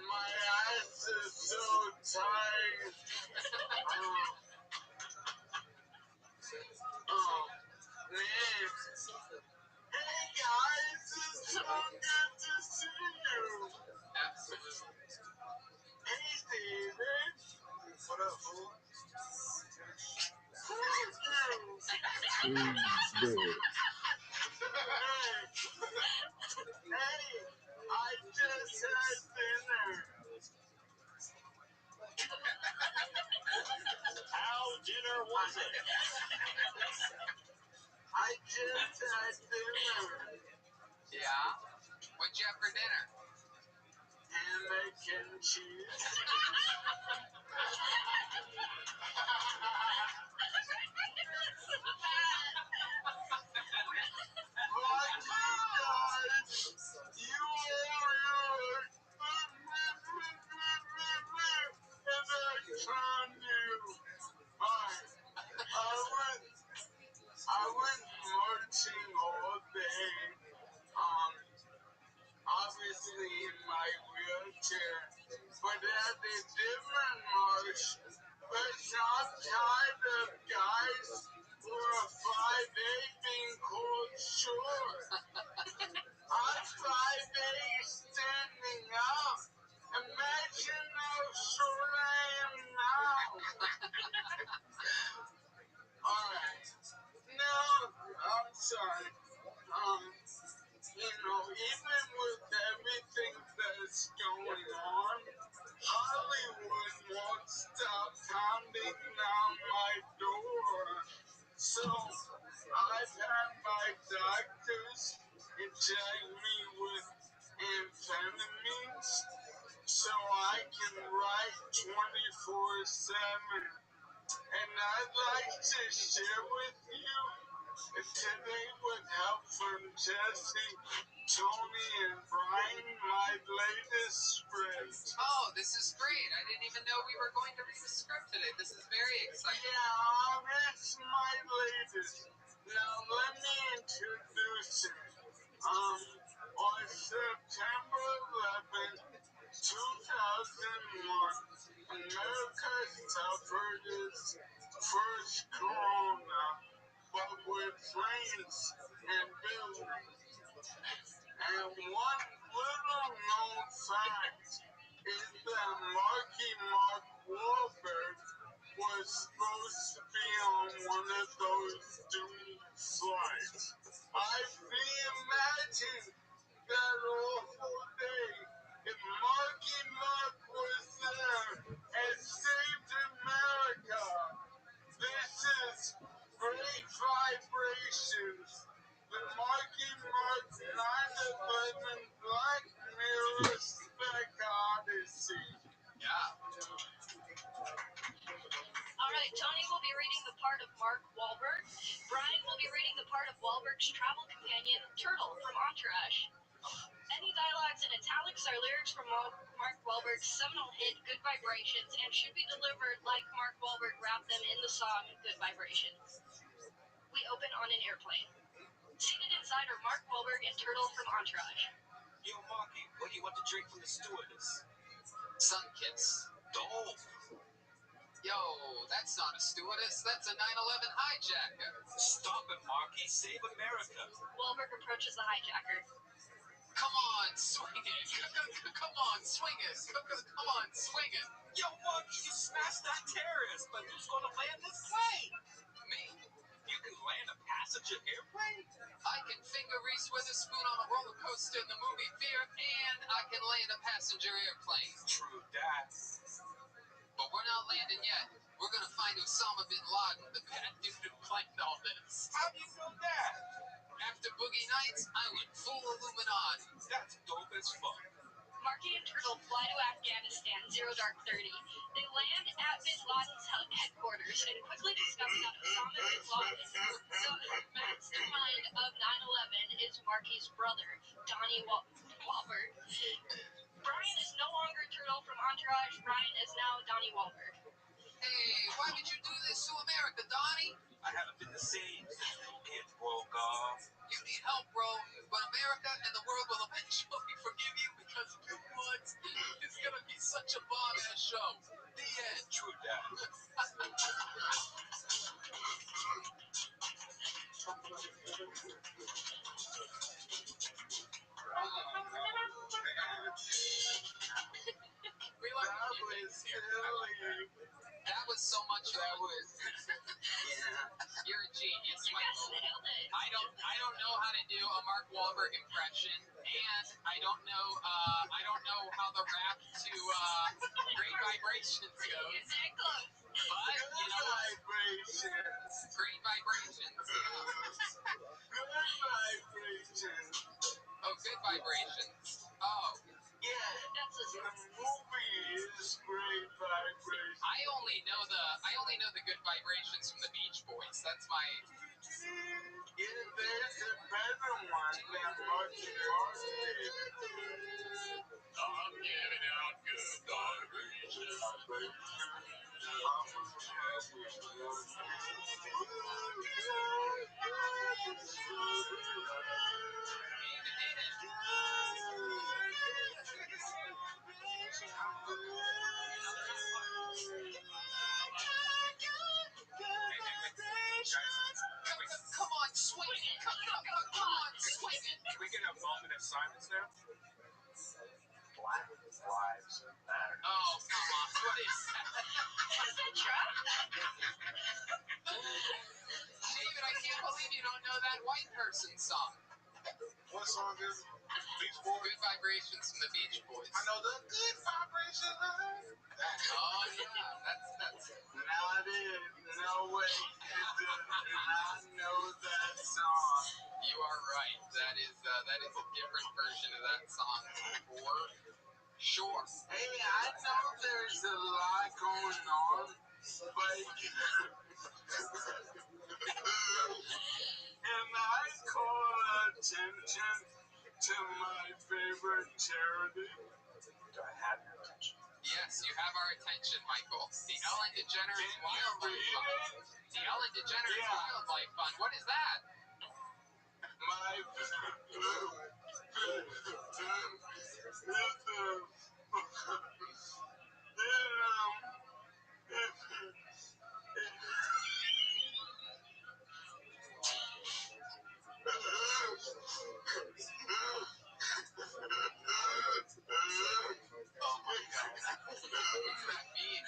My ass is so tight. Man. Hey guys, it's so good to see you. Absolutely. Hey David. What up, fool? Who's you? Hey, I just had dinner. How dinner was it? I just had dinner. Yeah? What'd you have for dinner? And mac and cheese. stretching all day. Obviously in my wheelchair, but at a different marsh. But I'm tired of guys who are 5'8" being called short. I'm 5'8" standing up. Imagine how short I am now. Alright. No, I'm sorry. Even with everything that's going on, Hollywood won't stop pounding down my door. So I've had my doctors inject me with amphetamines so I can write 24/7. And I'd like to share with you today with help from Jesse, Tony, and Brian, my latest script. Oh, this is great. I didn't even know we were going to read the script today. This is very exciting. Yeah, it's my latest. Now let me introduce it. On September 11th, 2001, America suffered its first corona, but with planes and buildings. And one little known fact is that Mark Wahlberg was supposed to be on one of those doomed flights. I reimagined that awful day if Marky Mark was there and saved America. This is great vibrations. The Marky Mark 9/11 Black Mirror Spec Odyssey. Yeah. All right, Tony will be reading the part of Mark Wahlberg. Brian will be reading the part of Wahlberg's travel companion, Turtle, from Entourage. Any dialogues in italics are lyrics from Mark Wahlberg's seminal hit, Good Vibrations, and should be delivered like Mark Wahlberg rapped them in the song, Good Vibrations. We open on an airplane. Seated inside are Mark Wahlberg and Turtle from Entourage. Yo, Marky, what do you want to drink from the stewardess? Sunkiss. Dope. Yo, that's not a stewardess. That's a 9/11 hijacker. Stop it, Marky. Save America. Wahlberg approaches the hijacker. Come on, swing it. Come on, swing it. Come on, swing it. Yo, Marky, you smashed that terrorist, but who's going to land this plane? Me? You can land a passenger airplane? I can finger Reese Witherspoon on a roller coaster in the movie Fear, and I can land a passenger airplane. True that. But we're not landing yet. We're gonna find Osama bin Laden, the bad dude who planned all this. How do you know that? After Boogie Nights, I went full Illuminati. That's dope as fuck. Marky and Turtle fly to Afghanistan, 0:30. They land at bin Laden's headquarters and quickly discover that Osama bin Laden, the mastermind of 9/11, is Marky's brother, Donnie Wahlberg. Brian is no longer Turtle from Entourage. Brian is now Donnie Wahlberg. Hey, why would you do this to America, Donnie? I haven't been the same since the kid broke off. You need help, bro. But America and the world will eventually forgive you because Good Woods is gonna be such a bomb-ass show. The end. True that. We like That was silly. That was so much fun. That was, yeah. You're a genius, You guys Michael. nailed it. I don't know how to do a Mark Wahlberg impression, and I don't know how the rap to Great Vibrations goes. You're very close. But you know what? Vibrations. Great Vibrations. Good vibrations. Oh, Good Vibrations. Oh, Yeah. That's a The movie is Great Vibrations. I only know the Good Vibrations from the Beach Boys. That's my. Yeah, there's a better one than Marky Mark did. I'm giving out good vibrations. white person song. What song is it? Beach Boys? Good Vibrations from the Beach Boys. I know the good vibrations. Oh yeah, that's. Now it is. No way. I know that song. You are right. That is a different version of that song for sure. Hey, I know there's a lot going on, but and I call attention to my favorite charity. Do I have your attention? Yes, you have our attention, Michael. The Ellen DeGeneres Wildlife Fund. The Ellen DeGeneres Wildlife Fund. What is that? My Oh my God. What does that mean?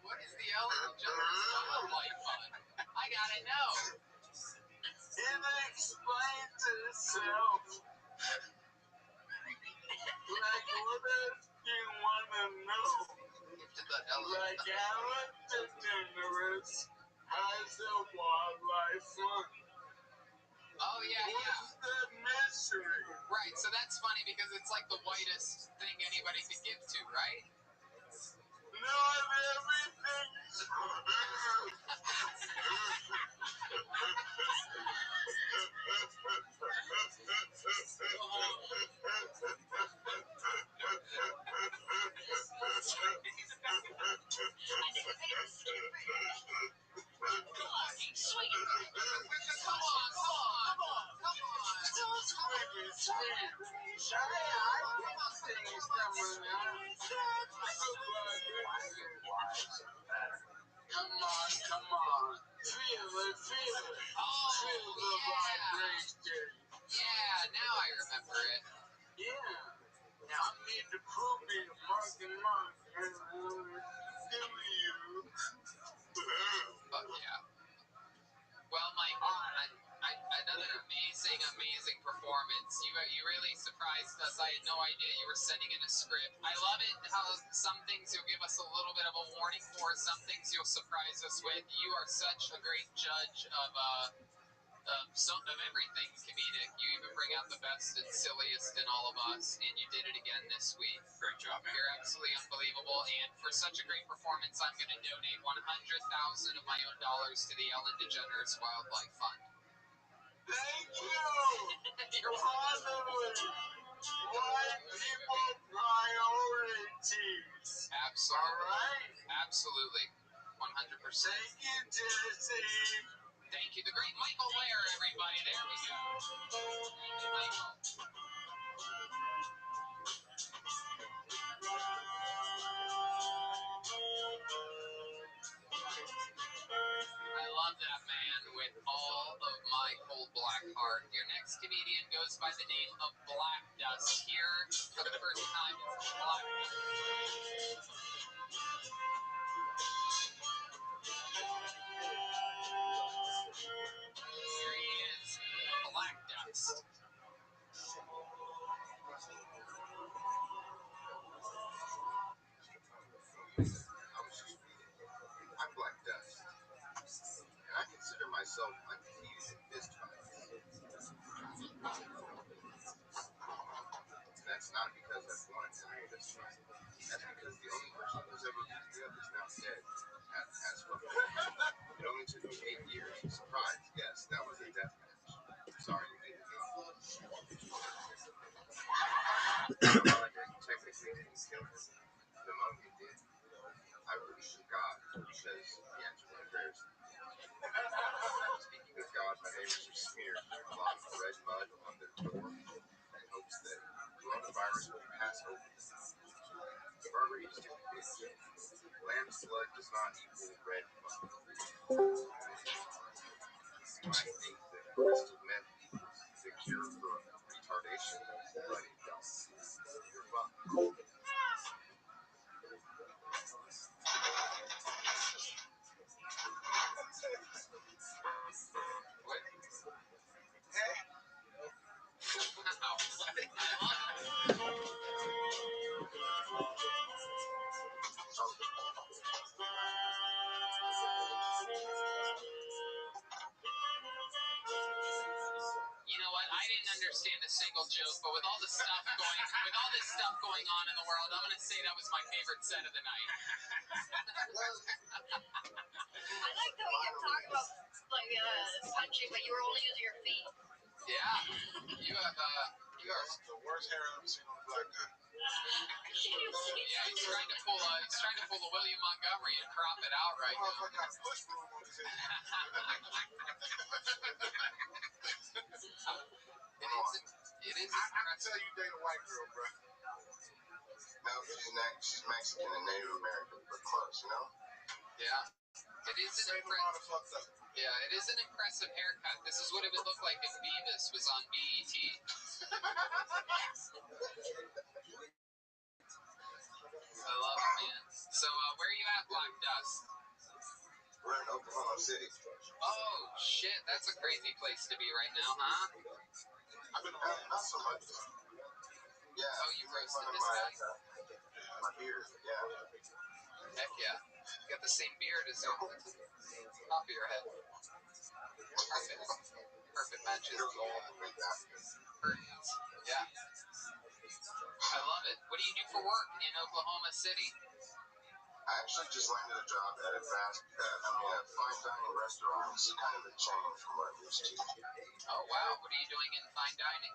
What is the Ellen DeGeneres Wildlife Fund? I gotta know. It explains itself. Like, what else do you want to know? Like, Ellen DeGeneres has a wildlife fund. Oh yeah, yeah. What's the mystery? Right, so that's funny because it's like the whitest thing anybody could give to, right? Not everything's Come on. Feel it. Oh, Feel the vibration. yeah, now I remember it. Yeah. Now I need to prove me a fucking monk and give you. Oh yeah. Well, Michael, another amazing performance. You really surprised us. I had no idea you were sending in a script. I love it how some things you'll give us a little bit of a warning for, some things you'll surprise us with. You are such a great judge of everything comedic. You even bring out the best and silliest in all of us, and you did it again this week. Great job, man. You're absolutely unbelievable, and for such a great performance, I'm going to donate 100,000 of my own dollars to the Ellen DeGeneres Wildlife Fund. Thank you. Positively. White people priorities. Absolutely. All right. Absolutely. 100%. Thank you, Jesse. Thank you. The great Michael Lair, everybody. There we go. Thank you, Michael. I love that man with all of my cold black heart. Your next comedian goes by the name of Black Dust. Here for the first time, it's Black Dust. Here he is, Black Dust. I'm Black Dust, and I consider myself undefeated in fist fights. And that's not because I've won a fist fight. That's because the only person who's ever beaten me up is now dead. As well. It only took me 8 years. Surprise? Yes, that was a death match. Sorry you didn't know. Technically didn't kill him. Pneumonia did. I believe in God because he answered my prayers. Speaking of God, my neighbors have smeared a lot of red mud on their door in hopes that coronavirus will pass over them. Remember, you stupid bitch. Lamb's blood does not equal red mud. You might think that crystal meth equals the cure for retardation, but it don't. You're wrong. single joke, but with all this stuff going on in the world, I'm gonna say that was my favorite set of the night. I like the way you talk about punching, but you were only using your feet. Yeah, you are the worst hair I've ever seen on a black guy. Yeah, he's trying to pull a William Montgomery and crop it out right now. Motherfucker got a push broom on his head. It is. I can tell you date a white girl, bro. No, she's Mexican and Native American, but close, you know? Yeah. It is an impressive. Yeah, it is an impressive haircut. This is what it would look like if Beavis was on BET. I love it, man. So, where are you at, Black Dust? We're in Oklahoma City. Oh, shit. That's a crazy place to be right now, huh? I've been not so much. Yeah. Oh, you roasted this guy? My beard, yeah. Heck yeah. You got the same beard as your top of your head. Perfect. Perfect matches. Curtains. Yeah. I love it. What do you do for work in Oklahoma City? I actually just landed a job at a fine dining restaurant. It's kind of a change from what I'm used to. Oh, wow. What are you doing in fine dining?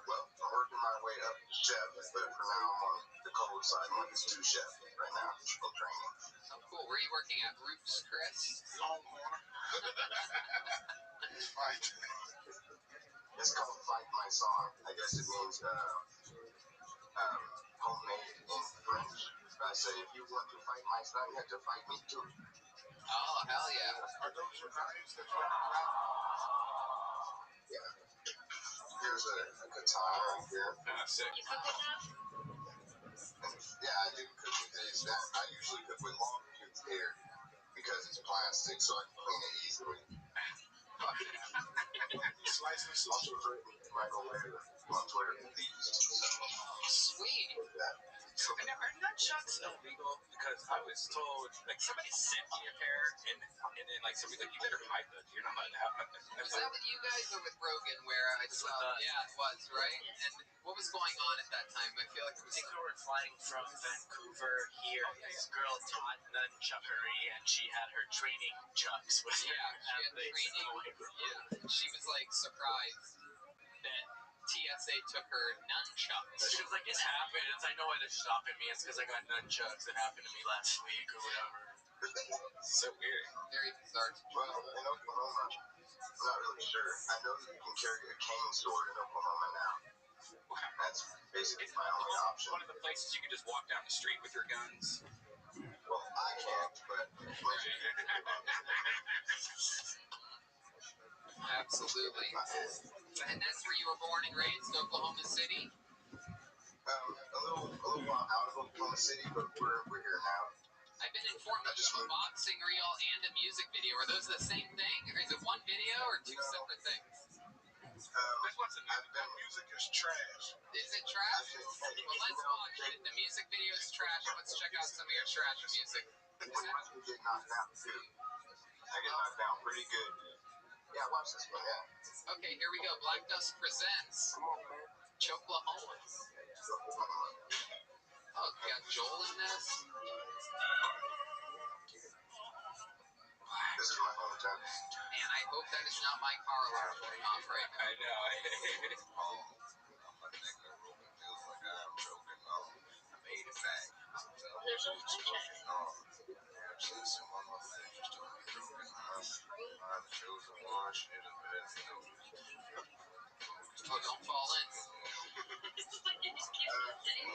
Well, I'm working my way up to chef, but for now I'm on the cold side. I'm like a sous chef right now, in training. Oh, cool. Where are you working at? Roots, Chris? Longhorn. Right. It's called Fight My Song. I guess it means homemade in French. I say, if you want to fight my style, you have to fight me too. Oh, hell yeah. Are those your knives that you're around? Yeah. Here's a katana right here. Sick. You cook with that? Yeah, I do cook with this. I usually cook with long tooth hair because it's plastic, so I can clean it easily. Slice and sushi. Also written Michael Later on Twitter with these. Sweet. And are nunchucks illegal? Because I was told, like, somebody sent me a pair, and then, like, somebody's like, you better hide those. You're not allowed to have them. Was that with you guys or with Rogan where I saw? Yeah, it was, right? And what was going on at that time? I feel like it was. I think we were flying from Vancouver here. This girl taught nunchuckery, and she had her training chucks with her. Yeah, she had training. Yeah, she was like surprised that TSA took her nunchucks. She was like, it happened. I know why they're stopping me. It's because I got nunchucks. It happened to me last week or whatever. So weird. Very bizarre. Well, in Oklahoma, I'm not really sure. I know that you can carry a cane sword in Oklahoma now. That's basically my only option. One of the places you can just walk down the street with your guns. Well, I can't, but Absolutely. And that's where you were born and raised, Oklahoma City? a little while out of Oklahoma City, but we're here now. I've been informed that you have a boxing reel and a music video. Are those the same thing? Or is it one video or two separate things? That music is trash. Is it trash? Well, let's watch it. The music video is trash. Let's check out some of your trash music. You get knocked down, too. I get knocked down pretty good. Yeah, watch this one, yeah. Okay, here we go. Black Dust presents Choklahoma. Oh, we got Joel in this. This is my hometown. Man, I hope that is not my car alarm going off right now. I know. There's a check. Oh, don't fall in. It's like you just keep saying.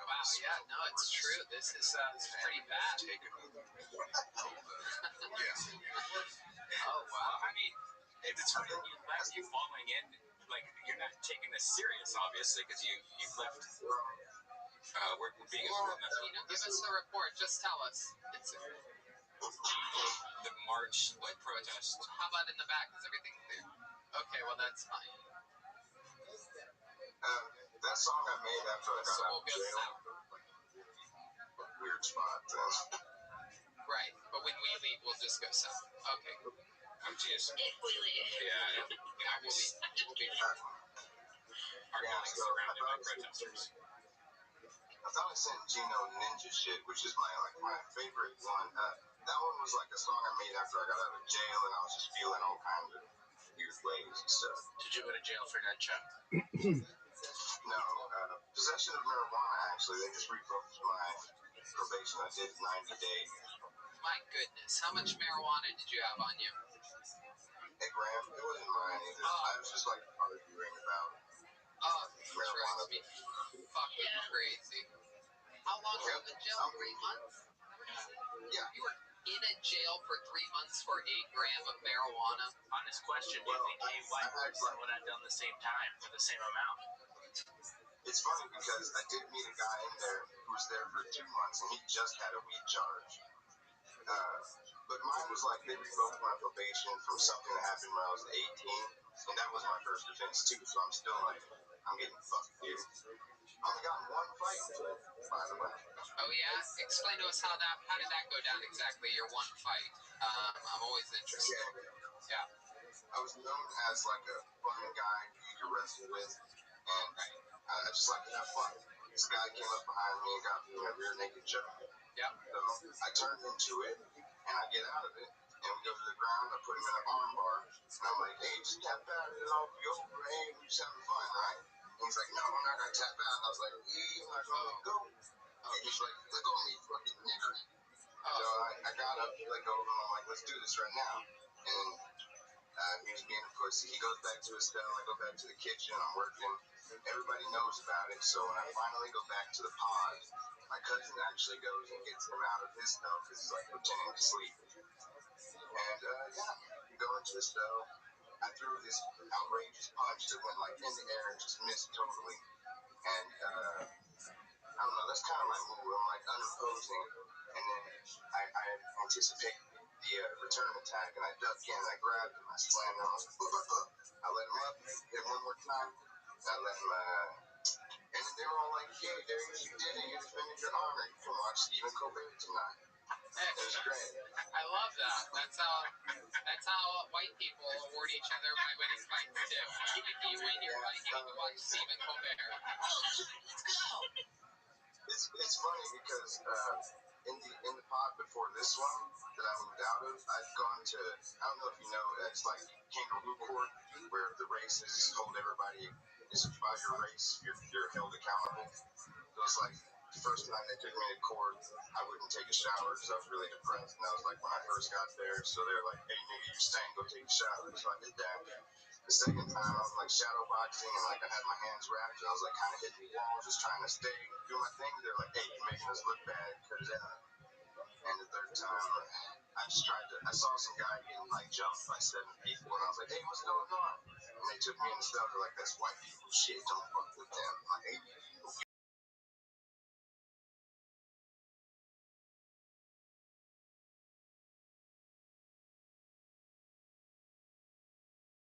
Wow, yeah, no, it's true. This is pretty bad. Oh, wow. I mean, it's funny that you left you falling in. Like, you're not taking this serious, obviously, because you left. We're being informed that Give us the report. Just tell us. It's the march, like protest. How about in the back? Is everything clear? Okay, well that's fine. That song I made after I got So out we'll of go jail. south. Weird spot. Right, but when we leave, we'll just go south. Okay. Oh, jeez. If we leave. Yeah, I don't. Yeah, we'll be Our building's surrounded by protesters. I thought I sent Gino Ninja Shit, which is my favorite one. That one was like a song I made after I got out of jail, and I was just feeling all kinds of weird ways and stuff. Did you go to jail for that, Chuck? No, possession of marijuana, actually. They just revoked my probation. I did 90 days. My goodness, how much marijuana did you have on you? 8 grams. It wasn't mine either. I was just like arguing about Oh, marijuana. drives me fucking crazy. How long were you in jail? 3 months? Yeah. You were in a jail for 3 months for 8 grams of marijuana? Honest question, do you think Jay White would have done the same time for the same amount? It's funny because I did meet a guy in there who was there for 2 months, and he just had a weed charge. But mine was like they revoked my probation from something that happened when I was 18, and that was my first offense too. So I'm still like, I'm getting fucked, dude. I only got 1 fight, by the way. Oh yeah? Explain to us how did that go down exactly, your one fight? I'm always interested. Yeah. I was known as like a fun guy who you could wrestle with, and I just like to have fun. This guy came up behind me and got me in a rear naked choke. Yeah. So I turned into it, and I get out of it, and we go to the ground. I put him in an arm bar, and I'm like, hey, just tap out and I'll be over. Hey, we're just having fun, right? And he's like, no, I'm not gonna tap out. I was like, yeah, I'm not gonna let go. And he's like, let go of me, fucking nigger. So I got up, let go of him. I'm like, let's do this right now. And he was being a pussy. He goes back to his cell. I go back to the kitchen. I'm working. Everybody knows about it. So when I finally go back to the pod, my cousin actually goes and gets him out of his cell because he's like pretending to sleep. And we go into his cell. I threw this outrageous punch that went like in the air and just missed totally. And I don't know. That's kind of my move. I'm like unimposing, and then I anticipate the return attack, and I duck in. I grabbed him. I slammed him. I let him up. Hit him one more time. I let him. And then they were all like, "Hey, Darius, you did it. You defended your honor. You can watch Stephen Colbert tonight." It was great. I love that. That's how white people award each other by winning fights too. If you win your fight, you get to watch Stephen Colbert. Let's go. It's funny because in the pod before this one that I moved out of, I'd gone to, I don't know if you know, it's like kangaroo court where the races hold everybody is by your race, you're held accountable. So it's like the first time they took me to court, I wouldn't take a shower because I was really depressed, and that was like when I first got there. So they're like, "Hey, nigga, you stink, go take a shower." So I did that. The second time, I was like shadow boxing, and like I had my hands wrapped, and I was like kind of hitting the wall, just trying to stay, do my thing. They're like, "Hey, you're making us look bad, cut it out." And the third time, I saw some guy getting like jumped by 7 people, and I was like, "Hey, what's going on?" And they took me in the cell. They're like, "That's white people shit. Don't fuck with them." I'm like, "Hey,